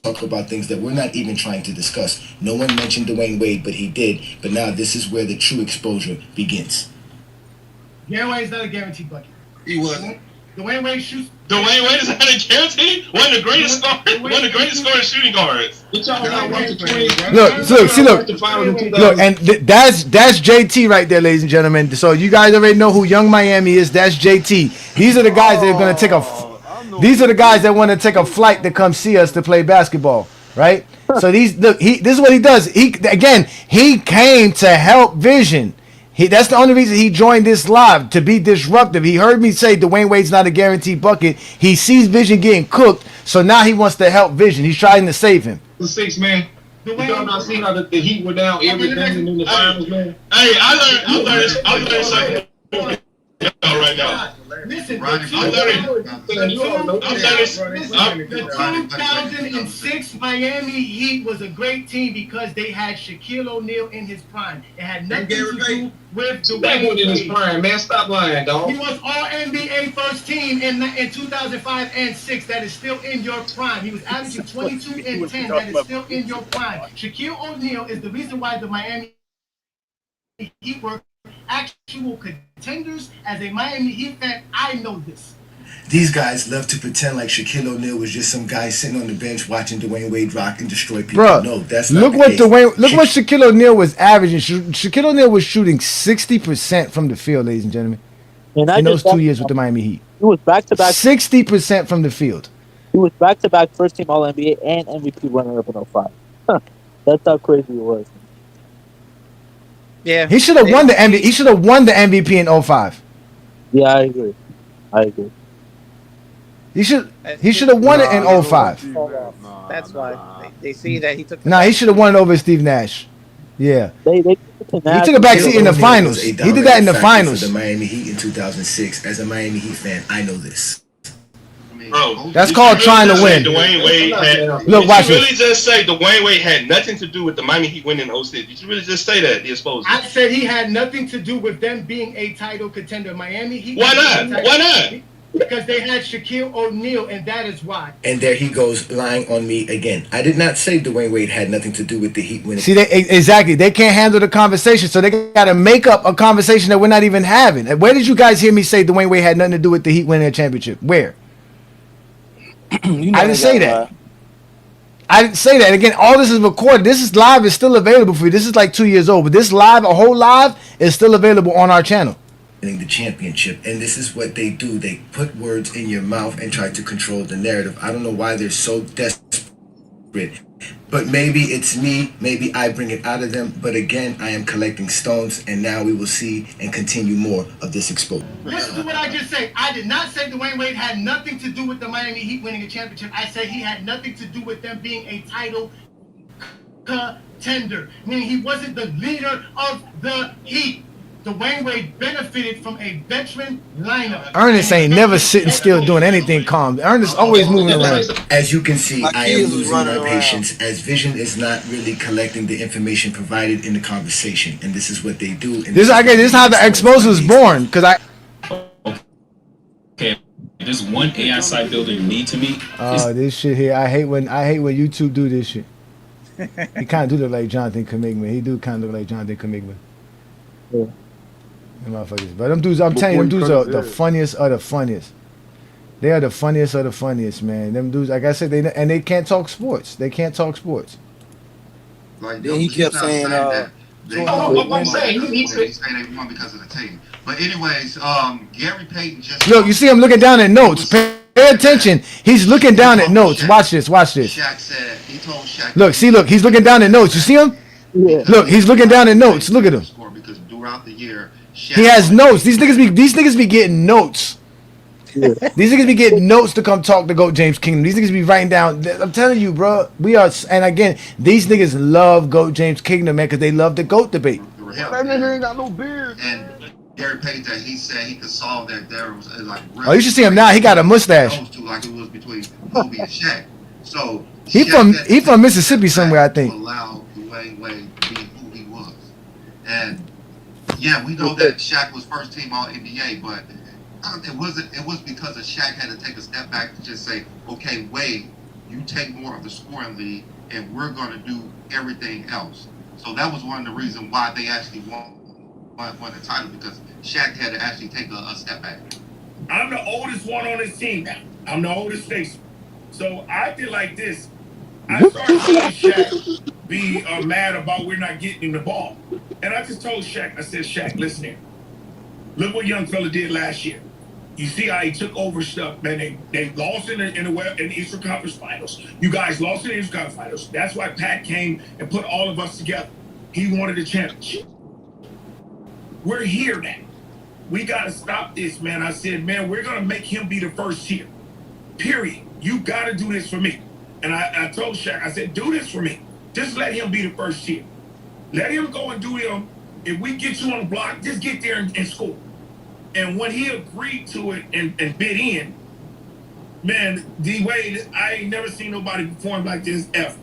talk about things that we're not even trying to discuss. No one mentioned Dwayne Wade, but he did. But now this is where the true exposure begins. Dwayne Wade is not a guaranteed bucket. He wasn't. Dwayne Wade shoots. Dwayne Wade is not a guarantee. One of the greatest scoring shooting guards. Look, and that's JT right there, ladies and gentlemen. So you guys already know who Young Miami is. That's JT. These are the guys that are gonna take These are the guys that want to take a flight to come see us to play basketball, right? So this is what he does. He came to help Vision. That's the only reason he joined this live, to be disruptive. He heard me say Dwayne Wade's not a guaranteed bucket. He sees Vision getting cooked, so now he wants to help Vision. He's trying to save him. The 6 man. Y'all not seen how the Heat were down everything in the finals, man. Hey, I learned something right right now. Listen, I'm the 2006 Miami Heat was a great team because they had Shaquille O'Neal in his prime. It had nothing to do with the way in his prime, man. Stop lying, dog. he was all NBA first team in 2005 and 6. That is still in your prime. He was averaging 22 and 10. That is still in your prime. Shaquille O'Neal is the reason why the Miami Heat were actual contenders. As a Miami Heat fan, I know this. These guys love to pretend like Shaquille O'Neal was just some guy sitting on the bench watching Dwayne Wade rock and destroy people. Bro, no, that's not look the what case. Look what Shaquille O'Neal was averaging. Shaquille O'Neal was shooting 60% from the field, ladies and gentlemen. In those 2 years with the Miami Heat, he was back-to-back 60% from the field. He was back-to-back first-team All-NBA and MVP runner-up in 05. That's how crazy it was. Yeah, he should have won the MVP. He should have won the MVP in 05. Yeah, I agree. He should have won it in 05. That's why they see that he took. He should have won it over Steve Nash. Yeah. He took a back seat in the finals. He did that in the finals. For the Miami Heat in 2006. As a Miami Heat fan, I know this. Bro, that's called trying to win. Dwayne Wade had, Look, watch this. this. Really just say Dwayne Wade had nothing to do with the Miami Heat winning 06? Did you really just say that, the exposure? I said he had nothing to do with them being a title contender. Miami Heat. Why not? Why not? Because they had Shaquille O'Neal, and that is why. And there he goes lying on me again. I did not say Dwayne Wade had nothing to do with the Heat winning. See, exactly. They can't handle the conversation, so they got to make up a conversation that we're not even having. Where did you guys hear me say Dwayne Wade had nothing to do with the Heat winning a championship? Where? I didn't say that. I didn't say that. Again, all this is recorded. This is live. It's still available for you. This is like 2 years old, but this live, a whole live, is still available on our channel. The championship, and this is what they do. They put words in your mouth and try to control the narrative. I don't know why they're so desperate, but maybe it's me. Maybe I bring it out of them. But again, I am collecting stones, and now we will see and continue more of this exposure. Listen to what I just said. I did not say Dwayne Wade had nothing to do with the Miami Heat winning a championship. I said he had nothing to do with them being a title contender, meaning he wasn't the leader of the Heat. Dwayne Wade benefited from a veteran lineup. Ernest ain't never sitting still doing anything calm. Ernest always moving around. As you can see, I am losing my patience as Vision is not really collecting the information provided in the conversation, and this is what they do. This is how the exposure was born. Because there's one AI site builder you need to meet. Oh, this shit here. I hate when YouTube do this shit. He kind of do look like Jonathan Kamigman. He do kind of look like Jonathan Kamigman. Yeah. Motherfuckers. But them dudes, I'm telling you, them dudes are the funniest of the funniest. They are the funniest of the funniest, man. Them dudes, like I said, they can't talk sports. They can't talk sports. Like he kept saying, I'm saying he's saying they won because of the team. But anyways, Gary Payton just Look, you see him looking down at notes. Pay attention. He's looking down at notes. Watch this. Watch this. Shaq said he told Shaq. Look, he's looking down at notes. You see him? Yeah. Look, he's looking down at notes. Look at him. Because throughout the year, he has notes. These niggas be getting notes. Yeah. These niggas be getting notes to come talk to GOAT James Kingdom. These niggas be writing down. I'm telling you, bro. And again, these niggas love GOAT James Kingdom, man, because they love the GOAT debate. That nigga ain't got no beard. And Gary Payton, he said he could solve that. There was like. Oh, you should see him now. He got a mustache. Those two, like it was between Kobe and Shaq. So he from Mississippi somewhere, I think. Allow Dwayne Wade to be who he was, and yeah, we know that Shaq was first team All NBA, but it was because of Shaq had to take a step back to just say, okay, Wade, you take more of the scoring lead, and we're going to do everything else. So that was one of the reasons why they actually won the title, because Shaq had to actually take a step back. I'm the oldest one on this team now. I'm the oldest face. So I did like this. I started seeing Shaq be mad about we're not getting him the ball. And I just told Shaq, I said, Shaq, listen here. Look what young fella did last year. You see how he took over stuff, man. They lost in the Eastern Conference Finals. You guys lost in the Eastern Conference Finals. That's why Pat came and put all of us together. He wanted a championship. We're here now. We got to stop this, man. I said, man, we're going to make him be the first tier. Period. You got to do this for me. And I told Shaq, I said, do this for me. Just let him be the first tier. Let him go and do him. If we get you on the block, just get there and score. And when he agreed to it and bid in, man, D Wade, I ain't never seen nobody perform like this ever.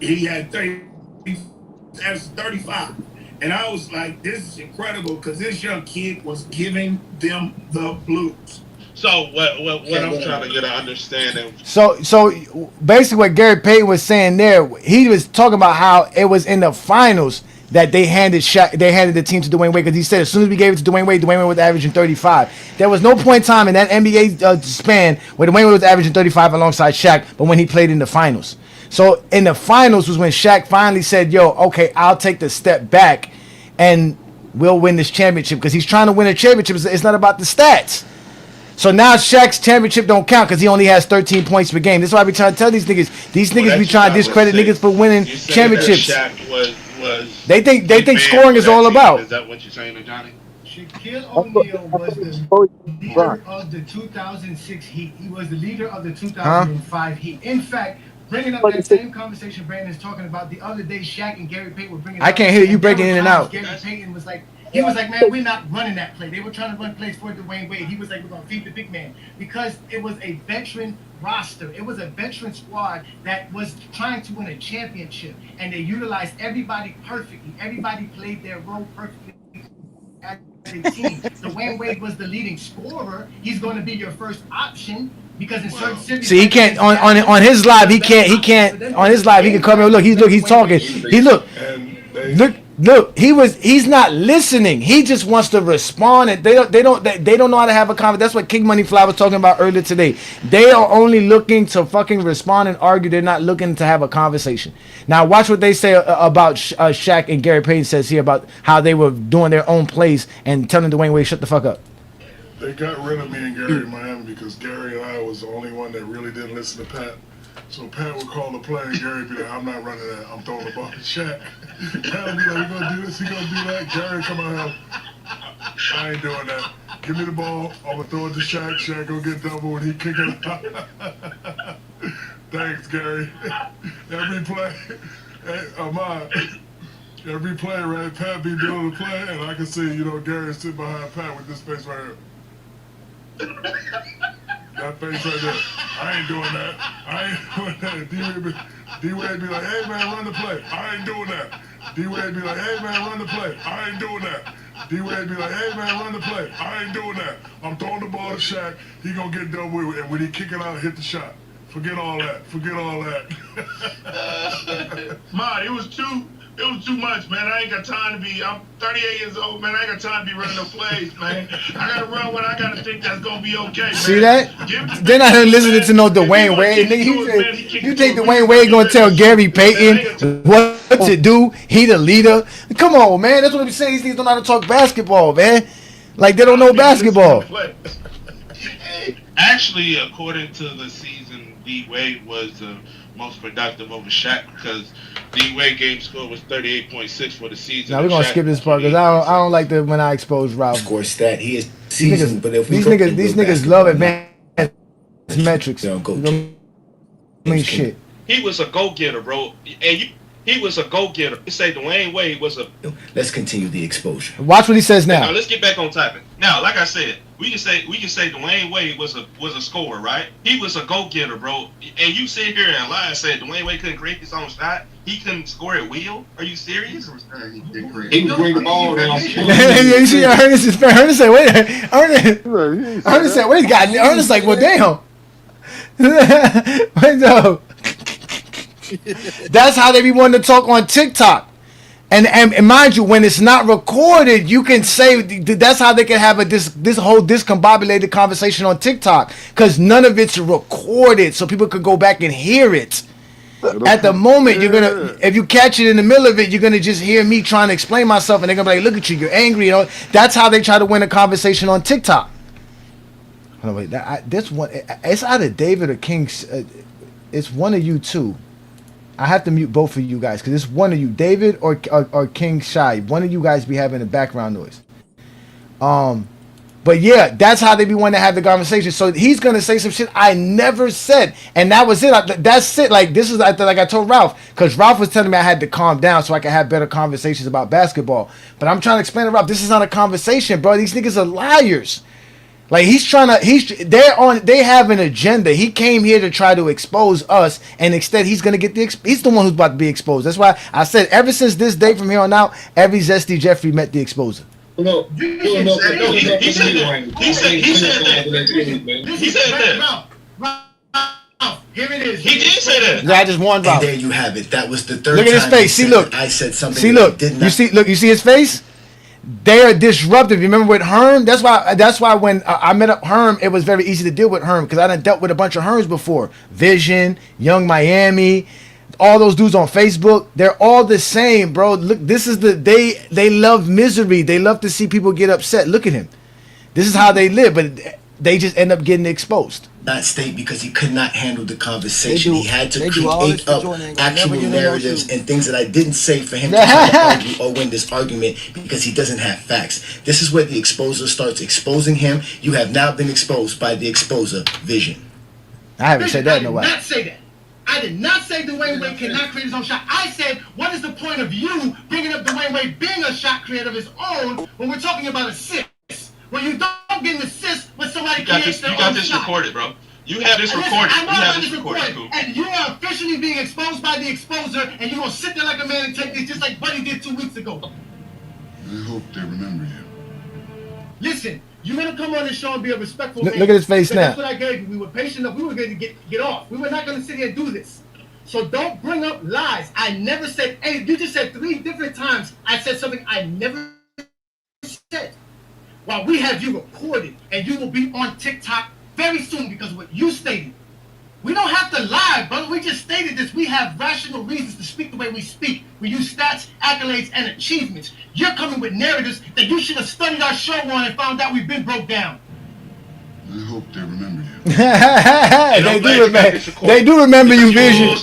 He had 35. And I was like, this is incredible because this young kid was giving them the blues. So what I'm trying to get an understanding. So basically what Gary Payton was saying there, he was talking about how it was in the finals that they handed the team to Dwayne Wade, because he said as soon as we gave it to Dwayne Wade was averaging 35. There was no point in time in that NBA span where Dwayne Wade was averaging 35 alongside Shaq, but when he played in the finals. So in the finals was when Shaq finally said, yo, okay, I'll take the step back and we'll win this championship, because he's trying to win a championship. It's not about the stats. So now Shaq's championship don't count because he only has 13 points per game. That's why I be trying to tell these niggas. These niggas be trying to discredit niggas for winning championships. Shaq was They think scoring is all about. Is that what you're saying, Ajani? Shaquille O'Neal was the leader of the 2006 Heat. He was the leader of the 2005 Heat. In fact, bringing up that same conversation Brandon's talking about the other day, Shaq and Gary Payton were bringing. I can't hear you breaking in and out. Gary Payton was like. He was like, man, we're not running that play. They were trying to run plays for Dwayne Wade. He was like, we're going to feed the big man. Because it was a veteran roster. It was a veteran squad that was trying to win a championship. And they utilized everybody perfectly. Everybody played their role perfectly as a team. Dwayne Wade was the leading scorer. He's going to be your first option. Because in certain series, See, he can't on his live. He can't on his live. He can come here. He's talking. Look, he's not listening. He just wants to respond, and they don't know how to have a conversation. That's what King Money Fly was talking about earlier today. They are only looking to fucking respond and argue. They're not looking to have a conversation. Now watch what they say about Shaq and Gary Payton says here about how they were doing their own plays and telling Dwayne Wade shut the fuck up. They got rid of me and Gary in Miami because Gary and I was the only one that really didn't listen to Pat. So Pat would call the play and Gary would be like, I'm not running that. I'm throwing the ball to Shaq. Pat would be like, you gonna do this? You gonna do that? Gary come out here. I ain't doing that. Give me the ball. I'm gonna throw it to Shaq. Shaq gonna get double and he kick it out. Thanks, Gary. Every play, hey, Ahmad, every play, right? Pat be doing the play, and I can see, Gary sitting behind Pat with this face right here. That face right there. I ain't doing that. I ain't doing that. D-Wade be like, hey man, run the play. I ain't doing that. D-Wade be like, hey man, run the play. I ain't doing that. D-Wade be like, hey man, run the play. I ain't doing that. I'm throwing the ball to Shaq. He gonna get double with it. And when he kick it out, hit the shot. Forget all that. Forget all that. Man, it was too much, man. I ain't got time to be. I'm 38 years old, man. I ain't got time to be running no plays, man. I gotta run what I gotta think that's gonna be okay, man. See that? They're not listening to no Dwayne Wade. Nigga, you think Dwayne Wade gonna tell Gary Payton what to do? He the leader. Come on, man. That's what I'm saying. These niggas don't know how to talk basketball, man. Like they don't know basketball. Actually, according to the season, D Wade was the most productive over Shaq because D Wade game score was 38.6 for the season. Now we're gonna skip this part because I don't like the when I expose Ralph. Score stat. He is seasoned, but if these niggas love advanced metrics. I mean shit. He was a go-getter, bro. And he was a go-getter. You say Dwayne Wade was a. Let's continue the exposure. Watch what he says now. Now let's get back on topic. Now, like I said, we can say Dwayne Wade was a scorer, right? He was a go-getter, bro. And you sit here and lie and say Dwayne Wade couldn't create his own shot. He couldn't score at will. Are you serious? He could bring the ball down. You see, Ernest is fair. Ernest said, "Wait, Ernest said, wait, God." Ernest like, well, damn. Wait, no. That's how they be wanting to talk on TikTok. And mind you, when it's not recorded, you can say that's how they can have this whole discombobulated conversation on TikTok because none of it's recorded, so people could go back and hear it. At the moment, you're gonna, if you catch it in the middle of it, you're gonna just hear me trying to explain myself, and they're gonna be like, "Look at you, you're angry." That's how they try to win a conversation on TikTok. Oh, wait, this one, it's either David or King. It's one of you two. I have to mute both of you guys because it's one of you, David or King Shy. One of you guys be having a background noise. But yeah, that's how they be wanting to have the conversation. So he's gonna say some shit I never said, and that was it. That's it. Like this is like I told Ralph, because Ralph was telling me I had to calm down so I could have better conversations about basketball. But I'm trying to explain to Ralph, this is not a conversation, bro. These niggas are liars. Like they have an agenda. He came here to try to expose us, and instead he's gonna get he's the one who's about to be exposed. That's why I said ever since this day from here on out, every Zesty Jeffrey met the exposer. No, he said that. Here it is. He did say that. Yeah, I just warned Ralph. And there you have it. That was the third look at his time face. See, look. I said something. See, look. Did not. You see his face. They are disruptive. You remember with Herm? That's why when I met up Herm, it was very easy to deal with Herm because I done dealt with a bunch of Herms before. Vision, Young Miami, all those dudes on Facebook. They're all the same, bro. Look, this is they love misery. They love to see people get upset. Look at him. This is how they live, but they just end up getting exposed. Not state because he could not handle the conversation. He had to create up actual narratives and things that I didn't say for him to try to argue or win this argument because he doesn't have facts. This is where the exposer starts exposing him. You have now been exposed by the exposer, Vision. I haven't said that in a while. I did not say that. I did not say Dwayne Wade cannot create his own shot. I said, what is the point of you bringing up Dwayne Wade being a shot creator of his own when we're talking about assists? When you don't get an assist when somebody creates their own shot. You got this recorded, bro. You have this recorded. I know you I have this recorded. Cool. And you are officially being exposed by the exposer, and you're going to sit there like a man and take this just like Buddy did 2 weeks ago. I hope they remember you. Listen, you're going to come on this show and be a respectful man. Look at his face now. That's what I gave you. We were patient enough. We were going to get off. We were not going to sit here and do this. So don't bring up lies. I never said anything. You just said 3 different times I said something I never said. While we have you recorded, and you will be on TikTok very soon because of what you stated. We don't have to lie, brother. We just stated this. We have rational reasons to speak the way we speak. We use stats, accolades, and achievements. You're coming with narratives that you should have studied our show on and found out we've been broke down. I hope they remember you. They do remember you, Vision.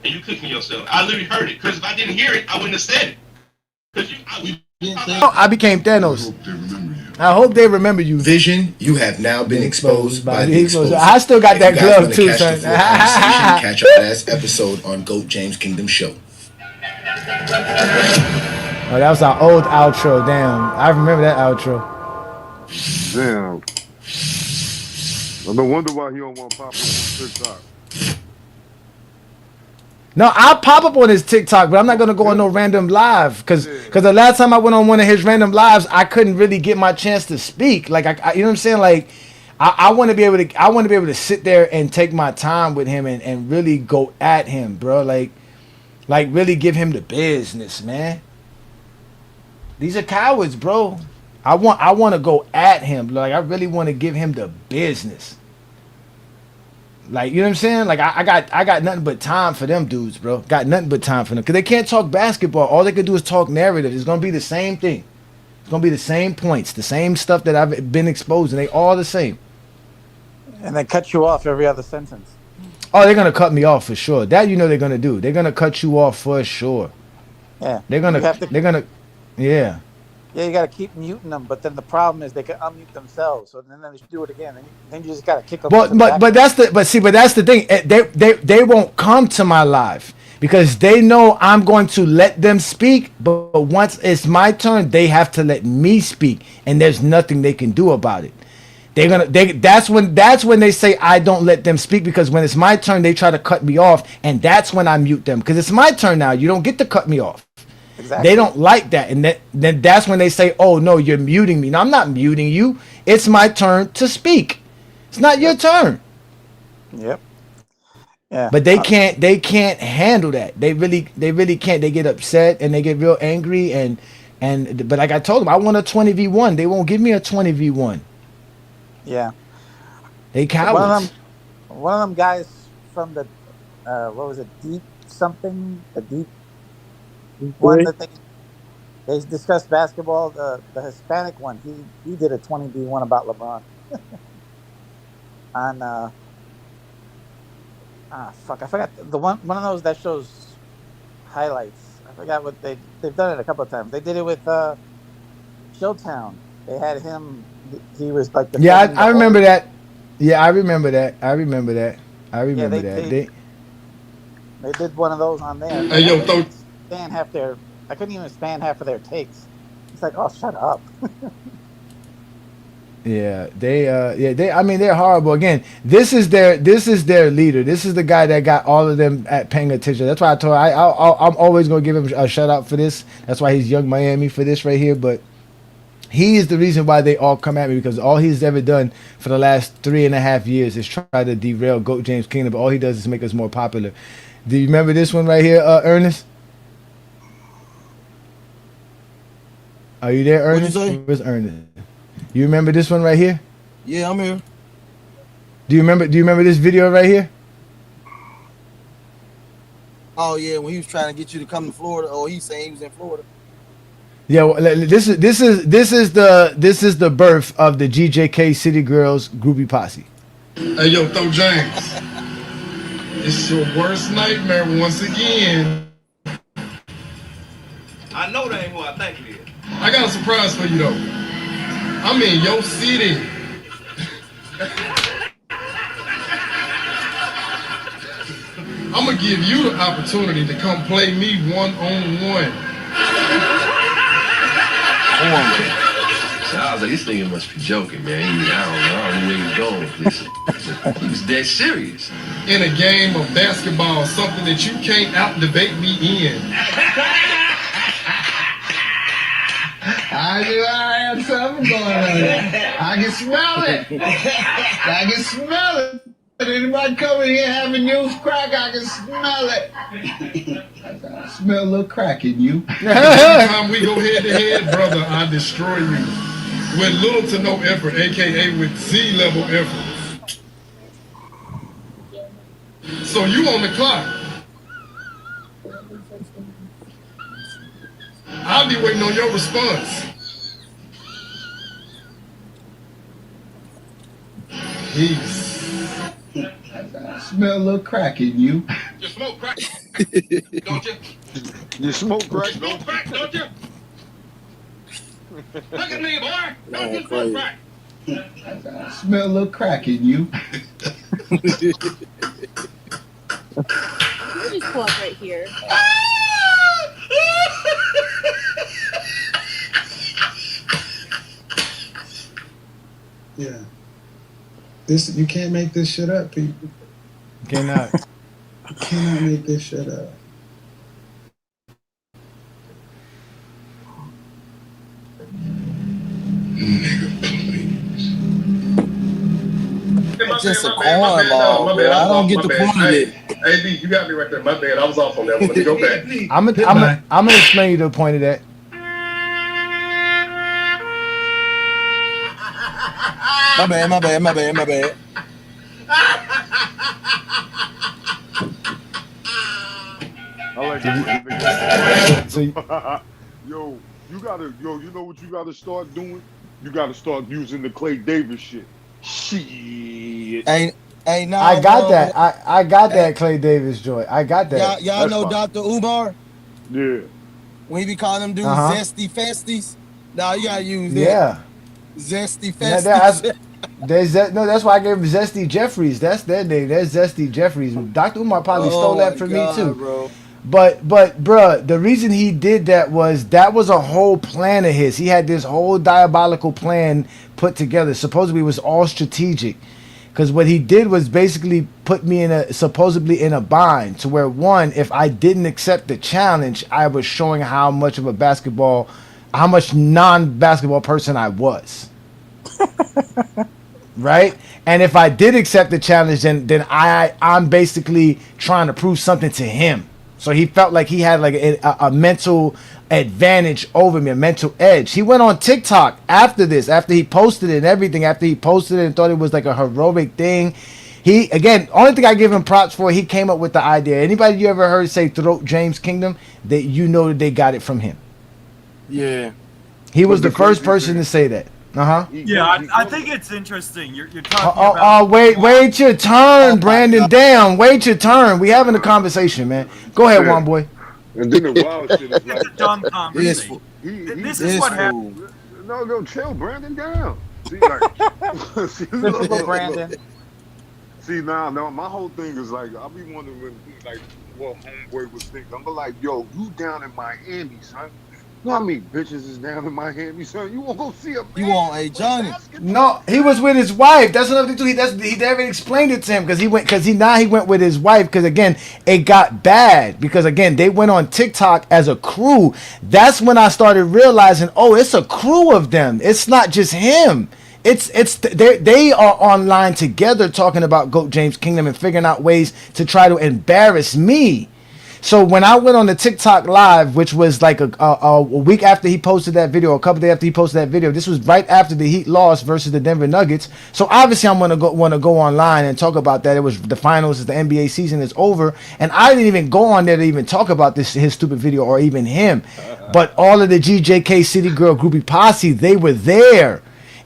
And you cooking yourself. I literally heard it because if I didn't hear it, I wouldn't have said it. I became Thanos. I hope they remember you. Vision, you have now been exposed by the exposer. I still got that glove too, son. Catch our last episode on GOAT James Kingdom Show. Oh, that was our old outro. Damn, I remember that outro. Damn. I no wonder why he don't want to pop up on TikTok. No, I'll pop up on his TikTok, but I'm not gonna go on no random live because the last time I went on one of his random lives, I couldn't really get my chance to speak. Like I you know what I'm saying? Like I want to be able to sit there and take my time with him and really go at him, bro. Like really give him the business, man. These are cowards, bro. I want to go at him. Like I really want to give him the business. Like, you know what I'm saying? Like, I got nothing but time for them dudes, bro. Got nothing but time for them. Because they can't talk basketball. All they can do is talk narrative. It's going to be the same thing. It's going to be the same points, the same stuff that I've been exposing. They all the same. And they cut you off every other sentence. Oh, they're going to cut me off for sure. That you know they're going to do. They're going to cut you off for sure. Yeah. They're going to, yeah. Yeah, you got to keep muting them, but then the problem is they can unmute themselves. So then they should do it again. Then you just got to kick them. But that's the thing. They won't come to my live because they know I'm going to let them speak. But once it's my turn, they have to let me speak, and there's nothing they can do about it. That's when they say I don't let them speak because when it's my turn, they try to cut me off, and that's when I mute them because it's my turn now. You don't get to cut me off. Exactly. They don't like that, and then that's when they say, "Oh no, you're muting me." No, I'm not muting you. It's my turn to speak. It's not your turn. Yep. Yeah. But they can't handle that. They really can't. They get upset and they get real angry but like I told them, I want a 20v1. They won't give me a 20v1. Yeah. They cowards. One of them guys from the what was it? Deep something? The deep. One that they discussed basketball. The Hispanic one. He did a 20v1 about LeBron. On I forgot the one of those that shows highlights. I forgot what they've done it a couple of times. They did it with Showtown. They had him he was like the Yeah, I remember that. Yeah, I remember that. I remember that. They did one of those on there. Hey, yo, throw. I couldn't even stand half of their takes. It's like, oh, shut up. Yeah, they. I mean, they're horrible. Again, this is their leader. This is the guy that got all of them at paying attention. That's why I'm always gonna give him a shout out for this. That's why he's Young Miami for this right here. But he is the reason why they all come at me, because all he's ever done for the last 3.5 years is try to derail GOAT James Kingdom. But all he does is make us more popular. Do you remember this one right here, Ernest? Are you there, Ernest? Where's Ernest? You remember this one right here? Yeah, I'm here. Do you remember this video right here? Oh yeah, when he was trying to get you to come to Florida, or he's saying he was in Florida. Yeah, well, this is the birth of the GJK City Girls groupie posse. Hey, yo, throw James. It's your worst nightmare once again. I know that ain't who I think it is. I got a surprise for you though. I'm in your city. I'm gonna give you the opportunity to come play me one-on-one. So I was like, this nigga must be joking, man. I don't know where he's going with this. He was dead serious. In a game of basketball, something that you can't out-debate me in. I knew I had something going on there. I can smell it. I can smell it. Anybody coming here having news crack, I can smell it. I smell a little crack in you. Every time we go head to head, brother, I destroy you. With little to no effort, aka with Z-level effort. So you on the clock. I'll be waiting on your response. Peace. I smell a little crack in you. You smoke crack, don't you? You smoke crack, You smoke crack, don't you? Look at me, boy. Don't you smoke crack? I smell a little crack in you. You just pull up right here. Yeah. This, you can't make this shit up, people. Cannot. You cannot make this shit up. Just a cornball, bro. I don't get the point of it. Hey, D, you got me right there. My bad. I was off on that one. Let me go back. I'm gonna explain you the point of that. My bad. I like that. So, you know what you gotta start doing? You gotta start using the Clay Davis shit. Shit. Hey, nah, I got that. I got that Clay Davis joy. I got that. Y'all know fine. Dr. Umar? Yeah. When he be calling them dudes zesty festies? Nah, you gotta use that. Yeah. Zesty festies. That's why I gave him Zesty Jeffries. That's their name. That's Zesty Jeffries. Dr. Umar probably stole that from me too. Bro. But bruh, the reason he did that was a whole plan of his. He had this whole diabolical plan put together. Supposedly it was all strategic. Because what he did was basically put me supposedly in a bind to where, one, if I didn't accept the challenge, I was showing how much non-basketball person I was. Right? And if I did accept the challenge, then I'm basically trying to prove something to him. So he felt like he had like a mental advantage over me, a mental edge. He went on TikTok after this, after he posted it and everything, after he posted it and thought it was like a heroic thing. Only thing I give him props for, he came up with the idea. Anybody you ever heard say throat James Kingdom, that you know that they got it from him. Yeah. He was the first person to say that. Yeah, I think it's interesting. You're talking about. Wait your turn, Brandon. Damn, wait your turn. We having a conversation, man. Go ahead, one boy. And then the wild shit is like, it's a dumb conversation. This is what happened. No, chill, Brandon, down. See, like, see, Typical Brandon. See, now, my whole thing is like, I'll be wondering, like, what homeboy was thinking. I'm like, yo, you down in Miami, son. You know how many bitches is down in Miami, son? You won't go see a man. You want a Johnny? No, he was with his wife. That's another thing too. He never explained it to him because he went with his wife because again it got bad because again they went on TikTok as a crew. That's when I started realizing, oh, it's a crew of them. It's not just him. They are online together talking about GOAT James Kingdom and figuring out ways to try to embarrass me. So when I went on the TikTok live, which was like a week after he posted that video, a couple days after he posted that video, this was right after the Heat lost versus the Denver Nuggets. So obviously I'm want to go online and talk about that. It was the finals, the NBA season is over, and I didn't even go on there to even talk about his stupid video or even him. But all of the GJK City Girl groupie posse, they were there.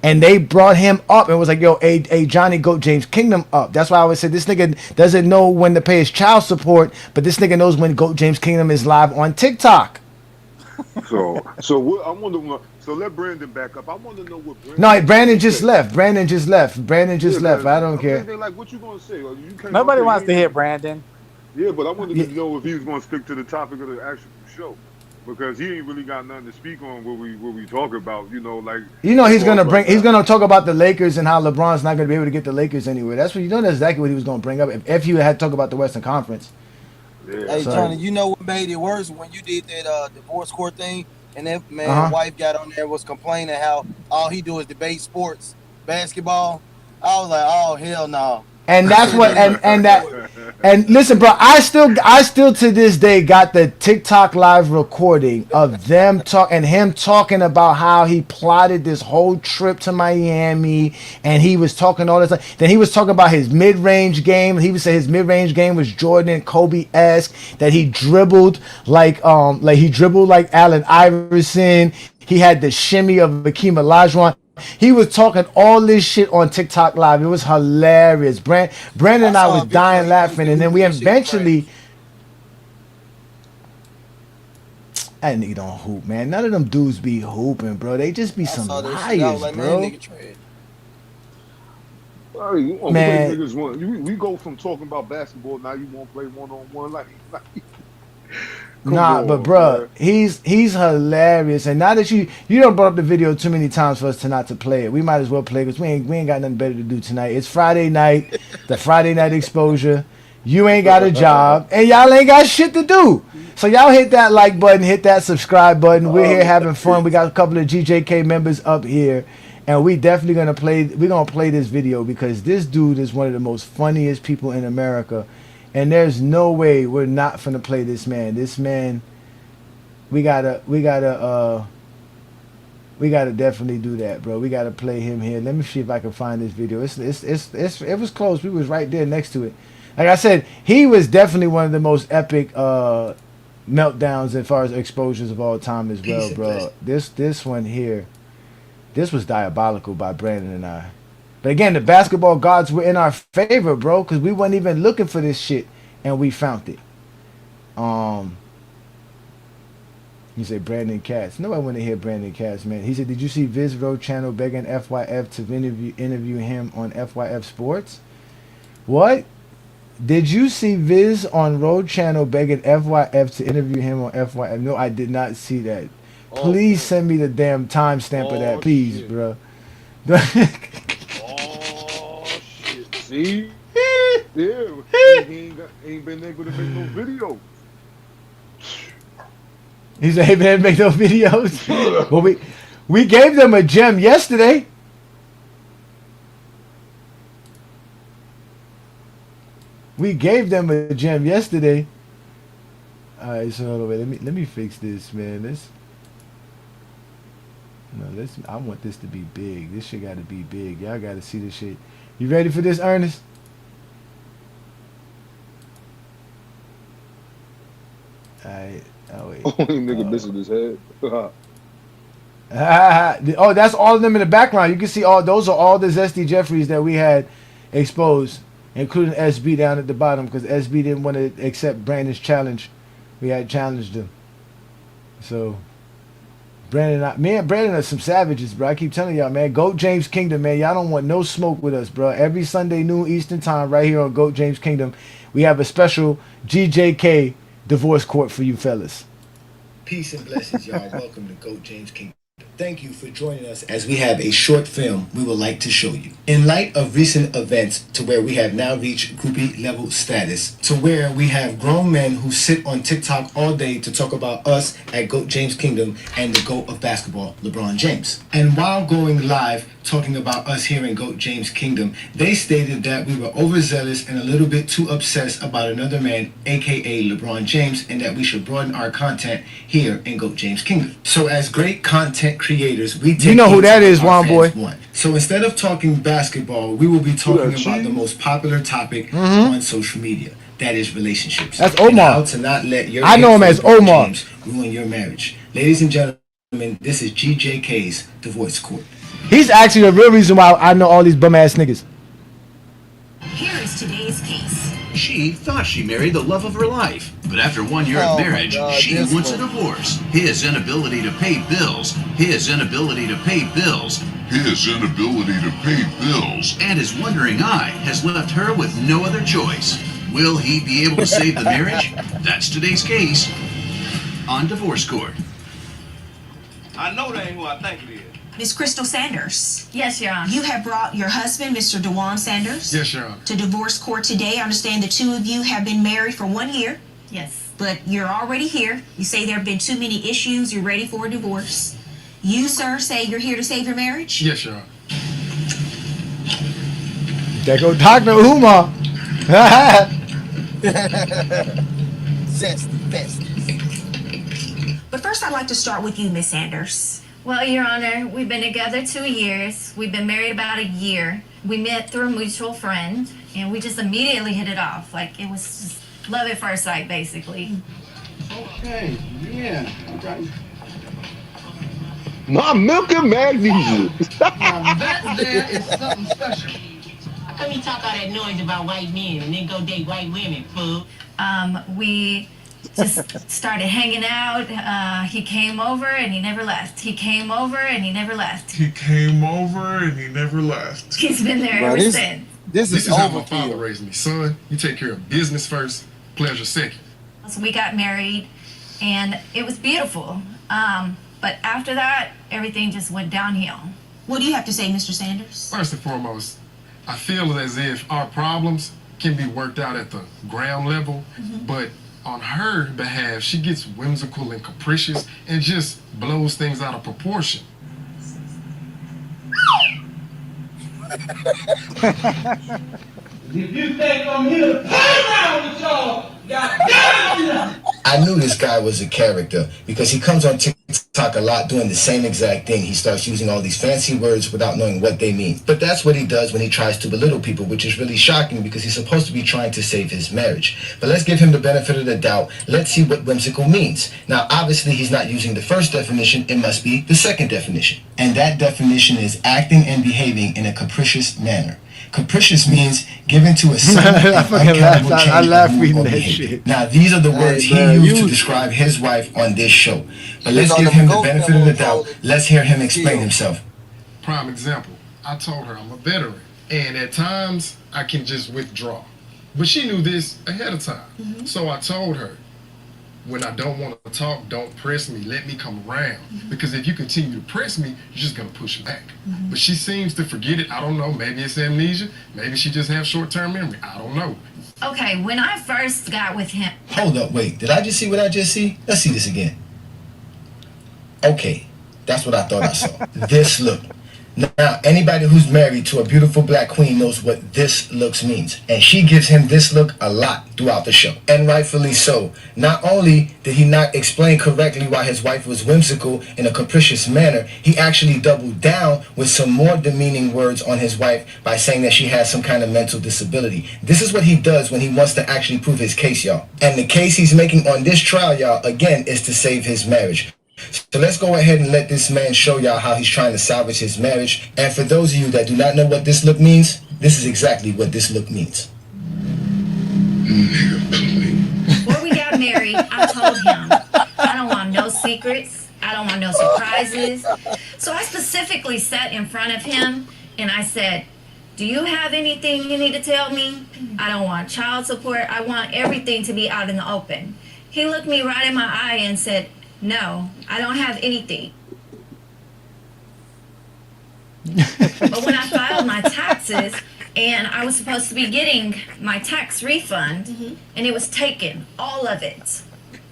And they brought him up and was like, yo, a Johnny GOAT James Kingdom up. That's why I always say this nigga doesn't know when to pay his child support, but this nigga knows when GOAT James Kingdom is live on TikTok. So what, I wonder. So let Brandon back up. I want to know what. Brandon just left. Brandon just left. I don't care. Like, what you gonna say? You can't Nobody wants to hear Brandon. Yeah, but I wanted to know if he was gonna stick to the topic of the actual show. Because he ain't really got nothing to speak on what we talk about, he's gonna talk about the Lakers and how LeBron's not gonna be able to get the Lakers anywhere. That's that's exactly what he was gonna bring up if you had talked about the Western Conference. Yeah. Hey Johnny, you know what made it worse when you did that divorce court thing, and that man wife got on there was complaining how all he do is debate sports, basketball. I was like, oh hell no. And that's what and listen, bro, I still to this day got the TikTok live recording of them him talking about how he plotted this whole trip to Miami, and he was talking all this stuff. Then he was talking about his mid-range game. He would say his mid-range game was Jordan and Kobe-esque, that he dribbled like Allen Iverson. He had the shimmy of Hakeem Olajuwon. He was talking all this shit on TikTok live. It was hilarious. Brandon and I was dying laughing, and then we eventually. That nigga don't hoop, man. None of them dudes be hooping, bro. They just be some liars, bro. Man, we go from talking about basketball now. You want to play one-on-one like but bro, he's hilarious. And now that you don't brought up the video too many times for us to not to play it, we might as well play because we ain't got nothing better to do tonight. It's Friday night, the Friday night exposure. You ain't got a job, and y'all ain't got shit to do. So y'all hit that like button, hit that subscribe button. We're here having fun. We got a couple of GJK members up here, and we definitely gonna play. We're gonna play this video because this dude is one of the most funniest people in America. And there's no way we're not finna play this man. This man, we gotta definitely do that, bro. We gotta play him here. Let me see if I can find this video. It was close. We was right there next to it. Like I said, he was definitely one of the most epic meltdowns as far as exposures of all time as well, bro. This one here, this was diabolical by Brandon and I. But again, the basketball gods were in our favor, bro, because we weren't even looking for this shit, and we found it. You say Brandon Katz. Nobody want to hear Brandon Katz, man. He said, did you see Viz Road Channel begging FYF to interview him on FYF Sports? What? Did you see Viz on Road Channel begging FYF to interview him on FYF? No, I did not see that. Please send me the damn timestamp of that, please, bro. See? Yeah, he ain't been able to make no video. He said he didn't make no videos. Well, we gave them a gem yesterday. We gave them a gem yesterday. All right, so hold on, wait. Let me fix this, man. I want this to be big. This shit got to be big. Y'all got to see this shit. You ready for this, Ernest? Alright. Oh, wait. Only nigga missing his head. Oh, that's all of them in the background. You can see those are all the Zesty Jeffries that we had exposed, including SB down at the bottom because SB didn't want to accept Brandon's challenge. We had challenged him. So, Me and Brandon are some savages, bro. I keep telling y'all, man. Goat James Kingdom, man. Y'all don't want no smoke with us, bro. Every Sunday noon Eastern time, right here on Goat James Kingdom, we have a special GJK divorce court for you fellas. Peace and blessings, y'all. Welcome to Goat James Kingdom. Thank you for joining us as we have a short film we would like to show you. In light of recent events to where we have now reached groupie level status, to where we have grown men who sit on TikTok all day to talk about us at GOAT James Kingdom and the GOAT of basketball, LeBron James. And while going live talking about us here in GOAT James Kingdom, they stated that we were overzealous and a little bit too obsessed about another man, aka LeBron James, and that we should broaden our content here in GOAT James Kingdom. So as great content creators, we take You know who that is, Juan Juan boy. So instead of talking basketball, we will be talking about the most popular topic on social media. That is relationships. That's And Omar. how to not let your I know him as LeBron Omar. James ruin your marriage. Ladies and gentlemen, this is GJK's Divorce Court. He's actually the real reason why I know all these bum ass niggas. Here is today's case. She thought she married the love of her life, but after 1 year Oh of my marriage, God, she this wants a one. divorce. His inability to pay bills, his inability to pay bills, his inability to pay bills, and his wandering eye has left her with no other choice. Will he be able to save the marriage? That's today's case on Divorce Court. I know that ain't who I think it is. Miss Crystal Sanders. Yes, Your Honor. You have brought your husband, Mr. DeJuan Sanders. Yes, Your Honor. To divorce court today. I understand the two of you have been married for 1 year. Yes. But you're already here. You say there have been too many issues. You're ready for a divorce. You, sir, say you're here to save your marriage? Yes, Your Honor. There go Dr. Umar. Zesty, festy. But first, I'd like to start with you, Miss Sanders. Well, Your Honor, we've been together 2 years. We've been married about a year. We met through a mutual friend, and we just immediately hit it off. Like, it was just love at first sight, basically. Okay, yeah. Okay. My milk and magnesium. Now that there is something special. How come you talk all that noise about white men and then go date white women, fool? We just started hanging out. He came over and he never left. He came over and he never left. He came over and he never left. He's been there Bro, ever this- since. This is how my overkill. father raised me, son. You take care of business first, pleasure second. So we got married, and it was beautiful. But after that, everything just went downhill. What do you have to say, Mr. Sanders? First and foremost, I feel as if our problems can be worked out at the ground level, but on her behalf, she gets whimsical and capricious and just blows things out of proportion. If you think I'm here to play around with y'all, goddamn. I knew this guy was a character because he comes on TikTok a lot doing the same exact thing. He starts using all these fancy words without knowing what they mean. But that's what he does when he tries to belittle people, which is really shocking because he's supposed to be trying to save his marriage. But let's give him the benefit of the doubt. Let's see what whimsical means. Now, obviously, he's not using the first definition. It must be the second definition. And that definition is acting and behaving in a capricious manner. Capricious means given to a sudden and uncountable I change laugh of mood reading or that behavior. shit. Now, these are the words he used to describe his wife on this show. But let's give him the benefit of the doubt. Let's hear him explain himself. Prime example, I told her I'm a veteran, and at times I can just withdraw. But she knew this ahead of time. So I told her, when I don't want to talk, don't press me, let me come around. Because if you continue to press me, you're just going to push back. But she seems to forget it. I don't know, maybe it's amnesia, maybe she just has short-term memory, I don't know. Okay, when I first got with him, Hold up, wait. Did I just see what I just see? Let's see this again. Okay, that's what I thought I saw. This look. Now, anybody who's married to a beautiful black queen knows what this looks means. And she gives him this look a lot throughout the show. And rightfully so. Not only did he not explain correctly why his wife was whimsical in a capricious manner, he actually doubled down with some more demeaning words on his wife by saying that she has some kind of mental disability. This is what he does when he wants to actually prove his case, y'all. And the case he's making on this trial, y'all, again, is to save his marriage. So let's go ahead and let this man show y'all how he's trying to salvage his marriage. And for those of you that do not know what this look means, this is exactly what this look means. before we got married, I told him I don't want no secrets. I don't want no surprises. So I specifically sat in front of him and I said, do you have anything you need to tell me? I don't want child support. I want everything to be out in the open. He looked me right in my eye and said, no, I don't have anything. But when I filed my taxes and I was supposed to be getting my tax refund, and it was taken, all of it,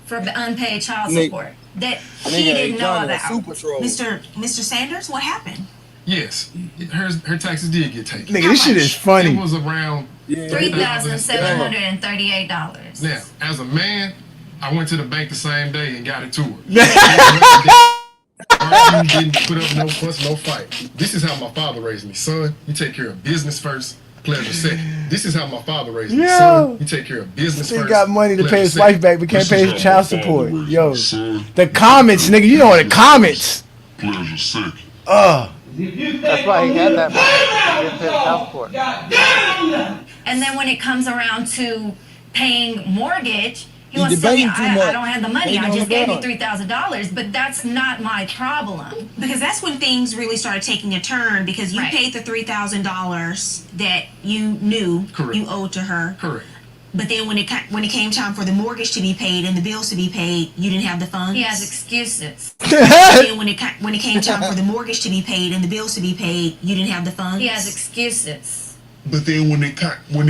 for unpaid child support that he didn't know about. Mr. Sanders, what happened? Yes, her taxes did get taken. Nigga, this shit is funny. It was around $3,738. Now, as a man, I went to the bank the same day and got it to her. Didn't put up no fuss, no fight. This is how my father raised me. Son, you take care of business first, pleasure second. This is how my father raised me. Son, you take care of business first. He got money to pay his wife back, but can't pay his child support. Yo, the comments, nigga, you know the comments. Pleasure second. That's why he had that money. He didn't pay the child support. And then when it comes around to paying mortgage, he wants to tell me, I don't have the money. I just gave you $3,000, but that's not my problem. Because that's when things really started taking a turn, because you paid the $3,000 that you knew you owed to her. Correct. But then when it came time for the mortgage to be paid and the bills to be paid, you didn't have the funds. He has excuses. Then when it came time for the mortgage to be paid and the bills to be paid, you didn't have the funds. He has excuses. But then when it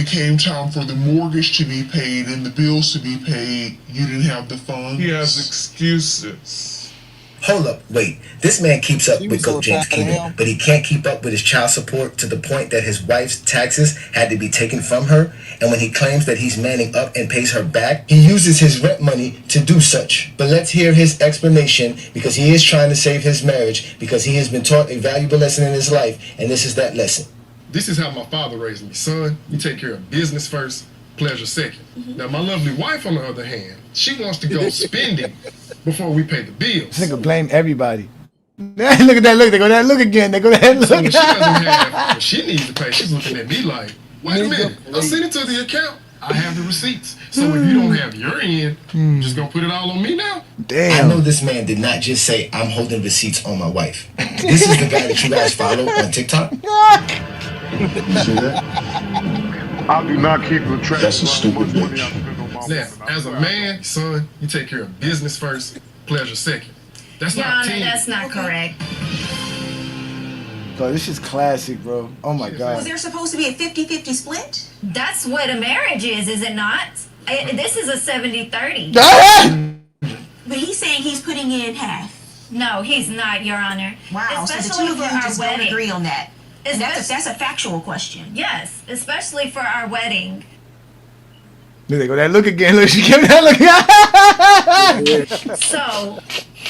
came time for the mortgage to be paid and the bills to be paid, you didn't have the funds. He has excuses. Hold up, wait. This man keeps up with Goat James Kingdom, but he can't keep up with his child support to the point that his wife's taxes had to be taken from her. And when he claims that he's manning up and pays her back, he uses his rent money to do such. But let's hear his explanation, because he is trying to save his marriage, because he has been taught a valuable lesson in his life, and this is that lesson. This is how my father raised me. Son, you take care of business first, pleasure second. Now, my lovely wife, on the other hand, she wants to go spending before we pay the bills. This nigga blame everybody. Look at that look. They go that look again. They go that look. So when she doesn't have what she needs to pay, she's looking at me like, wait a minute, I sent it to the account. I have the receipts. So if you don't have your end, just gonna put it all on me now? Damn. I know this man did not just say, I'm holding receipts on my wife. This is the guy that you guys follow on TikTok? I do not keep the track. That's a stupid bitch. Now, as a man, son, you take care of business first, pleasure second. That's Your not Honor, team. that's not correct. Bro, this is classic, bro. Oh my Was God. there supposed to be a 50-50 split? That's what a marriage is it not? This is a 70-30. But he's saying he's putting in half. No, he's not, Your Honor. Wow, so the Especially two of for you our just wedding. don't agree on that. And that's a factual question. Yes, especially for our wedding. They go that look again. Look, she gave me that look. So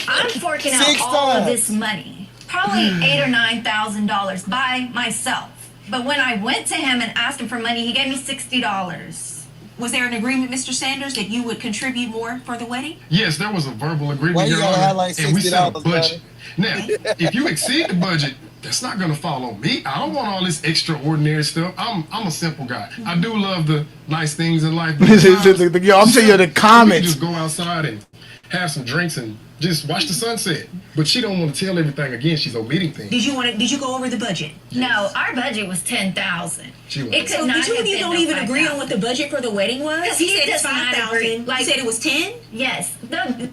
I'm forking out all of this money, probably $8,000 or $9,000 by myself. But when I went to him and asked him for money, he gave me $60. Was there an agreement, Mr. Sanders, that you would contribute more for the wedding? Yes, there was a verbal agreement, Why you Your gotta Honor, have like and we set a $60, budget. Now, if you exceed the budget, that's not gonna fall on me. I don't want all this extraordinary stuff. I'm a simple guy. I do love the nice things in life. But Yo, I'm saying you the we comments. just go outside and have some drinks and just watch the sunset. But she don't want to tell everything again. She's omitting things. Did you go over the budget? No, our budget was $10,000. She was. It could So not the two have of you been don't no even agree 5,000. on what the budget for the wedding was? Because He he said it's does not agree. 5,000. You said it was 10? Yes. The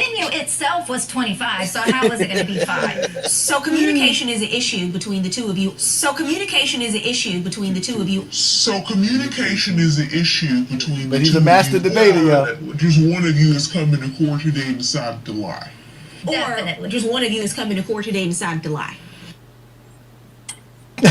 menu itself was 25, so how was it going to be 5? So communication is an issue between the two of you. So communication is an issue between the two of you. So communication is an issue between But the he's two a master of you. debater, yo. Just one of you is coming to court today and decided to lie. Definitely. Or just one of you is coming to court today and decided to lie. He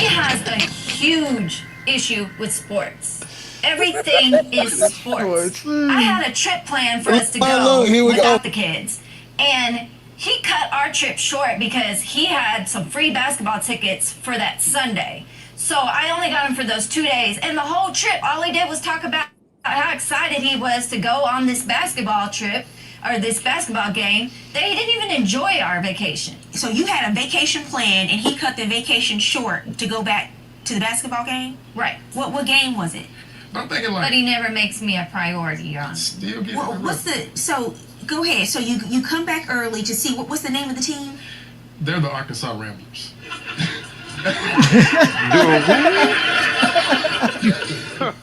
has a huge issue with sports. Everything is sports. I had a trip planned for us to go without the kids. And he cut our trip short because he had some free basketball tickets for that Sunday. So I only got him for those 2 days. And the whole trip, all he did was talk about how excited he was to go on this basketball trip or this basketball game that he didn't even enjoy our vacation. So you had a vacation plan and he cut the vacation short to go back To the basketball game? Right. What game was it? I'm thinking like. But he never makes me a priority, Your Honor. Still getting Well, so go ahead. So you come back early to see what's the name of the team? They're the Arkansas Ramblers.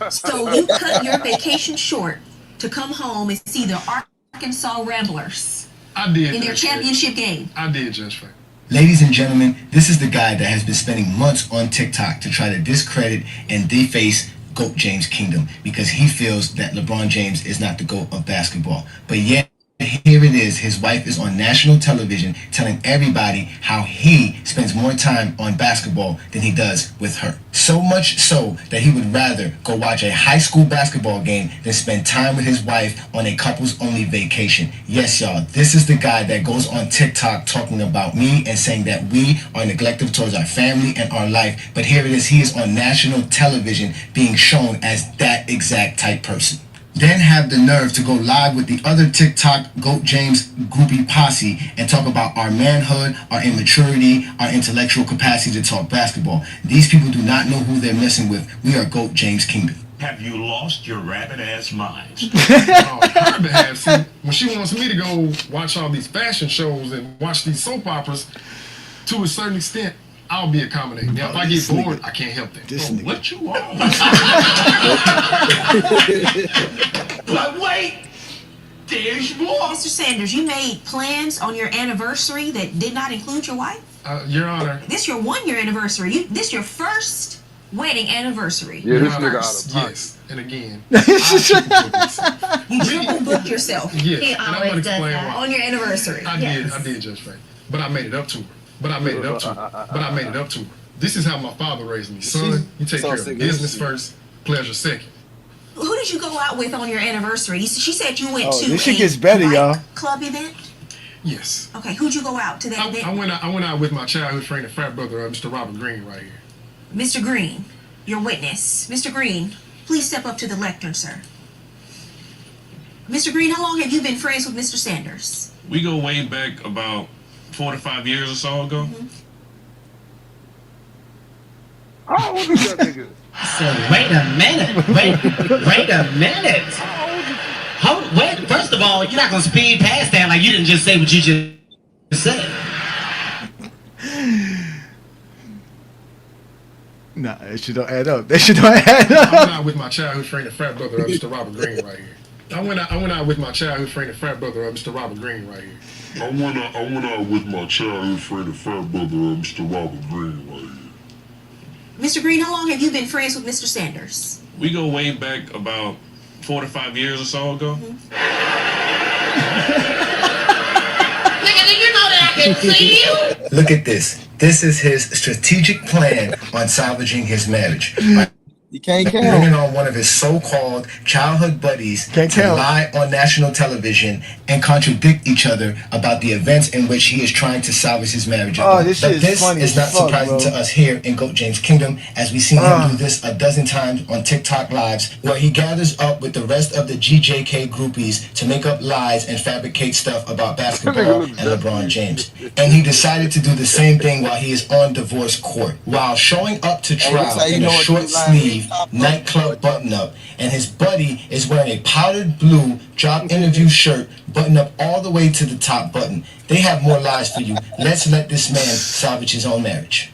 So you cut your vacation short to come home and see the Arkansas Ramblers. I did. In their championship game. I did, Judge Frank. Ladies and gentlemen, this is the guy that has been spending months on TikTok to try to discredit and deface GOAT James Kingdom because he feels that LeBron James is not the GOAT of basketball. But yet, here it is, his wife is on national television telling everybody how he spends more time on basketball than he does with her. So much so that he would rather go watch a high school basketball game than spend time with his wife on a couples only vacation. Yes, y'all, this is the guy that goes on TikTok talking about me and saying that we are neglectful towards our family and our life. But here it is, he is on national television being shown as that exact type person. Then have the nerve to go live with the other TikTok GOAT James groupie posse and talk about our manhood, our immaturity, our intellectual capacity to talk basketball. These people do not know who they're messing with. We are GOAT James Kingdom. Have you lost your rabbit-ass minds? See, when she wants me to go watch all these fashion shows and watch these soap operas, to a certain extent, I'll be accommodating. Now, if I get bored, I can't help that. What you want? But wait, there's more. Mr. Sanders, you made plans on your anniversary that did not include your wife? Your Honor. This your 1 year anniversary. This your first wedding anniversary. Yeah, this nigga out of pocket. Yes, and again. You triple booked yourself. Yes, He and I'm always going to does explain that. why. On your anniversary. I did, Judge Frank. But I made it up to her. This is how my father raised me. Son, you take care of business first, pleasure second. Who did you go out with on your anniversary? She said you went to this shit gets better, y'all. Club event? Yes. Okay, who'd you go out to that event? I went out with my childhood friend and frat brother, Mr. Robert Green, right here. Mr. Green, your witness. Mr. Green, please step up to the lectern, sir. Mr. Green, how long have you been friends with Mr. Sanders? We go way back about 4 to 5 years or so ago. How old is that nigga? So wait a minute. Wait, first of all, you're not gonna speed past that like you didn't just say what you just said. Nah, it should don't add up. They should don't add up. I went out with my childhood friend and frat brother, Mr. Robert Green, right here. I went out with my childhood friend and frat brother, Mr. Robert Green, right here. I went out with my childhood friend and frat brother, Mr. Robert Green, right here. Mr. Green, how long have you been friends with Mr. Sanders? We go way back about 4 to 5 years or so ago. Nigga, do you know that I can see you? Look at this. This is his strategic plan on salvaging his marriage. You can't count. Bringing on one of his so-called childhood buddies to lie on national television and contradict each other about the events in which he is trying to salvage his marriage. Oh, this but shit this funny is as not fuck, surprising bro. to us here in GOAT James Kingdom, as we've seen him do this a dozen times on TikTok lives, where he gathers up with the rest of the GJK groupies to make up lies and fabricate stuff about basketball and LeBron James. And he decided to do the same thing while he is on divorce court, while showing up to trial in a short sleeve nightclub button-up, and his buddy is wearing a powdered blue job interview shirt buttoned up all the way to the top button. They have more lies for you. Let's let this man salvage his own marriage.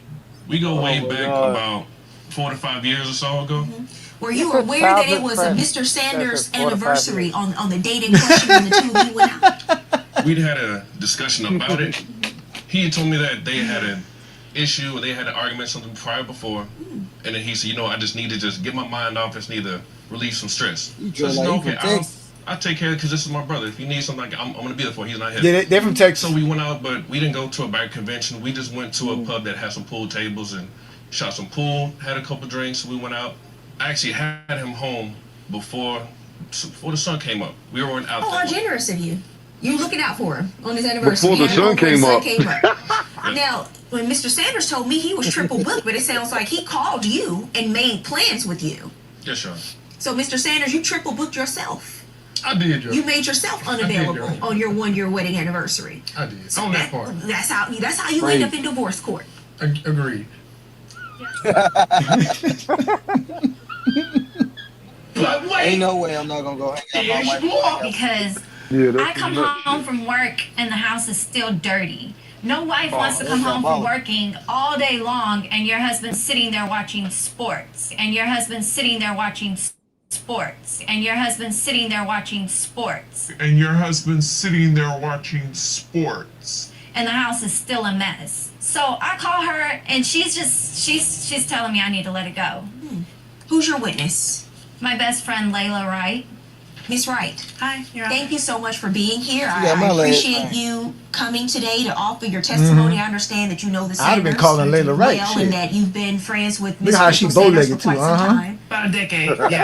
We go way back about 4 to 5 years or so ago. Were you aware that it was a Mr. Sanders anniversary on the date in question when the two of you went out? We'd had a discussion about it. He had told me that they had an issue or they had an argument something prior before, and then he said, I just need to just get my mind off. I just need to relieve some stress. So I said, okay, I'll take care of it because this is my brother. If you need something, I'm going to be there for you. He's not here. Yeah, they're from Texas. So we went out, but we didn't go to a bike convention. We just went to a pub that had some pool tables and shot some pool, had a couple drinks. We went out. I actually had him home before the sun came up. We weren't out Oh, there. how generous of you. You're looking out for him on his anniversary. Before the sun came up. Now, when Mr. Sanders told me he was triple booked, but it sounds like he called you and made plans with you. Yes, sure. So, Mr. Sanders, you triple booked yourself. I did, You made yourself unavailable on your 1 year wedding anniversary. I did. So on that part. That's how you end up in divorce court. Agreed. Ain't no way I'm not gonna go hang out with my wife. Because I come home from work and the house is still dirty. No wife wants to come home from working all day long and your husband's sitting there watching sports. And your husband's sitting there watching sports. And your husband's sitting there watching sports. And your husband's sitting there watching sports. And the house is still a mess. So I call her and she's telling me I need to let it go. Who's your witness? My best friend, Layla Wright. Miss Wright. Hi. Thank you so much for being here. Yeah, I my leg. appreciate you coming today to offer your testimony. I understand that you know the I'd have been Sanders calling Layla Wright. well, shit. and that you've been friends with Look Miss how she Rachel Sanders bow-legged for too. quite some time. About a decade. What do you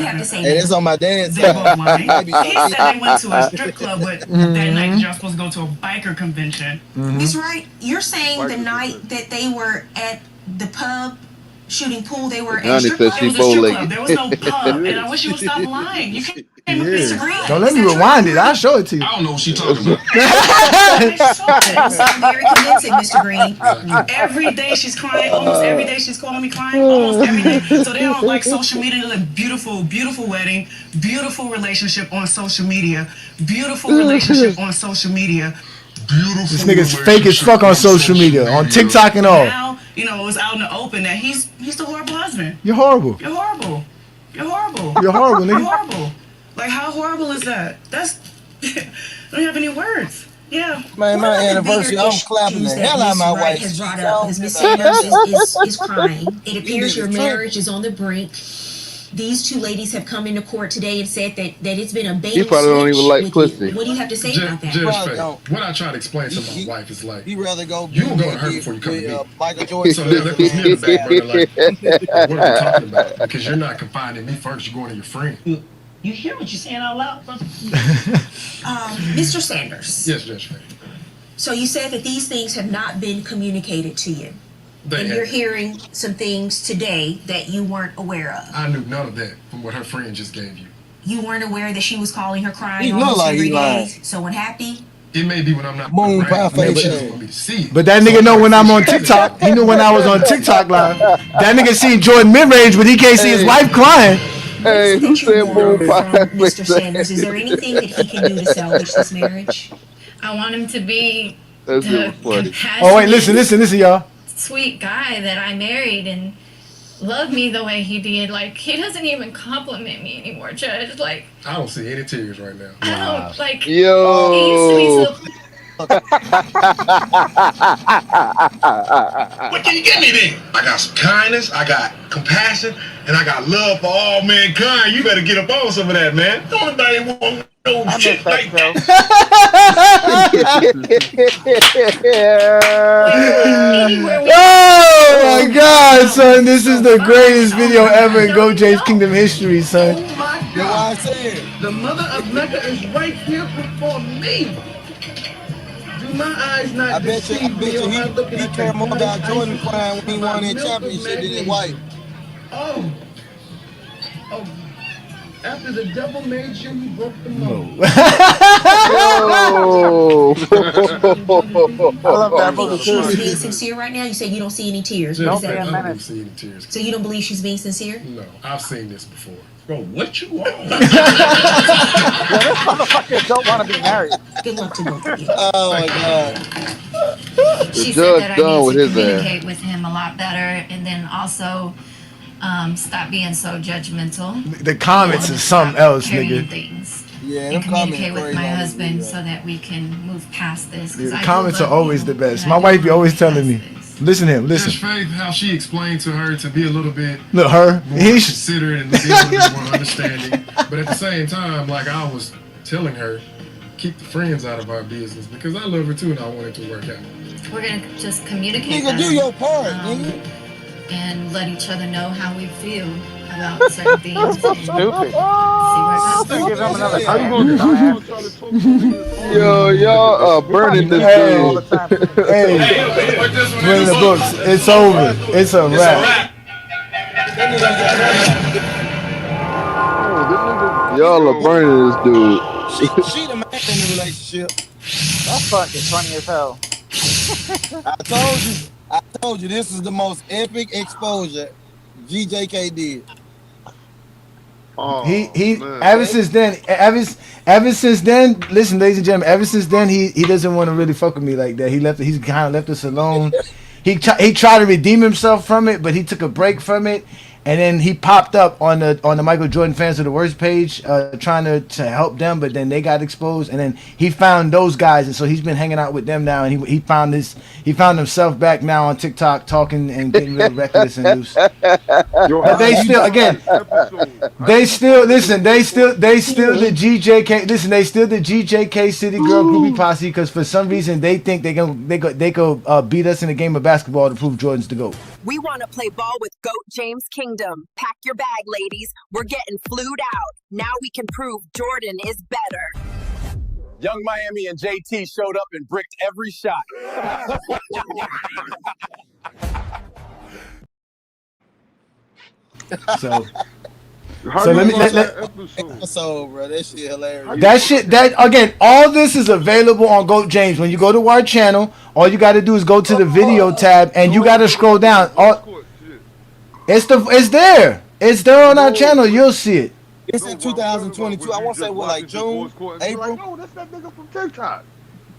have to say? Hey, that's on my dad's They both side. lying. He said they went to a strip club with that night that y'all supposed to go to a biker convention. Miss Wright, you're saying the night that they were at the pub shooting pool, they were at a strip club? It was a strip club. There was no pub. And I wish you would stop lying. You can't disagree. Don't let me rewind it. I'll show it to you. I don't know what she's talking about. You sound very convincing, Mr. Green. Every day she's crying. Almost every day she's calling me crying. Almost every day. So they don't like social media. They look beautiful, beautiful wedding, beautiful relationship on social media, beautiful relationship on social media. This nigga's fake as fuck on social media, on TikTok and all. Now, you know, it was out in the open that he's the horrible husband. You're horrible. You're horrible. You're horrible. You're horrible, nigga. You're horrible. Like, how horrible is that? That's I don't have any words. Yeah. Man, my anniversary, I'm clapping the hell out of my wife. Has brought up because Miss Sanders is crying. It appears your marriage is on the brink. These two ladies have come into court today and said that it's been a bait. He probably don't even like pussy. What do you have to say about that? What I try to explain to my wife is like, you rather go. You will go to her before you come to me. Michael Jordan. So that puts me in the back burner. Like, what are we talking about? Because you're not confining me first. You're going to your friend. You hear what you're saying out loud, brother? Mr. Sanders. Yes, Judge Faye. So you said that these things have not been communicated to you. They And have. you're hearing some things today that you weren't aware of. I knew none of that from what her friend just gave you. You weren't aware that she was calling her crying He look almost like every he lying. day. So unhappy? It may be when I'm not Moon around, pie but face. she doesn't want me to see it. But that nigga know when I'm on TikTok. He knew when I was on TikTok live. That nigga seen Jordan mid-range, but he can't see his wife crying. Hey, who said moon pie Mr. Sanders, is there anything that he can do to salvage this marriage? I want him to be That's the really funny. compassionate, Oh wait, listen, y'all. sweet guy that I married and loved me the way he did. Like, he doesn't even compliment me anymore, Judge. Like, I don't see any tears right now. I don't, like, Yo. he used to be so... What can you give me then? I got some kindness, I got compassion, and I got love for all mankind. You better get up on some of that, man. Don't nobody want no shit like that. Oh my God, son! This is the greatest video ever in Go James Kingdom history, son. That's why I said. The mother of Mecca is right here before me. Do my eyes not I bet you he cared more about Jordan crying when he won that championship than his wife. Oh. After the devil made you, he broke the mold. Yo. I love that movie. She's being sincere right now. You say you don't see any tears. What is I that? don't see any tears. So you don't believe she's being sincere? No, I've seen this before. Bro, what you want? Yeah, this motherfucker don't want to be married. Good luck to both of you. Oh my God. She The said that judge I done need with to his ass. communicate with him a lot better, and then also stop being so judgmental. The comments is something else, Carrying nigga. things. Yeah, And them comments communicate with crazy my on this husband video. so that we can move past this. 'cause Yeah, the I do comments are love always you, the best. and My I do wife be wanna always move telling me, past this. listen to him, listen. Judge Faith, how she explained to her to be a little bit Look, her. more He considerate and be a little bit more understanding. But at the same time, like I was telling her, keep the friends out of our business because I love her too and I want it to work out. We're gonna just communicate Nigga, that, do your part, nigga. and let each other know how we feel about certain things. and Stupid. See where it goes. Give him another How you chance. Yo, y'all are burning this Hey. dude. Hey, bring the books. It's over. It's a wrap. Y'all are burning this dude. She the man in the relationship. That fuck is funny as hell. I told you. I told you this is the most epic exposure GJK did. Oh, he man. ever since then, listen, ladies and gentlemen, ever since then he doesn't want to really fuck with me like that. He's kind of left us alone. He tried to redeem himself from it, but he took a break from it. And then he popped up on the Michael Jordan Fans of the Worst page, trying to help them, but then they got exposed, and then he found those guys, and so he's been hanging out with them now, and he found himself back now on TikTok talking and getting real reckless and loose. But they still the GJK City Girl Groupie Posse, because for some reason they think they could beat us in a game of basketball to prove Jordan's the GOAT. We want to play ball with GOAT James Kingdom. Pack your bag, ladies. We're getting flued out. Now we can prove Jordan is better. Young Miami and JT showed up and bricked every shot. So let me episode, bro. That shit hilarious. That again, all this is available on GOAT James. When you go to our channel, all you got to do is go to the video tab, and you got to scroll down. It's there. It's there on our channel. You'll see it. It's in 2022. I want to say like June, April. No, that's that nigga from TikTok.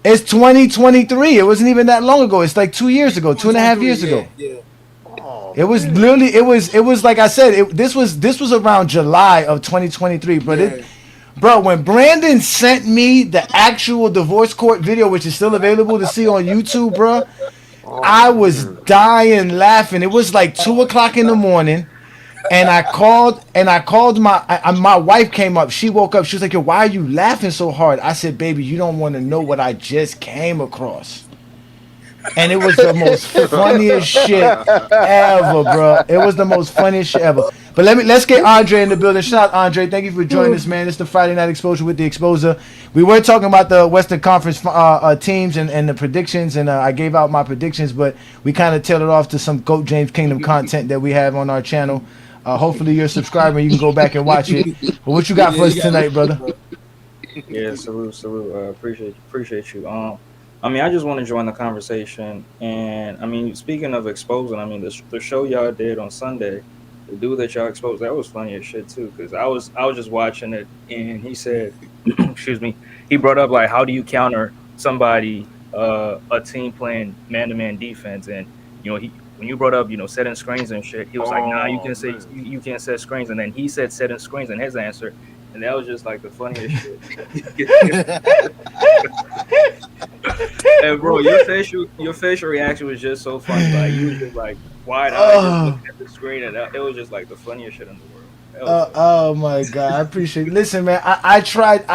It's 2023. It wasn't even that long ago. It's like 2 years ago, 2.5 years ago. Yeah. It was literally, it was like I said, this was around July of 2023, but bro, when Brandon sent me the actual divorce court video, which is still available to see on YouTube, bro, I was dying laughing. It was like 2:00 in the morning, and I called my wife came up. She woke up. She was like, "Yo, why are you laughing so hard?" I said, "Baby, you don't want to know what I just came across." And it was the most funniest shit ever, bro. It was the most funniest shit ever. But let's get Andre in the building. Shout out Andre. Thank you for joining us, man. It's the Friday Night Exposure with the Exposer. We were talking about the Western Conference teams and the predictions, and I gave out my predictions, but we kind of tailored off to some GOAT James Kingdom content that we have on our channel. Hopefully you're a subscriber and you can go back and watch it. But what you got for us tonight, brother? Yeah, salute. Appreciate you. I mean, I just want to join the conversation, and I mean, speaking of exposing, I mean, the show y'all did on Sunday, the dude that y'all exposed, that was funny as shit too, because I was just watching it, and he said, excuse me, he brought up like, how do you counter somebody, a team playing man-to-man defense, and when you brought up, setting screens and shit, he was like, nah, you can't set screens, and then he said setting screens in his answer. And that was just like the funniest shit. And bro, your facial reaction was just so funny. Like you was just like wide eyed, just looking at the screen, and it was just like the funniest shit in the world. Oh my god, I appreciate it. Listen, man, I tried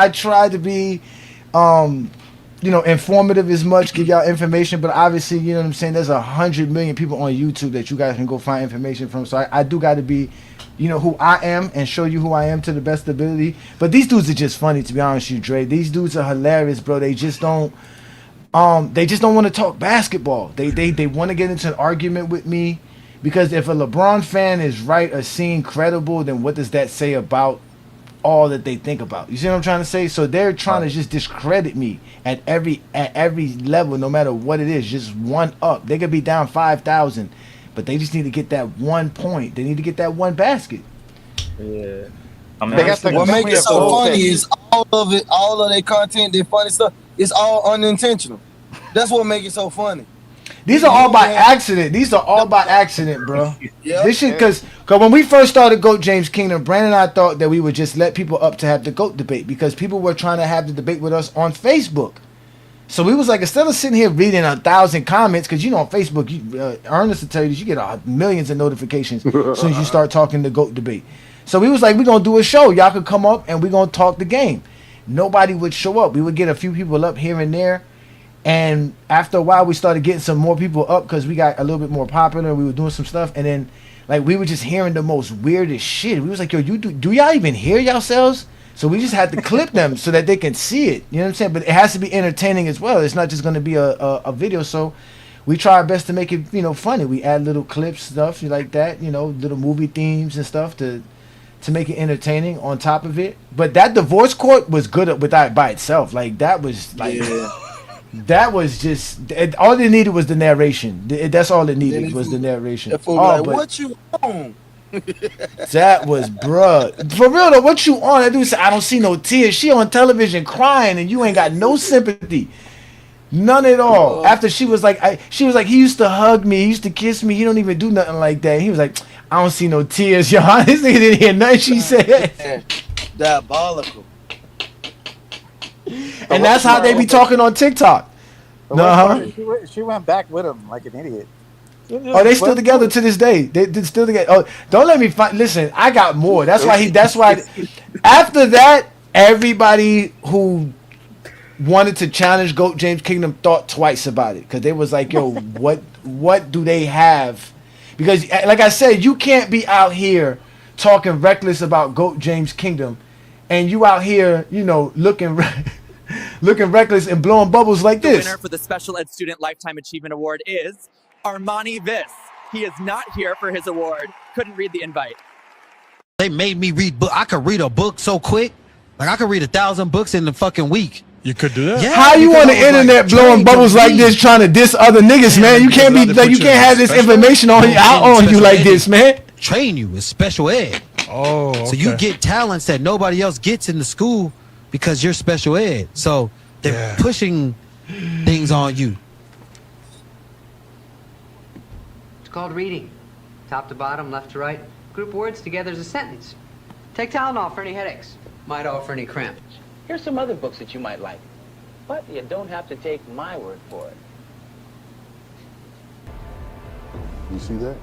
to be informative as much, give y'all information, but obviously, you know what I'm saying, there's 100 million people on YouTube that you guys can go find information from. So I do got to be who I am and show you who I am to the best ability. But these dudes are just funny, to be honest with you, Dre. These dudes are hilarious, bro. They just don't want to talk basketball. They want to get into an argument with me, because if a LeBron fan is right or seen credible, then what does that say about all that they think about? You see what I'm trying to say? So they're trying to just discredit me at every level, no matter what it is. Just one up. They could be down 5,000. But they just need to get that 1 point. They need to get that one basket. Yeah. I mean, what makes it so funny is all of their content, their funny stuff, it's all unintentional. That's what makes it so funny. These are all by accident. Bro. Yep. This shit, because when we first started GOAT James Kingdom, Brandon and I thought that we would just let people up to have the GOAT debate, because people were trying to have the debate with us on Facebook. So we was like, instead of sitting here reading 1,000 comments, because on Facebook, Ernest will tell you that you get millions of notifications as soon as you start talking the GOAT debate. So we was like, we're going to do a show. Y'all could come up and we're going to talk the game. Nobody would show up. We would get a few people up here and there. And after a while, we started getting some more people up because we got a little bit more popular. We were doing some stuff. And then we were just hearing the most weirdest shit. We was like, yo, do y'all even hear yourselves? So we just had to clip them so that they can see it. You know what I'm saying? But it has to be entertaining as well. It's not just going to be a video. So we try our best to make it, funny. We add little clips, stuff like that, little movie themes and stuff to make it entertaining on top of it. But that divorce court was good by itself. Like, that was like, That was just all they needed was the narration. That's all it needed was the narration. That fool be like, what you on? That was bruh. For real though, what you on? That dude said, I don't see no tears. She on television crying and you ain't got no sympathy. None at all. After she was like, he used to hug me, he used to kiss me, he don't even do nothing like that. He was like, I don't see no tears, y'all. This nigga didn't hear nothing she said. Diabolical. And that's how they be talking on TikTok. She went back with him like an idiot. Oh, they still together to this day. They still together. Oh, don't let me find. Listen, I got more. That's why. After that, everybody who wanted to challenge GOAT James Kingdom thought twice about it because they was like, "Yo, what do they have?" Because, like I said, you can't be out here talking reckless about GOAT James Kingdom, and you out here, looking reckless and blowing bubbles like this. The winner for the Special Ed Student Lifetime Achievement Award is Armani Viss. He is not here for his award. Couldn't read the invite. They made me read book. I could read a book so quick. Like I could read 1,000 books in the fucking week. You could do that. Yeah, how you on the internet blowing bubbles like this, trying to diss other niggas, man? You can't be like you can't have this information out on you like this, man. Train you with special ed. Oh, okay. So you get talents that nobody else gets in the school because you're special ed. So they're pushing things on you. It's called reading. Top to bottom, left to right. Group words together as a sentence. Take Tylenol for any headaches. Midol for any cramps. Here's some other books that you might like. But you don't have to take my word for it. You see that?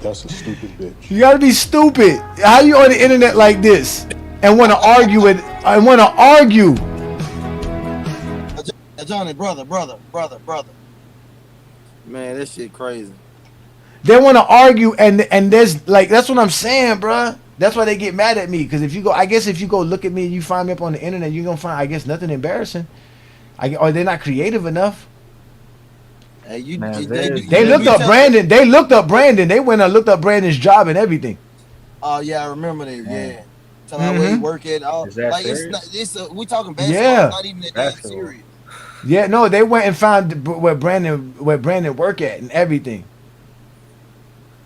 That's a stupid bitch. You gotta be stupid. How you on the internet like this and want to argue with? I want to argue. Ajani, brother. Man, that shit crazy. They want to argue and there's like that's what I'm saying, bruh. That's why they get mad at me because if you go look at me and you find me up on the internet, you're gonna find nothing embarrassing. Or they're not creative enough. Hey, they looked up Brandon. They looked up Brandon. They went and looked up Brandon's job and everything. Oh yeah, I remember that. Yeah, tell me where he work at. All like we talking basketball. Yeah, it's not even that serious. Yeah, no, they went and found where Brandon work at and everything.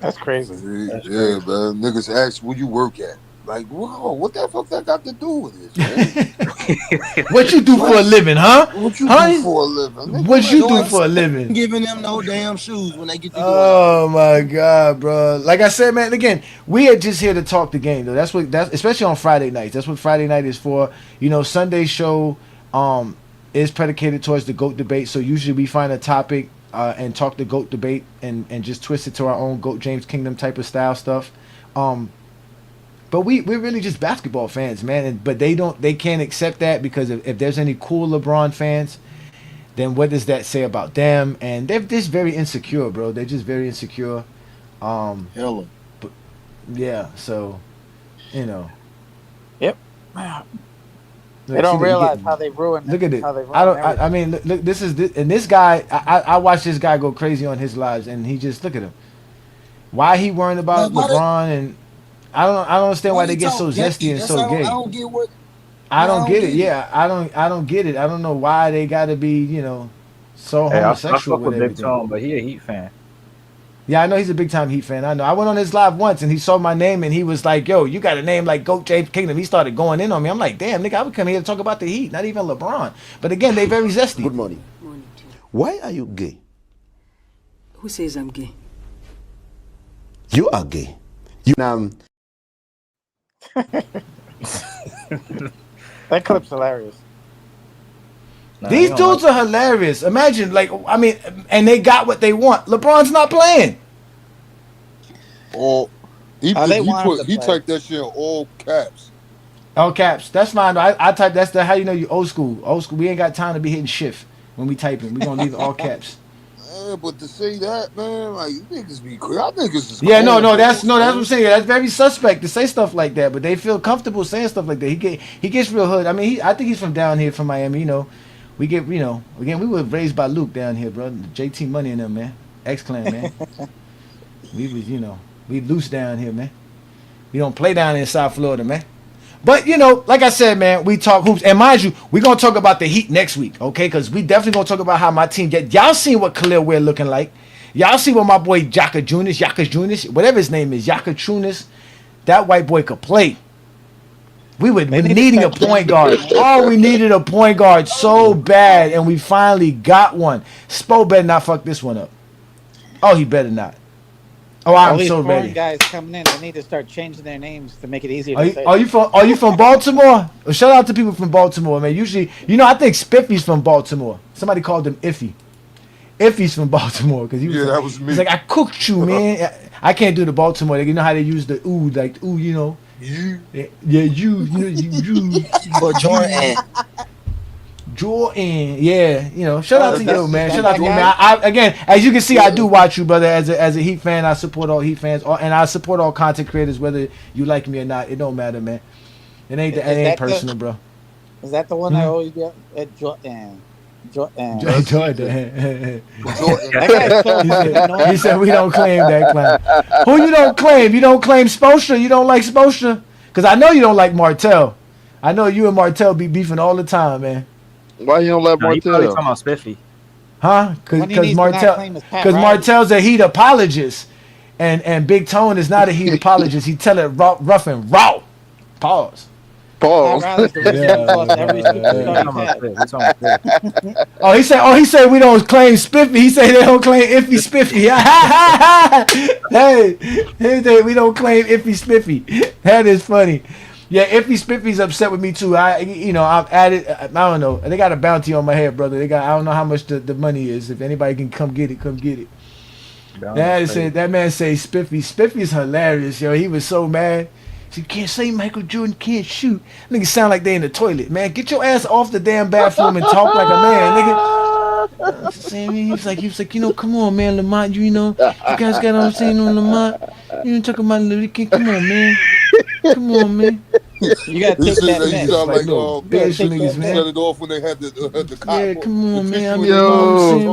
That's crazy. Yeah, man. Niggas ask where you work at. Like, whoa, what the fuck that got to do with this, man? What you do for a living, huh? What you do for a living? What you do for a living? Giving them no damn shoes when they get to Oh my God, bro! Like I said, man. Again, we are just here to talk the game, though. That's especially on Friday nights. That's what Friday night is for. Sunday's show is predicated towards the GOAT debate. So usually we find a topic and talk the GOAT debate and just twist it to our own GOAT James Kingdom type of style stuff. But we're really just basketball fans, man. But they can't accept that because if there's any cool LeBron fans, then what does that say about them? And they're just very insecure, bro. They're just very insecure. Hella. But yeah, so Yep. They don't realize how they ruined. Look at it. I mean, look. This guy. I watched this guy go crazy on his lives, and he just look at him. Why he worrying about LeBron and I don't understand why they get so zesty and so gay. I don't get what. I don't get it. Yeah, I don't get it. I don't know why they got to be so homosexual I fuck with everything. Big Tone, but he a Heat fan. Yeah, I know he's a big time Heat fan. I know. I went on his live once and he saw my name and he was like, "Yo, you got a name like GOAT James Kingdom." He started going in on me. I'm like, "Damn, nigga, I would come here to talk about the Heat, not even LeBron." But again, they very zesty. Good morning. Why are you gay? Who says I'm gay? You are gay. That clip's hilarious. These dudes are hilarious. Imagine, and they got what they want. LeBron's not playing. He typed that shit in all caps. All caps. That's fine. I type. That's how you know you old school. Old school. We ain't got time to be hitting shift when we typing. We gonna leave it all caps. But to say that, man, like niggas be crazy. I think it's that's what I'm saying. That's very suspect to say stuff like that. But they feel comfortable saying stuff like that. He gets real hood. I mean, I think he's from down here, from Miami. We get, again, we were raised by Luke down here, bro. JT Money and them, man. X-Clan, man. We was, we loose down here, man. We don't play down in South Florida, man. But, like I said, man, we talk hoops. And mind you, we're going to talk about the Heat next week, okay? Because we definitely going to talk about how my team get. Y'all seen what Khalil Ware looking like. Y'all see what my boy Yaka Junis, whatever his name is, Yaka Junis, that white boy could play. We were needing a point guard. Oh, we needed a point guard so bad, and we finally got one. Spo better not fuck this one up. Oh, he better not. Oh, I'm so ready. Guys coming in, they need to start changing their names to make it easier Are to you, say. are you from Baltimore? Well, shout out to people from Baltimore, man. Usually, I think Spiffy's from Baltimore. Somebody called him Iffy. Iffy's from Baltimore because that was me. He's like, I cooked you, man. I can't do the Baltimore. You know how they use the ooh, like ooh, You. Yeah, you. Or Jordan. Jordan, yeah, shout out to you, man. Shout out to you, man. I again, as you can see, I do watch you, brother. As a Heat fan, I support all Heat fans, and I support all content creators, whether you like me or not. It don't matter, man. It ain't personal, bro. Is that the one that always be at Jordan? Jordan. He He said we don't claim that clown. Who you don't claim? You don't claim Spoelstra? You don't like Spoelstra? Because I know you don't like Martell. I know you and Martell be beefing all the time, man. Why you don't like He Martell? probably talking about Spiffy. Huh? Because Martell's a Heat apologist, and Big Tone is not a Heat apologist. He tell it rough and raw. Pause. Pause. Oh, he said we don't claim Spiffy. He said they don't claim Iffy Spiffy. Hey, we don't claim Iffy Spiffy. That is funny. Yeah, Iffy Spiffy's upset with me too. I've added. I don't know. They got a bounty on my head, brother. I don't know how much the money is. If anybody can come get it, come get it. That man say Spiffy. Spiffy's hilarious, yo. He was so mad. You can't say Michael Jordan can't shoot. Niggas sound like they in the toilet, man. Get your ass off the damn bathroom and talk like a man, nigga. He was like, come on, man, Lamont. You guys got what I'm saying on Lamont. You talking about Lamont? Come on, man. Come on, man. You gotta take that You sound like niggas, man. Set it off when they had the cop. Yeah, come on, man.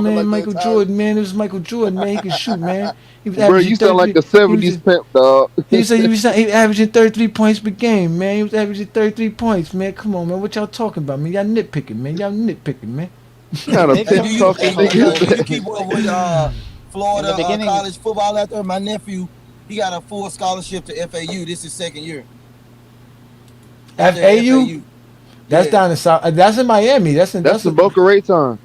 Man, Michael Jordan, man. It was Michael Jordan, man. He could shoot, man. Bro, you sound like the 70s pimp, dog. He said he was averaging 33 points per game, man. He was averaging 33 points, man. Come on, man. What y'all talking about, man? Y'all nitpicking, man. Man. Kind of pimp talking niggas. You keep up with Florida college football out there. My nephew, he got a full scholarship to FAU. This is second year. FAU? That's down in South. That's in Miami. That's in Boca Raton.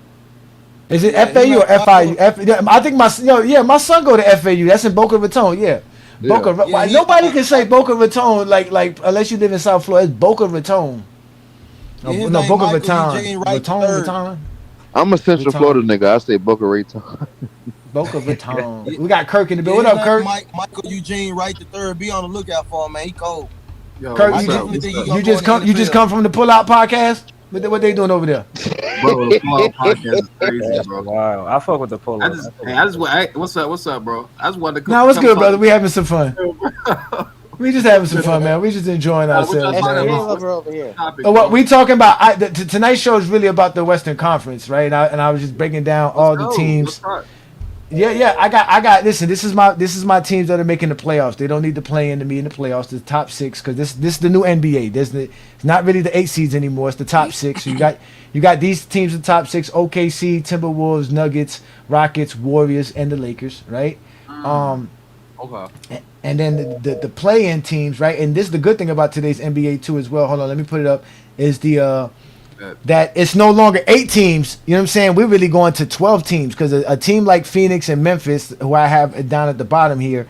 Is it FAU or FIU? I think my son go to FAU. That's in Boca Raton. Yeah. Boca. Nobody can say Boca Raton like unless you live in South Florida. It's Boca Raton. No, Boca Raton. Raton. I'm a Central Florida nigga. I say Boca Raton. Boca Raton. We got Kirk in the building. What up, Kirk? Michael Eugene Wright III. Be on the lookout for him, man. He cold. Yo, Kirk, you just come from the Pull Out podcast? What they doing over there? Bro, the Pull Out podcast is crazy, bro. Wow, I fuck with the Pull Out. What's up, bro? I just wanted to. Nah, what's good, brother? We having some fun. We just having some fun, man. We just enjoying ourselves. What we talking about? Tonight's show is really about the Western Conference, right? And I was just breaking down all the teams. Yeah. I got. Listen, this is my teams that are making the playoffs. They don't need to play in to be in the playoffs. The top six, because this is the new NBA. It's not really the 8 seeds anymore. It's the top 6. So you got these teams in the top 6: OKC, Timberwolves, Nuggets, Rockets, Warriors, and the Lakers. Right. Okay. And then the play-in teams, right? And this is the good thing about today's NBA too, as well. Hold on, let me put it up. Is that it's no longer 8 teams. You know what I'm saying? We're really going to 12 teams because a team like Phoenix and Memphis, who I have down at the bottom here,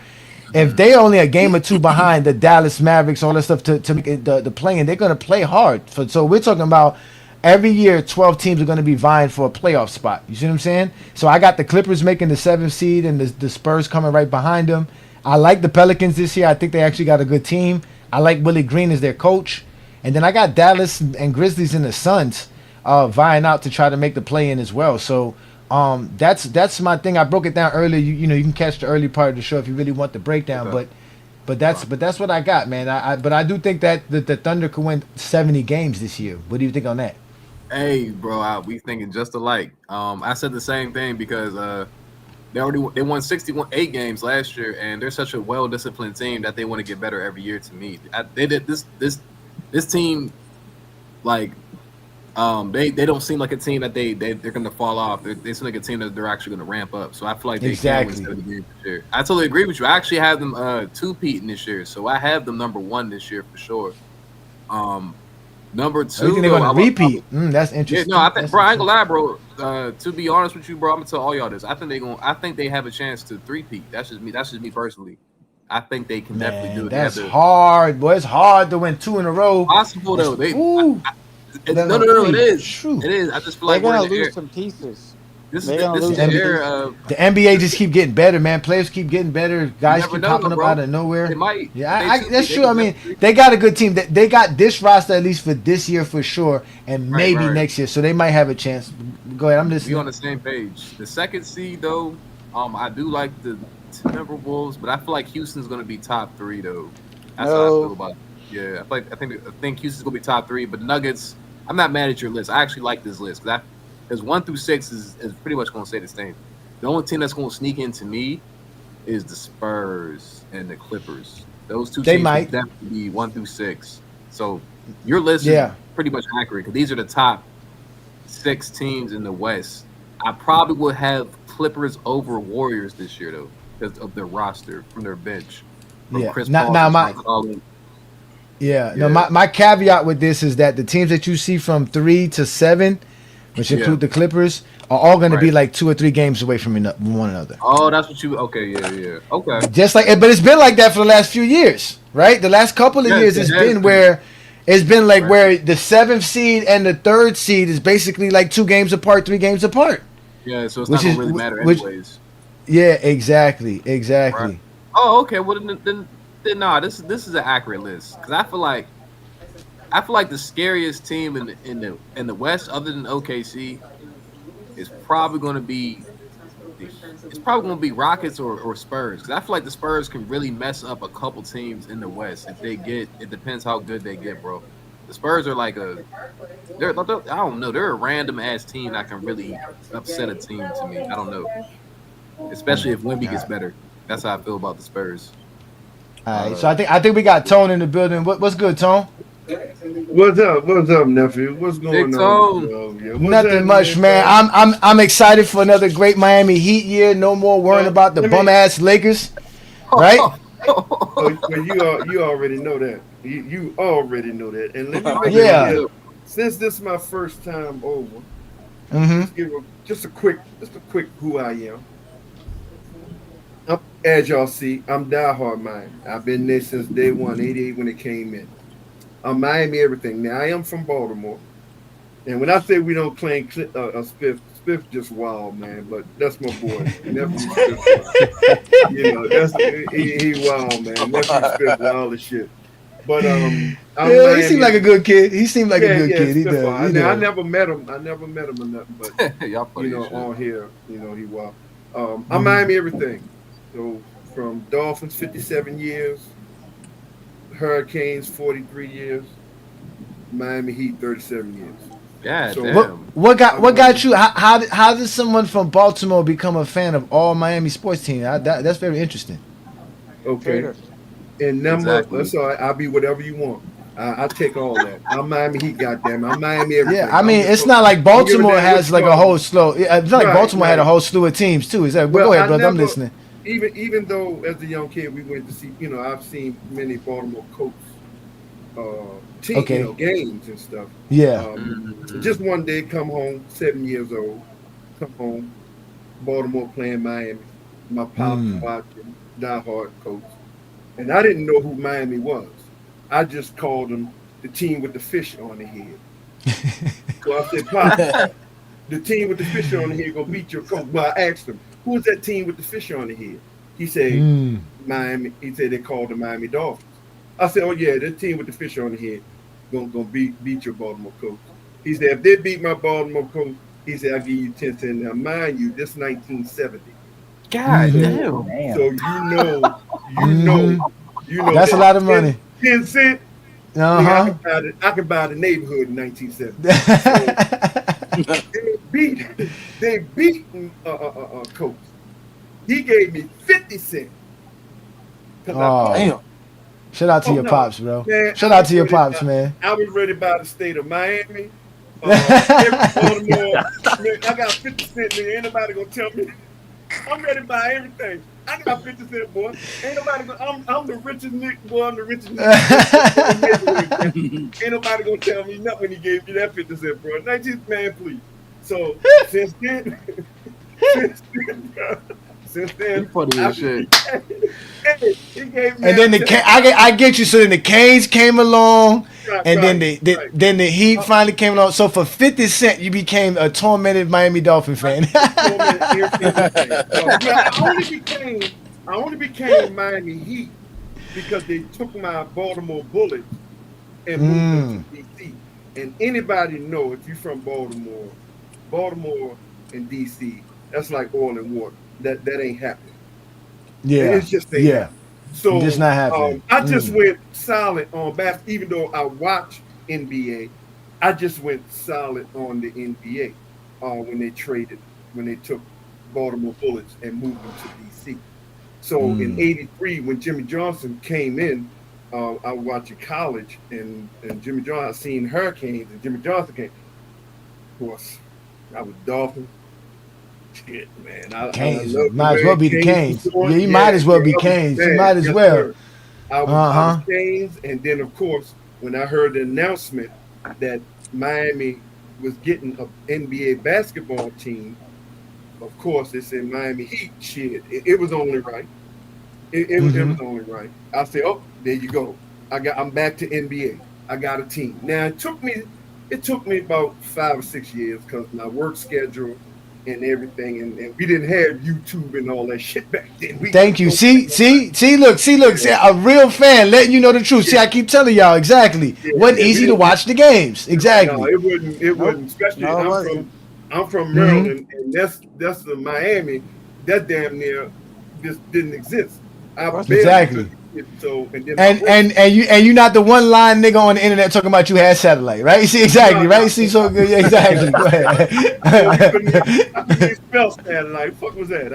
if they only a game or 2 behind the Dallas Mavericks, all that stuff to make it the play-in, they're going to play hard. So we're talking about every year 12 teams are going to be vying for a playoff spot. You see what I'm saying? So I got the Clippers making the 7th seed and the Spurs coming right behind them. I like the Pelicans this year. I think they actually got a good team. I like Willie Green as their coach. And then I got Dallas and Grizzlies and the Suns vying out to try to make the play-in as well. So that's my thing. I broke it down earlier. You can catch the early part of the show if you really want the breakdown. Okay. But that's what I got, man. But I do think that the Thunder could win 70 games this year. What do you think on that? Hey, bro, we thinking just alike. I said the same thing because they won 8 games last year, and they're such a well-disciplined team that they want to get better every year. To me, they did this this team, like, they don't seem like a team that they're going to fall off. They seem like a team that they're actually going to ramp up. So I feel like they can win 7 games this year. I totally agree with you. I actually have them 2-peating this year, so I have them number 1 this year for sure. Number 2, you think they're going to repeat? That's interesting. Yeah, no, I think, bro, I ain't gonna lie, bro. To be honest with you, bro, I'm gonna tell all y'all this. I think they have a chance to 3-peat. That's just me personally. I think they can definitely do it. That's hard, boy. It's hard to win 2 in a row. Possible though. No, it is. True. It is. I just feel like they're gonna lose some pieces. This is the era. The NBA just keep getting better, man. Players keep getting better. Guys keep popping up out of nowhere. They might. Yeah, that's true. I mean, they got a good team. They got this roster at least for this year for sure, and maybe next year. So they might have a chance. Go ahead. I'm listening. We on the same page. The 2nd seed though, I do like the Timberwolves, but I feel like Houston's going to be top 3 though. That's how I feel about it. Yeah, I think Houston's going to be top 3, but Nuggets. I'm not mad at your list. I actually like this list because 1 through 6 is pretty much going to stay the same. The only team that's going to sneak into me is the Spurs and the Clippers. Those 2 teams might definitely be 1 through 6. So your list is pretty much accurate because these are the top 6 teams in the West. I probably would have Clippers over Warriors this year though because of their roster from their bench. Chris Paul, my caveat with this is that the teams that you see from 3 to 7, which include the Clippers, are all going to be like 2 or 3 games away from one another. Oh, that's what you. Okay, yeah. Okay. Just like, but it's been like that for the last few years, right? The last couple of years, it's been where the 7th seed and the 3rd seed is basically like 2 games apart, 3 games apart. Yeah, so it's not going to really matter anyways. Yeah, exactly. Right. Oh, okay. Well, then nah, this is an accurate list because I feel like the scariest team in the West, other than OKC, is probably going to be Rockets or Spurs. Because I feel like the Spurs can really mess up a couple teams in the West if they get. It depends how good they get, bro. The Spurs are like they're I don't know. They're a random ass team that can really upset a team to me. I don't know, especially if Wemby gets better. That's how I feel about the Spurs. All right, so I think we got Tone in the building. What's good, Tone? What's up, nephew? What's going on? Nothing much, man. I'm excited for another great Miami Heat year. No more worrying about the bum ass Lakers, right? You already know that. You already know that. And let me make it, since this is my first time over, just a quick who I am. As y'all see, I'm diehard Miami. I've been there since day one, 88 when it came in. I'm Miami everything. Now, I am from Baltimore. And when I say we don't claim Spiff just wild, man. But that's my boy. Nephew Spiff. You know, he wild, man. Nephew Spiff wild as shit. But he seemed like a good kid. He seemed like a good kid. He does. I never met him. or nothing. But on here, he wild. I'm Miami everything. So from Dolphins, 57 years, Hurricanes, 43 years, Miami Heat, 37 years. Yeah, so, damn. What got you? How did someone from Baltimore become a fan of all Miami sports teams? That's very interesting. Okay. And that's all right. I'll be whatever you want. I take all that. I'm Miami Heat, goddamn. I'm Miami everything. Yeah, I mean, it's not like Baltimore has like a whole slew. It's not like Baltimore had a whole slew of teams too. Is that? Go ahead, brother. I'm listening. Even though as a young kid we went to see, I've seen many Baltimore Colts games and stuff. Yeah. Just one day, come home, 7 years old, come home, Baltimore playing Miami. My pop watching, diehard Colts, and I didn't know who Miami was. I just called them the team with the fish on the head. So I said, Pop, the team with the fish on the head gonna beat your coach. Well, I asked him, who's that team with the fish on the head? He said, Miami. He said they called the Miami Dolphins. I said, oh yeah, that team with the fish on the head gonna beat your Baltimore Colts. He said, if they beat my Baltimore Colts, he said, I'll give you 10 cents. Now, mind you, this 1970. God damn. So you know. That's a lot of money. 10 cents. I can buy the neighborhood in 1970. So they beat Colts. He gave me 50 cents. Oh. Damn. Shout out to your pops, bro. Shout out to your pops, man. I was ready by the state of Miami. Baltimore. I got 50 cent, nigga. Ain't nobody gonna tell me. I'm ready to buy everything. I got 50 cent, boy. Ain't nobody gonna. I'm the richest nigga, boy. I'm the richest nigga. Ain't nobody gonna tell me nothing when he gave me that 50 cent, bro. 19th man, please. So since then, since then, funny as shit. He gave me and then I get you. So then the Canes came along, and then the Heat finally came along. So for 50 cent, you became a tormented Miami Dolphin fan. I only became Miami Heat because they took my Baltimore Bullets and moved them to DC. And anybody know if you're from Baltimore and DC, that's like oil and water. That ain't happening. Yeah, it's just so just not happening. I just went solid on basketball, even though I watch NBA. I just went solid on the NBA when they took Baltimore Bullets and moved them to DC. So in '83, when Jimmy Johnson came in, I was watching college, and Jimmy Johnson, I seen Hurricanes, and Jimmy Johnson came. Of course, I was Dolphins. Shit, man. Canes. Might as well be the Canes. Yeah, you might as well be Canes. You might as well. I was Canes, and then of course, when I heard the announcement that Miami was getting an NBA basketball team, of course they said Miami Heat. Shit, it was only right. It was only right. I said, oh, there you go. I'm back to NBA. I got a team. Now it took me about 5 or 6 years because my work schedule and everything, and we didn't have YouTube and all that shit back then. Thank you. See, look. See, a real fan letting you know the truth. See, I keep telling y'all exactly. Wasn't easy to watch the games. Exactly. No, it wouldn't. Especially I'm from Maryland, and that's the Miami. That damn near just didn't exist. Exactly. So and you not the one line nigga on the internet talking about you had satellite, right? You see exactly, right? You see so good, yeah, exactly. Go ahead. I couldn't spell satellite. Fuck was that?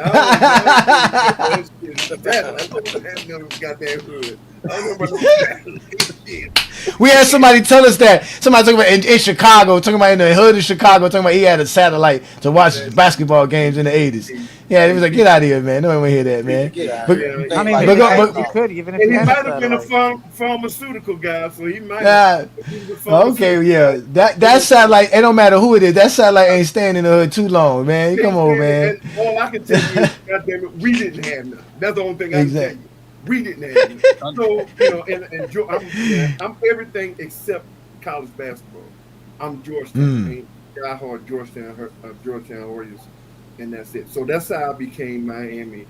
We had somebody tell us that. Somebody talking about in Chicago, talking about in the hood of Chicago, talking about he had a satellite to watch basketball games in the 80s. Yeah, he was like, get out of here, man. No one want to hear that, man. You could, even if he you had might have been a pharmaceutical guy, so he might okay, yeah. That satellite, it don't matter who it is, that satellite ain't staying in the hood too long, man. Come on, man. And all I can tell you is, goddamn it, we didn't have none. That's the only thing I can tell you. We didn't have none. So, I'm everything except college basketball. I'm Georgetown, diehard Georgetown Warriors, and that's it. So that's how I became Miami.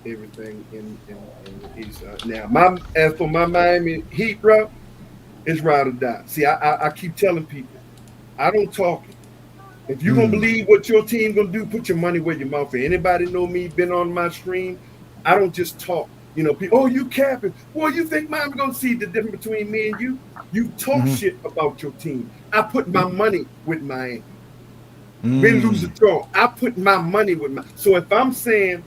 Everything in the East side. Now, as for my Miami Heat, bro, it's ride or die. See, I keep telling people, I don't talk it. If you're gonna believe what your team gonna do, put your money where your mouth is. Anybody know me? Been on my stream? I don't just talk. You know, people. Oh, you capping? Well, you think Miami gonna see the difference between me and you? You talk shit about your team. I put my money with Miami. Win, lose, or draw. I put my money with my. So if I'm saying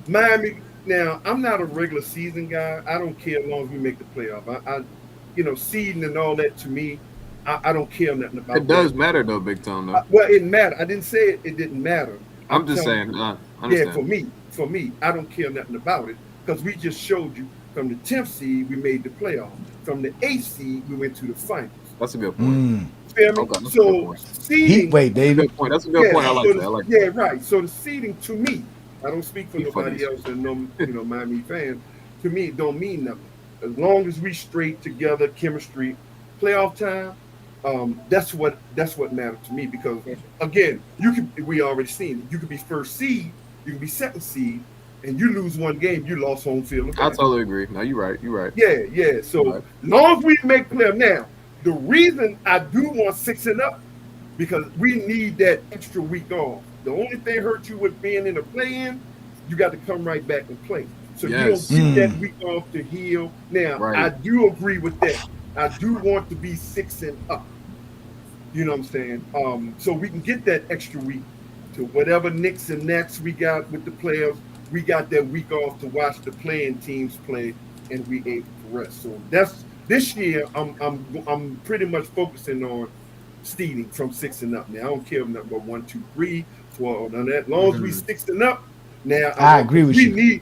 Miami, now I'm not a regular season guy. I don't care as long as we make the playoff. I seeding and all that to me, I don't care nothing about. It does matter though, Big Tom. Though. Well, it matter. I didn't say it didn't matter. I'm just saying. Yeah, for me, I don't care nothing about it because we just showed you from the 10th seed we made the playoff. From the 8th seed we went to the finals. That's a good point. Feel me? Okay, so seeding. Wait, David. That's a good point. I like that. Yeah, right. So the seeding to me, I don't speak for nobody else and no Miami fans. To me, it don't mean nothing. As long as we straight together, chemistry, playoff time, that's what matters to me. Because again, we already seen it. You could be first seed, you can be second seed, and you lose one game, you lost home field. I totally agree. No, you're right. Yeah. So as long as we make playoff now, the reason I do want 6 and up because we need that extra week off. The only thing hurt you with being in the play-in, you got to come right back and play. So you don't get that week off to heal. Now, I do agree with that. I do want to be 6 and up. You know what I'm saying? So we can get that extra week to whatever nicks and nats we got with the players. We got that week off to watch the playing teams play and we able to rest. So that's this year. I'm pretty much focusing on seeding from 6 and up. Now I don't care if number 1, 2, 3, 12, none of that. As long as we 6 and up. Now I agree with you.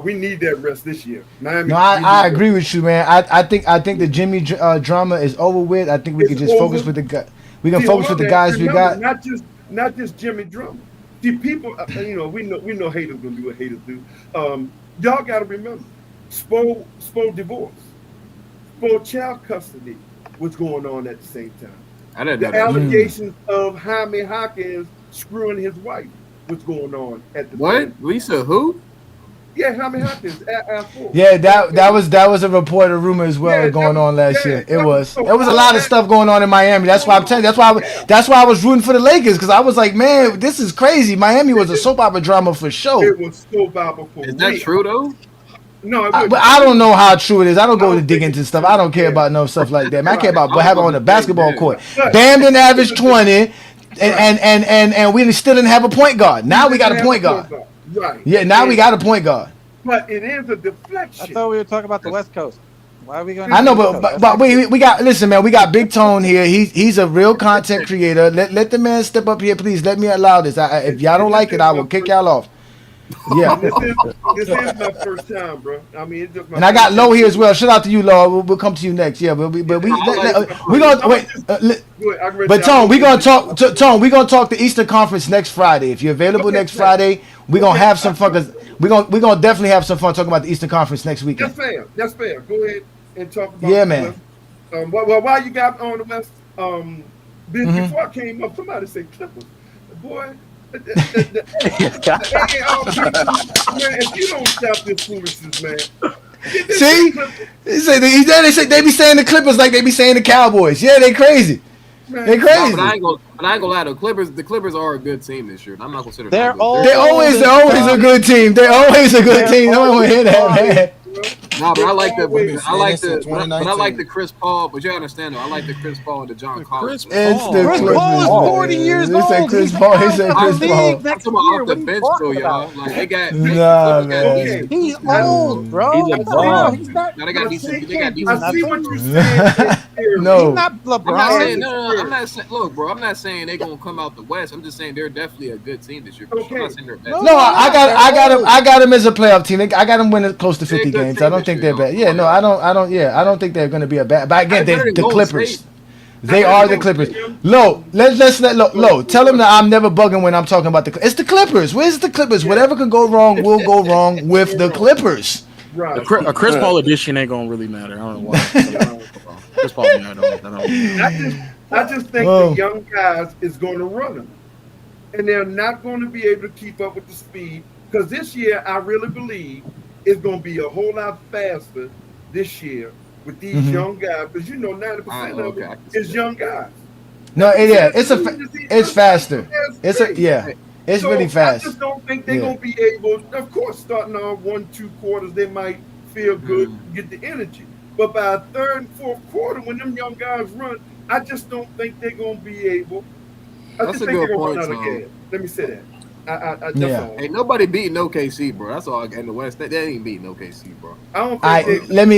We need that rest this year. Miami, no, I agree with you, man. I think the Jimmy drama is over with. I think we can just focus with the guy. We can focus with the guys we got. Not just Jimmy drama. See, people, we know haters gonna do what haters do. Y'all got to remember, Spo divorce, Spo child custody was going on at the same time. I didn't know The that. allegations of Jaime Hawkins screwing his wife was going on at the What? time. Lisa who? Yeah, Jaime Hawkins. Yeah, that was a report, a rumor as well going on last year. It was. There was a lot of stuff going on in Miami. That's why I'm telling you. That's why I was rooting for the Lakers, because I was like, man, this is crazy. Miami was a soap opera drama for sure. It was soap opera for Is that true though? No, but I don't know how true it is. I don't go to dig into stuff. I don't care about no stuff like that. Man, I care about what happened on the basketball court. Bam didn't average 20, and we still didn't have a point guard. Now we got a point guard. Right. Yeah, now we got a point guard. But it is a deflection. I thought we were talking about the West Coast. Why are we going? I know, but we got, listen, man. We got Big Tone here. He's a real content creator. Let the man step up here, please. Let me allow this. If y'all don't like it, I will kick y'all off. Yeah. This is my first time, bro. I mean, it's just my. And I got Low here as well. Shout out to you, Low. We'll come to you next. Yeah, but we gonna wait. But Tone, we gonna talk. Tone, we gonna talk the Eastern Conference next Friday. If you're available next Friday, we gonna have some fun. Cause we gonna definitely have some fun talking about the Eastern Conference next weekend. That's fair. Go ahead and talk about. Yeah, man. Well, while you got on the West, before I came up, somebody said Clippers. Boy. If you don't stop this foolishness, man. See, they be saying the Clippers like they be saying the Cowboys. Yeah, they crazy. They crazy. No, but I ain't gonna lie. The Clippers are a good team this year. I'm not considering. They're always a good team. They're always a good team. No one will hear that, man. No, but I like the Chris Paul. But you understand though, I like the Chris Paul and the John Collins. Chris Paul is 40 years old. He said Chris Paul. He said Chris Paul. I'm talking about off the bench though, y'all. Like they got. Man. He's old, bro. He's a bum. Now they got decent. They got decent. I see what you're saying. No. He's not LeBron. I'm not saying no. I'm not saying. Look, bro. I'm not saying they're gonna come out the West. I'm just saying they're definitely a good team this year. I'm not saying they're bad. No, I got them as a playoff team. I got them winning close to 50 games. I don't think they're bad. Yeah, no, I don't think they're going to be a bad. But again, they're the Clippers. They are the Clippers. Low, let's let Low. Tell them that I'm never bugging when I'm talking about it's the Clippers. Where's the Clippers? Whatever could go wrong will go wrong with the Clippers. Right. A Chris Paul edition ain't gonna really matter. I don't know why. Chris Paul, I just think the young guys is going to run them, and they're not going to be able to keep up with the speed. Because this year, I really believe it's going to be a whole lot faster this year with these young guys. Because 90% of it is young guys. No, it's faster. It's really fast. I just don't think they're going to be able. Of course, starting on 1-2 quarters, they might feel good, get the energy. But by third and fourth quarter, when them young guys run, I just don't think they're going to be able. I just think they're going to run out of gas. Let me say that. Ain't nobody beating OKC, bro. That's all. In the West, they ain't beating OKC, bro. Let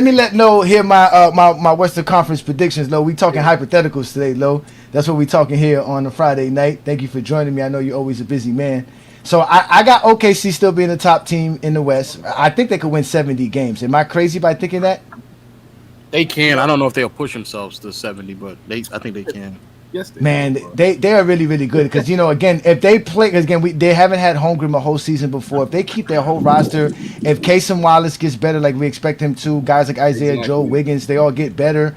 me let Lo hear my Western Conference predictions. Lo, we talking hypotheticals today, Lo. That's what we talking here on a Friday night. Thank you for joining me. I know you're always a busy man. So I got OKC still being the top team in the West. I think they could win 70 games. Am I crazy by thinking that? They can. I don't know if they'll push themselves to 70, but I think they can. Yes, man, they are really, really good because again, if they play, because again, they haven't had Holmgren a whole season before. If they keep their whole roster, if Casey Wallace gets better like we expect him to, guys like Isaiah Joe, Wiggins, they all get better.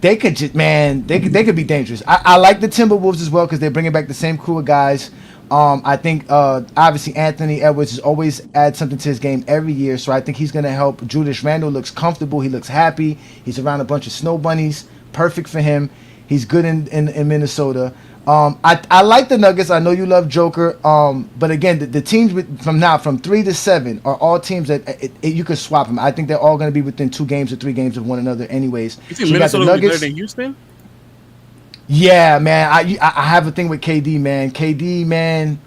They could just they could be dangerous. I like the Timberwolves as well because they're bringing back the same crew of guys. I think obviously Anthony Edwards has always add something to his game every year, so I think he's going to help. Julius Randle looks comfortable. He looks happy. He's around a bunch of snow bunnies. Perfect for him. He's good in Minnesota. I like the Nuggets. I know you love Joker. But again, the teams from 3 to 7 are all teams that you could swap them. I think they're all going to be within 2 games or 3 games of one another anyways. You think Minnesota will be better than Houston? Yeah, man. I have a thing with KD, man. KD, man.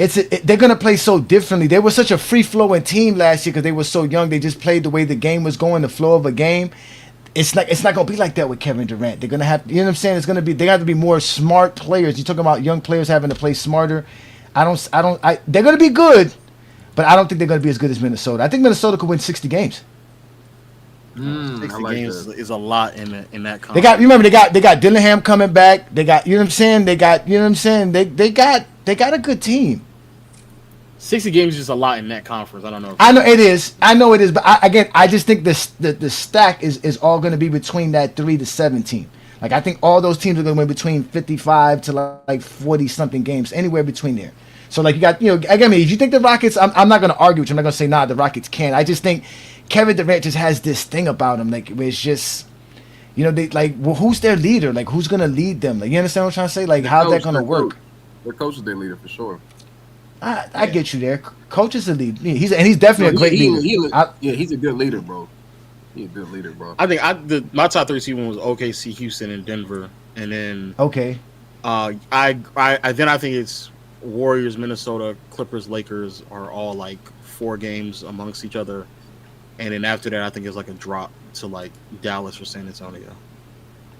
they're gonna play so differently. They were such a free flowing team last year because they were so young. They just played the way the game was going, the flow of a game. It's not gonna be like that with Kevin Durant. They're gonna have, you know what I'm saying? They have to be more smart players. You're talking about young players having to play smarter. They're gonna be good, but I don't think they're gonna be as good as Minnesota. I think Minnesota could win 60 games. 60 games is a lot in that conference. They got Dillingham coming back. They got, you know what I'm saying? They got a good team. 60 games is just a lot in that conference. I don't know. I know it is, but I just think the stack is all going to be between that 3 to 7 team. Like I think all those teams are going to win between 55 to like 40 something games, anywhere between there. So like you got, again, if you think the Rockets, I'm not going to argue with you. I'm not going to say the Rockets can't. I just think Kevin Durant just has this thing about him, like where it's just, they like, well, who's their leader? Like who's going to lead them? Like you understand what I'm trying to say? Like how's that going to work? Their coach is their leader for sure. I get you there. Coach is a lead. He's definitely a great leader. He's a good leader, bro. He's a good leader, bro. I think my top 3 seed was OKC, Houston, and Denver, and then I think it's Warriors, Minnesota, Clippers, Lakers are all like 4 games amongst each other, and then after that, I think it's like a drop to like Dallas or San Antonio.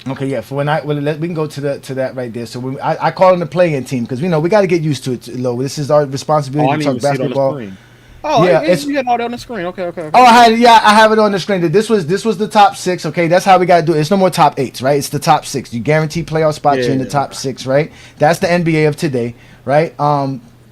Okay, yeah. For we can go to that right there. So I call them the play-in team because we got to get used to it. Lo, this is our responsibility to talk basketball. You had all that on the screen. Okay. Oh, I have it on the screen. This was the top 6. Okay, that's how we got to do it. It's no more top 8s, right? It's the top 6. You guarantee playoff spots. You're in the top 6, right? That's the NBA of today, right?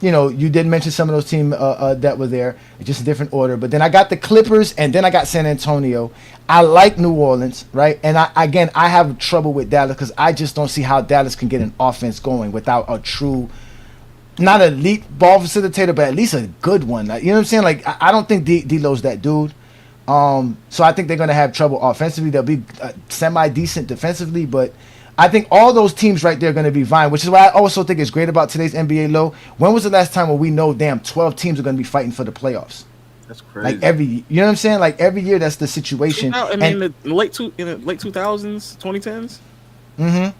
You did mention some of those teams that were there, just a different order. But then I got the Clippers, and then I got San Antonio. I like New Orleans, right? And I have trouble with Dallas because I just don't see how Dallas can get an offense going without a true, not elite ball facilitator, but at least a good one. Like, you know what I'm saying? Like I don't think D'Lo's that dude. So I think they're gonna have trouble offensively. They'll be semi decent defensively, but I think all those teams right there are going to be vying, which is why I also think it's great about today's NBA low. When was the last time when we know 12 teams are going to be fighting for the playoffs? That's crazy. Like you know what I'm saying? Like every year, that's the situation. In the late 2000s, 2010s. Mm-hmm.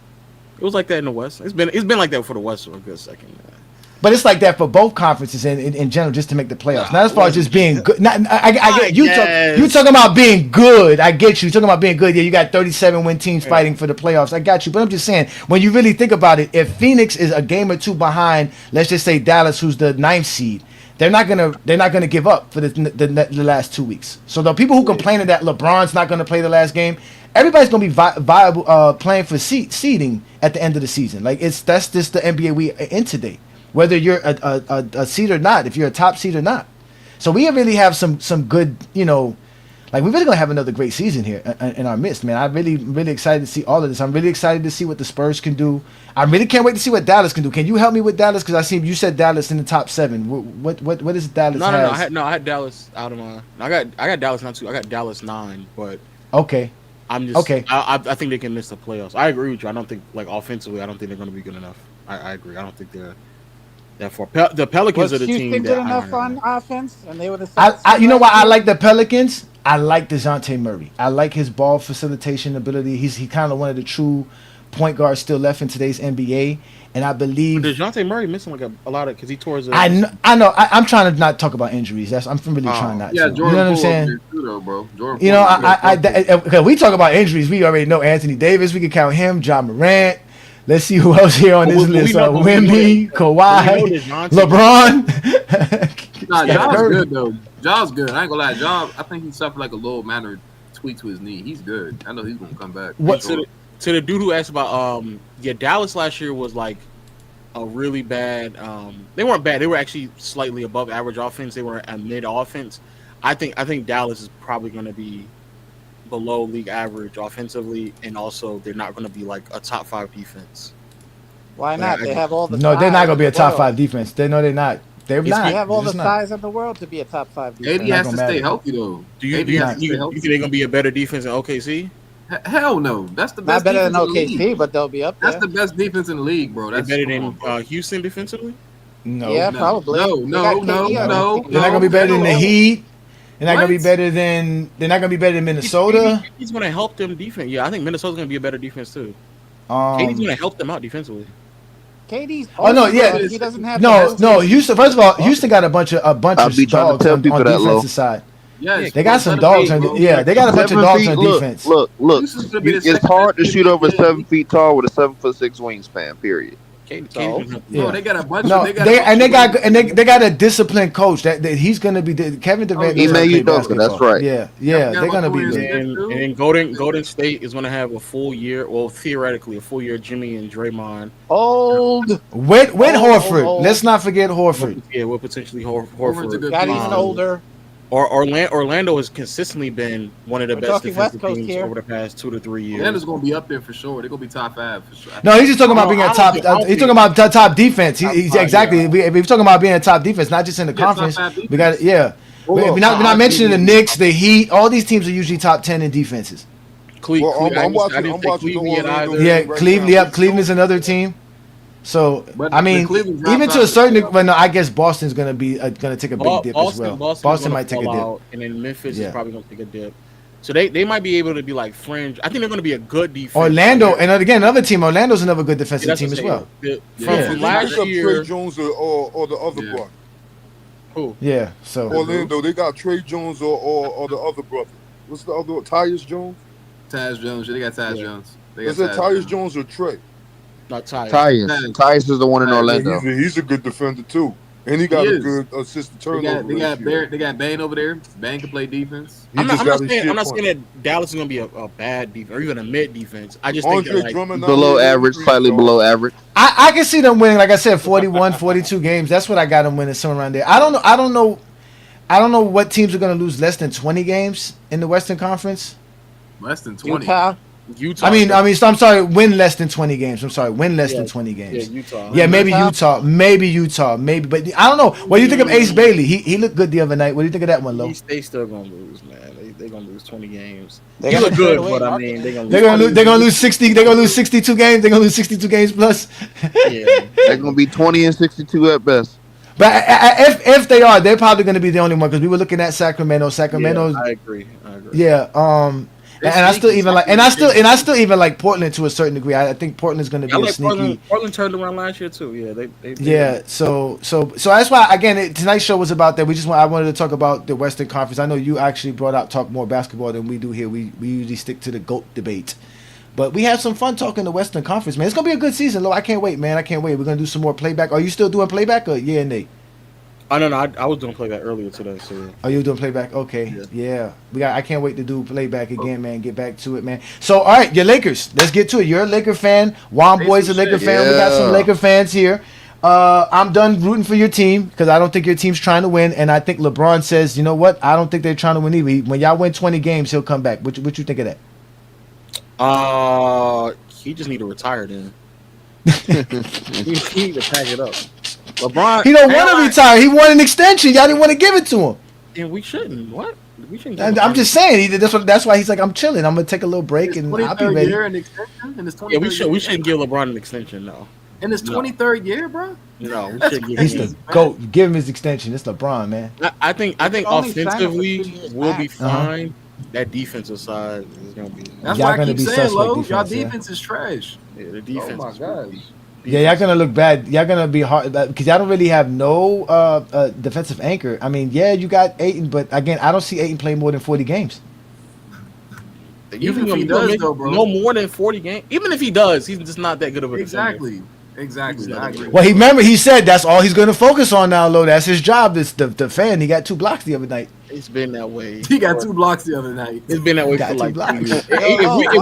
It was like that in the West. It's been like that for the West for a good second. But it's like that for both conferences in general, just to make the playoffs. Not as far as just being good. I get you. You talking about being good. I get you. Talking about being good. Yeah, you got 37 win teams fighting for the playoffs. I got you. But I'm just saying, when you really think about it, if Phoenix is a game or 2 behind, let's just say Dallas, who's the 9th seed, they're not gonna give up for the last 2 weeks. So the people who complaining that LeBron's not gonna play the last game, everybody's gonna be viable playing for seeding at the end of the season. Like that's just the NBA we are in today. Whether you're a seed or not, if you're a top seed or not. So we really have some good, like we're really going to have another great season here in our midst, man. I'm really excited to see all of this. I'm really excited to see what the Spurs can do. I really can't wait to see what Dallas can do. Can you help me with Dallas? Because I see you said Dallas in the top 7. What is Dallas? No. I had Dallas out of my. I got Dallas not 2. I got Dallas 9, but okay. I'm just okay. I think they can miss the playoffs. I agree with you. I don't think offensively. I don't think they're going to be good enough. I agree. I don't think they're. Therefore, the Pelicans are the team that good enough on offense, and they were the. You know why I like the Pelicans? I like DeJounte Murray. I like his ball facilitation ability. He kind of one of the true point guards still left in today's NBA, and I believe DeJounte Murray missing like a lot of because he tore his. I know. I'm trying to not talk about injuries. I'm really trying not. Yeah, to. Jordan, you know what I'm saying? Too, though, bro. Jordan we talk about injuries. We already know Anthony Davis. We can count him. John Morant. Let's see who else here on this list. Wemby, Kawhi, LeBron. Nah, Ja's good though. Ja's good. I ain't gonna lie. Ja, I think he suffered like a little minor tweak to his knee. He's good. I know he's gonna come back. What to the dude who asked about Dallas last year was like a really bad. They weren't bad. They were actually slightly above average offense. They were a mid offense. I think Dallas is probably going to be below league average offensively, and also they're not going to be like a top 5 defense. Why not? They have all the. No, they're not going to be a top 5 defense. They're not. They're not. They have all the size in the world to be a top 5 defense. AD has to stay healthy though. Do you think they're going to be a better defense than OKC? Hell no. That's the best. Not better than OKC, but they'll be up there. That's the best defense in the league, bro. That's better than Houston defensively. No. Yeah, probably. No. They're not going to be better than the Heat. They're not going to be better than. They're not going to be better than Minnesota. He's going to help them defense. Yeah, I think Minnesota's going to be a better defense too. KD's going to help them out defensively. KD's Oh no, yeah, he doesn't have no. Houston. First of all, Houston got a bunch of I'll be trying to dogs tell on people that low. defensive side. Yes, They got some dogs. They got a bunch of dogs on defense. Look. It's hard to shoot over 7 feet tall with a 7'6" wingspan. Period. No, they got a bunch. No, they got a disciplined coach that he's gonna be Kevin Durant. That's right. Yeah, they're gonna be and then Golden State is gonna have a full year, well, theoretically a full year. Jimmy and Draymond old with Horford. Let's not forget Horford. Yeah, with potentially Horford. Got even older. Or Orlando has consistently been one of the best defensive teams here over the past 2 to 3 years. Orlando's gonna be up there for sure. They're gonna be top 5 for sure. No, he's just talking about being a top. He's talking about top defense. He's exactly. We're talking about being a top defense, not just in the conference. We got We're not mentioning the Knicks, the Heat. All these teams are usually top 10 in defenses. I'm watching Orlando. Yeah, Cleveland. Yep, Cleveland's another team. So I mean, even to a certain, but no, I guess Boston's gonna be gonna take a big dip as well. Boston might take a dip, and then Memphis is probably gonna take a dip. So they might be able to be like fringe. I think they're gonna be a good defense. Orlando, and again, another team. Orlando's another good defensive team as well. From last year, Trey Jones or the other brother. Who? Yeah. So Orlando, they got Trey Jones or the other brother. What's the other? Tyus Jones. Tyus Jones. They got Tyus Jones. Is it Tyus Jones or Trey? Not Tyus. Tyus is the one in Orlando. He's a good defender too, and he got a good assist to turnover. They got Bane over there. Bane can play defense. I'm not saying that Dallas is gonna be a bad defense or even a mid defense. I just think they're below average, slightly below average. I can see them winning, like I said, 41, 42 games. That's what I got them winning, somewhere around there. I don't know what teams are gonna lose less than 20 games in the Western Conference. Less than 20. Utah. I mean, I'm sorry, win less than 20 games. I'm sorry, win less than 20 games. Yeah, Utah. Yeah, maybe Utah, but I don't know. What do you think of Ace Bailey? He looked good the other night. What do you think of that one, Lo? They still gonna lose, man. They gonna lose 20 games. They He look good, but I mean, they're gonna lose 60. They're gonna lose 62 games. They're gonna lose 62 games plus. Yeah, they're gonna be 20 and 62 at best. But if they are, they're probably gonna be the only one because we were looking at Sacramento. Sacramento's. Yeah, I agree. Yeah. And I still even like Portland to a certain degree. I think Portland's going to be a sneaky. Portland turned around last year too. Yeah, they so that's why again tonight's show was about that. I wanted to talk about the Western Conference. I know you actually talk more basketball than we do here. We usually stick to the GOAT debate. But we had some fun talking the Western Conference, man. It's gonna be a good season, Lo. I can't wait, man. I can't wait. We're gonna do some more playback. Are you still doing playback or yeah, Nate? I don't know. I was doing playback earlier today. So. Oh, you were doing playback? Okay. Yeah. I can't wait to do playback again, man. Get back to it, man. So, all right, your Lakers. Let's get to it. You're a Laker fan. Juan Boy's a Laker fan. We got some Laker fans here. I'm done rooting for your team because I don't think your team's trying to win. And I think LeBron says, you know what? I don't think they're trying to win either. When y'all win 20 games, he'll come back. What you think of that? He just need to retire then. He need to pack it up. LeBron, he don't want to retire. He wanted an extension. Y'all didn't want to give it to him. And we shouldn't. What? We shouldn't. I'm just saying. That's why he's like, I'm chilling. I'm gonna take a little break and I'll be ready. Yeah, we shouldn't give LeBron an extension, though. In his 23rd year, bro. No, we shouldn't give he's the GOAT. Give him his extension. It's LeBron, man. I think offensively we'll be fine. That defensive side is gonna be. That's why I keep saying, Lo, y'all defense is trash. Yeah, the defense. Oh my gosh. Yeah, y'all gonna look bad. Y'all gonna be hard because y'all don't really have no defensive anchor. I mean, yeah, you got Ayton, but again, I don't see Ayton play more than 40 games. Even if he does, though, bro, no more than 40 games. Even if he does, he's just not that good of a defender. Exactly. I agree. Well, he said that's all he's gonna focus on now, Lo. That's his job. This the fan. He got 2 blocks the other night. It's been that way. He got 2 blocks the other night. It's been that way for like 2 years. If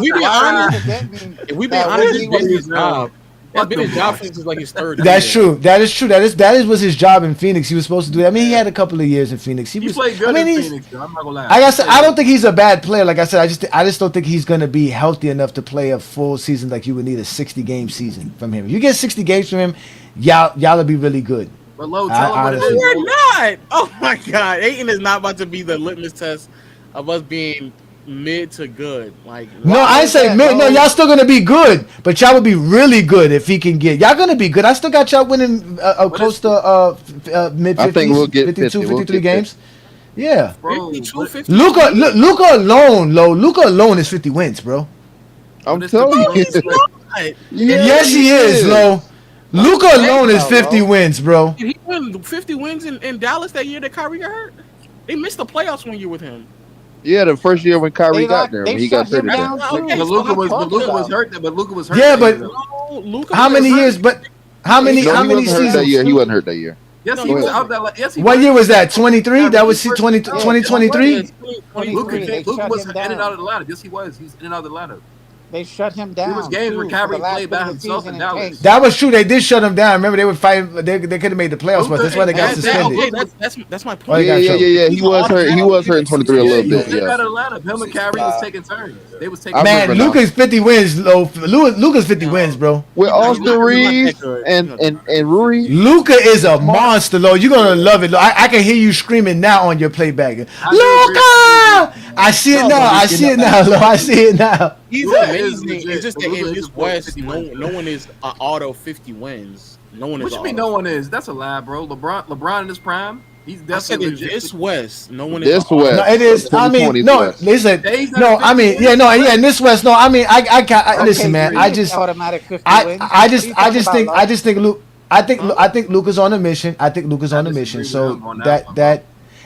we be honest, it's been his job. It's been his job since like his 3rd. That's true. That is true. That was his job in Phoenix. He was supposed to do that. I mean, he had a couple of years in Phoenix. He played good in Phoenix, though. I'm not gonna lie. Like I said, I don't think he's a bad player. Like I said, I just don't think he's gonna be healthy enough to play a full season. Like you would need a 60-game season from him. If you get 60 games from him, y'all will be really good. But Lo, tell him what it is. We're not. Oh my God, Ayton is not about to be the litmus test of us being mid to good. Like no, I ain't say mid. No, y'all still gonna be good, but y'all will be really good if he can get. Y'all gonna be good. I still got y'all winning close to mid 50s. I think we'll get 52, 50. 53 games. Yeah, bro. Luka alone, Lo. Luka alone is 50 wins, bro. I'm telling you. Yes, he is, Lo. Luka alone is 50 wins, bro. Did he win 50 wins in Dallas that year that Kyrie got hurt? They missed the playoffs 1 year with him. Yeah, the first year when Kyrie got there, he got traded down. But Luka was hurt. But Luka was hurt. Yeah, but Luka how many years? But how many seasons? That year? He wasn't hurt that year. Yes, he was out that. Yes, he What year was that? 23? That was 2023? Luka was in and out of the lineup. Yes, he was. He was in and out of the lineup. They shut him down. There was games where Kyrie played by himself in Dallas. That was true. They did shut him down. Remember, they would fight. They could have made the playoffs, but that's why they got suspended. That's my point. Yeah. He was hurt. He was hurt in 23 a little bit. Yeah. Yeah. Him and Kyrie was taking turns. They was taking. Man, Luka's 50 wins. Luka's 50 wins, bro. With Austin Reeves and Rui. Luka is a monster, Lo. You're gonna love it. I can hear you screaming now on your playback. Luka! I see it now. I see it now, Lo. I see it now. He's amazing. It's just that in this West, no one is auto 50 wins. No one is. What you mean? No one is? That's a lie, bro. LeBron in his prime. He's definitely in this West. No one is. This West. No, it is. I mean, no. Listen. No, I mean, yeah, no, yeah. In this West, no. I mean, I listen, man. I just think Luke. I think Luka's on a mission. I think Luka's on a mission. So that.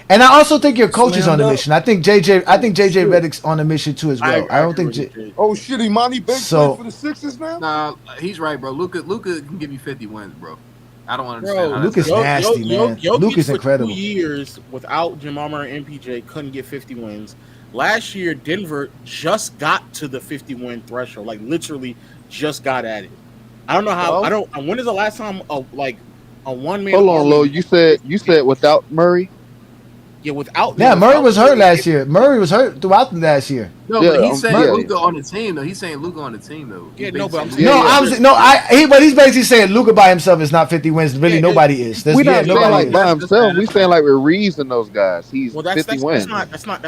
And I also think your coach is on a mission. I think JJ Redick's on a mission too as well. I don't think. Oh shit, Imani Bates playing for the Sixers now? Nah, he's right, bro. Luka can give you 50 wins, bro. I don't understand. Bro, Luka's nasty, man. Luka's incredible. 2 years without Jamal Murray and MPJ couldn't get 50 wins. Last year, Denver just got to the 50 win threshold. Like literally, just got at it. I don't know how. When is the last time a one man? Hold on, Lo. You said without Murray. Yeah, without. Yeah, Murray was hurt last year. Murray was hurt throughout last year. No, but he's saying Luka on the team though. He's saying Luka on the team though. Yeah, no, but I'm saying but he's basically saying Luka by himself is not 50 wins. Really, nobody is. We not saying like by himself. We saying like with Reeves and those guys. He's 50 wins. That's not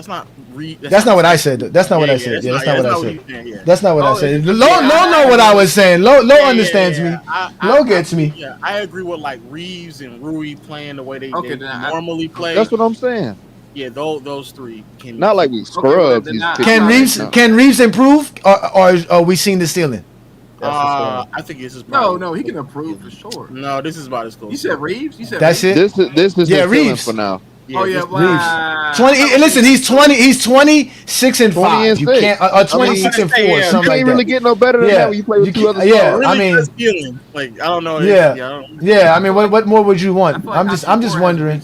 what I said. That's not what I said. Yeah, that's not what I said. That's not what I said. Lo know what I was saying. Lo understands me. Lo gets me. Yeah, I agree with like Reeves and Rui playing the way they normally play. That's what I'm saying. Yeah, those three can not like we scrubs. Can Reeves improve, or are we seeing the ceiling? I think this is no. He can improve for sure. No, this is about as close. You said Reeves. That's Reeves? it. This is Reeves for now. Yeah, wow. Reeves. 20. Listen, he's 20. He's 26 and 5. You can't 26 and 4. Something like that. You can't really get no better than that when you play with two other stars. Yeah, I mean, like I don't know. Yeah. I mean, what more would you want? I'm just wondering.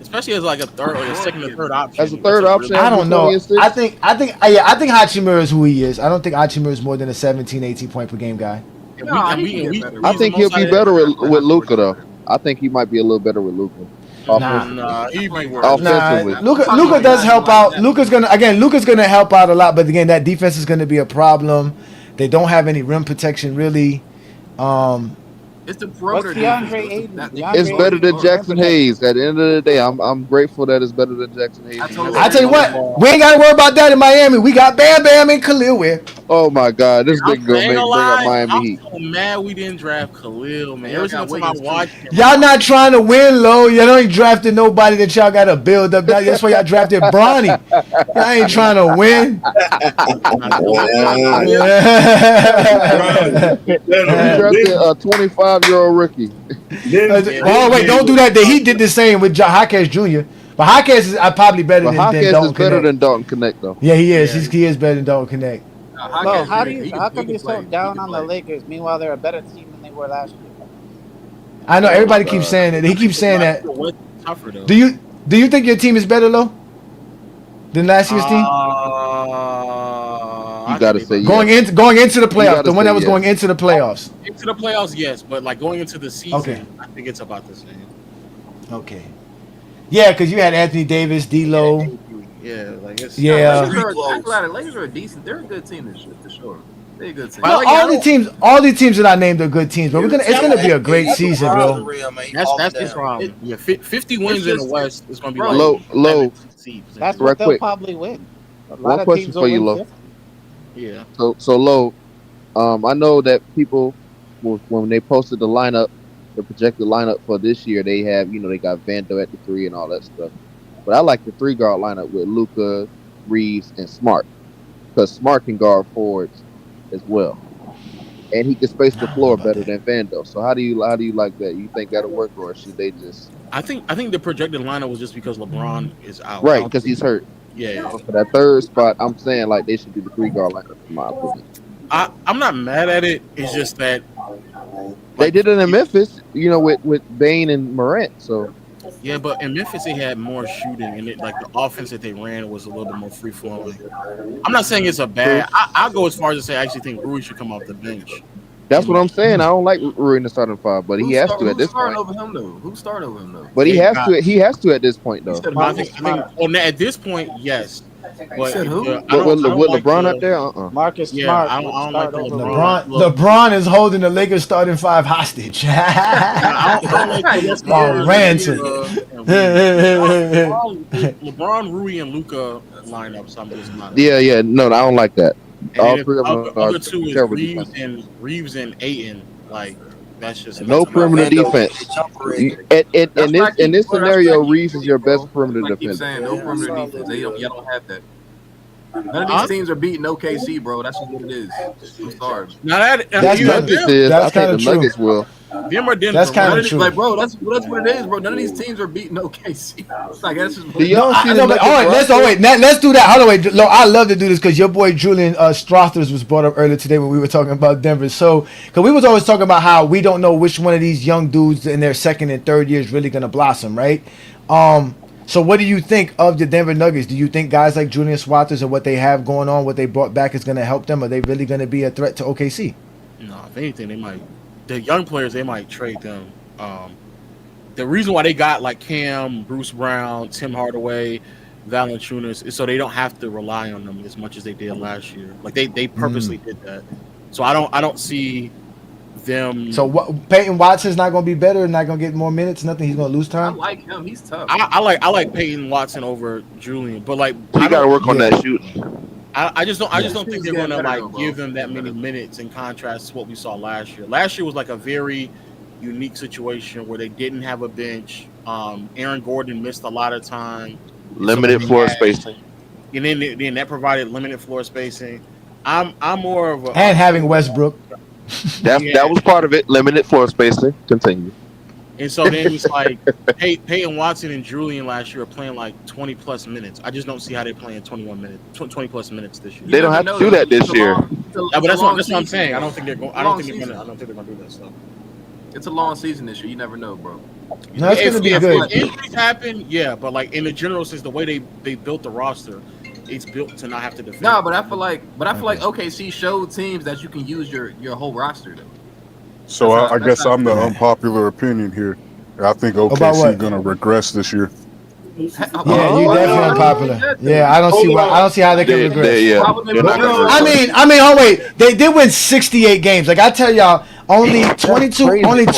Especially as like a third or a second or third option. As a third option, I don't know. I think Hachimura is who he is. I don't think Hachimura is more than a 17, 18 point per game guy. I think he'll be better with Luka though. I think he might be a little better with Luka. Offensively. Luka does help out. Luka's gonna help out a lot, but again, that defense is gonna be a problem. They don't have any rim protection really. It's the perimeter. It's better than Jackson Hayes. At the end of the day, I'm grateful that it's better than Jackson Hayes. I tell you what, we ain't got to worry about that in Miami. We got Bam Bam and Khalil Ware. Oh my God, this nigga gonna bring up Miami Heat. I'm so mad we didn't draft Khalil, man. Every single time I watch him, y'all not trying to win, Lo. Y'all ain't drafted nobody that y'all got to build up. That's why y'all drafted Bronny. Y'all ain't trying to win. We drafted a 25-year-old rookie. Oh wait, don't do that. He did the same with Jaquez Jr. But Jaquez is probably better than Dalton Connect. Jaquez is better than Dalton Connect, though. Yeah, he is. He is better than Dalton Connect. Well, how come you're so down on the Lakers? Meanwhile, they're a better team than they were last year. I know everybody keeps saying that. He keeps saying that. Do you think your team is better, Lo, than last year's team? You gotta say yes. Going into the playoffs, the one that was going into the playoffs. Into the playoffs, yes, but like going into the season, I think it's about the same. Okay. Yeah, because you had Anthony Davis, D'Lo. Yeah, like it's Lakers are a decent. They're a good team this year for sure. They're a good team. No, all the teams that I named are good teams, but it's gonna be a great season, bro. That's the problem. Yeah, 50 wins in the West is gonna be low. That's what they'll probably win. One question for you, Lo. Yeah. So Lo, I know that people, when they posted the lineup, the projected lineup for this year, they have, they got Vando at the 3 and all that stuff. But I like the 3-guard lineup with Luka, Reeves, and Smart, because Smart can guard forwards as well. and he can space the floor better than Vando. So how do you like that? You think that'll work, or should they just? I think the projected lineup was just because LeBron is out. Right, because he's hurt. Yeah. So for that third spot, I'm saying like they should do the 3-guard lineup, in my opinion. I'm not mad at it. It's just that they did it in Memphis, with Bane and Morant. So yeah, but in Memphis they had more shooting, and the offense that they ran was a little bit more free flowing. I'm not saying it's a bad. I'll go as far as to say I actually think Rui should come off the bench. that's what I'm saying. I don't like Rui in the starting five, but he has to at this point. Who's starting over him though? But he has to. He has to at this point, though. I think well, at this point, yes. But with LeBron up there, Marcus Smart. I don't like LeBron is holding the Lakers starting five hostage. Ransom. LeBron, Rui, and Luka lineups. I'm just not. Yeah. No, I don't like that. All three of them other two is terrible Reeves and Ayton. Like that's just no perimeter defense. In this scenario, Reeves is your best perimeter defender. Saying no perimeter defense. Y'all don't have that. None of these teams are beating OKC, bro. That's just what it is. I'm sorry. Now that's kind of true. Nuggets will. That's kind of true. Like, bro, that's what it is, bro. None of these teams are beating OKC. Like, that's just what let's do that. Hold on, wait. I love to do this because your boy Julian Strothers was brought up earlier today when we were talking about Denver. So, because we was always talking about how we don't know which one of these young dudes in their second and third year is really going to blossom, right? So what do you think of the Denver Nuggets? Do you think guys like Julian Swathers and what they have going on, what they brought back is going to help them? Are they really going to be a threat to OKC? No, if anything, they might. The young players, they might trade them. The reason why they got like Cam, Bruce Brown, Tim Hardaway, Valanciunas is so they don't have to rely on them as much as they did last year. Like they purposely did that. So I don't see them. So Peyton Watson's not going to be better, not going to get more minutes, nothing. He's going to lose time. I like him. He's tough. I like Peyton Watson over Julian, but like you got to work on that shooting. I just don't think they're going to like give him that many minutes in contrast to what we saw last year. Last year was like a very unique situation where they didn't have a bench. Aaron Gordon missed a lot of time. Limited floor spacing. And then that provided limited floor spacing. I'm more of a and having Westbrook. That was part of it. Limited floor spacing. Continue. And so then it's like Peyton Watson and Julian last year are playing like 20 plus minutes. I just don't see how they're playing 20 plus minutes this year. They don't have to do that this year. But that's what I'm saying. I don't think they're going. I don't think they're going to do that stuff. It's a long season this year. You never know, bro. No, it's going to be good. If injuries happen, yeah, but like in the general sense, the way they built the roster, it's built to not have to defend. No, but I feel like OKC showed teams that you can use your whole roster though. So I guess I'm the unpopular opinion here. I think OKC going to regress this year. Yeah, you definitely unpopular. Yeah, I don't see how they can regress. I mean, oh wait, they did win 68 games. Like I tell y'all, only 22 NBA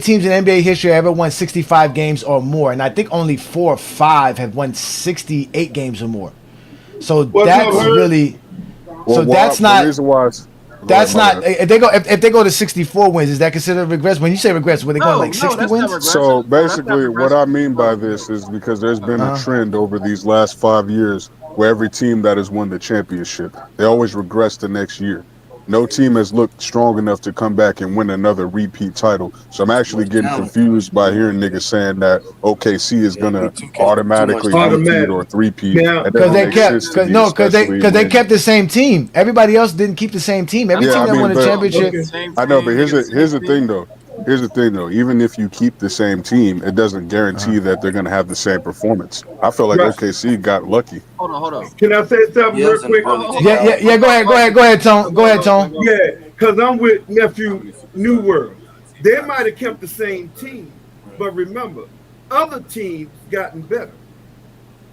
teams in NBA history ever won 65 games or more, and I think only 4 or 5 have won 68 games or more. So that's really. So that's not. That's not if they go to 64 wins. Is that considered regress? When you say regress, were they going like 60 wins? So basically, what I mean by this is because there's been a trend over these last 5 years where every team that has won the championship, they always regress the next year. No team has looked strong enough to come back and win another repeat title. So I'm actually getting confused by hearing niggas saying that OKC is gonna automatically repeat or three-peat. Because they kept the same team. Everybody else didn't keep the same team. Every team that won a championship. I know, but here's the thing though. Even if you keep the same team, it doesn't guarantee that they're going to have the same performance. I feel like OKC got lucky. Hold on. Can I say something real quick? Yeah. Go ahead, Tone. Yeah, because I'm with nephew New World. They might have kept the same team, but remember, other teams gotten better.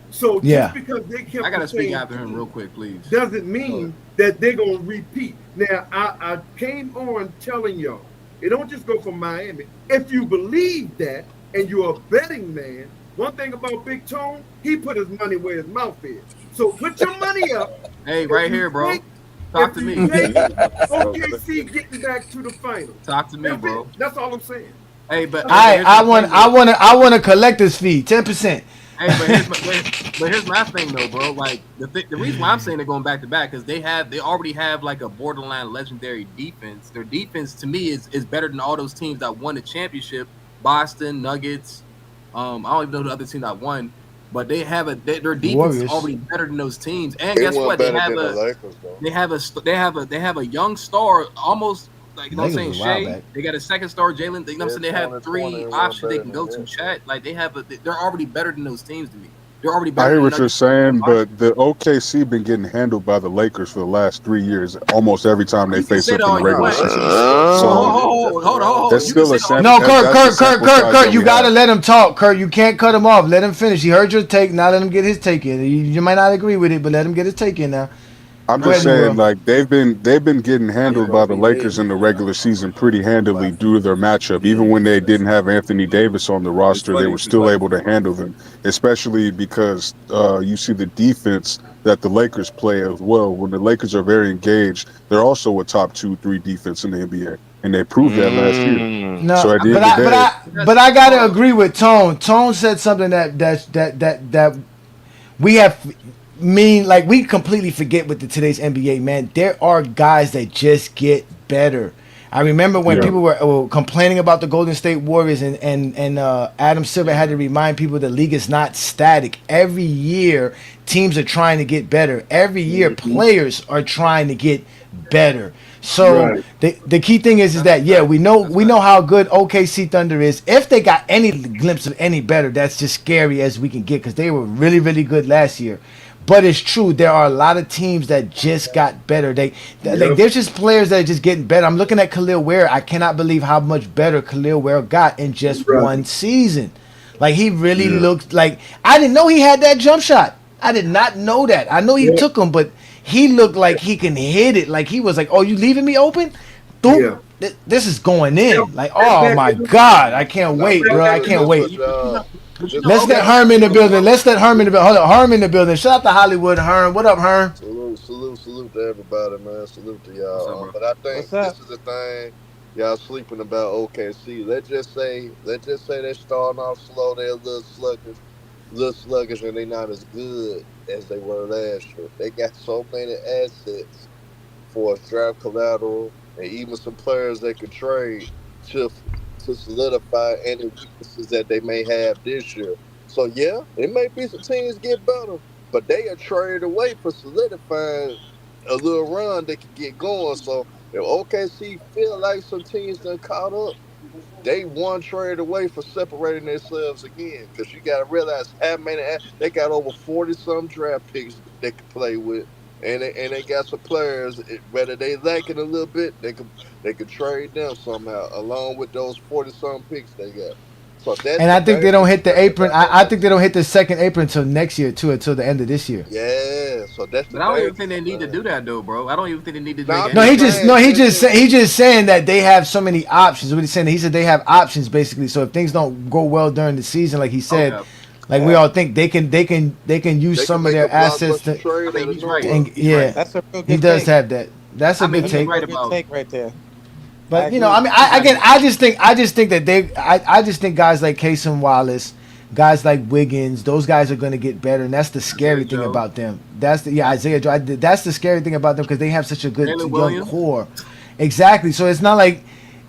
So just because they kept I gotta the speak same after him real quick, please. Doesn't mean that they're gonna repeat. Now I came on telling y'all. It don't just go from Miami. If you believe that and you're a betting man, one thing about Big Tone, he put his money where his mouth is. So put your money up. Hey, right here, bro. Talk to me. OKC getting back to the final. Talk to me, bro. That's all I'm saying. Hey, but I want a collector's fee, 10%. Hey, but here's my thing though, bro. Like the reason why I'm saying they're going back to back is they already have like a borderline legendary defense. Their defense to me is better than all those teams that won the championship. Boston Nuggets. I don't even know the other team that won, but their defense Warriors. is already better than those teams. And They guess weren't what? They better have than the a Lakers, though. they have a young star almost. Like, you know what I'm saying? Lakers a while Shea, back. they got a second star, Jalen. You know what I'm saying? They have 3 options they can go to. Chat. Like, they're already better than those teams to me. They're already I better hear than what the you're Nuggets. saying, but the OKC been getting handled by the Lakers for the last 3 years, almost every time they You can face say up that in the all you regular want. season. Hold on. That's You can still a say that all sample. No, you Kurt, want. That's the sample size that you we gotta have. let him talk. Kurt, you can't cut him off. Let him finish. He heard your take. Now let him get his take in. You might not agree with it, but let him get his take in now. I'm Go just ahead, saying, Nero. like they've been getting handled by the Lakers in the regular season pretty handily due to their matchup. Even when they didn't have Anthony Davis on the roster, they were still able to handle them. Especially because you see the defense that the Lakers play as well. When the Lakers are very engaged, they're also a top 2, 3 defense in the NBA, and they proved that last year. So No, at the but end of the day, I gotta agree with Tone. Tone said something that we have like we completely forget with today's NBA, man. There are guys that just get better. I remember when people were complaining about the Golden State Warriors and Adam Silver had to remind people the league is not static. Every year teams are trying to get better. Every year players are trying to get better. So the key thing is that we know how good OKC Thunder is. If they got any glimpse of any better, that's just scary as we can get because they were really, really good last year. But it's true, there are a lot of teams that just got better. Like there's just players that are just getting better. I'm looking at Khalil Ware. I cannot believe how much better Khalil Ware got in just one season. Like he really looked like I didn't know he had that jump shot. I did not know that. I know he took him, but he looked like he can hit it. Like he was like, "Oh, you leaving me open? Boom. This is going in." Like, oh my God, I can't wait, bro. I can't wait. Let's get Herm in the building. Hold on, Herm in the building. Shout out to Hollywood, Herm. What up, Herm? Salute to everybody, man. Salute to y'all. But I think this is the thing y'all sleeping about OKC. Let's just say they're starting off slow. They're a little sluggish, and they're not as good as they were last year. They got so many assets for draft collateral and even some players they could trade to solidify any weaknesses that they may have this year. So yeah, it may be some teams get better, but they are traded away for solidifying a little run they can get going. So if OKC feel like some teams done caught up, they one trade away for separating themselves again. Because you got to realize how many they got over 40-some draft picks they can play with. And they got some players, whether they lacking a little bit, they could trade them somehow, along with those 40-some picks they got. So that's And I think they don't hit the apron. I think they don't hit the second apron until next year, too, until the end of this year. Yeah, so that's the. But I don't even think they need to do that though, bro. I don't even think they need to. No, he just saying that they have so many options. What he's saying, he said they have options basically. So if things don't go well during the season, like he said, like we all think they can use some of their assets to. I think he's right. And, That's a real good he does take. have that. That's a good take. Right about take right there. But you know, I mean, I just think that I just think guys like Casey Wallace, guys like Wiggins, those guys are going to get better, and that's the scary thing about them. That's the Isaiah Joe. That's the scary thing about them because they have such a good young core. Exactly. So it's not like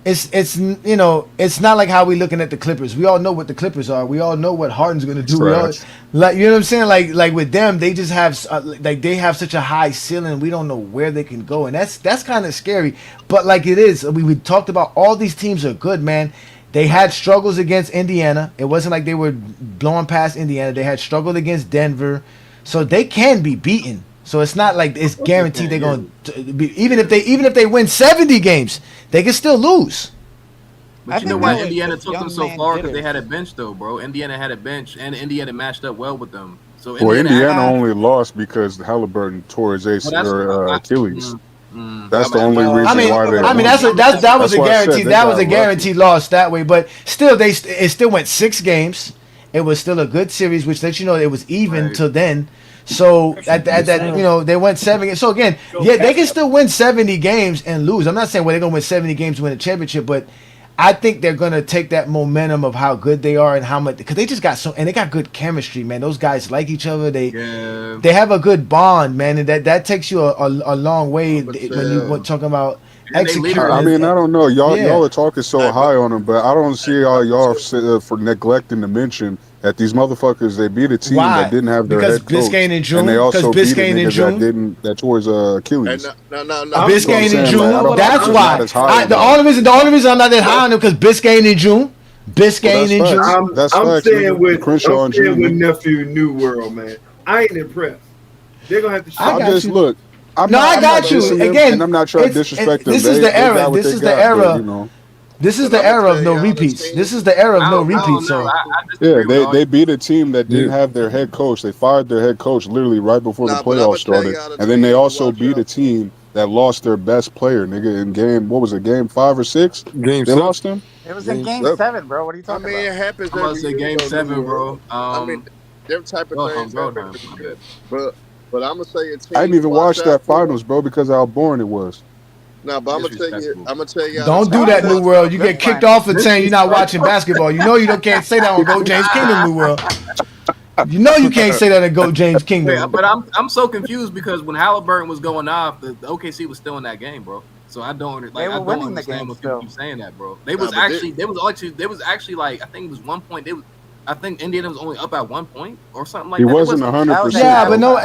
it's you know it's not like how we looking at the Clippers. We all know what the Clippers are. We all know what Harden's going to do. We all, like you know what I'm saying. Like with them, they just have like they have such a high ceiling. We don't know where they can go, and that's kind of scary. But like it is, we talked about all these teams are good, man. They had struggles against Indiana. It wasn't like they were blowing past Indiana. They had struggled against Denver, so they can be beaten. So it's not like it's guaranteed they're going to be. Even if they win 70 games, they can still lose. But you know why Indiana took them so far? Because they had a bench, though, bro. Indiana had a bench, and Indiana matched up well with them. So Indiana only lost because Halliburton tore his Achilles. That's the only reason why they. I mean, that was a guarantee. That was a guaranteed loss that way. But still, it still went 6 games. It was still a good series, which lets you know it was even till then. So at that, you know, they went 7 games. So again, they can still win 70 games and lose. I'm not saying they're gonna win 70 games to win a championship, but I think they're gonna take that momentum of how good they are and how much because they just got and they got good chemistry, man. Those guys like each other. They have a good bond, man, and that takes you a long way when you talking about executing. I mean, I don't know. Y'all are talking so high on them, but I don't see how y'all for neglecting to mention that these motherfuckers they beat a team that didn't have their head coach, and they also beat a nigga that tore his Achilles. No. Biscayne in June. That's why. The only reason I'm not that high on him because Biscayne in June. Biscayne in June. I'm saying with nephew New World, man. I ain't impressed. They're gonna have to. I got you. Again, and I'm not trying to disrespect them. This is the era. This is the era. This is the era of no repeats. This is the era of no repeats. So yeah, they beat a team that didn't have their head coach. They fired their head coach literally right before the playoffs started, and then they also beat a team that lost their best player, nigga, in game. What was it? Game 5 or 6? They lost him. It was in game 7, bro. What are you talking about? It happens. I'm about to say game 7, bro. I mean, them type of things. But I'm gonna say a team. I didn't even watch that finals, bro, because of how boring it was. No, but I'm gonna tell you. Don't do that, New World. You get kicked off for saying you're not watching basketball. You know you can't say that on Go James Kingdom, New World. You know you can't say that at Go James Kingdom. Yeah, but I'm so confused because when Halliburton was going off, the OKC was still in that game, bro. So I don't understand what people keep saying that, bro. They was actually like I think it was 1 point. I think Indiana was only up at 1 point or something like that. He wasn't 100%. Yeah, but no,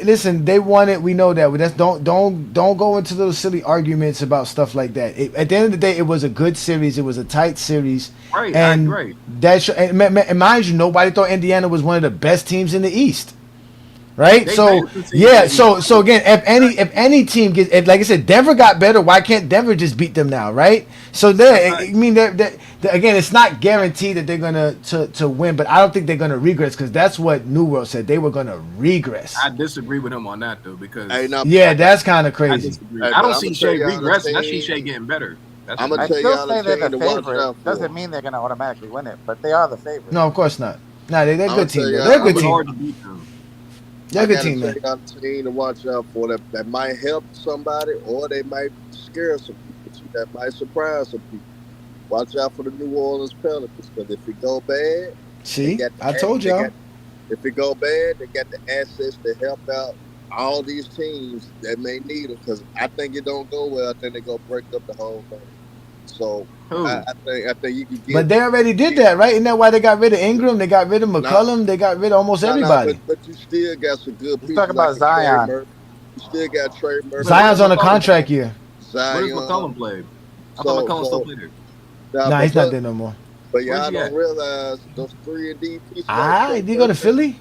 listen, they won it. We know that. Don't go into those silly arguments about stuff like that. At the end of the day, it was a good series. It was a tight series. Right, and right. And mind you, nobody thought Indiana was one of the best teams in the East. Right, so again, if any team gets, like I said, Denver got better. Why can't Denver just beat them now, right? So again, it's not guaranteed that they're gonna to win, but I don't think they're gonna regress because that's what New World said they were gonna regress. I disagree with him on that though because that's kind of crazy. I don't see Shea regressing. I see Shea getting better. I'm gonna I tell still y'all say they're the to watch favorite. out for. Doesn't mean they're gonna automatically win it, but they are the favorite. No, of course not. They're a good team. They're a good team. They're a good team, man. Team to watch out for that might help somebody, or they might scare some people too. That might surprise some people. Watch out for the New Orleans Pelicans because if it go bad, I told y'all. If it go bad, they got the assets to help out all these teams that may need them. Because I think it don't go well. I think they go break up the whole thing. So I think you can get. But they already did that, right? Isn't that why they got rid of Ingram? They got rid of McCollum. They got rid of almost everybody. But you still got some good people. Talk about Zion. You still got Trey Murphy. Zion's on a contract year. Where does McCollum play? I thought McCollum still played there. Nah, he's not there no more. But y'all don't realize those 3-and-D pieces. Did he go to Philly?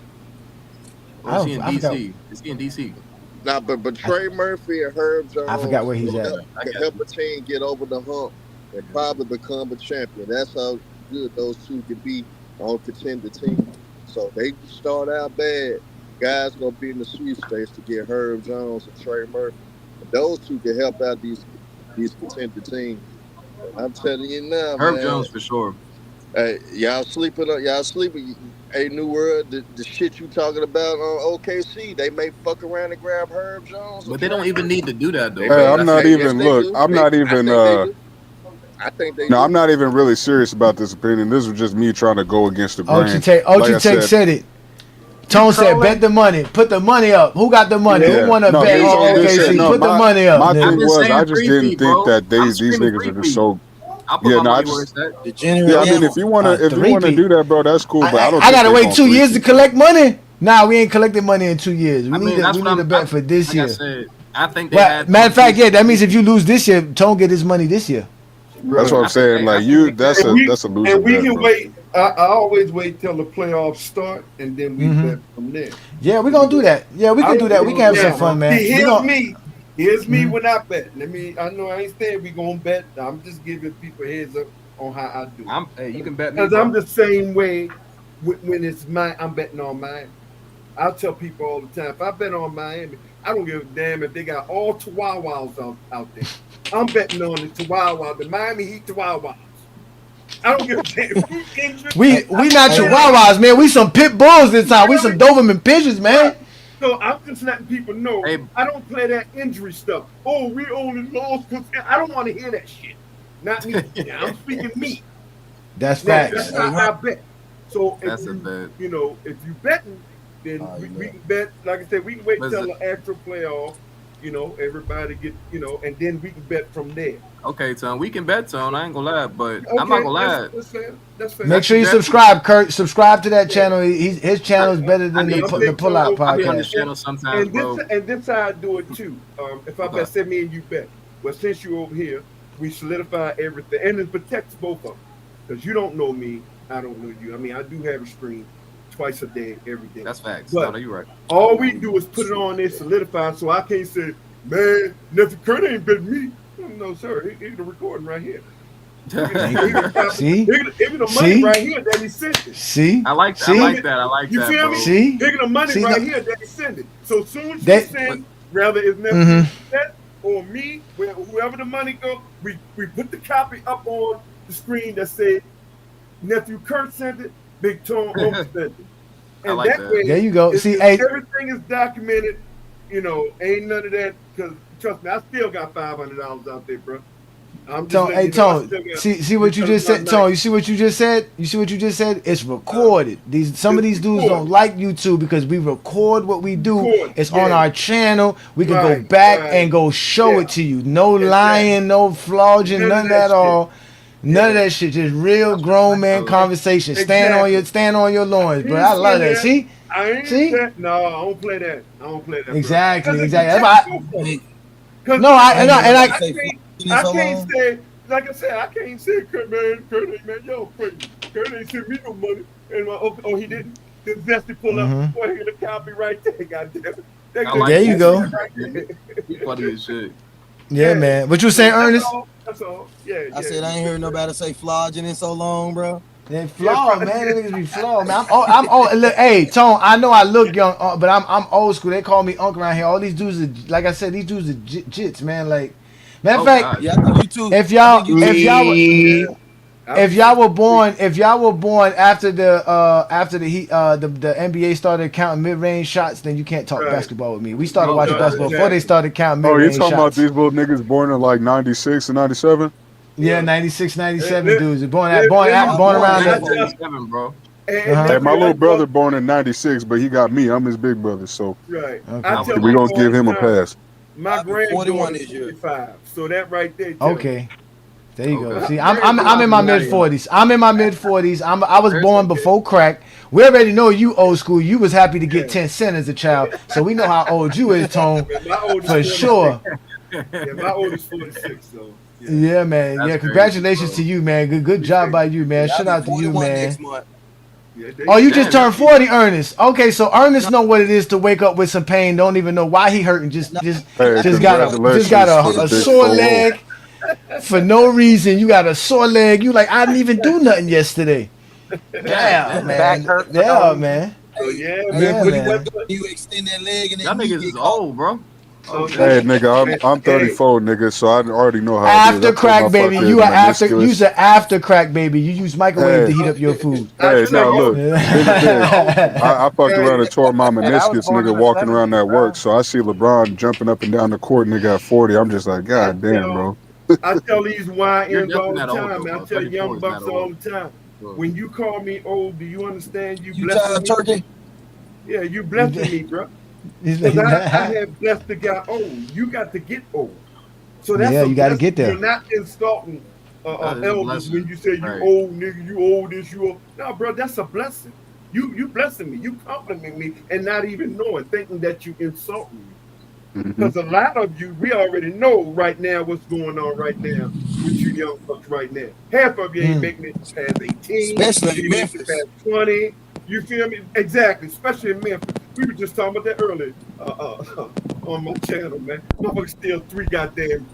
Is he in DC? Is he in DC? Nah, but Trey Murphy and Herb Jones. I forgot where he's at. Can help a team get over the hump and probably become a champion. That's how good those two can be on contender team. So they start out bad. Guys gonna be in the sweet states to get Herb Jones and Trey Murphy. And those two can help out these contender teams. I'm telling you now, Herb man. Jones for sure. Hey, y'all sleeping. Hey, New World, the shit you talking about on OKC, they may fuck around and grab Herb Jones. But they don't even need to do that though. Hey, I'm not even. I think they. No, I'm not even really serious about this opinion. This was just me trying to go against the grain. Ochi said it. Tone said, bet the money. Put the money up. Who got the money? Who won a bet on OKC? Put the money up. My thing was, I just didn't think that these niggas are just so. I mean, if you wanna do that, bro, that's cool. But I gotta wait 2 years to collect money. Nah, we ain't collecting money in 2 years. We need a bet for this year. I think. Matter of fact, that means if you lose this year, Tone get his money this year. That's what I'm saying. Like that's a loser. And we can wait. I always wait till the playoffs start, and then we bet from there. Yeah, we're gonna do that. Yeah, we can do that. We can have some fun, man. Here's me when I bet. I know I ain't saying we gonna bet. I'm just giving people heads up on how I do. Hey, you can bet me. Because I'm the same way when it's mine. I'm betting on mine. I tell people all the time, if I bet on Miami, I don't give a damn if they got all Chihuahuas out there. I'm betting on the Chihuahua, the Miami Heat Chihuahuas. I don't give a damn. We not Chihuahuas, man. We some pit bulls this time. We some Doberman pigeons, man. So I'm just letting people know I don't play that injury stuff. Oh, we only lost because I don't want to hear that shit. not me. I'm speaking me. That's Now, facts. that's how I bet. So if That's a bet. you know, if you betting, then we can bet. Like I said, we can wait Was till it- the actual playoff. You know, everybody get, you know, and then we can bet from there. Okay, Tone, we can bet, Tone. I ain't gonna lie, but I'm not gonna lie. That's fair. That's fair. Make sure you subscribe, Kurt. Subscribe to that channel. His channel is better than the Pullout I be on this podcast. channel sometimes, bro. And this how I do it too. If I bet, say me and you bet. Well, since you over here, we solidify everything, and it protects both of them. Because you don't know me, I don't know you. I mean, I do have a stream twice a day, every day. That's facts. But No, you're right. all we do is put it on there, solidify, so I can't say, man, nephew Kurt ain't bet me. No, sir. Here's the recording right here. See? Here's the money right here that he sent it. See? I like that. See? I like that. I like You that. feel bro. me? See? Here's the money See, right no- here that he sent it. So soon as That- he send, rather it's nephew Mhm. that or me, whoever the money go, we put the copy up on the screen that say nephew Kurt sent it, Big Tone sent it. I And like that that. way, There you go. it's- See, it's- hey- everything is documented. You know, ain't none of that. Because trust me, I still got $500 out there, bro. I'm just Tone, letting hey you know, I Tone, still got- see what you just said, Tone. You see what you just said? You see what you just said? It's recorded. Some of these dudes don't like YouTube because we record what we do. It's on our channel. We can go back and go show it to you. No lying, no flogging, none of that all. None of that shit. Just real grown man conversation. Stand on your loins, bro. I love that. See? I ain't See? that. No, I don't play that. I don't play that. Bro. Exactly, 'Cause exactly. it's That's so why funny. I can't say, like I said, I can't say, Kurt ain't, man, yo, Kurt ain't sent me no money. And oh, he didn't. Then Zesty pull up, Mhm. boy, here the copy right there, goddamn it. There you go. He funny as shit. Yeah, man. What you saying, Ernest? That's all. Yeah, I said I ain't heard nobody say flogging in so long, bro. They flawed, man. They niggas be flawed, man. I'm old. Look, hey, Tone. I know I look young, but I'm old school. They call me uncle around here. All these dudes are, like I said, these dudes are jits, man. Like, matter of fact, if y'all were born after the NBA started counting mid-range shots, then you can't talk basketball with me. We started watching basketball before they started counting Oh, you mid-range talking about shots. these little niggas born in like 96 and 97? Yeah, 96, 97 dudes. Born around that. 97, bro. Hey, my little brother born in 96, but he got me. I'm his big brother, so Right. Okay. we gonna give him a pass. My granddaughter 41 is 45, so that right there. tell Okay. There you go. Okay. See, I'm in my mid-40s. I was born before crack. We already know you old school. You was happy to get 10 cents as a child, so we know how old you is, Tone, My oldest for 46. sure. Yeah, my oldest 46, so. Yeah, man. That's Yeah, congratulations to you, man. Good job by you, man. Shout out to you, man. Oh, you just turned 40, Ernest. Okay, so Ernest know what it is to wake up with some pain. Don't even know why he hurting. Just got a sore leg for no reason. You got a sore leg. You like I didn't even do nothing yesterday. Yeah, man. Back hurt. Yeah, man. Oh, yeah, Yeah, man. You extend that leg and Y'all niggas is old, bro. Oh, Hey, nigga, I'm 34, nigga, so I already know how it is. After I put crack, my baby. fucking You are after. meniscus. You's an after crack, baby. You use microwave Hey. to heat up your food. Hey, now look, I fucked around and tore my meniscus, nigga, walking around that work. So I see LeBron jumping up and down the court, nigga, at 40. I'm just like, God damn, bro. I tell these YNs You're all the definitely not old, time, though, man. I bro. tell 34 young is bucks not all old. the time. Bro. When you call me old, do you understand? You tired, turkey? Yeah, you blessing me, bro. He's Because like, I have blessed the guy old. You got to get old. So that's Yeah, a you gotta blessing. get there. You're not insulting That is a elders blessing. when you say you Right. old nigga, you old this, you old. No, bro, that's a blessing. You blessing me. You complimenting me and not even knowing, thinking that you insulting me. Because a lot of you, we already know right now what's going on right now with you young folks right now. Half of you ain't making it past 18, Especially in you ain't Memphis. past 20. You feel me? Exactly, especially in Memphis. We were just talking about that earlier on my channel, man. Motherfuckers steal 3 goddamn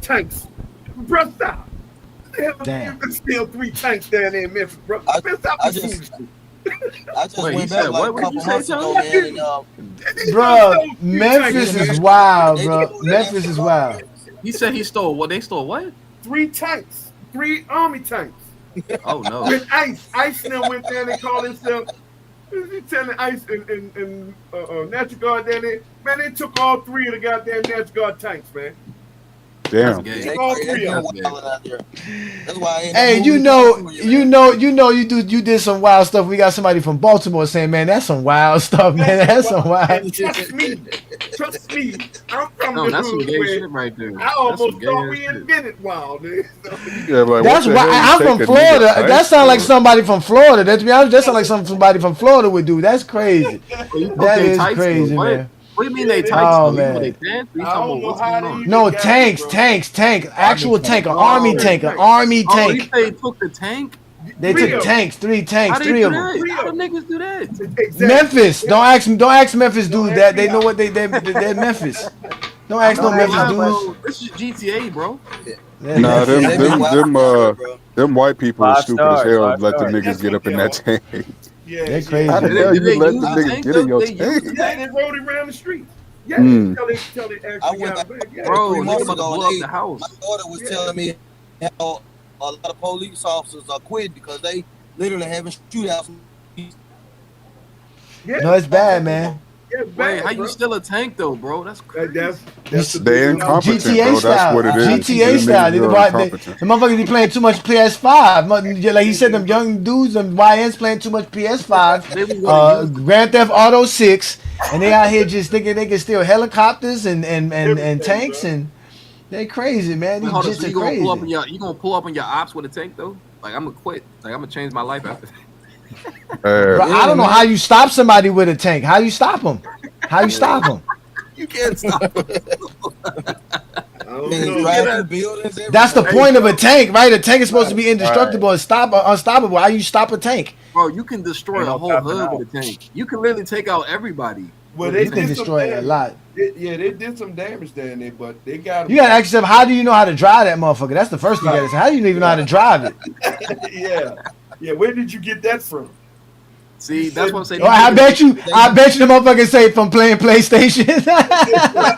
tanks. Bro, stop. Damn. You can steal 3 tanks down there in Memphis, bro. Man, stop I this just- foolishness. I just Wait, he went said back like what? a What did couple you say, months ago, Tony? man, and Bro, Memphis is wild, bro. Memphis is wild. He said he stole what? They stole what? 3 tanks. 3 army tanks. Oh no. With Ice. Ice now went there and they called themselves. Telling Ice and Natural Guard down there. Man, they took all 3 of the goddamn Natural Guard tanks, man. That's Damn. gay. All three of them. That's why. Hey, you did some wild stuff. We got somebody from Baltimore saying, "Man, that's some wild stuff, man. That's some wild." And trust me, I'm from the that's some hood gay where shit right there. I almost gay thought we shit. invented wild, nigga. Yeah, like, That's why I'm from Florida. That sounds like somebody from Florida. That, to be honest, that sounds like somebody from Florida would do. That's crazy. That is crazy, man. What do you mean they tights? Oh, though? man. You know they dance? You talking about what's going on? No, tank, actual tank, an army tank, an army Oh, tank. they took the tank? They took tanks, three tanks, three of them. How the niggas do that? Exactly. Memphis, don't ask Memphis dudes that. They know what they're Memphis. Don't ask no Memphis dudes. This is GTA, bro. Nah, them white people are stupid as hell. Let the niggas get up in that tank. Yeah, they're crazy. How the hell you let the niggas get in your tank? Yeah, they rode it around the street. Yeah, tell they actually I went got back back. Yeah. bro, 3 months ago. blow up the house. My daughter was telling me how a lot of police officers are quit because they literally having shootouts. Yeah. No, it's bad, man. Yeah, Wait, how you steal a tank though, bro? That's crazy. They incompetent, GTA bro. style. That's what it is. GTA style. Them The niggas are incompetent. motherfuckers be playing too much PS5. Like he said, them young dudes, them YNs playing too much PS5. Grand Theft Auto 6, and they out here just thinking they can steal helicopters and tanks, bro. And they crazy, man. These Hold on, jits so are you gonna crazy. pull up on your ops with a tank though? Like I'm gonna quit. Like I'm gonna change my life after that. Bro, I don't know how you stop somebody with a tank. How you stop them? How you stop them? You can't stop them. That's the point of a tank, right? A tank is supposed to be indestructible and unstoppable. How you stop a tank? Bro, you can destroy a whole hood with a tank. You can literally take out everybody. Well, they You can destroy a lot. Yeah, they did some damage down there, but they got. You gotta ask yourself, how do you know how to drive that motherfucker? That's the first thing you gotta say. How do you even know how to drive it? Yeah. Where did you get that from? See, that's what I'm saying. Oh, I bet you the motherfucker say from playing PlayStation.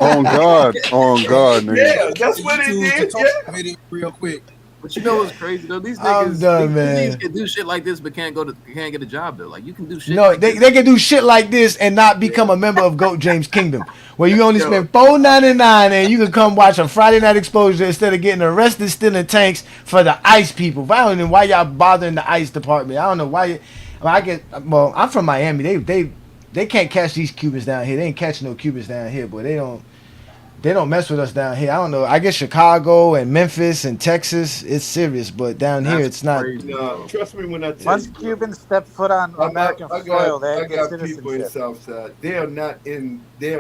On God, nigga. Yeah, that's what it did. Yeah. Real quick. But you know what's crazy though? These I'm niggas, done, these man. niggas can do shit like this, but can't get a job though. Like you can do shit. No, like they can do shit like this and not become a member of Goat James Kingdom, where you only spend $4.99 and you can come watch a Friday Night Exposure instead of getting arrested stealing tanks for the ICE people. I don't know why y'all bothering the ICE department. I don't know why. I'm from Miami. They can't catch these Cubans down here. They ain't catching no Cubans down here, but they don't mess with us down here. I don't know. I guess Chicago and Memphis and Texas, it's serious, but down here it's not. No, trust me when I tell Once you. Cubans step foot on American soil, they I get got people in citizenship. Southside. They are not in the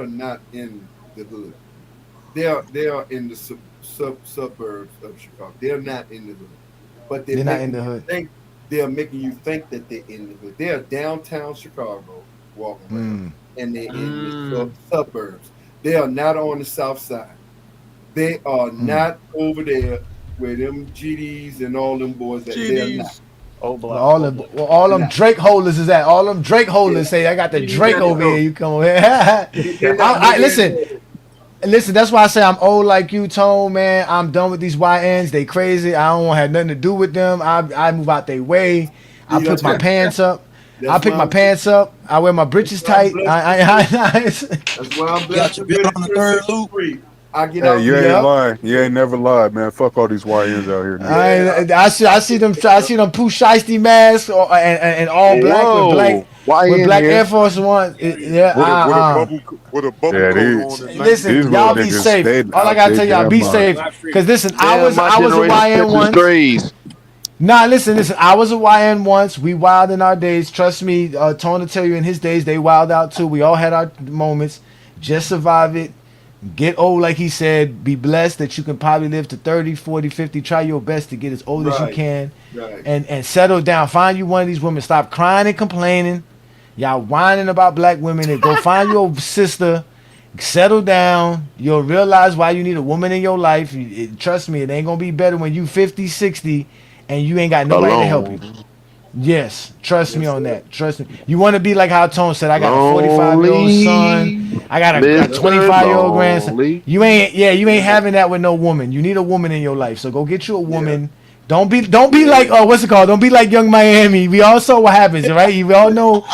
hood. They are in the suburbs of Chicago. They're not in the hood, but They're not in the hood. They're making you think that they're in the hood. They're downtown Chicago walking around, and they're in the suburbs. They are not on the south side. They are not over there where them GDs and all them boys at. They're not. All them Drake holders is at. All them Drake holders say, I got the Drake over here. You come over here. Listen, that's why I say I'm old like you, Tone, man. I'm done with these YNs. They crazy. I don't want to have nothing to do with them. I move out their way. I pick my pants up. I wear my britches tight. That's why I'm blessed to be on the third loop. I get out. You ain't lying. You ain't never lied, man. Fuck all these YNs out here. I see them Pooh Shiesty masks and all black with black Air Force One. With a bubble coat on. Listen, y'all be safe. All I gotta tell y'all, be safe. Cause listen, I was a YN once. Nah, listen. I was a YN once. We wild in our days. Trust me, Tone to tell you, in his days, they wild out too. We all had our moments. Just survive it. Get old, like he said. Be blessed that you can probably live to 30, 40, 50. Try your best to get as old as you can. And settle down. Find you one of these women. Stop crying and complaining. Y'all whining about black women, and go find your sister. Settle down. You'll realize why you need a woman in your life. Trust me, it ain't going to be better when you 50, 60, and you ain't got nobody to help you. Yes, trust me on that. Trust me. You want to be like how Tone said, I got a 45-year-old son. I got a 25-year-old grandson. You ain't having that with no woman. You need a woman in your life. So go get you a woman. Yeah. Don't be like what's it called? Don't be like Young Miami. We all saw what happens, right? We all know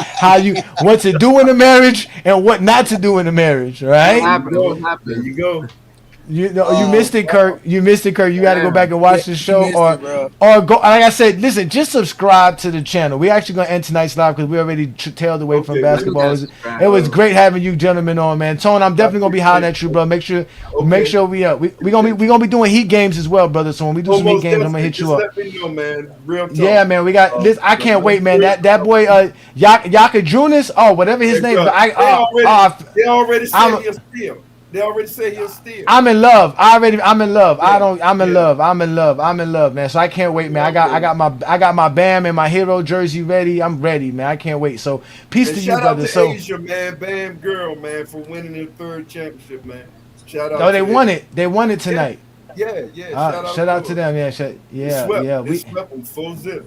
what to do in a marriage and what not to do in a marriage, right? There you go. You missed it, Kirk. You missed it, Kirk. You got to go back and watch the show, or go. Like I said, listen, just subscribe to the channel. We're actually gonna end tonight's live because we already tailed away from basketball. It was great having you gentlemen on, man. Tone, I'm definitely gonna be hollering at you, bro. Make sure we gonna be doing Heat games as well, brother. So when we do some Heat games, I'm gonna hit you up. Let me know, man. Real talk. Yeah, man. We got this. I can't wait, man. That boy, Yaka Junis, whatever his name. They already said he'll steal. They already say he'll steal. I'm in love. I'm in love. I'm in love, man. So I can't wait, man. I got my Bam and my hero jersey ready. I'm ready, man. I can't wait. So peace to you, brother. Shout out to Asia, man. Bam girl, man, for winning their third championship, man. Shout out. Oh, they won it. They won it tonight. Yeah. Shout out to them. Yeah. They swept them full zip.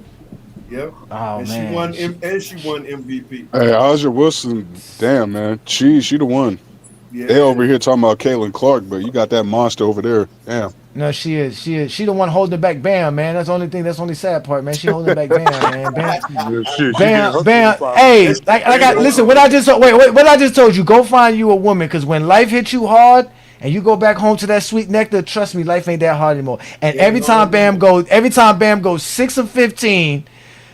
Yep. Oh, and man. She won MVP. Hey, Aja Wilson, damn, man. She the one. Yeah. They over here talking about Caitlin Clark, but you got that monster over there. Damn. No, she is. She the one holding back Bam, man. That's the only thing. That's the only sad part, man. She holding back Bam, man. Bam. Hey, listen. What I just told you. Go find you a woman, because when life hits you hard and you go back home to that sweet nectar, trust me, life ain't that hard anymore. And every time Bam goes 6 of 15.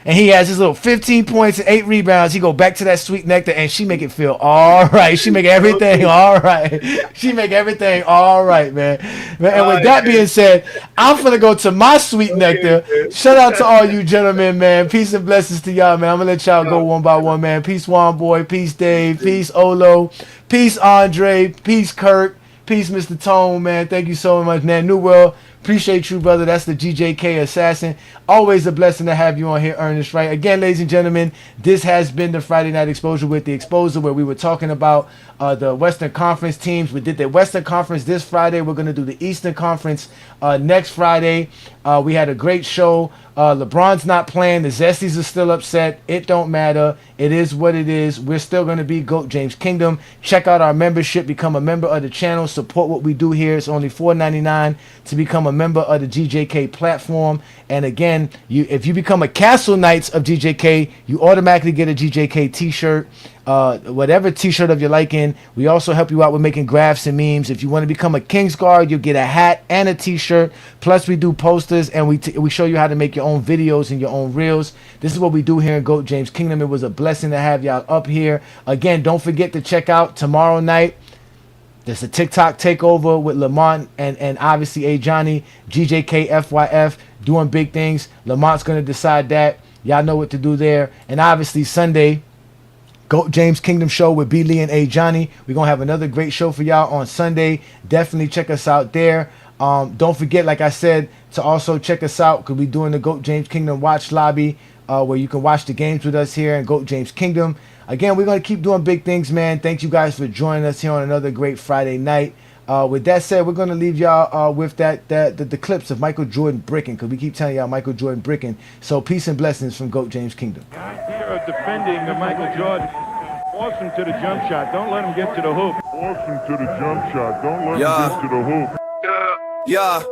And he has his little 15 points and 8 rebounds. He go back to that sweet nectar, and she make it feel all right. She make everything all right. She make everything all right, man. And with that being said, I'm finna go to my sweet nectar. Shout out to all you gentlemen, man. Peace and blessings to y'all, man. I'm gonna let y'all go one by one, man. Peace, Juan Boy. Peace, Dave. Peace, Olo. Peace, Andre. Peace, Kirk. Peace, Mr. Tone, man. Thank you so much, man. New World. Appreciate you, brother. That's the GJK Assassin. Always a blessing to have you on here, Ernest, right? Again, ladies and gentlemen, this has been the Friday Night Exposure with the Exposer, where we were talking about the Western Conference teams. We did the Western Conference this Friday. We're going to do the Eastern Conference next Friday. We had a great show. LeBron's not playing. The Zesties are still upset. It don't matter. It is what it is. We're still going to be GOAT James Kingdom. Check out our membership. Become a member of the channel. Support what we do here. It's only $4.99 to become a member of the GJK platform. And again, if you become a Castle Knights of GJK, you automatically get a GJK t-shirt. Whatever t-shirt of your liking. We also help you out with making graphs and memes. If you want to become a Kingsguard, you'll get a hat and a t-shirt. Plus we do posters, and we show you how to make your own videos and your own reels. This is what we do here in GOAT James Kingdom. It was a blessing to have y'all up here. Again, don't forget to check out tomorrow night. There's a TikTok takeover with Lamont and obviously Ajani, GJK FYF, doing big things. Lamont's going to decide that. Y'all know what to do there. And obviously Sunday, GOAT James Kingdom show with B. Lee and Ajani. We're going to have another great show for y'all on Sunday. Definitely check us out there. Don't forget, like I said, to also check us out, because we're doing the GOAT James Kingdom watch lobby, where you can watch the games with us here in GOAT James Kingdom. Again, we're going to keep doing big things, man. Thank you guys for joining us here on another great Friday night. With that said, we're going to leave y'all with the clips of Michael Jordan bricking, because we keep telling y'all Michael Jordan bricking. So peace and blessings from GOAT James Kingdom. The idea of defending Michael Jordan, force him to the jump shot. Don't let him get to the hoop. Force him to the jump shot. Don't let him get to the hoop. Yeah.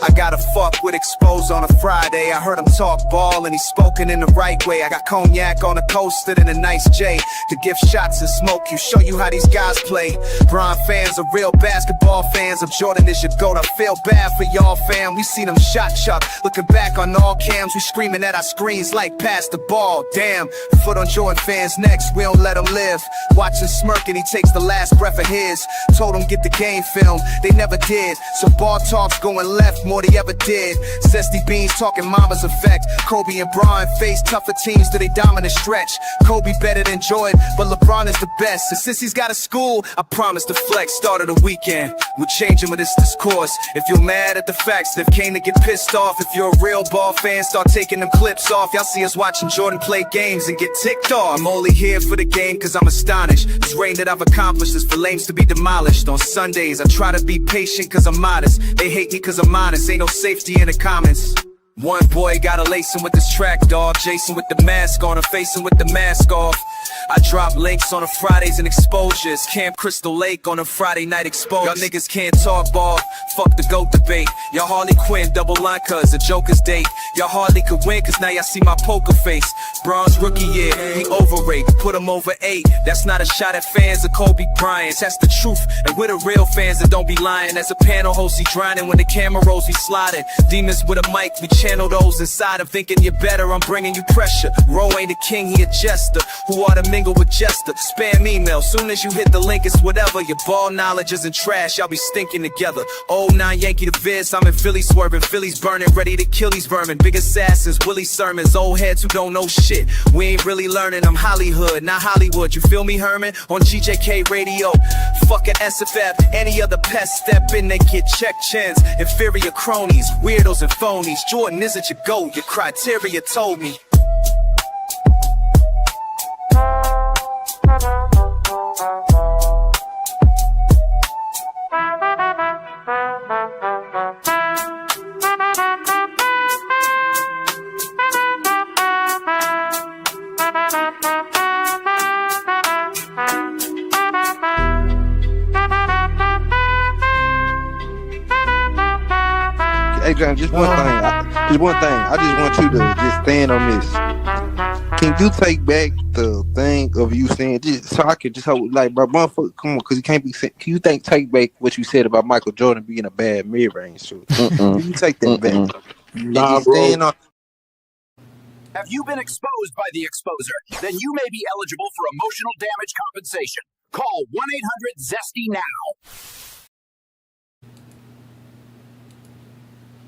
I gotta fuck with Exposed on a Friday. I heard him talk ball and he's spoken in the right way. I got cognac on a coaster and a nice J to give shots and smoke you, show you how these guys play. Bron fans are real basketball fans. If Jordan is your GOAT, I feel bad for y'all, fam. We seen him shot chuck, looking back on all cams. We screaming at our screens like pass the ball. Damn, foot on Jordan fans' necks, we don't let him live. Watching smirking, he takes the last breath of his. Told him get the game film, they never did. So ball talks going left more they ever did. Zesty Beans talking mama's effect. Kobe and Bron face tougher teams to they dominant stretch. Kobe better than Jordan, but LeBron is the best. And since he's got a school, I promise to flex. Start of the weekend, we'll change him with this discourse. If you're mad at the facts, Steph came to get pissed off. If you're a real ball fan, start taking them clips off. Y'all see us watching Jordan play games and get ticked off. I'm only here for the game cause I'm astonished. This reign that I've accomplished is for lames to be demolished. On Sundays, I try to be patient cause I'm modest. They hate me cause I'm honest. Ain't no safety in the comments. One boy gotta lace him with this track, dog. Jason with the mask on, or face him with the mask off. I drop links on the Fridays and exposures. Camp Crystal Lake on a Friday night exposure. Y'all niggas can't talk ball, fuck the GOAT debate. Y'all Harley Quinn double line cause a Joker's date. Y'all hardly could win cause now y'all see my poker face. Bronze rookie year, he overrated, put him over 8. That's not a shot at fans of Kobe Bryant. That's the truth, and we're the real fans that don't be lying. As a panel host, he drowning. When the camera rolls, he sliding. Demons with a mic, we channel those inside. I'm thinking you're better, I'm bringing you pressure. Ro ain't a king, he a jester. Who ought to mingle with Jester? Spam email, soon as you hit the link, it's whatever. Your ball knowledge isn't trash, y'all be stinking together. Old 9 Yankee to Viz, I'm in Philly swerving. Philly's burning, ready to kill these vermin. Big assassins, Willie sermons, old heads who don't know shit. We ain't really learning, I'm Hollywood, not Hollywood. You feel me, Herman? On GJK radio, fuck a SFF. Any other pest step in, they get check chins. Inferior cronies, weirdos and phonies. Jordan isn't your GOAT, your criteria told me. Hey, John, just one thing. I just want you to just stand on this. Can you take back the thing of you saying, just so I could just hope, like, bro, motherfucker, come on, because you can't be saying. Can you take back what you said about Michael Jordan being a bad mid-range shooter? Can you take that back? Nah, bro. Have you been exposed by the exposer? Then you may be eligible for emotional damage compensation. Call 1-800-ZESTY now.